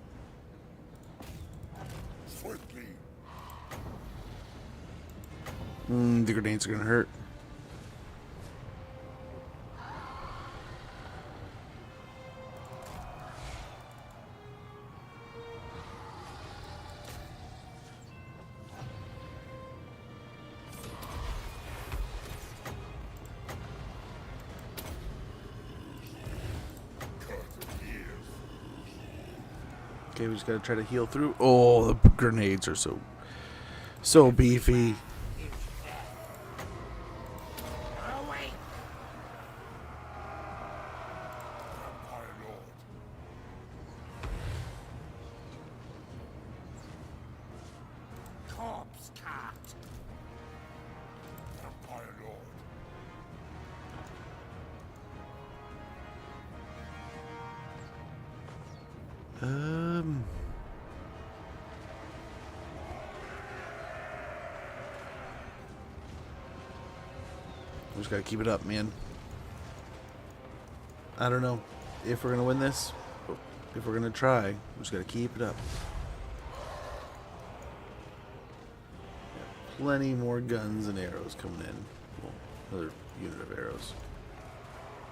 Swiftly. The grenades are gonna hurt. Okay, we just gotta try to heal through. Oh, the grenades are so beefy. Awake! Vampire Lord. Corpse cart! Vampire Lord. We just gotta keep it up, man. I don't know if we're gonna win this, but if we're gonna try, we just gotta keep it up. Got plenty more guns and arrows coming in. Well, another unit of arrows.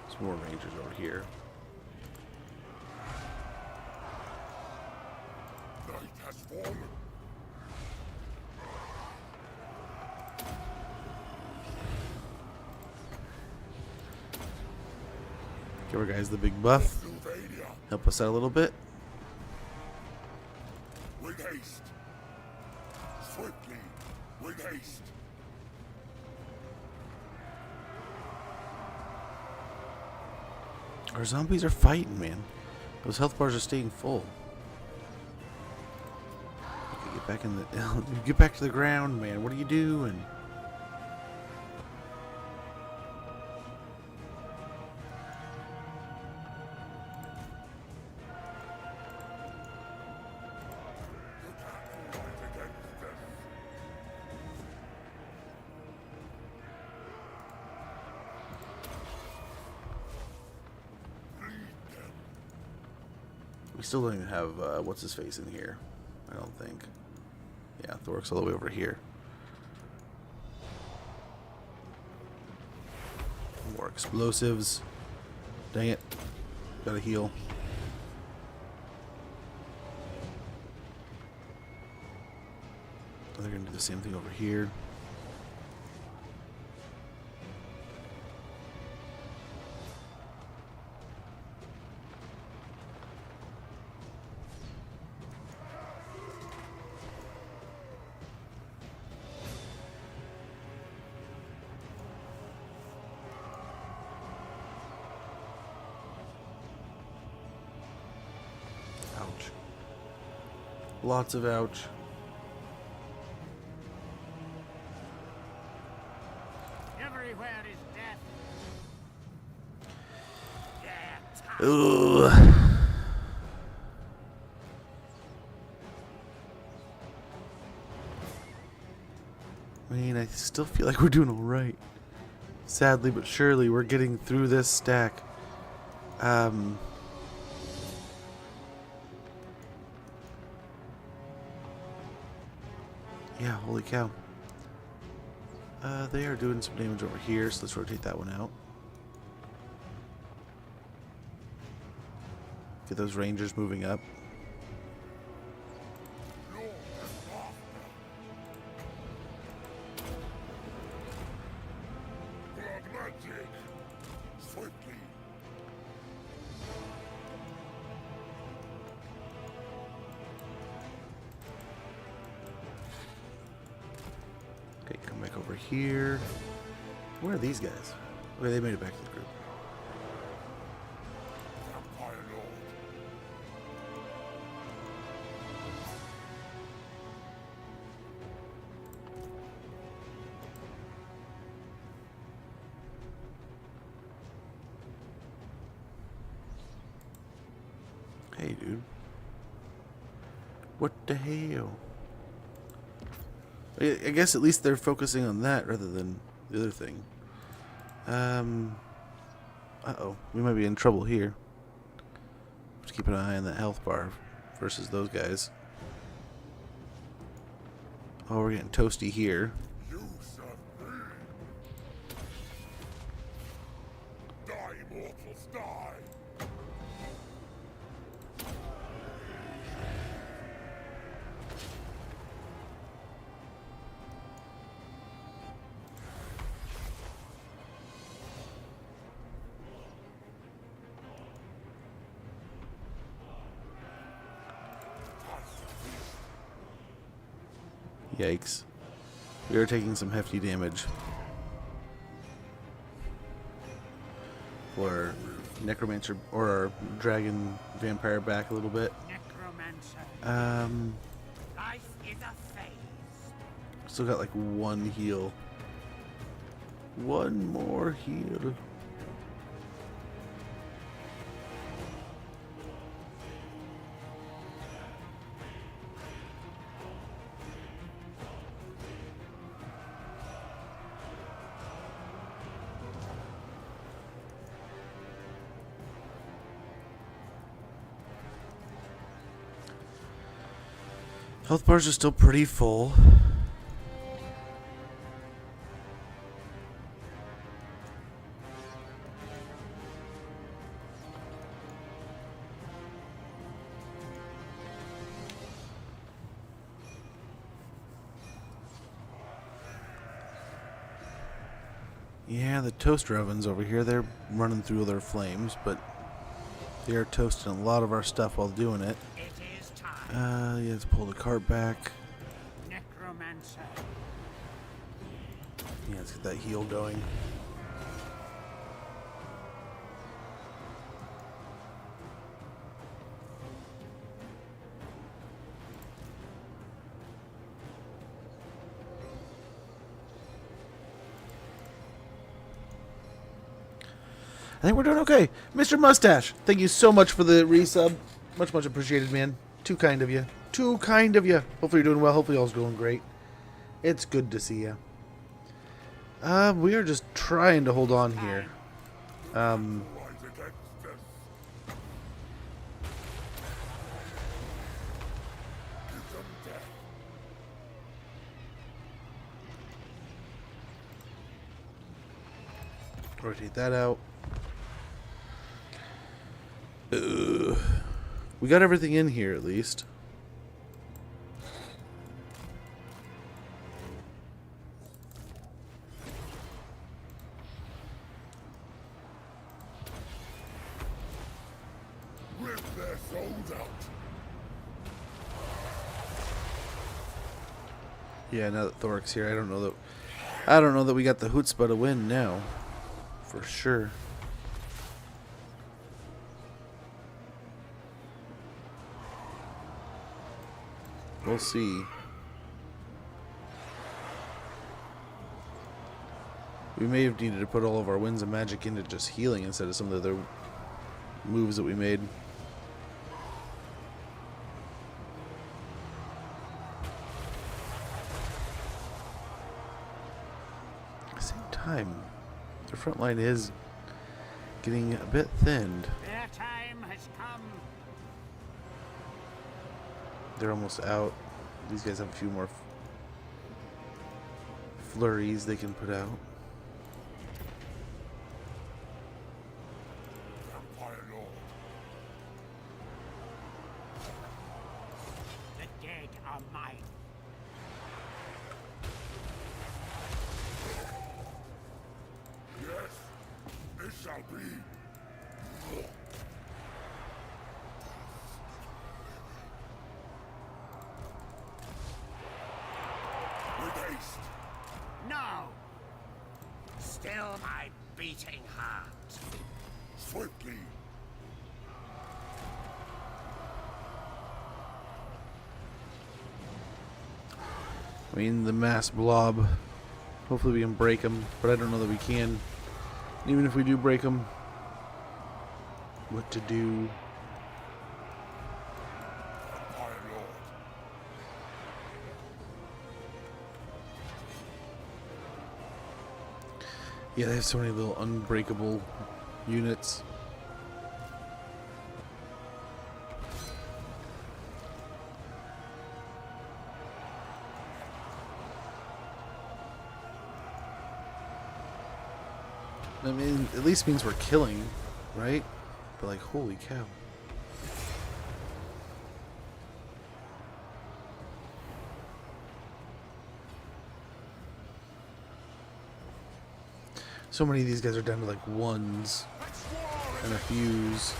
Some more rangers over here. Night has fallen. Give our guys the big buff. Sylvania. Help us out a little bit. With haste. Swiftly. With haste. Our zombies are fighting, man. Those health bars are staying full. Okay, get back in the get back to the ground, man. What are you doing? We still don't even have what's his face in here. I don't think. Yeah, Thor's all the way over here. More explosives. Dang it. Gotta heal. They're gonna do the same thing over here. Ouch. Lots of ouch. Everywhere is death. Yeah, Ugh. I mean, I still feel like we're doing all right. Sadly but surely, we're getting through this stack. Yeah, holy cow. They are doing some damage over here, so let's rotate that one out. Get those rangers moving up. Blood magic. Swiftly. over here. Where are these guys? Okay, they made it back to the group. Vampire Lord. Hey, dude. What the hell? I guess at least they're focusing on that rather than the other thing. Uh-oh. We might be in trouble here. Just keep an eye on that health bar versus those guys. Oh, we're getting toasty here. You serve me. Die, mortals, die. Yikes. We are taking some hefty damage. For necromancer or our dragon vampire back a little bit. Necromancer. Life is a phase. Still got like one heal. One more heal. Health bars are still pretty full. Yeah, the toaster ovens over here, they're running through their flames, but they are toasting a lot of our stuff while doing it. It is time. Yeah, let's pull the cart back. Necromancer. Yeah, let's get that heal going. I think we're doing okay. Mr. Mustache, thank you so much for the resub. Much, much appreciated, man. Too kind of you. Too kind of you. Hopefully you're doing well. Hopefully all's going great. It's good to see you. We are just trying to hold on here. Rise against us. Give them death. Rotate that out. We got everything in here at least. Rip their souls out. Yeah, now that Thoric's here, I don't know that we got the chutzpah to win now. For sure. We'll see. We may have needed to put all of our winds of magic into just healing instead of some of the other moves that we made. At the same time, the front line is getting a bit thinned. Their time has come. They're almost out. These guys have a few more flurries they can put out. Vampire Lord. The dead are mine. Yes, it shall be. With haste. Now. still my beating heart. Swiftly. I mean, the mass blob. Hopefully we can break them, but I don't know that we can. Even if we do break them, what to do? My lord. Yeah, they have so many little unbreakable units. I mean, at least means we're killing, right? But like, holy cow. So many of these guys are down to like ones and a fuse.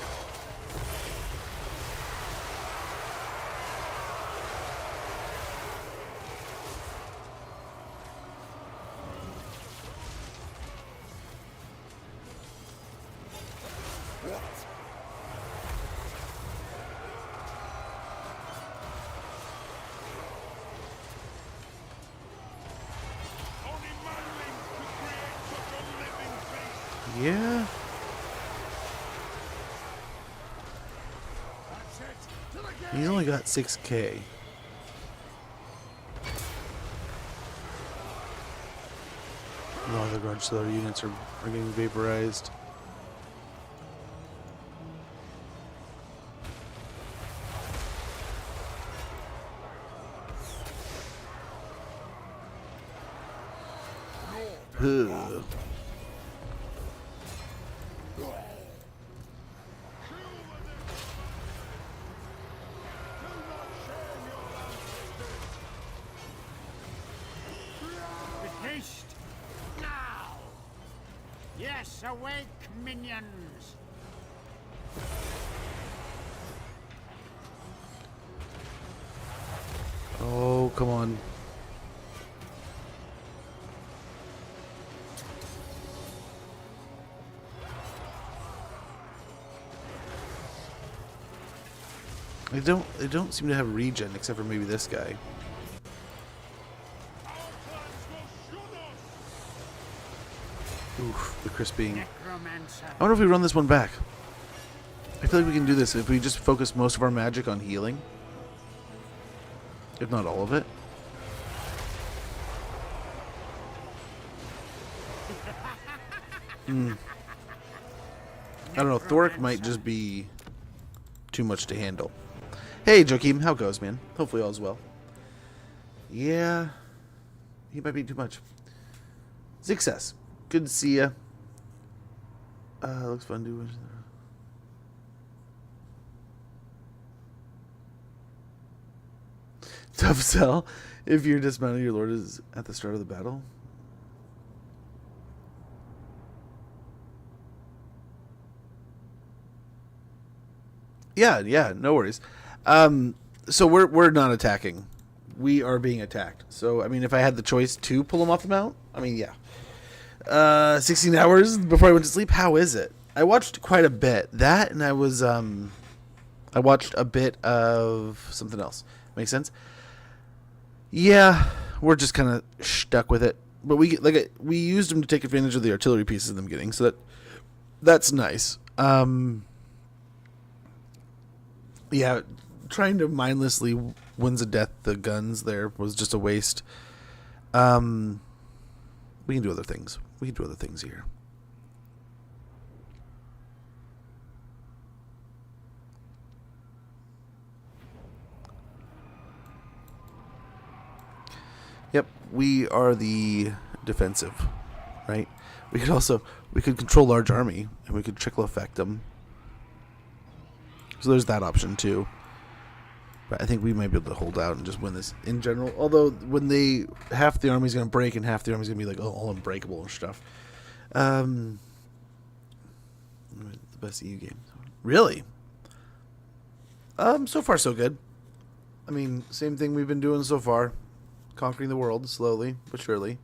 Only manlings could create such a living beast. Yeah. That's it. To the gate. He's only got 6k. A lot of the grudge seller units are getting vaporized. Ugh. With haste! Now! Yes, awake, minions! Oh, come on. They don't seem to have regen except for maybe this guy. Our plans will shoot us. Oof, the crisping. Necromancer. I wonder if we run this one back. I feel like we can do this if we just focus most of our magic on healing. If not all of it. I don't know, Thoric might just be too much to handle. Hey, Joachim, how goes, man? Hopefully all's well. Yeah, he might be too much. Success. Good to see ya. Looks fun, dude. Tough sell if you're dismounted, your lord is at the start of the battle. Yeah, no worries. So we're not attacking. We are being attacked. So I mean, if I had the choice to pull them off the mount, I mean, yeah. 16 hours before I went to sleep. How is it? I watched quite a bit. That and I watched a bit of something else. Make sense? Yeah, we're just kind of stuck with it. But we used them to take advantage of the artillery pieces in the beginning, so that's nice. Yeah, trying to mindlessly wins a death the guns there was just a waste. We can do other things. We can do other things here. Yep, we are the defensive, right? We could control large army and we could trickle effect them. So there's that option too. But I think we might be able to hold out and just win this in general. Although when half the army's going to break and half the army's going to be like all unbreakable and stuff. The best EU game. Really? So far so good. I mean, same thing we've been doing so far. Conquering the world slowly but surely.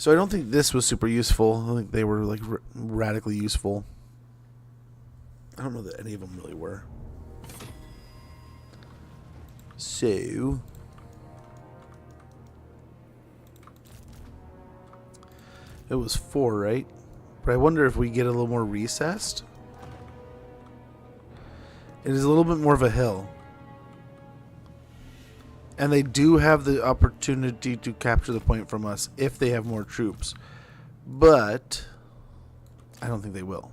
So I don't think this was super useful. I think they were like radically useful. I don't know that any of them really were. So it was 4, right? But I wonder if we get a little more recessed. It is a little bit more of a hill. And they do have the opportunity to capture the point from us if they have more troops. But I don't think they will.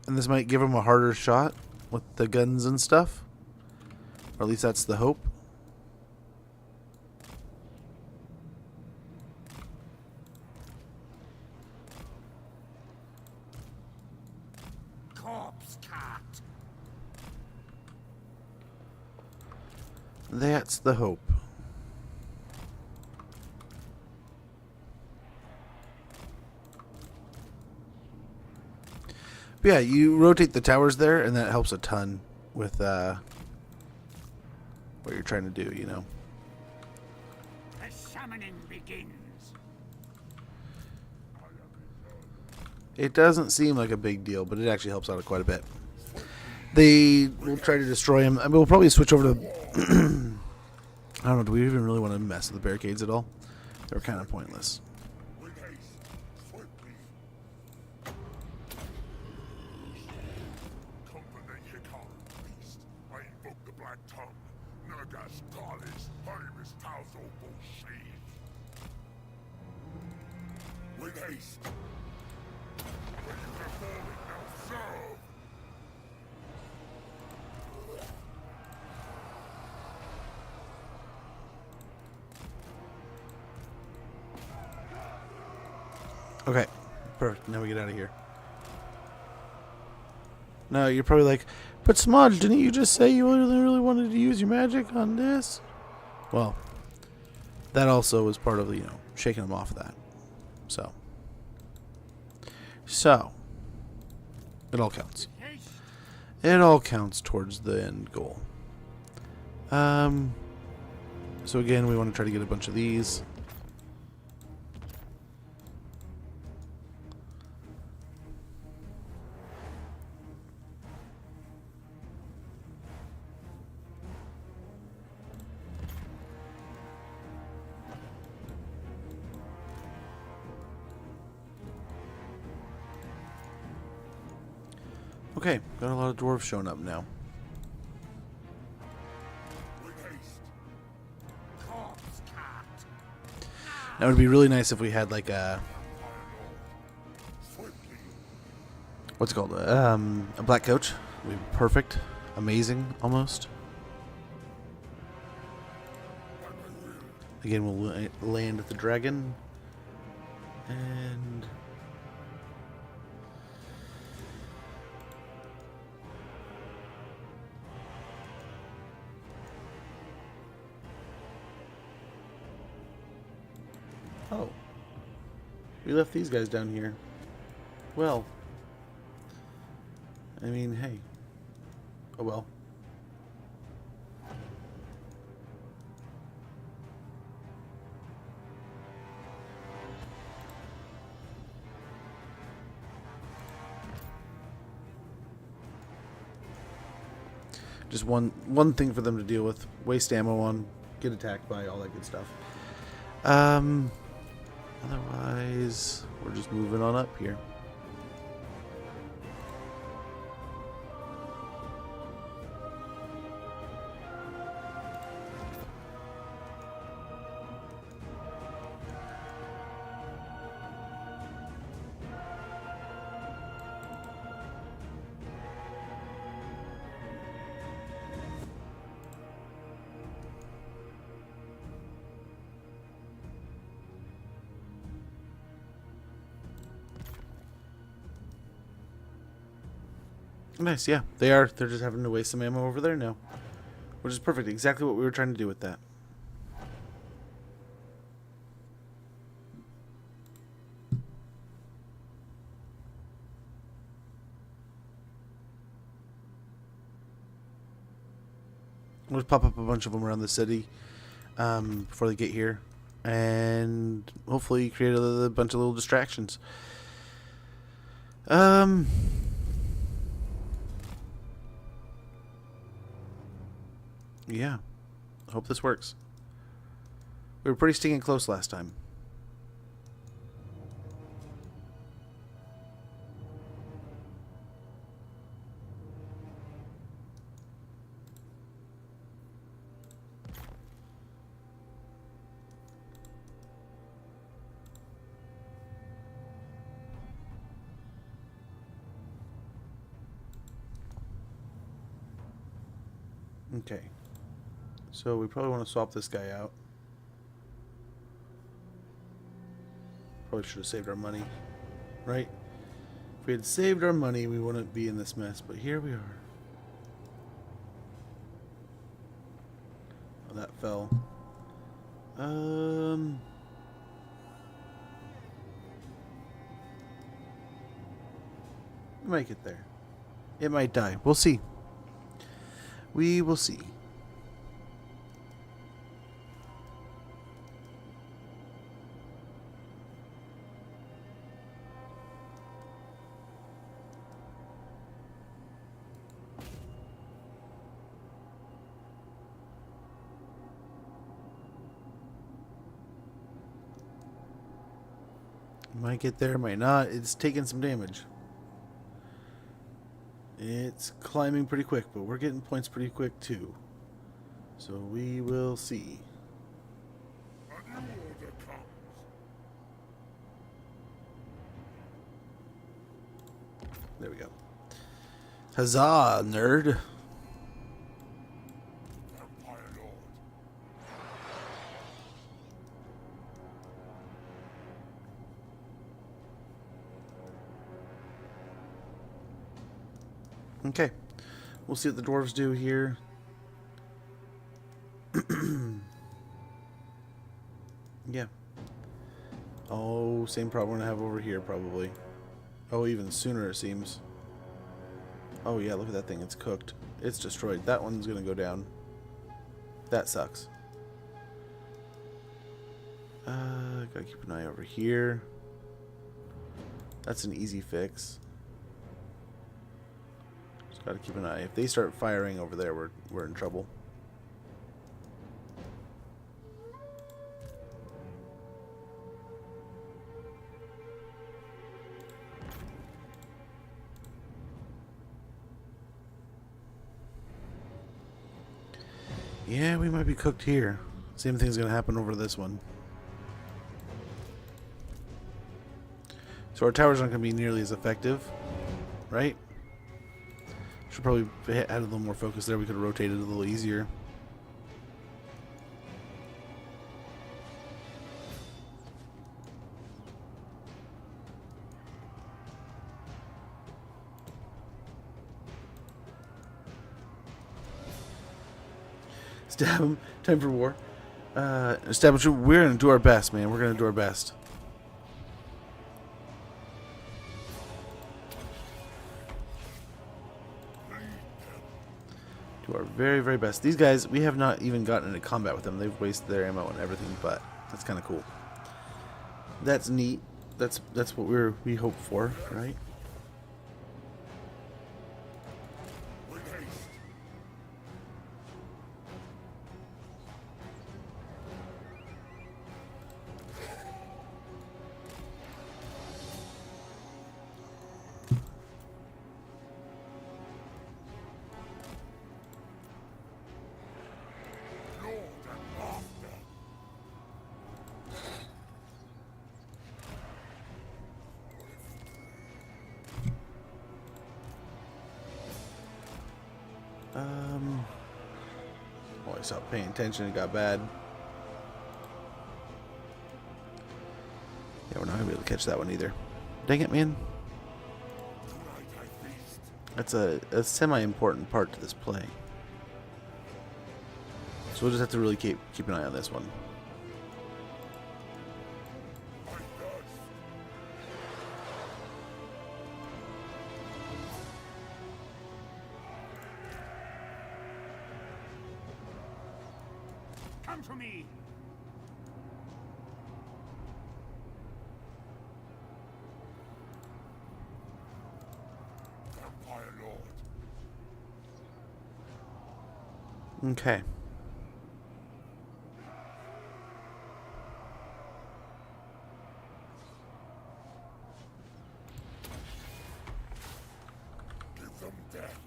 And this might give them a harder shot with the guns and stuff. Or at least that's the hope. Corpse cart. That's the hope. But yeah, you rotate the towers there, and that helps a ton with what you're trying to do, you know. The summoning begins. It doesn't seem like a big deal, but it actually helps out quite a bit. They will try to destroy him. I mean, we'll probably switch over to... I don't know, do we even really want to mess with the barricades at all? They're kind of pointless. With haste, swiftly. Company Hikar, beast. I invoke the Black Tongue. Nagas, Talis, Harimis, Talzo, Bolshave. With haste. When you have fallen, now serve. Okay, perfect. Now we get out of here. No, you're probably like, but Smudge, didn't you just say you really wanted to use your magic on this? Well, that also was part of, you know, shaking them off of that. So, it all counts. It all counts towards the end goal. So again, we want to try to get a bunch of these. Okay, got a lot of dwarves showing up now. With haste. Corpse cart. That would be really nice if we had like a Swiftly. what's it called? A black coach. Would be perfect, amazing, almost. Again, we'll land at the dragon, and oh, we left these guys down here. Well, I mean, hey, oh well. Just one thing for them to deal with. Waste ammo on, get attacked by, all that good stuff. Otherwise, we're just moving on up here. Nice, yeah. They are. They're just having to waste some ammo over there now. Which is perfect. Exactly what we were trying to do with that. We'll just pop up a bunch of them around the city before they get here, and hopefully create a bunch of little distractions. Yeah, hope this works. We were pretty stinking close last time. Okay. So we probably want to swap this guy out. Probably should have saved our money, right? If we had saved our money, we wouldn't be in this mess, but here we are. Oh, that fell. We might get there. It might die. We'll see. We will see. Might get there, might not. It's taking some damage. It's climbing pretty quick, but we're getting points pretty quick too. So we will see. A new order comes. There we go. Huzzah, nerd. Vampire Lord. Okay. We'll see what the dwarves do here. Yeah. Oh, same problem I have over here, probably. Oh, even sooner, it seems. Oh, yeah, look at that thing. It's cooked. It's destroyed. That one's going to go down. That sucks. Gotta keep an eye over here. That's an easy fix. Just gotta keep an eye. If they start firing over there, we're in trouble. Yeah, we might be cooked here. Same thing's gonna happen over this one. So our towers aren't gonna be nearly as effective, right? Should probably add a little more focus there. We could have rotated a little easier. Stab him. Time for war. Establish. We're gonna do our best, man. We're gonna do our best. Do our very, very best. These guys, we have not even gotten into combat with them. They've wasted their ammo and everything, but that's kind of cool. That's neat. That's what we hope for, right? Oh, I stopped paying attention. It got bad. Yeah, we're not gonna be able to catch that one either. Dang it, man. That's a semi-important part to this play. So we'll just have to really keep an eye on this one. Come to me. Vampire Lord. Okay. Give them death.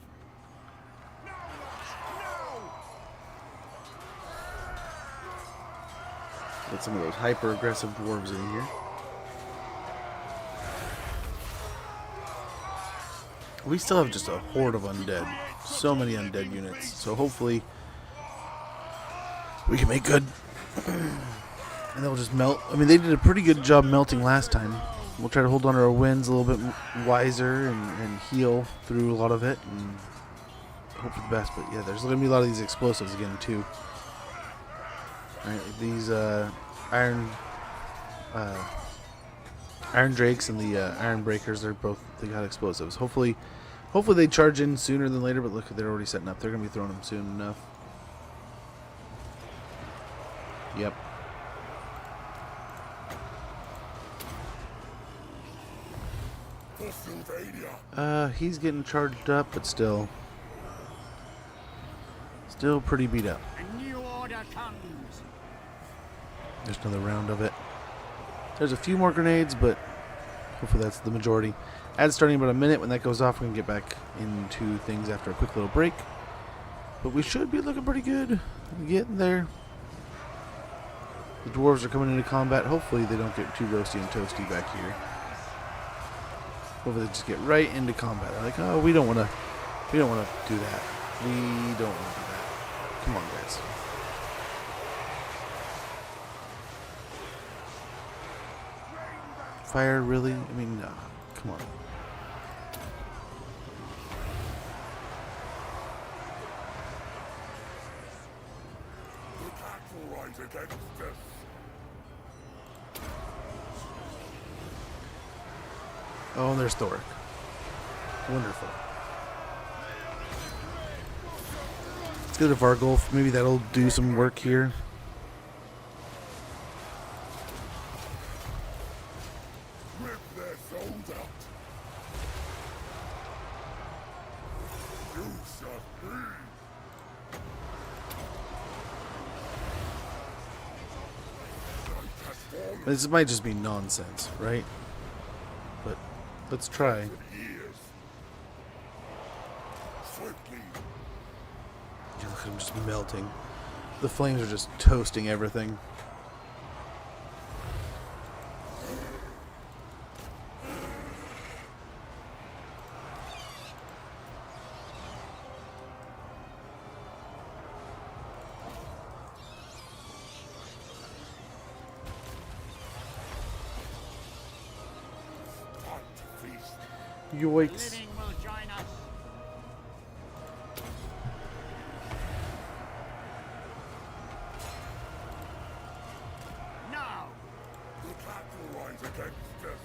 Get some of those hyper aggressive dwarves in here. We still have just a horde of undead. So many undead units. So hopefully we can make good. And they'll just melt. I mean, they did a pretty good job melting last time. We'll try to hold on to our wins a little bit wiser and heal through a lot of it. And hope for the best. But yeah, there's going to be a lot of these explosives again, too. Right, these iron drakes and the iron breakers, they got explosives. Hopefully they charge in sooner than later, but look, they're already setting up. They're gonna be throwing them soon enough. Yep. He's getting charged up, but still pretty beat up. A new order comes. There's another round of it. There's a few more grenades, but hopefully that's the majority. Ad's starting in about a minute. When that goes off, we can get back into things after a quick little break. But we should be looking pretty good. We're getting there. The dwarves are coming into combat. Hopefully they don't get too roasty and toasty back here. Hopefully they just get right into combat. They're like, oh, we don't want to do that. We don't want to do that. Come on, guys. Fire, really? I mean, no. Come on. The pack will rise against us. Oh, and there's Thoric. Wonderful. Let's go to Vargulf. Maybe that'll do some work here. Rip their souls out. You shall be. Night has fallen This might just be nonsense, right? But let's try. for years. Swiftly. Yeah, look at him just melting. The flames are just toasting everything. Time to feast. Yoinks. Living will join us. Now. The pack will rise against us.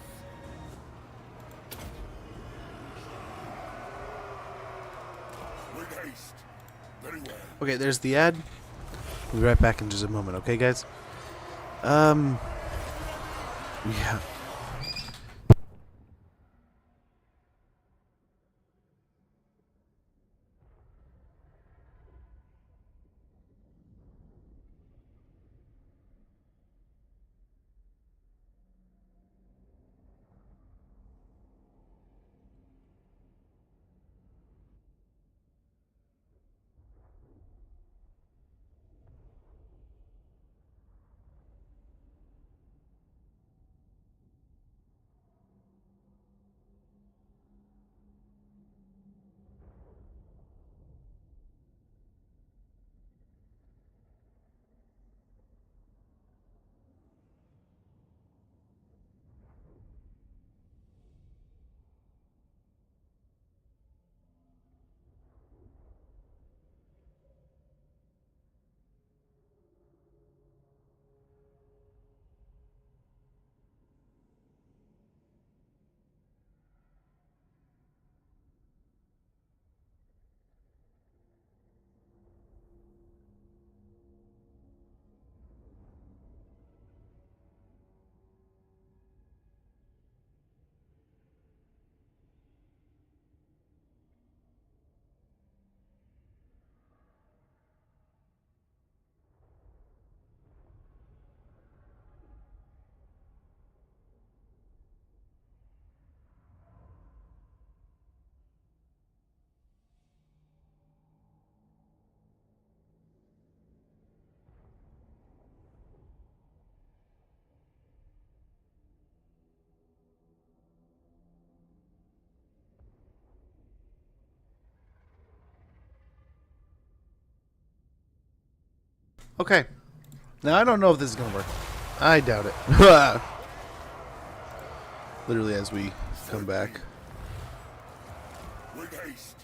With haste. Very well. Okay, there's the ad. We'll be right back in just a moment, okay, guys? Yeah. Okay. Now, I don't know if this is going to work. I doubt it. Literally as we come back. With haste.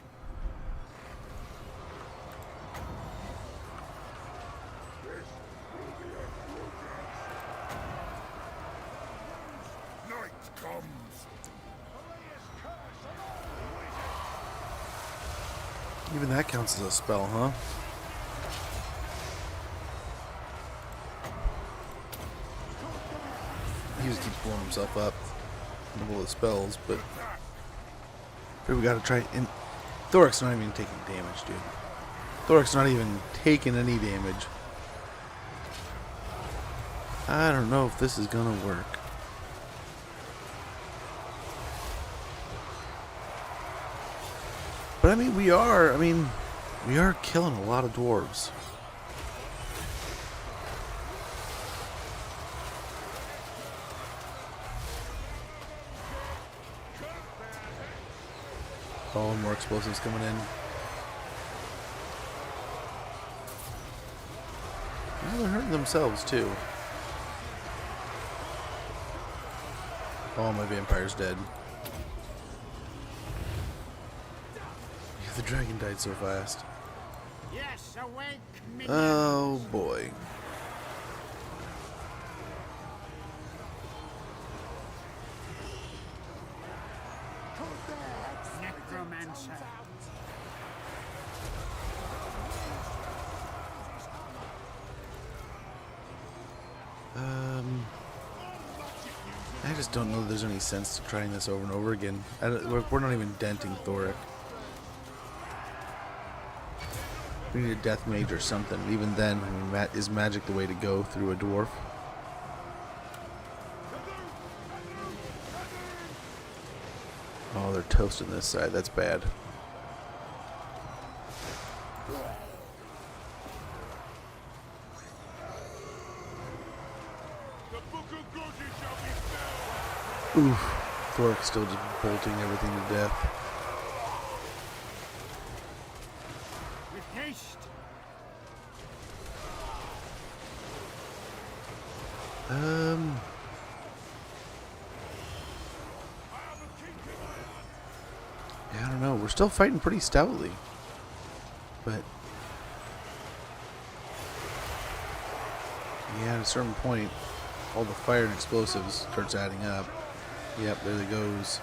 Night comes. Even that counts as a spell, huh? He just keeps blowing himself up in the middle of the spells, but we gotta try. And Thoric's not even taking damage, dude. Thoric's not even taking any damage. I don't know if this is gonna work. But I mean, we are killing a lot of dwarves. Oh, more explosives coming in. Well, they're hurting themselves too. Oh, my vampire's dead. The dragon died so fast. Yes, awake, minions. Oh boy. Necromancer. I just don't know if there's any sense to trying this over and over again. We're not even denting Thoric. We need a death mage or something. Even then, I mean, is magic the way to go through a dwarf? Oh, they're toasting this side. That's bad. The book of grudges shall be filled. Oof. Thoric's still just bolting everything to death. With haste. Yeah, I don't know. We're still fighting pretty stoutly. But yeah, at a certain point, all the fire and explosives starts adding up. Yep, there it goes.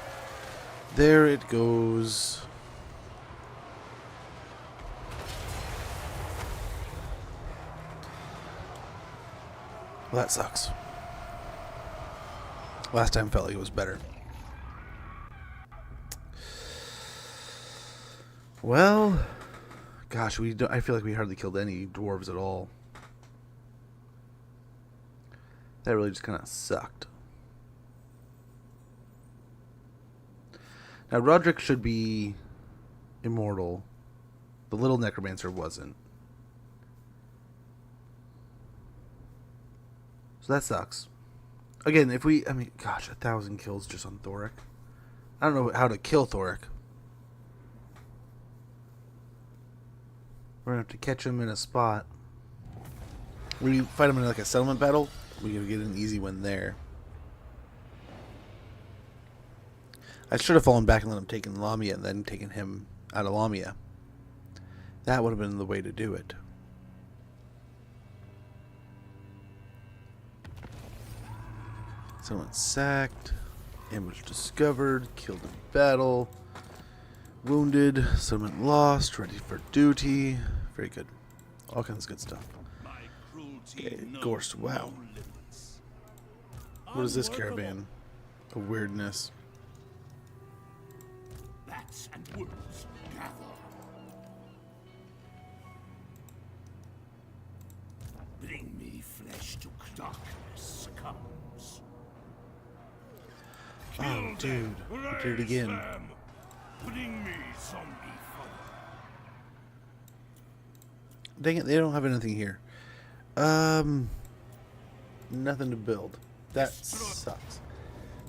There it goes. Well, that sucks. Last time felt like it was better. Well, gosh, I feel like we hardly killed any dwarves at all. That really just kind of sucked. Now, Roderick should be immortal. The little necromancer wasn't. So that sucks. Again, gosh, 1,000 kills just on Thoric. I don't know how to kill Thoric. We're gonna have to catch him in a spot. We fight him in like a settlement battle. We gotta get an easy win there. I should have fallen back and let him take in Lamia and then taken him out of Lamia. That would have been the way to do it. Someone sacked. Ambush discovered. Killed in battle. Wounded. Someone lost. Ready for duty. Very good. All kinds of good stuff. Okay, Ghorst. Wow. What is this caravan? A weirdness. Bats and wolves gather. Bring me flesh to darkness comes. Oh, dude. We did it again. Bring me zombie fodder. Dang it, they don't have anything here. Nothing to build. That sucks.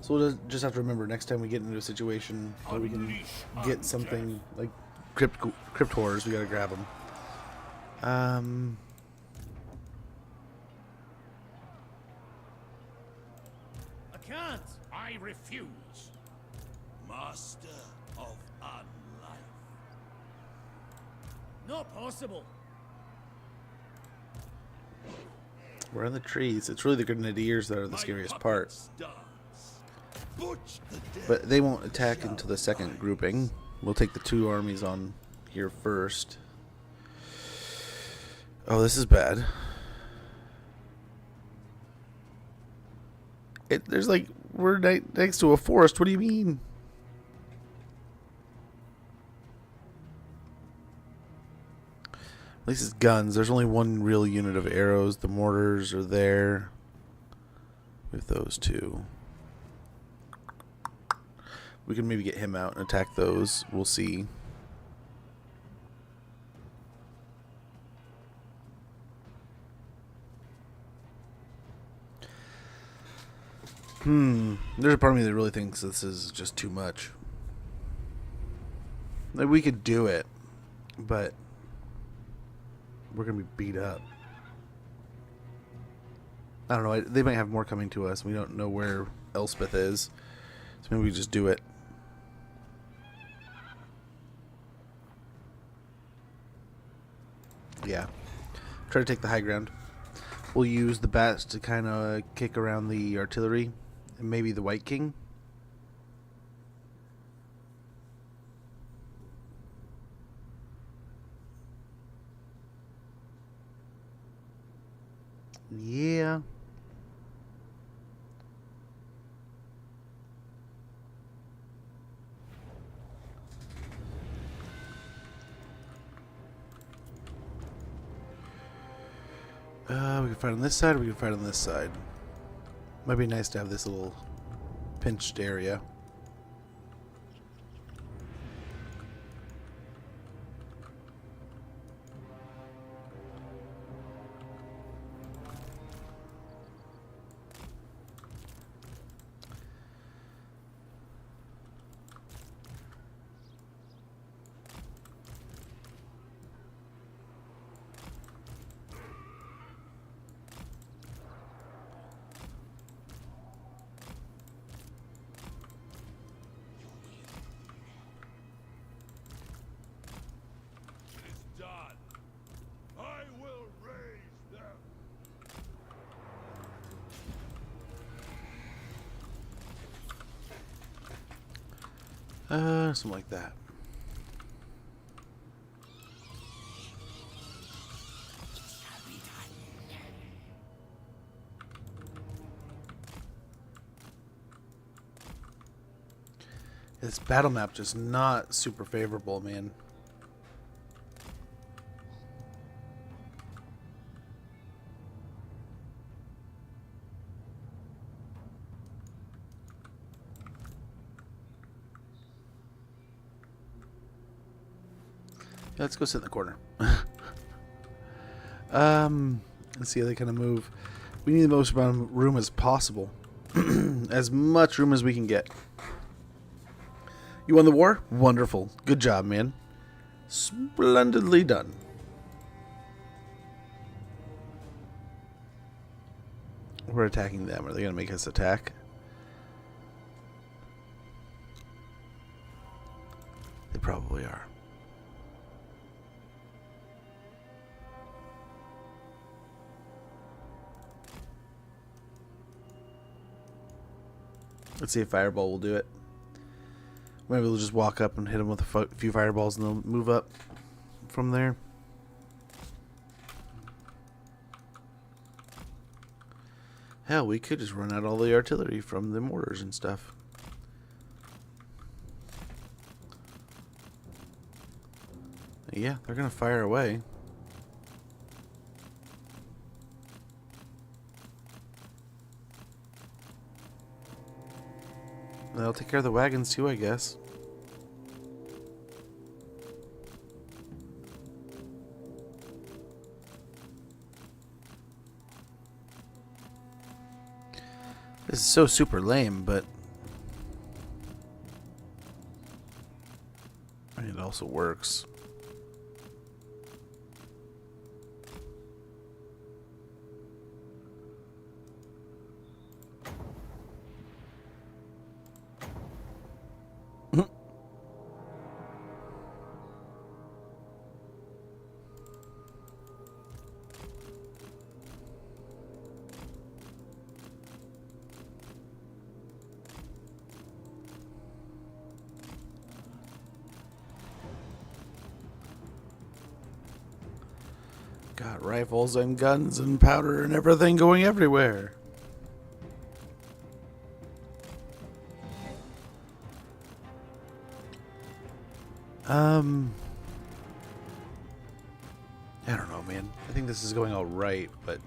So we'll just have to remember next time we get into a situation where we can get something like crypt horrors, we gotta grab them. can't. I refuse. Master of unlife. Not possible. We're in the trees. It's really the grenadiers that are the My scariest puppet part. starts. Butch the dead. But they won't attack until the second grouping. We'll take the 2 armies on here first. Oh, this is bad. There's like, we're next to a forest. What do you mean? At least it's guns. There's only one real unit of arrows. The mortars are there. With those 2. We can maybe get him out and attack those. We'll see. There's a part of me that really thinks this is just too much. Like, we could do it, but we're going to be beat up. I don't know. They might have more coming to us. We don't know where Elspeth is. So maybe we just do it. Yeah. Try to take the high ground. We'll use the bats to kind of kick around the artillery. And maybe the White King. Yeah. We can fight on this side, or we can fight on this side. Might be nice to have this little pinched area. It is done. I will raise them. Something like that. This battle map just not super favorable, man. Yeah, let's go sit in the corner. Let's see how they kind of move. We need the most amount of room as possible. As much room as we can get. You won the war? Wonderful. Good job, man. Splendidly done. We're attacking them. Are they going to make us attack? They probably are. Let's see if Fireball will do it. Maybe we'll just walk up and hit them with a few fireballs and they'll move up from there. Hell, we could just run out all the artillery from the mortars and stuff. Yeah, they're going to fire away. They'll take care of the wagons too, I guess. This is so super lame, but I mean, it also works. Got rifles and guns and powder and everything going everywhere. I don't know, man. I think this is going all right, but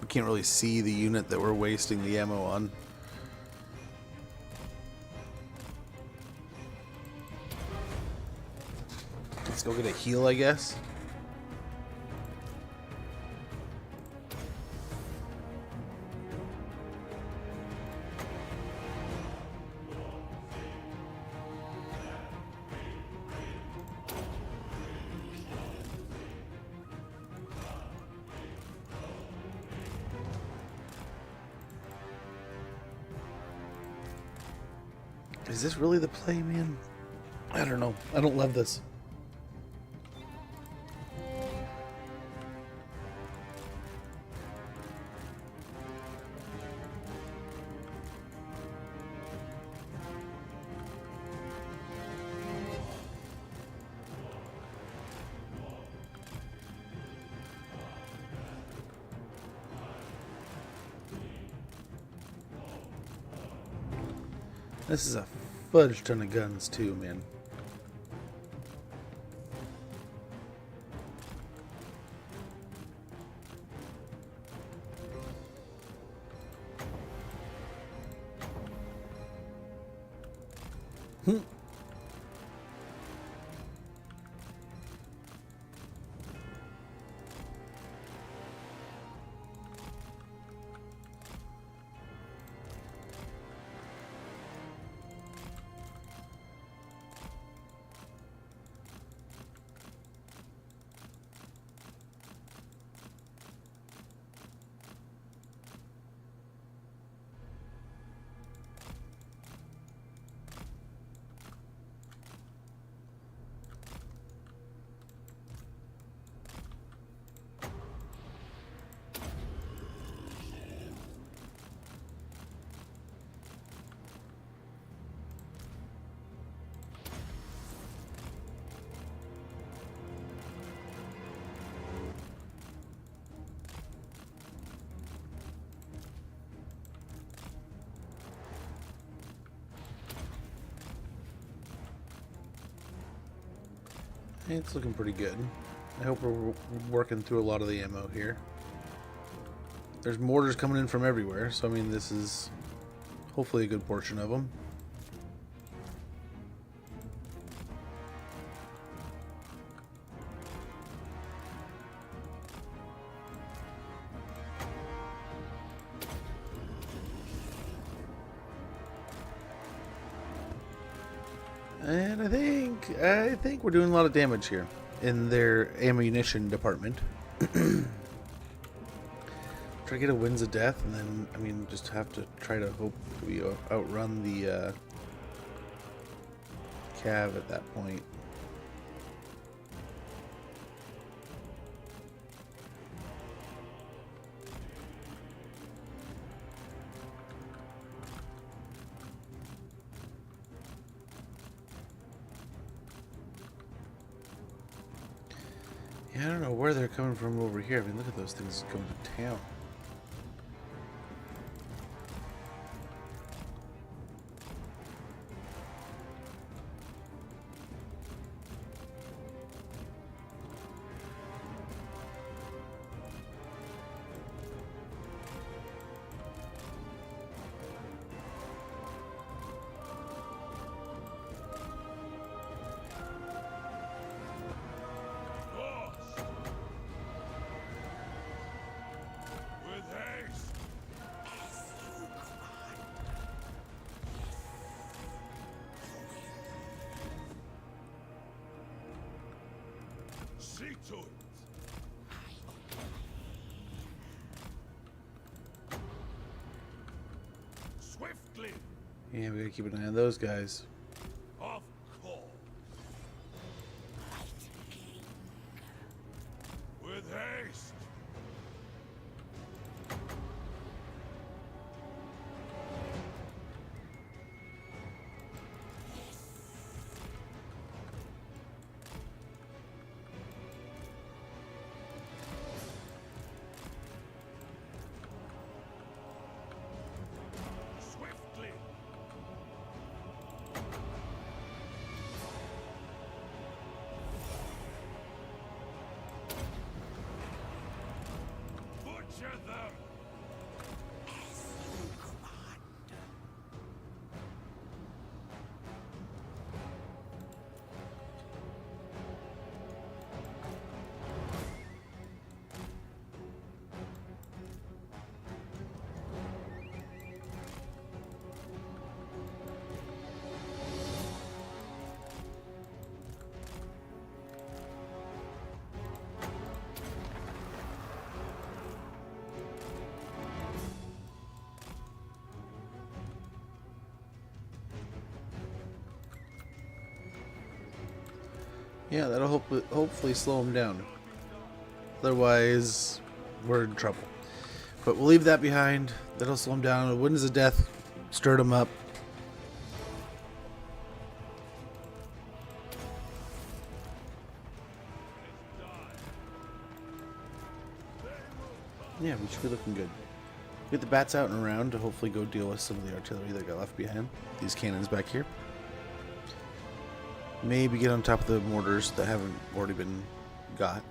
we can't really see the unit that we're wasting the ammo on. Let's go get a heal, I guess. Is this really the play, man? I don't know. I don't love this. This is a fudge ton of guns too, man. It's looking pretty good. I hope we're working through a lot of the ammo here. There's mortars coming in from everywhere, so I mean this is hopefully a good portion of them. And I think we're doing a lot of damage here in their ammunition department. Try to get a Winds of Death, and then I mean just have to try to hope we outrun the Cav at that point. Yeah, I don't know where they're coming from over here. I mean, look at those things going to town. With haste! See to it! Swiftly! Yeah, we gotta keep an eye on those guys. Of course! With haste! Yeah, that'll hopefully slow them down. Otherwise, we're in trouble. But we'll leave that behind. That'll slow them down. The winds of death stirred them up. Yeah, we should be looking good. Get the bats out and around to hopefully go deal with some of the artillery that got left behind. These cannons back here. Maybe get on top of the mortars that haven't already been got.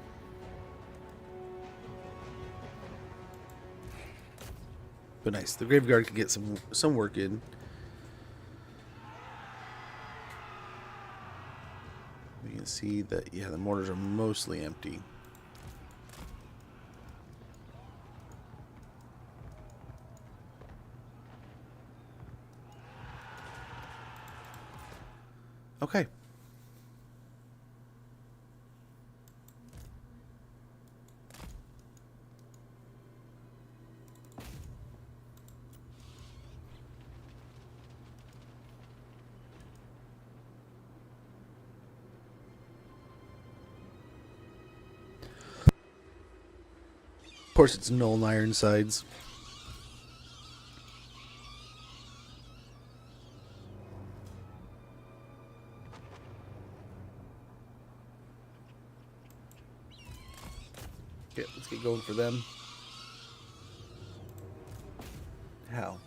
But nice. The graveyard can get some work in. We can see that, yeah, the mortars are mostly empty. Okay. Of course, it's null and iron sides. Okay, let's get going for them. How?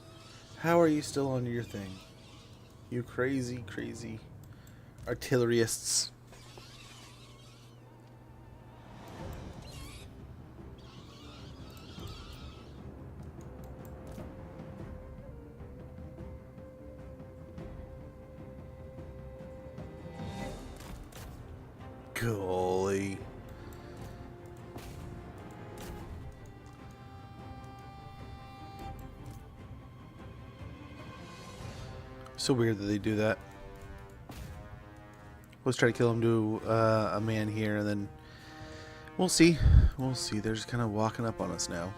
How are you still on your thing? You crazy, crazy artillerists. Golly. So weird that they do that. Let's try to kill him to a man here, and then we'll see. We'll see. They're just kind of walking up on us now.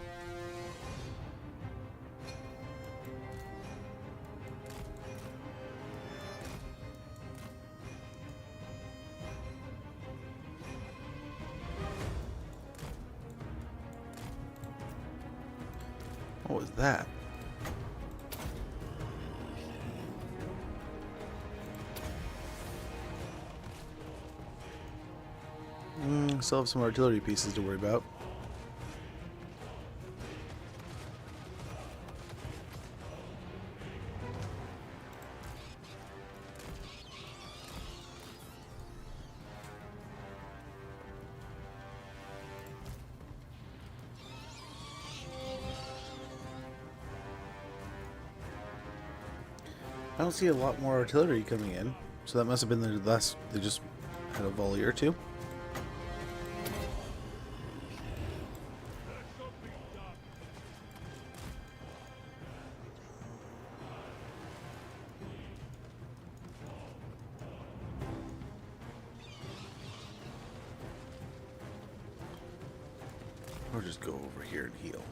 What was that? Still have some artillery pieces to worry about. I don't see a lot more artillery coming in, so that must have been the last. They just had a volley or two. Or just go over here and heal.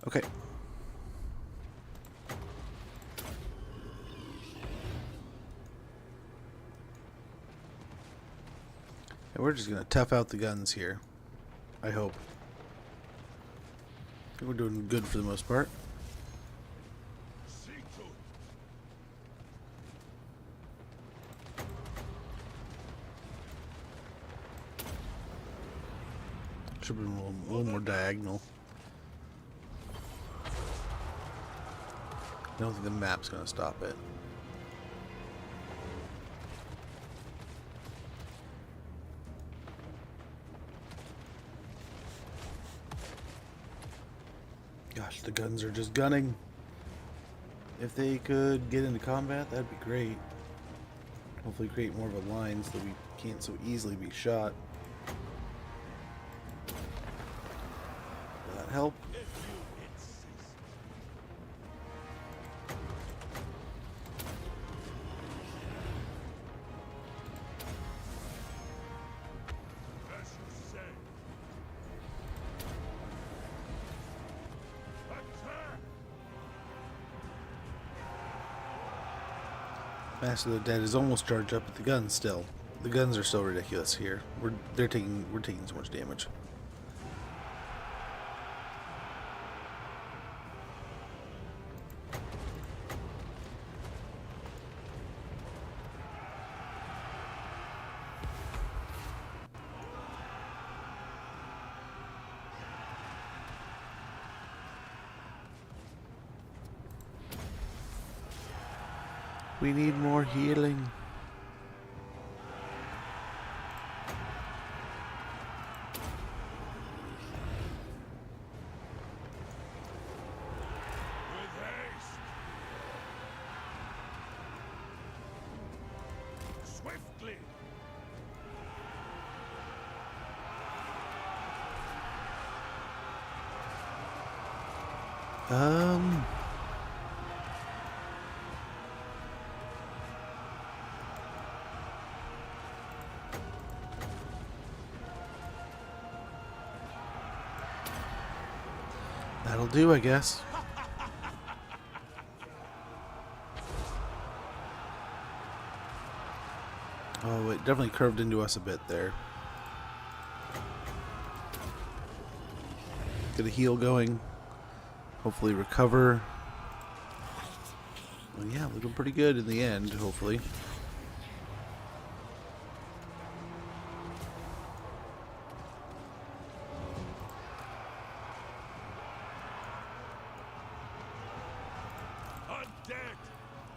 Okay. And we're just gonna tough out the guns here. I hope. I think we're doing good for the most part. Should have been a little more diagonal. I don't think the map's going to stop it. Gosh, the guns are just gunning. If they could get into combat, that'd be great. Hopefully create more of a line so that we can't so easily be shot. Will that help? As you say. Attack! Master of the Dead is almost charged up with the guns still. The guns are so ridiculous here. We're taking so much damage. We need more healing. With haste! Swiftly! That'll do, I guess. Oh, it definitely curved into us a bit there. Get a heal going. Hopefully recover. Well, yeah, looking pretty good in the end, hopefully.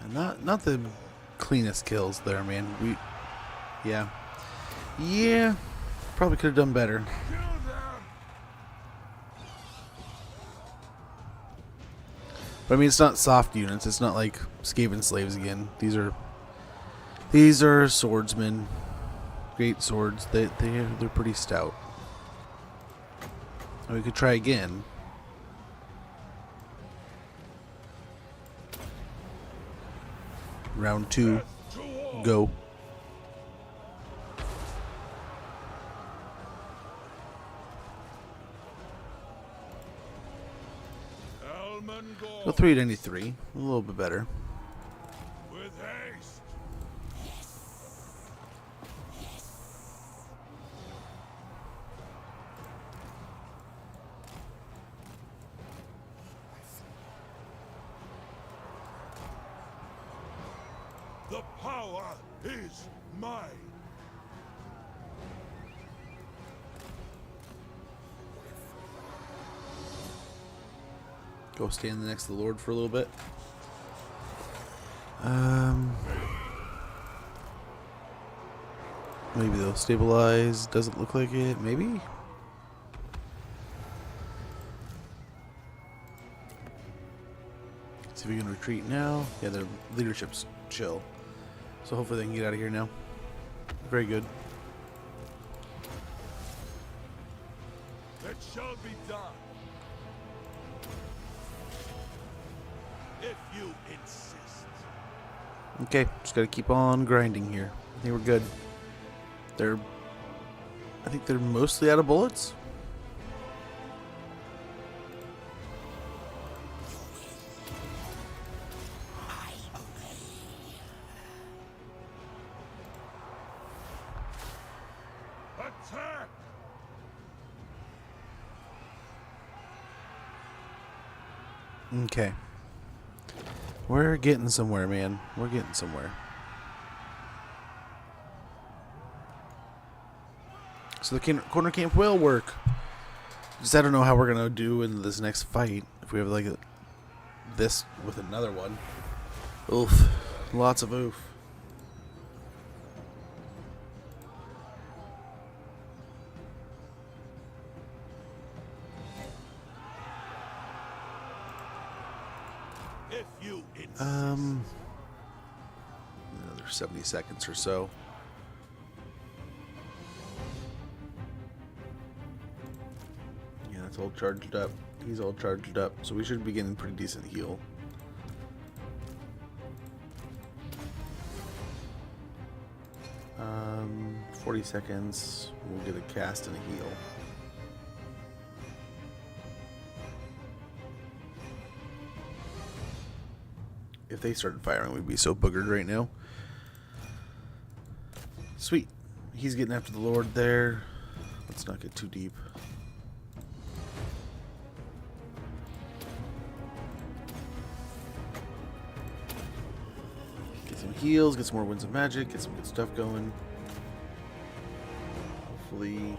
And not the cleanest kills there, man. Yeah, probably could have done better. But I mean, it's not soft units. It's not like Skaven slaves again. These are swordsmen, great swords. They're pretty stout. We could try again. Round 2, go. Helman Go Ghorst 393, a little bit better. with haste. The power is mine. Go stand next to the Lord for a little bit. Maybe they'll stabilize. Doesn't look like it. Maybe. See if we can retreat now. Yeah, their leadership's chill. So hopefully they can get out of here now. Very good. It shall be done. If you insist. Okay, just gotta keep on grinding here. I think we're good. I think they're mostly out of bullets. Attack! Okay. We're getting somewhere, man. We're getting somewhere. So the corner camp will work. Just I don't know how we're gonna do in this next fight. If we have like this with another one. Oof. Lots of oof. If you insist. Another 70 seconds or so. It's all charged up. He's all charged up, so we should be getting pretty decent heal. 40 seconds. We'll get a cast and a heal. If they started firing, we'd be so boogered right now. Sweet. He's getting after the Lord there. Let's not get too deep. Get some heals, get some more winds of magic, get some good stuff going. Hopefully.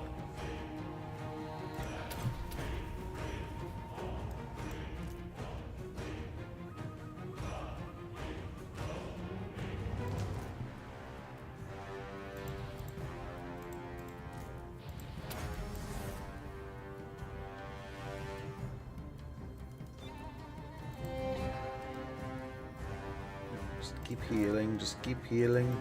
Just keep healing, just keep healing.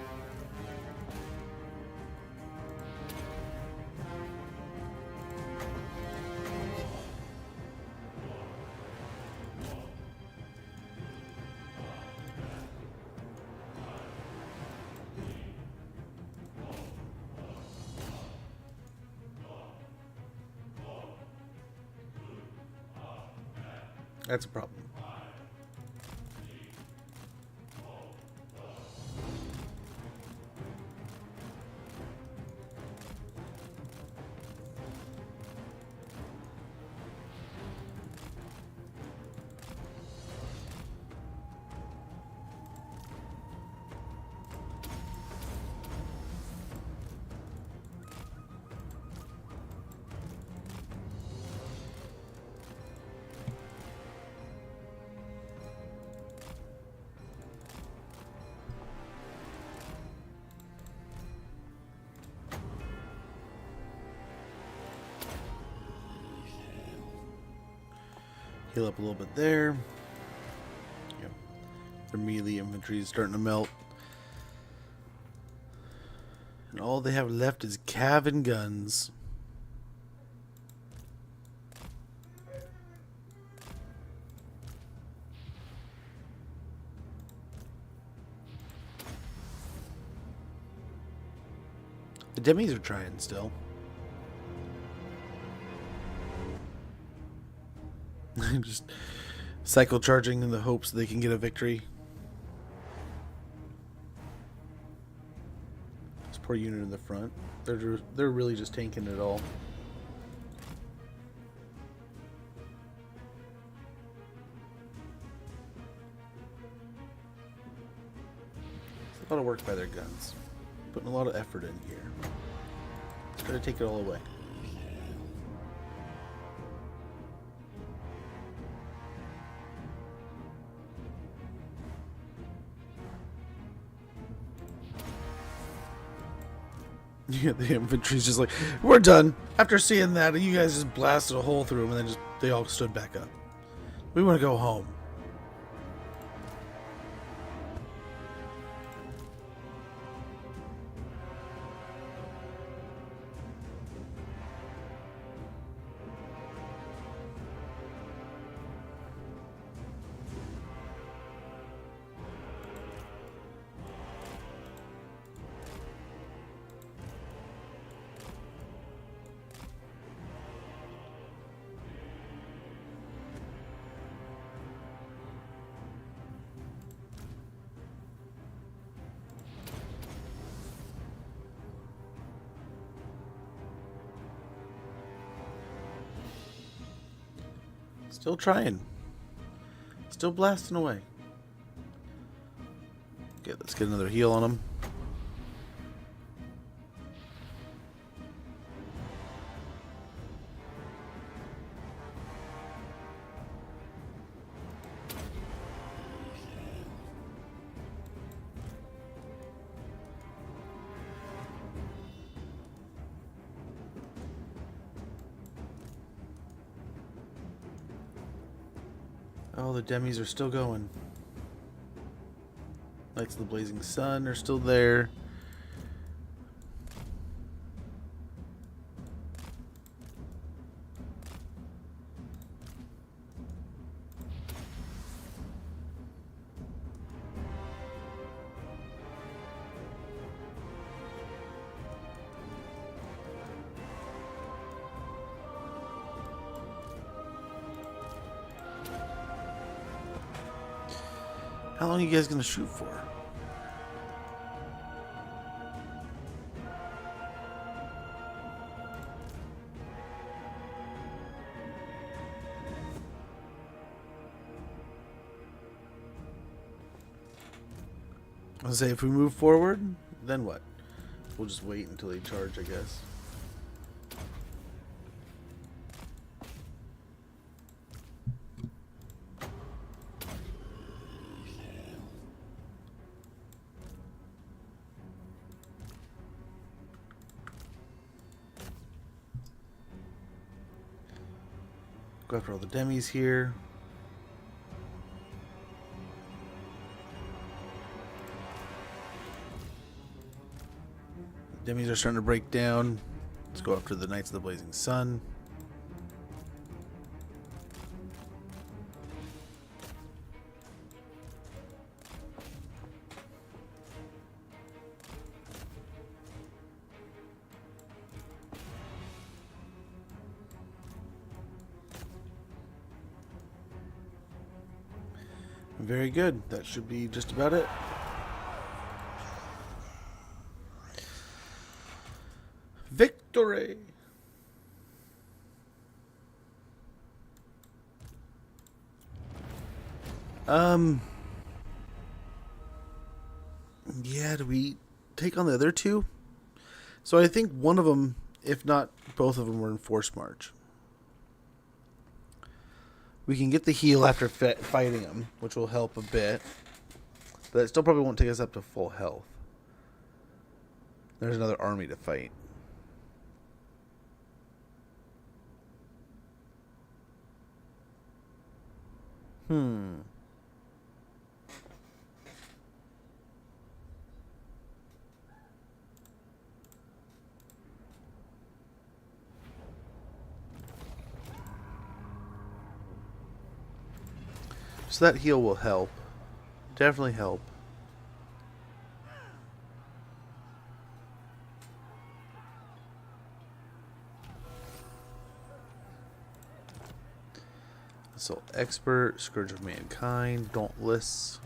That's a problem. Heal up a little bit there. Yep. Their melee infantry is starting to melt. And all they have left is cav and guns. The demis are trying still. Just cycle charging in the hopes they can get a victory. This poor unit in the front. They're really just tanking it all. It's a lot of work by their guns. Putting a lot of effort in here. Let's try to take it all away. Yeah, the infantry's just like, we're done. After seeing that, you guys just blasted a hole through them, and then they all stood back up. We want to go home. Still trying. Still blasting away. Okay, let's get another heal on him. Oh, the demis are still going. Knights of the Blazing Sun are still there. How long are you guys gonna shoot for? I was gonna say, if we move forward, then what? We'll just wait until they charge, I guess. Go after all the demis here. Demis are starting to break down. Let's go after the Knights of the Blazing Sun. Very good. That should be just about it. Victory! Yeah, do we take on the other two? So I think one of them, if not both of them, were in Force March. We can get the heal after fighting them, which will help a bit. But it still probably won't take us up to full health. There's another army to fight. So that heal will help. Definitely help. So expert, Scourge of Mankind, Dauntless.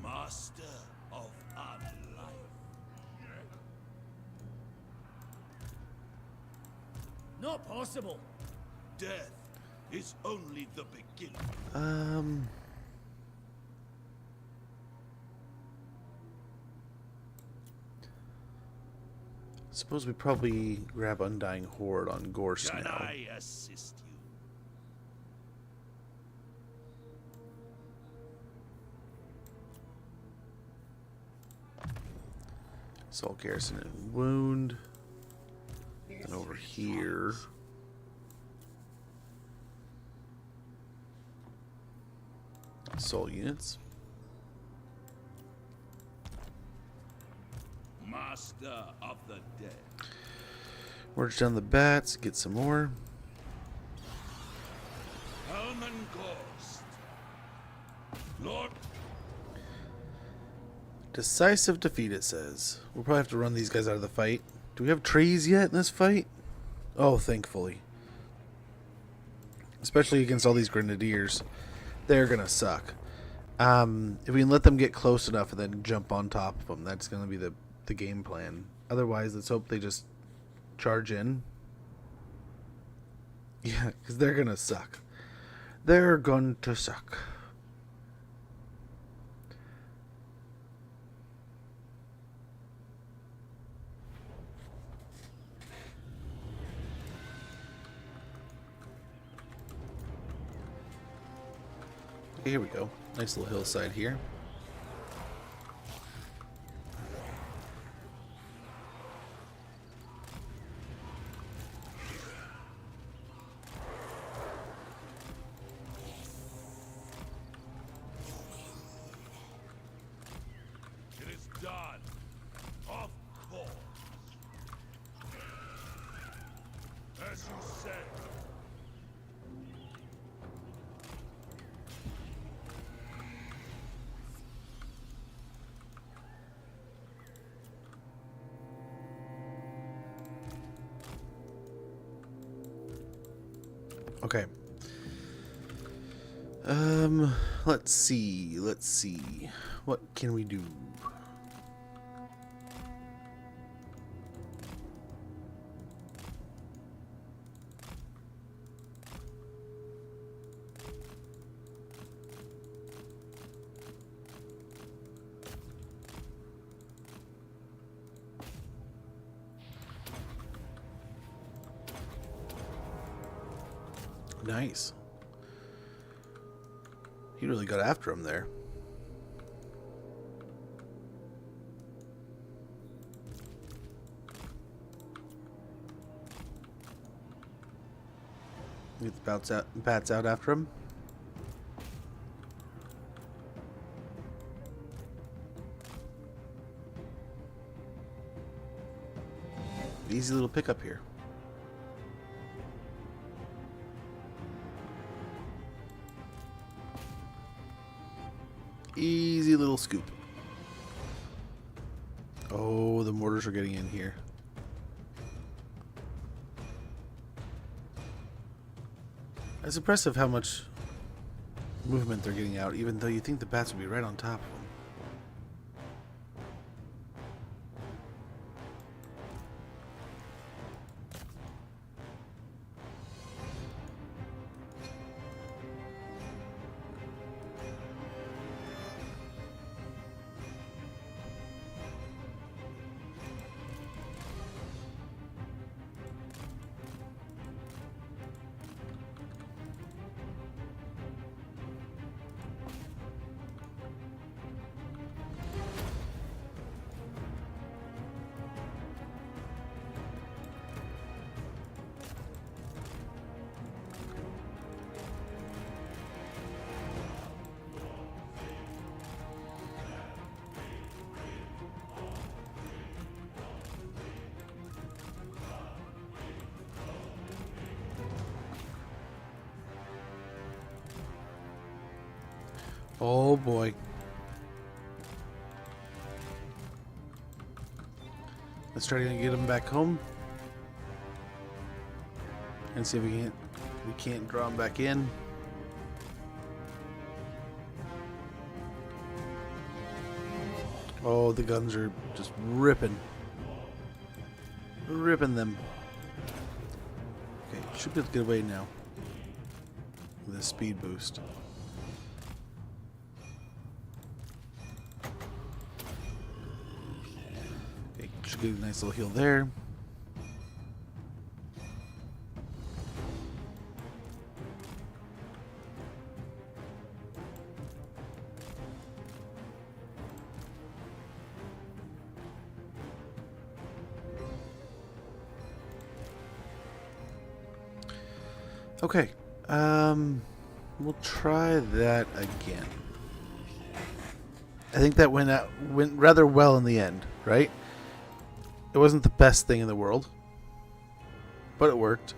Master of unlife. Not possible. Death is only the beginning. Suppose we probably grab Undying Horde on Ghorst Can now. I assist you? Assault Garrison and Wound. And over here. Assault units. Master of the dead. Merge down the bats, get some more. Helman Ghorst. Lord. Decisive defeat, it says. We'll probably have to run these guys out of the fight. Do we have trees yet in this fight? Oh, thankfully. Especially against all these grenadiers. They're gonna suck. If we can let them get close enough and then jump on top of them, that's gonna be the game plan. Otherwise, let's hope they just charge in. Yeah, because they're gonna suck. They're going to suck. Okay, here we go. Nice little hillside here. It is done. Of course. As you said. Okay. Let's see. Let's see. What can we do? Nice. He really got after him there. Get the bats out after him. Easy little pickup here. Easy little scoop. Oh, the mortars are getting in here. It's impressive how much movement they're getting out, even though you think the bats would be right on top of them. Oh boy. Let's try to get him back home. And see if we can't draw him back in. Oh, the guns are just ripping. Ripping them. Okay, should be able to get away now. With a speed boost. Should get a nice little heal there. Okay, we'll try that again. I think that went rather well in the end, right? It wasn't the best thing in the world, but it worked.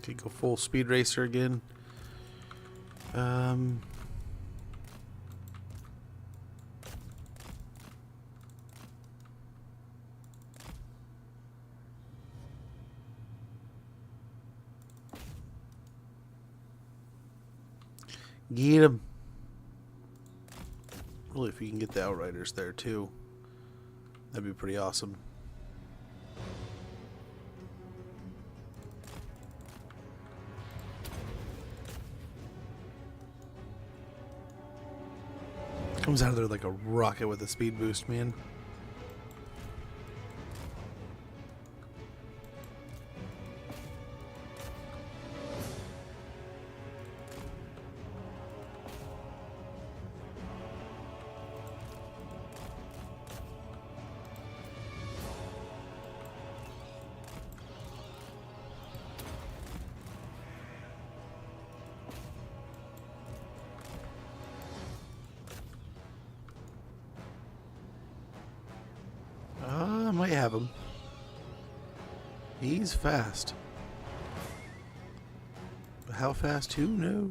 Okay, go full speed racer again. Get him. Really, if you can get the Outriders there too, that'd be pretty awesome. Comes out of there like a rocket with a speed boost, man. might have him. He's fast. But how fast? Who knows?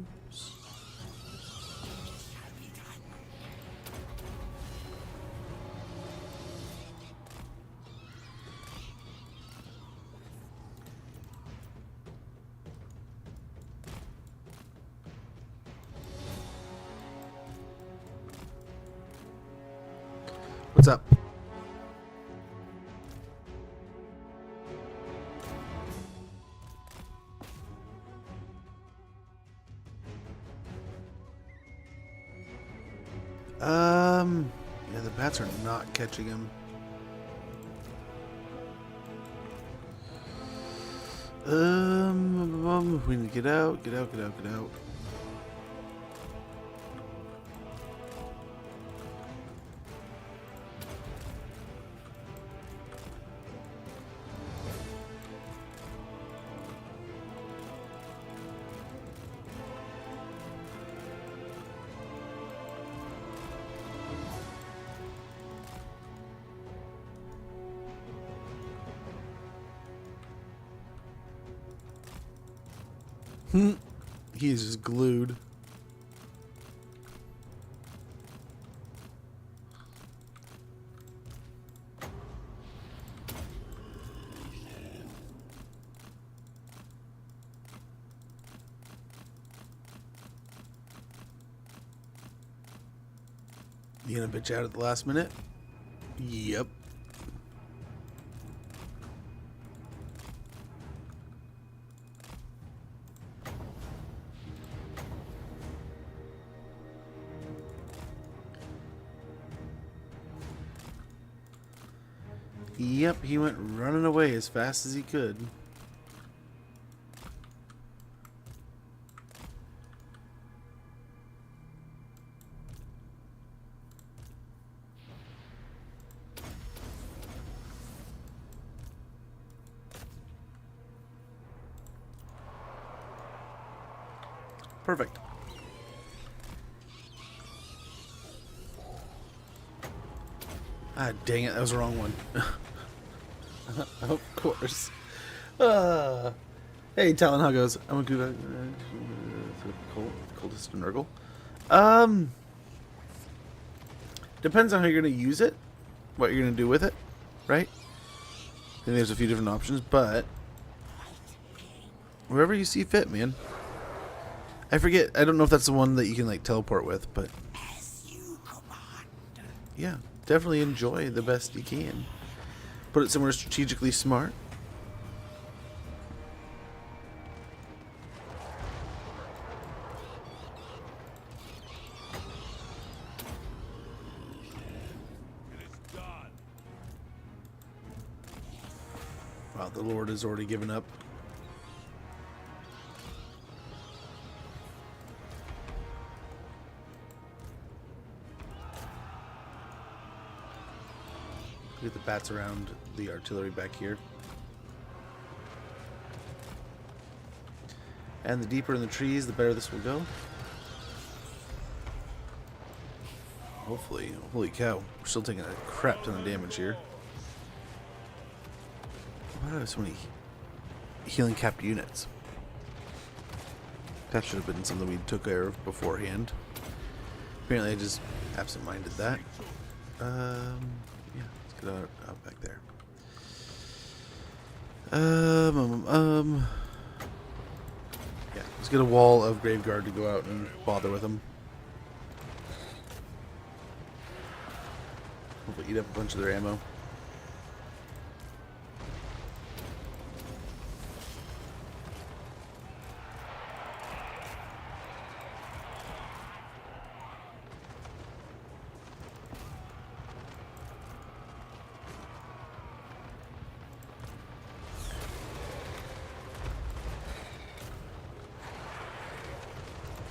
What's up? Yeah, the bats are not catching him. We need to get out, get out, get out, get out. He's just glued. You gonna bitch out at the last minute? Yep. Yep, he went running away as fast as he could. Perfect. Ah, dang it, that was the wrong one. Of course. Hey, Talon, how goes? I'm a good coldest Nurgle. Depends on how you're gonna use it, what you're gonna do with it, right? I think there's a few different options, but wherever you see fit, man. I forget. I don't know if that's the one that you can like teleport with, but yeah, definitely enjoy the best you can. Put it somewhere strategically smart. Wow, the Lord has already given up. Get the bats around the artillery back here. And the deeper in the trees, the better this will go. Hopefully. Holy cow. We're still taking a crap ton of damage here. Why do I have so many healing capped units? That should have been something we took care of beforehand. Apparently I just absent-minded that. Yeah, let's get out back there. Yeah, let's get a wall of Graveguard to go out and bother with them. Hopefully eat up a bunch of their ammo.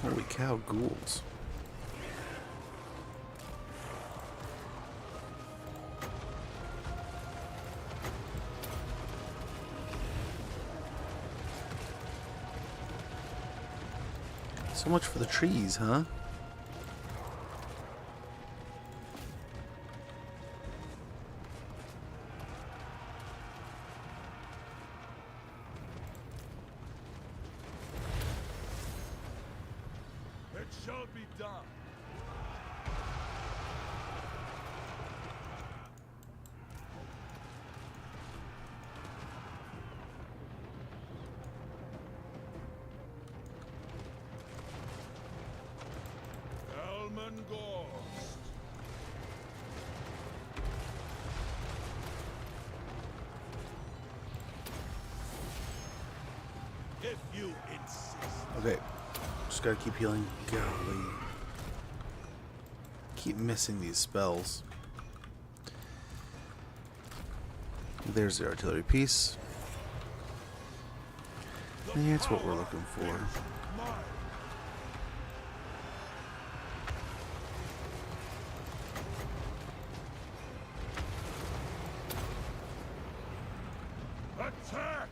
Holy cow, ghouls. So much for the trees, huh? It shall be done. Helman Ghorst. If you insist. Okay. Just gotta keep healing. Golly. Keep missing these spells. There's the artillery piece. That's what we're looking for. Attack!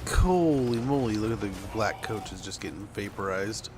Holy moly, look at the black coaches just getting vaporized.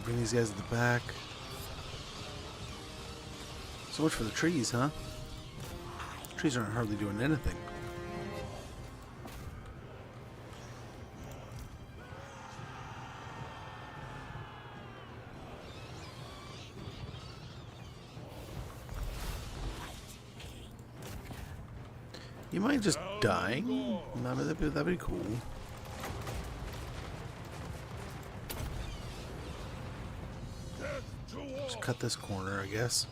Bring these guys to the back. So much for the trees, huh? Trees aren't hardly doing anything. You mind just dying? That'd be cool. Just cut this corner, I guess.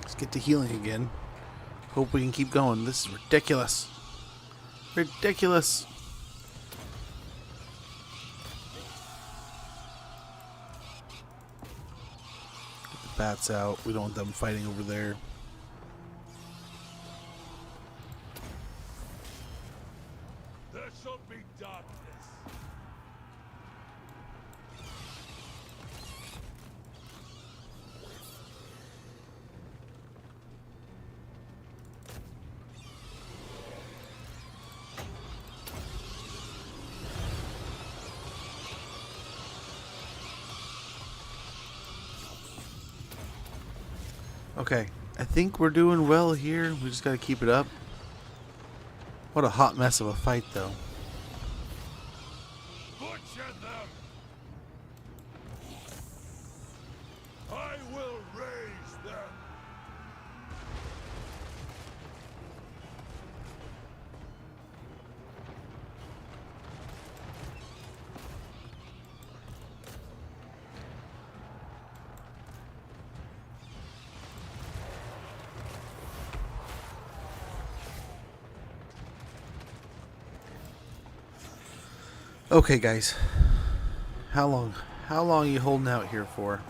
Let's get to healing again. Hope we can keep going. This is ridiculous. Ridiculous. Get the bats out. We don't want them fighting over there. There shall be darkness. Okay, I think we're doing well here. We just gotta keep it up. What a hot mess of a fight, though. Butcher them! I will raise them! Okay, guys. How long are you holding out here for?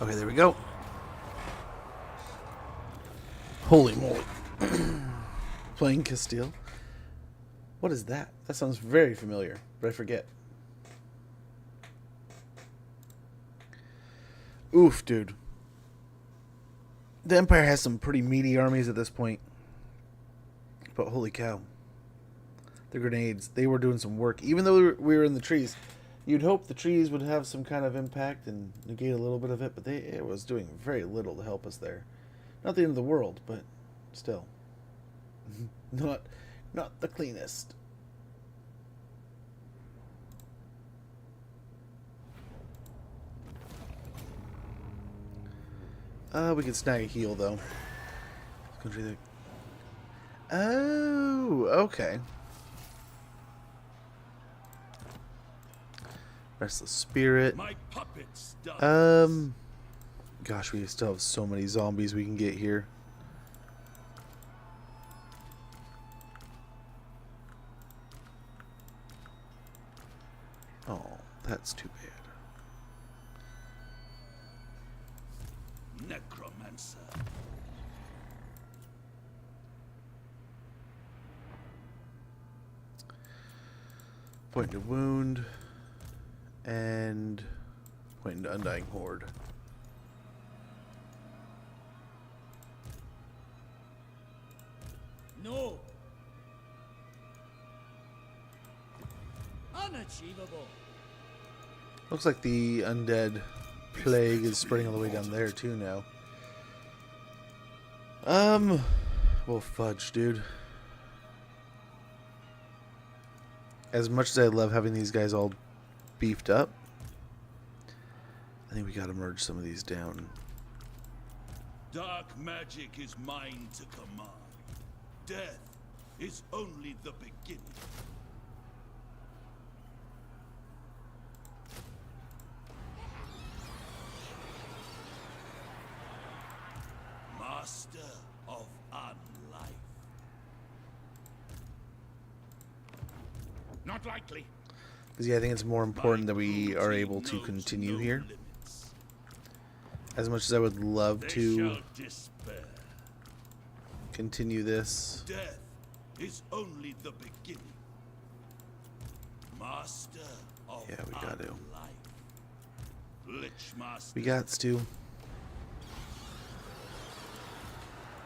Okay, there we go. Holy moly. Playing Castile. What is that? That sounds very familiar, but I forget. Oof, dude. The Empire has some pretty meaty armies at this point. But holy cow. The grenades, they were doing some work. Even though we were in the trees, You'd hope the trees would have some kind of impact and negate a little bit of it, but it was doing very little to help us there. Not the end of the world, but still. not the cleanest. We can snag a heal though. Oh, okay. Restless Spirit. My puppets done. Gosh, we still have so many zombies we can get here. Oh, that's too bad. Necromancer. Point to wound. And point to Undying Horde. No. Unachievable. Looks like the undead plague is spreading all the way down there too now. Well, fudge, dude. As much as I love having these guys all beefed up, I think we gotta merge some of these down. Dark magic is mine to command. Death is only the beginning. Master of unlife. Not likely. Because yeah, I think it's more important that we are able to continue here. As much as I would love to continue this. Death is only the beginning. Master of Yeah, we got to. Lich master. We got to.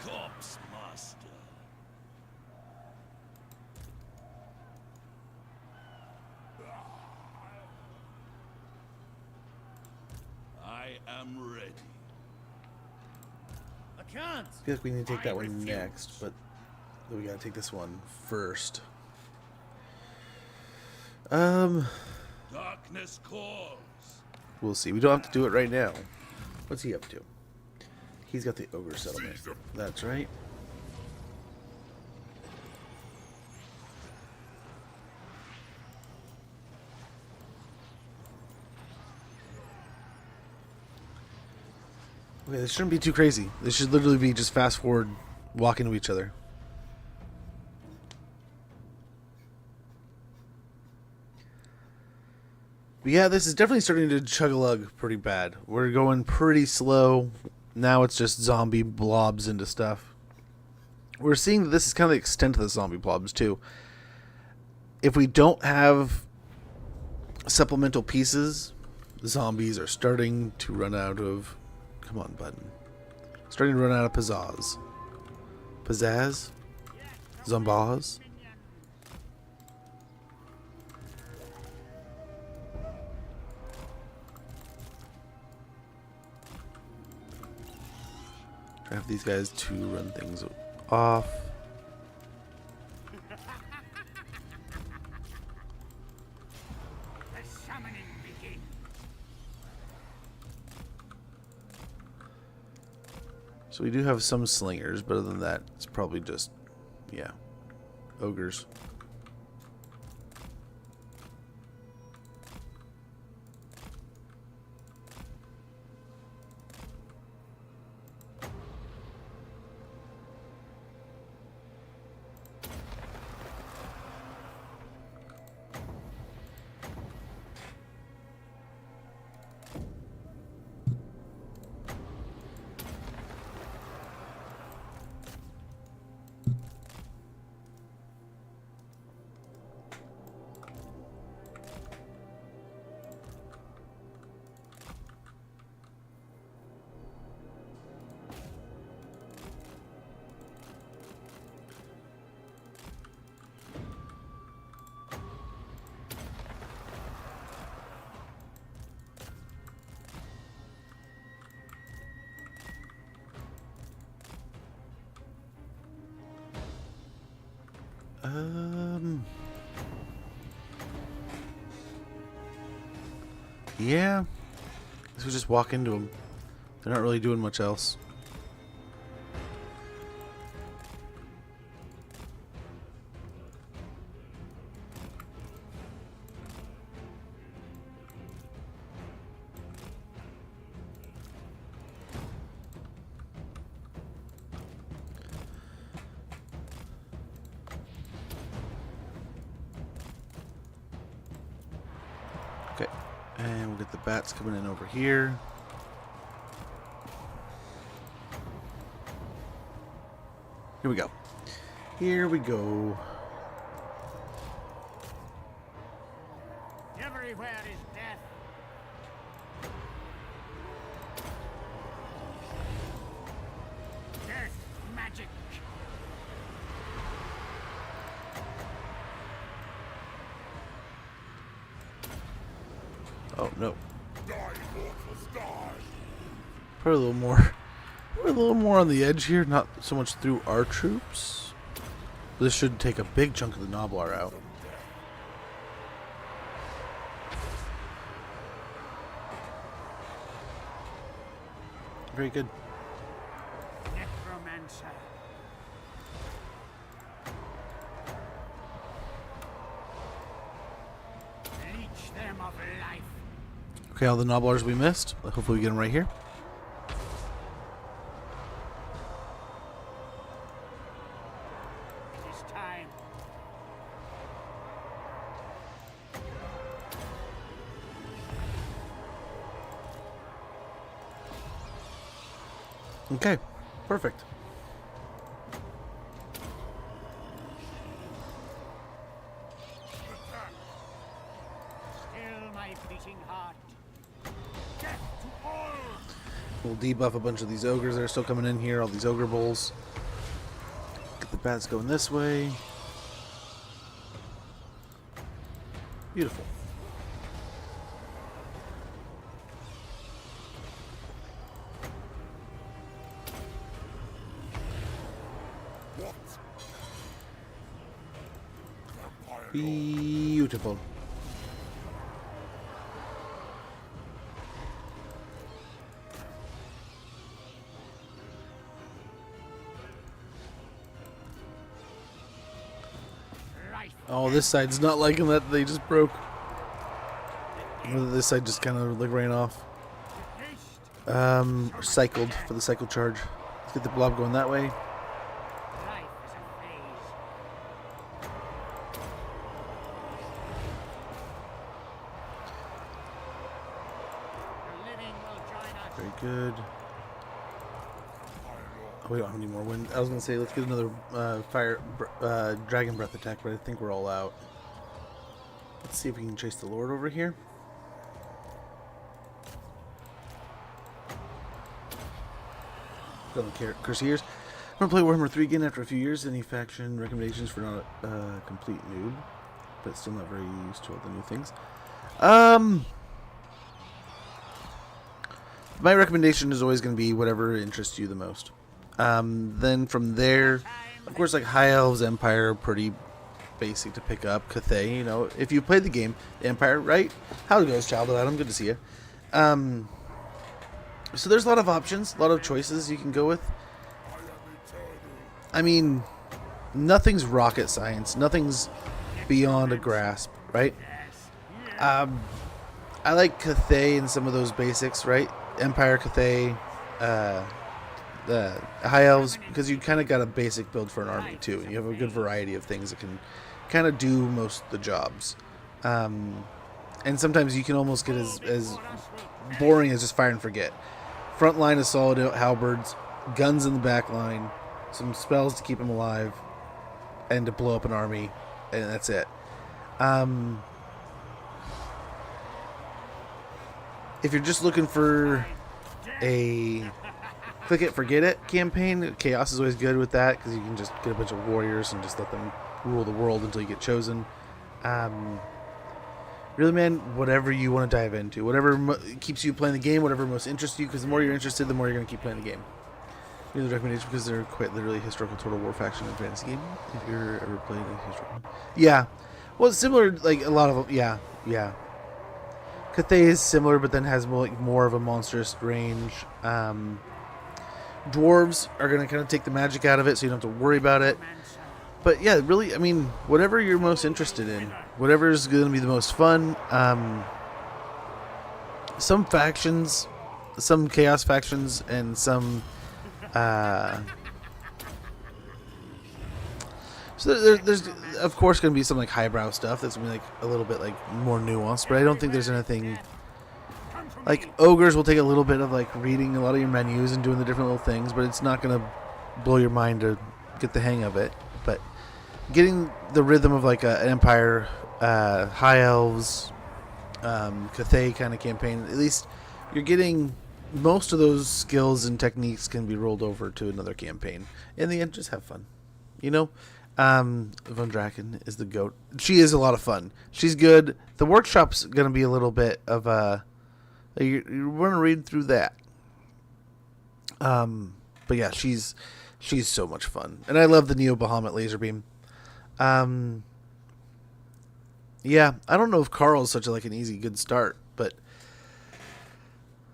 Corpse master. I am ready. I can't. I feel like we need to take that one next, but we gotta take this one first. Darkness calls. We'll see. We don't have to do it right now. What's he up to? He's got the ogre settlement. That's right. Okay, this shouldn't be too crazy. This should literally be just fast forward, walk into each other. But yeah, this is definitely starting to chug-a-lug pretty bad. We're going pretty slow. Now it's just zombie blobs into stuff. We're seeing that this is kind of the extent of the zombie blobs too. If we don't have supplemental pieces, zombies are starting to run out of... Come on, button. Starting to run out of pizzazz. Pizzazz? Zombaz? Try to have these guys to run things off. The summoning begins. So we do have some slingers, but other than that, it's probably just, yeah, ogres. Yeah. Guess we just walk into them. They're not really doing much else. Okay, and we'll get the bats coming in over here. Here we go. Here we go. Everywhere is death. Death magic. Oh no. Die, mortals, die! Probably a little more. We're a little more on the edge here, not so much through our troops. This should take a big chunk of the Noblar out. Very good. Necromancer. Leech them of life. Okay, all the Noblars we missed. Hopefully we get them right here. It is time. Okay, perfect. Still my beating heart. Death to all. We'll debuff a bunch of these ogres that are still coming in here, all these ogre bowls. Get the bats going this way. Beautiful. What? Vampire Lord. Beautiful. Life. Oh, this side's not liking that they just broke. This side just kind of like ran off. Haste. Cycled for the cycle charge. Let's get the blob going that way. Life is a phase. The living will join us. Very good. Oh, we don't have any more wind. I was gonna say let's get another dragon breath attack, but I think we're all out. Let's see if we can chase the Lord over here. Don't care. Curseers. I'm gonna play Warhammer 3 again after a few years. Any faction recommendations for not a complete noob, but still not very used to all the new things? My recommendation is always going to be whatever interests you the most. Then from there, of course, like High Elves, Empire, pretty basic to pick up. Cathay, you know, if you played the game, the Empire, right? How it goes, Child of Adam? Good to see you. So there's a lot of options, a lot of choices you can go with. I mean, nothing's rocket science. Nothing's beyond a grasp, right? I like Cathay and some of those basics, right? Empire, Cathay, the High Elves, because you kind of got a basic build for an army too, and you have a good variety of things that can kind of do most of the jobs. And sometimes you can almost get as boring as just fire and forget. Front line is solid halberds, guns in the back line, some spells to keep them alive, and to blow up an army, and that's it. If you're just looking for a click it, forget it campaign, Chaos is always good with that, because you can just get a bunch of warriors and just let them rule the world until you get chosen. Really, man, whatever you want to dive into, whatever keeps you playing the game, whatever most interests you, because the more you're interested, the more you're going to keep playing the game. Give the recommendation because they're quite literally a historical Total War faction in fantasy game. If you're ever played a historical, yeah, well, it's similar. Like a lot of them, yeah. Cathay is similar, but then has more of a monstrous range. Dwarves are gonna kind of take the magic out of it, so you don't have to worry about it. But yeah, really, I mean, whatever you're most interested in, whatever is going to be the most fun. Some factions, some chaos factions, and some. So there's of course going to be some like highbrow stuff that's going to be like a little bit like more nuanced, but I don't think there's anything. Like ogres will take a little bit of like reading a lot of your menus and doing the different little things, but it's not going to blow your mind to get the hang of it. But getting the rhythm of like an Empire, High Elves, Cathay kind of campaign, at least you're getting most of those skills and techniques can be rolled over to another campaign. In the end, just have fun. You know? Von Draken is the goat. She is a lot of fun. She's good. The workshop's going to be a little bit of a... You're going to read through that. But yeah, she's so much fun. And I love the Neo Bahamut laser beam. Yeah, I don't know if Carl's such an easy, good start, but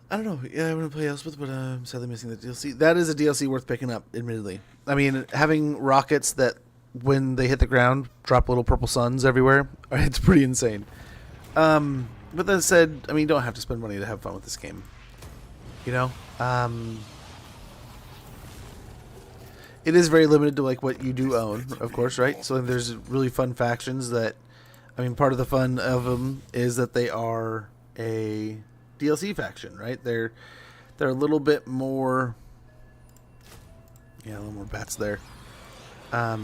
I don't know. Yeah, I want to play Elspeth, but I'm sadly missing the DLC. That is a DLC worth picking up, admittedly. I mean, having rockets that, when they hit the ground, drop little purple suns everywhere, it's pretty insane. But that said, I mean, you don't have to spend money to have fun with this game. You know? It is very limited to like what you do own, of course, right? So there's really fun factions that, I mean, part of the fun of them is that they are a DLC faction, right? They're a little bit more, yeah, a little more bats there. A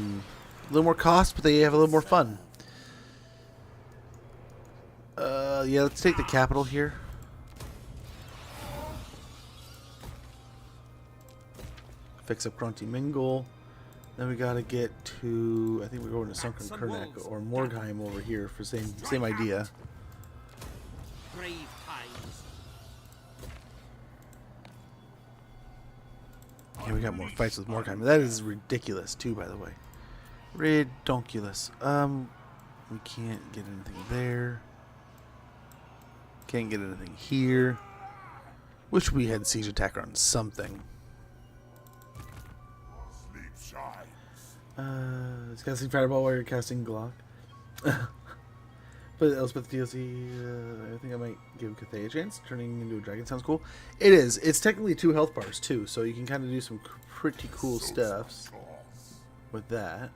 little more cost, but they have a little more fun. Yeah, let's take the capital here. Fix up Grunty Mingle. Then we gotta get to, I think we're going to Sunken Kernak or Morgheim over here for same idea. Brave times. Yeah, we got more fights with Morgheim. That is ridiculous too, by the way. Redonkulous. We can't get anything there. Can't get anything here. Wish we had siege attacker on something. Sleep It's casting Fireball while you're casting Glock. But Elspeth DLC, I think I might give Cathay a chance. Turning into a dragon sounds cool. It is. It's technically 2 health bars too, so you can kind of do some pretty cool stuffs with that.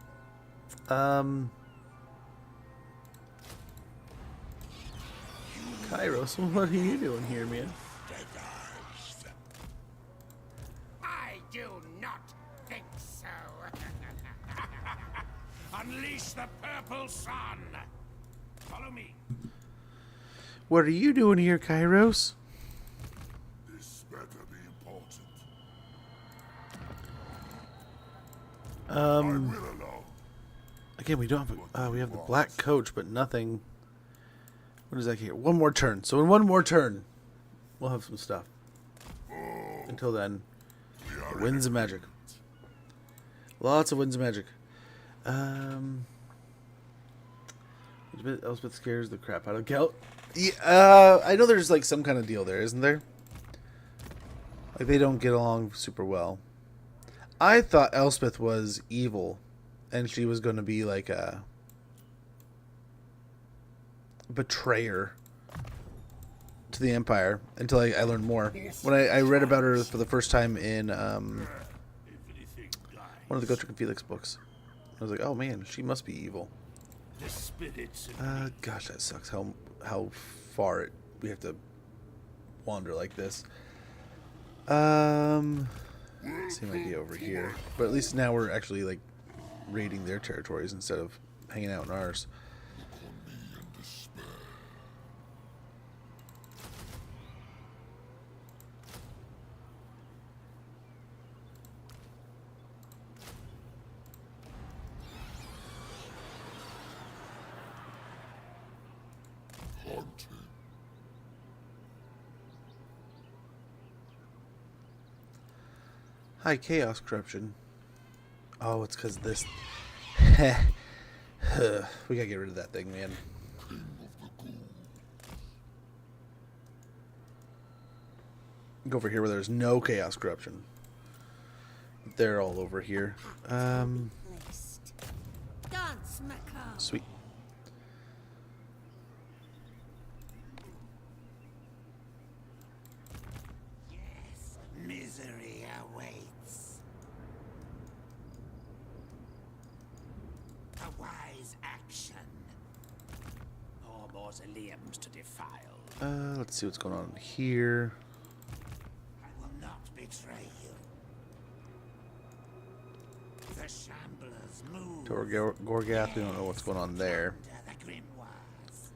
Kairos, what are you doing here, man? I do not think so. Unleash the purple sun. Follow me. What are you doing here, Kairos? This better be important. I will alone. Again, we don't have. We have the black coach, but nothing. What is that here? One more turn. So in one more turn, we'll have some stuff. Until then, winds of magic. Lots of winds of magic. Elspeth scares the crap out of Gelt. Yeah, I know there's like some kind of deal there, isn't there? Like they don't get along super well. I thought Elspeth was evil, and she was going to be like a betrayer to the Empire until I learned more. When I read about her for the first time in one of the Gotrek and Felix books, I was like, oh man, she must be evil. Gosh, that sucks. How far we have to wander like this. Same idea over here, but at least now we're actually like raiding their territories instead of hanging out in ours. High chaos corruption. Oh, it's because this. We gotta get rid of that thing, man. Go over here where there's no chaos corruption. They're all over here. Placed. Dance macabre. Sweet. Yes, misery awaits. A wise action. More mausoleums to defile. Let's see what's going on here. I will not betray you. The Shamblers move. Gorgath, we don't know what's going on there. Under the grimoires.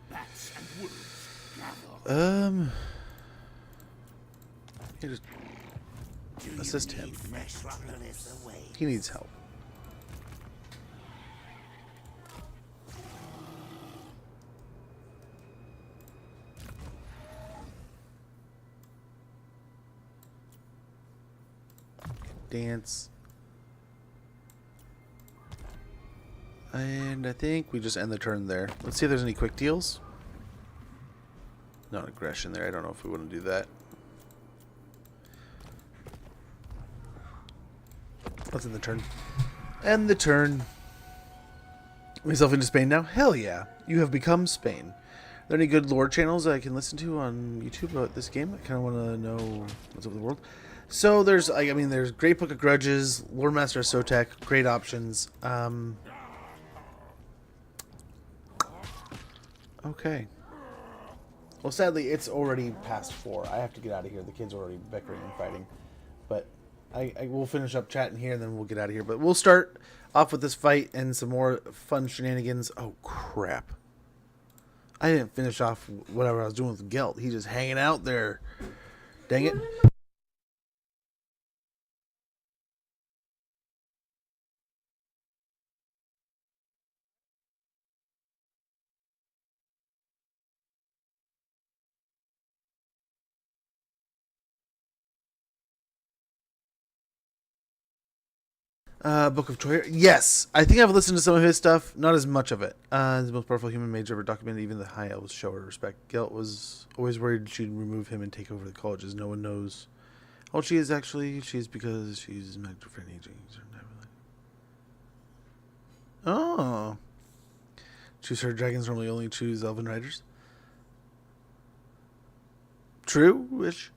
Bats and wolves gather. You just Do you assist him. need fresh runners away? He needs help. Dance. And I think we just end the turn there. Let's see if there's any quick deals. Not aggression there. I don't know if we want to do that. Let's end the turn. End the turn. Myself into Spain now? Hell yeah. You have become Spain. Are there any good lore channels I can listen to on YouTube about this game? I kind of want to know what's up with the world. So there's, I mean, there's Great Book of Grudges, Lore Master of Sotek, great options. Okay. Well, sadly, it's already past 4. I have to get out of here. The kids are already bickering and fighting. But I will finish up chatting here, and then we'll get out of here. But we'll start off with this fight and some more fun shenanigans. Oh, crap. I didn't finish off whatever I was doing with Gelt. He's just hanging out there. Dang it. Book of Troy. Yes, I think I've listened to some of his stuff. Not as much of it. The most powerful human mage ever documented. Even the high elves show her respect. Gelt was always worried she'd remove him and take over the colleges. No one knows how old she is actually. She's because she's magic for aging. Oh, choose her dragons. Normally only choose elven riders. True. Which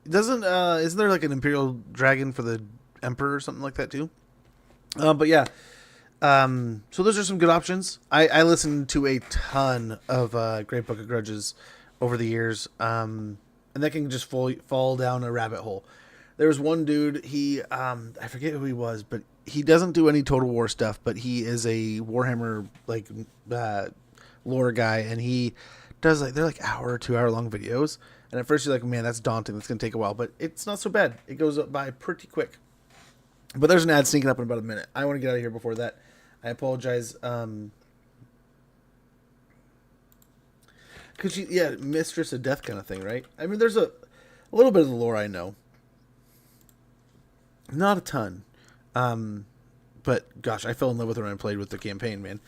doesn't. Isn't there like an imperial dragon for the emperor or something like that too? But yeah, so those are some good options. I listened to a ton of Great Book of Grudges over the years, and that can just fall down a rabbit hole. There was one dude, he, I forget who he was, but he doesn't do any Total War stuff, but he is a Warhammer, like, lore guy, and he does, like, they're like hour or 2 hour long videos, and at first you're like, man, that's daunting, that's going to take a while, but it's not so bad. It goes up by pretty quick. But there's an ad sneaking up in about a minute. I want to get out of here before that. I apologize. Cause she, yeah, Mistress of Death kind of thing, right? I mean, there's a little bit of the lore I know. Not a ton. But gosh, I fell in love with her when I played with the campaign, man.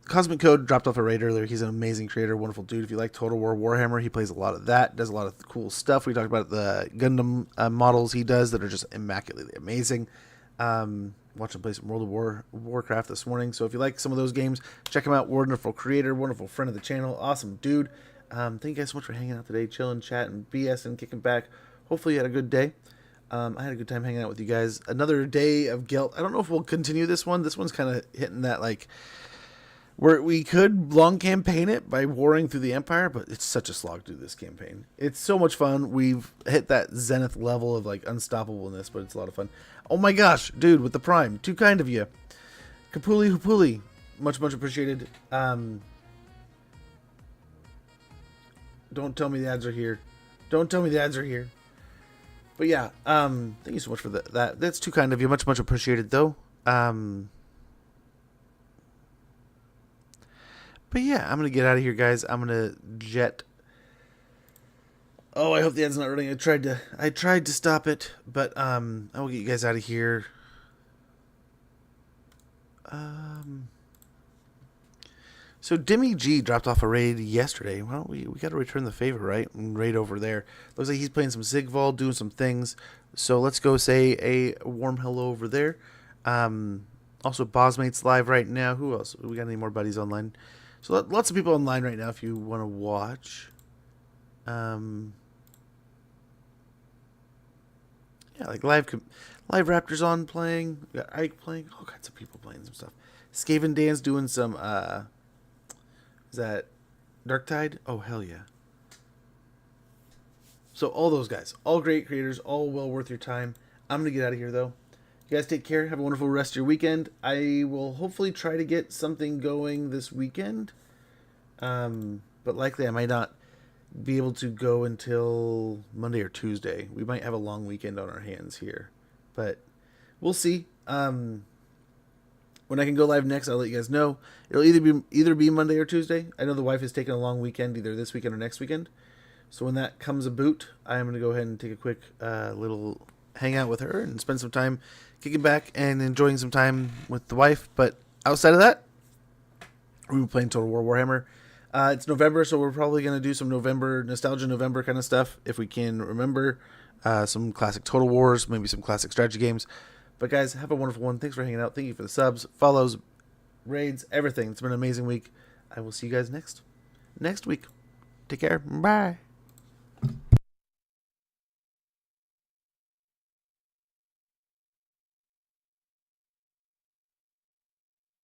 Cosmic Code dropped off a raid earlier. He's an amazing creator, wonderful dude. If you like Total War Warhammer, he plays a lot of that, does a lot of cool stuff. We talked about the Gundam models he does that are just immaculately amazing. Watched him play some World of Warcraft this morning. So if you like some of those games, check him out. Wonderful creator, wonderful friend of the channel, awesome dude. Thank you guys so much for hanging out today, chilling, chatting, BS, and kicking back. Hopefully you had a good day. I had a good time hanging out with you guys. Another day of Gelt. I don't know if we'll continue this one. This one's kind of hitting that, like, where we could long campaign it by warring through the Empire, but it's such a slog to do this campaign. It's so much fun. We've hit that zenith level of, like, unstoppableness, but it's a lot of fun. Oh my gosh, dude, with the Prime. Too kind of you. Kapuli Hupuli. Much appreciated. Don't tell me the ads are here. Don't tell me the ads are here. But yeah, thank you so much for that. That's too kind of you. Much appreciated, though. But yeah, I'm going to get out of here, guys. I'm going to jet Oh, I hope the ad's not running. I tried to stop it, but I will get you guys out of here. So Dimmy G dropped off a raid yesterday. Well, we got to return the favor, right? And raid over there. Looks like he's playing some Sigval, doing some things. So let's go say a warm hello over there. Also, Bosmate's live right now. Who else? We got any more buddies online? So lots of people online right now if you want to watch. Yeah, like live Raptors on playing. We got Ike playing. All kinds of people playing some stuff. Skaven Dan's doing some. Is that Dark Tide? Oh hell yeah! So all those guys, all great creators, all well worth your time. I'm gonna get out of here though. You guys take care. Have a wonderful rest of your weekend. I will hopefully try to get something going this weekend. But likely I might not be able to go until Monday or Tuesday. We might have a long weekend on our hands here, but we'll see. When I can go live next, I'll let you guys know. It'll either be Monday or Tuesday. I know the wife is taking a long weekend, either this weekend or next weekend. So when that comes about, I'm going to go ahead and take a quick little hangout with her and spend some time kicking back and enjoying some time with the wife. But outside of that, we'll be playing Total War Warhammer. It's November, so we're probably going to do some Nostalgia November kind of stuff, if we can remember. Some classic Total Wars, maybe some classic strategy games. But guys, have a wonderful one. Thanks for hanging out. Thank you for the subs, follows, raids, everything. It's been an amazing week. I will see you guys next week. Take care. Bye.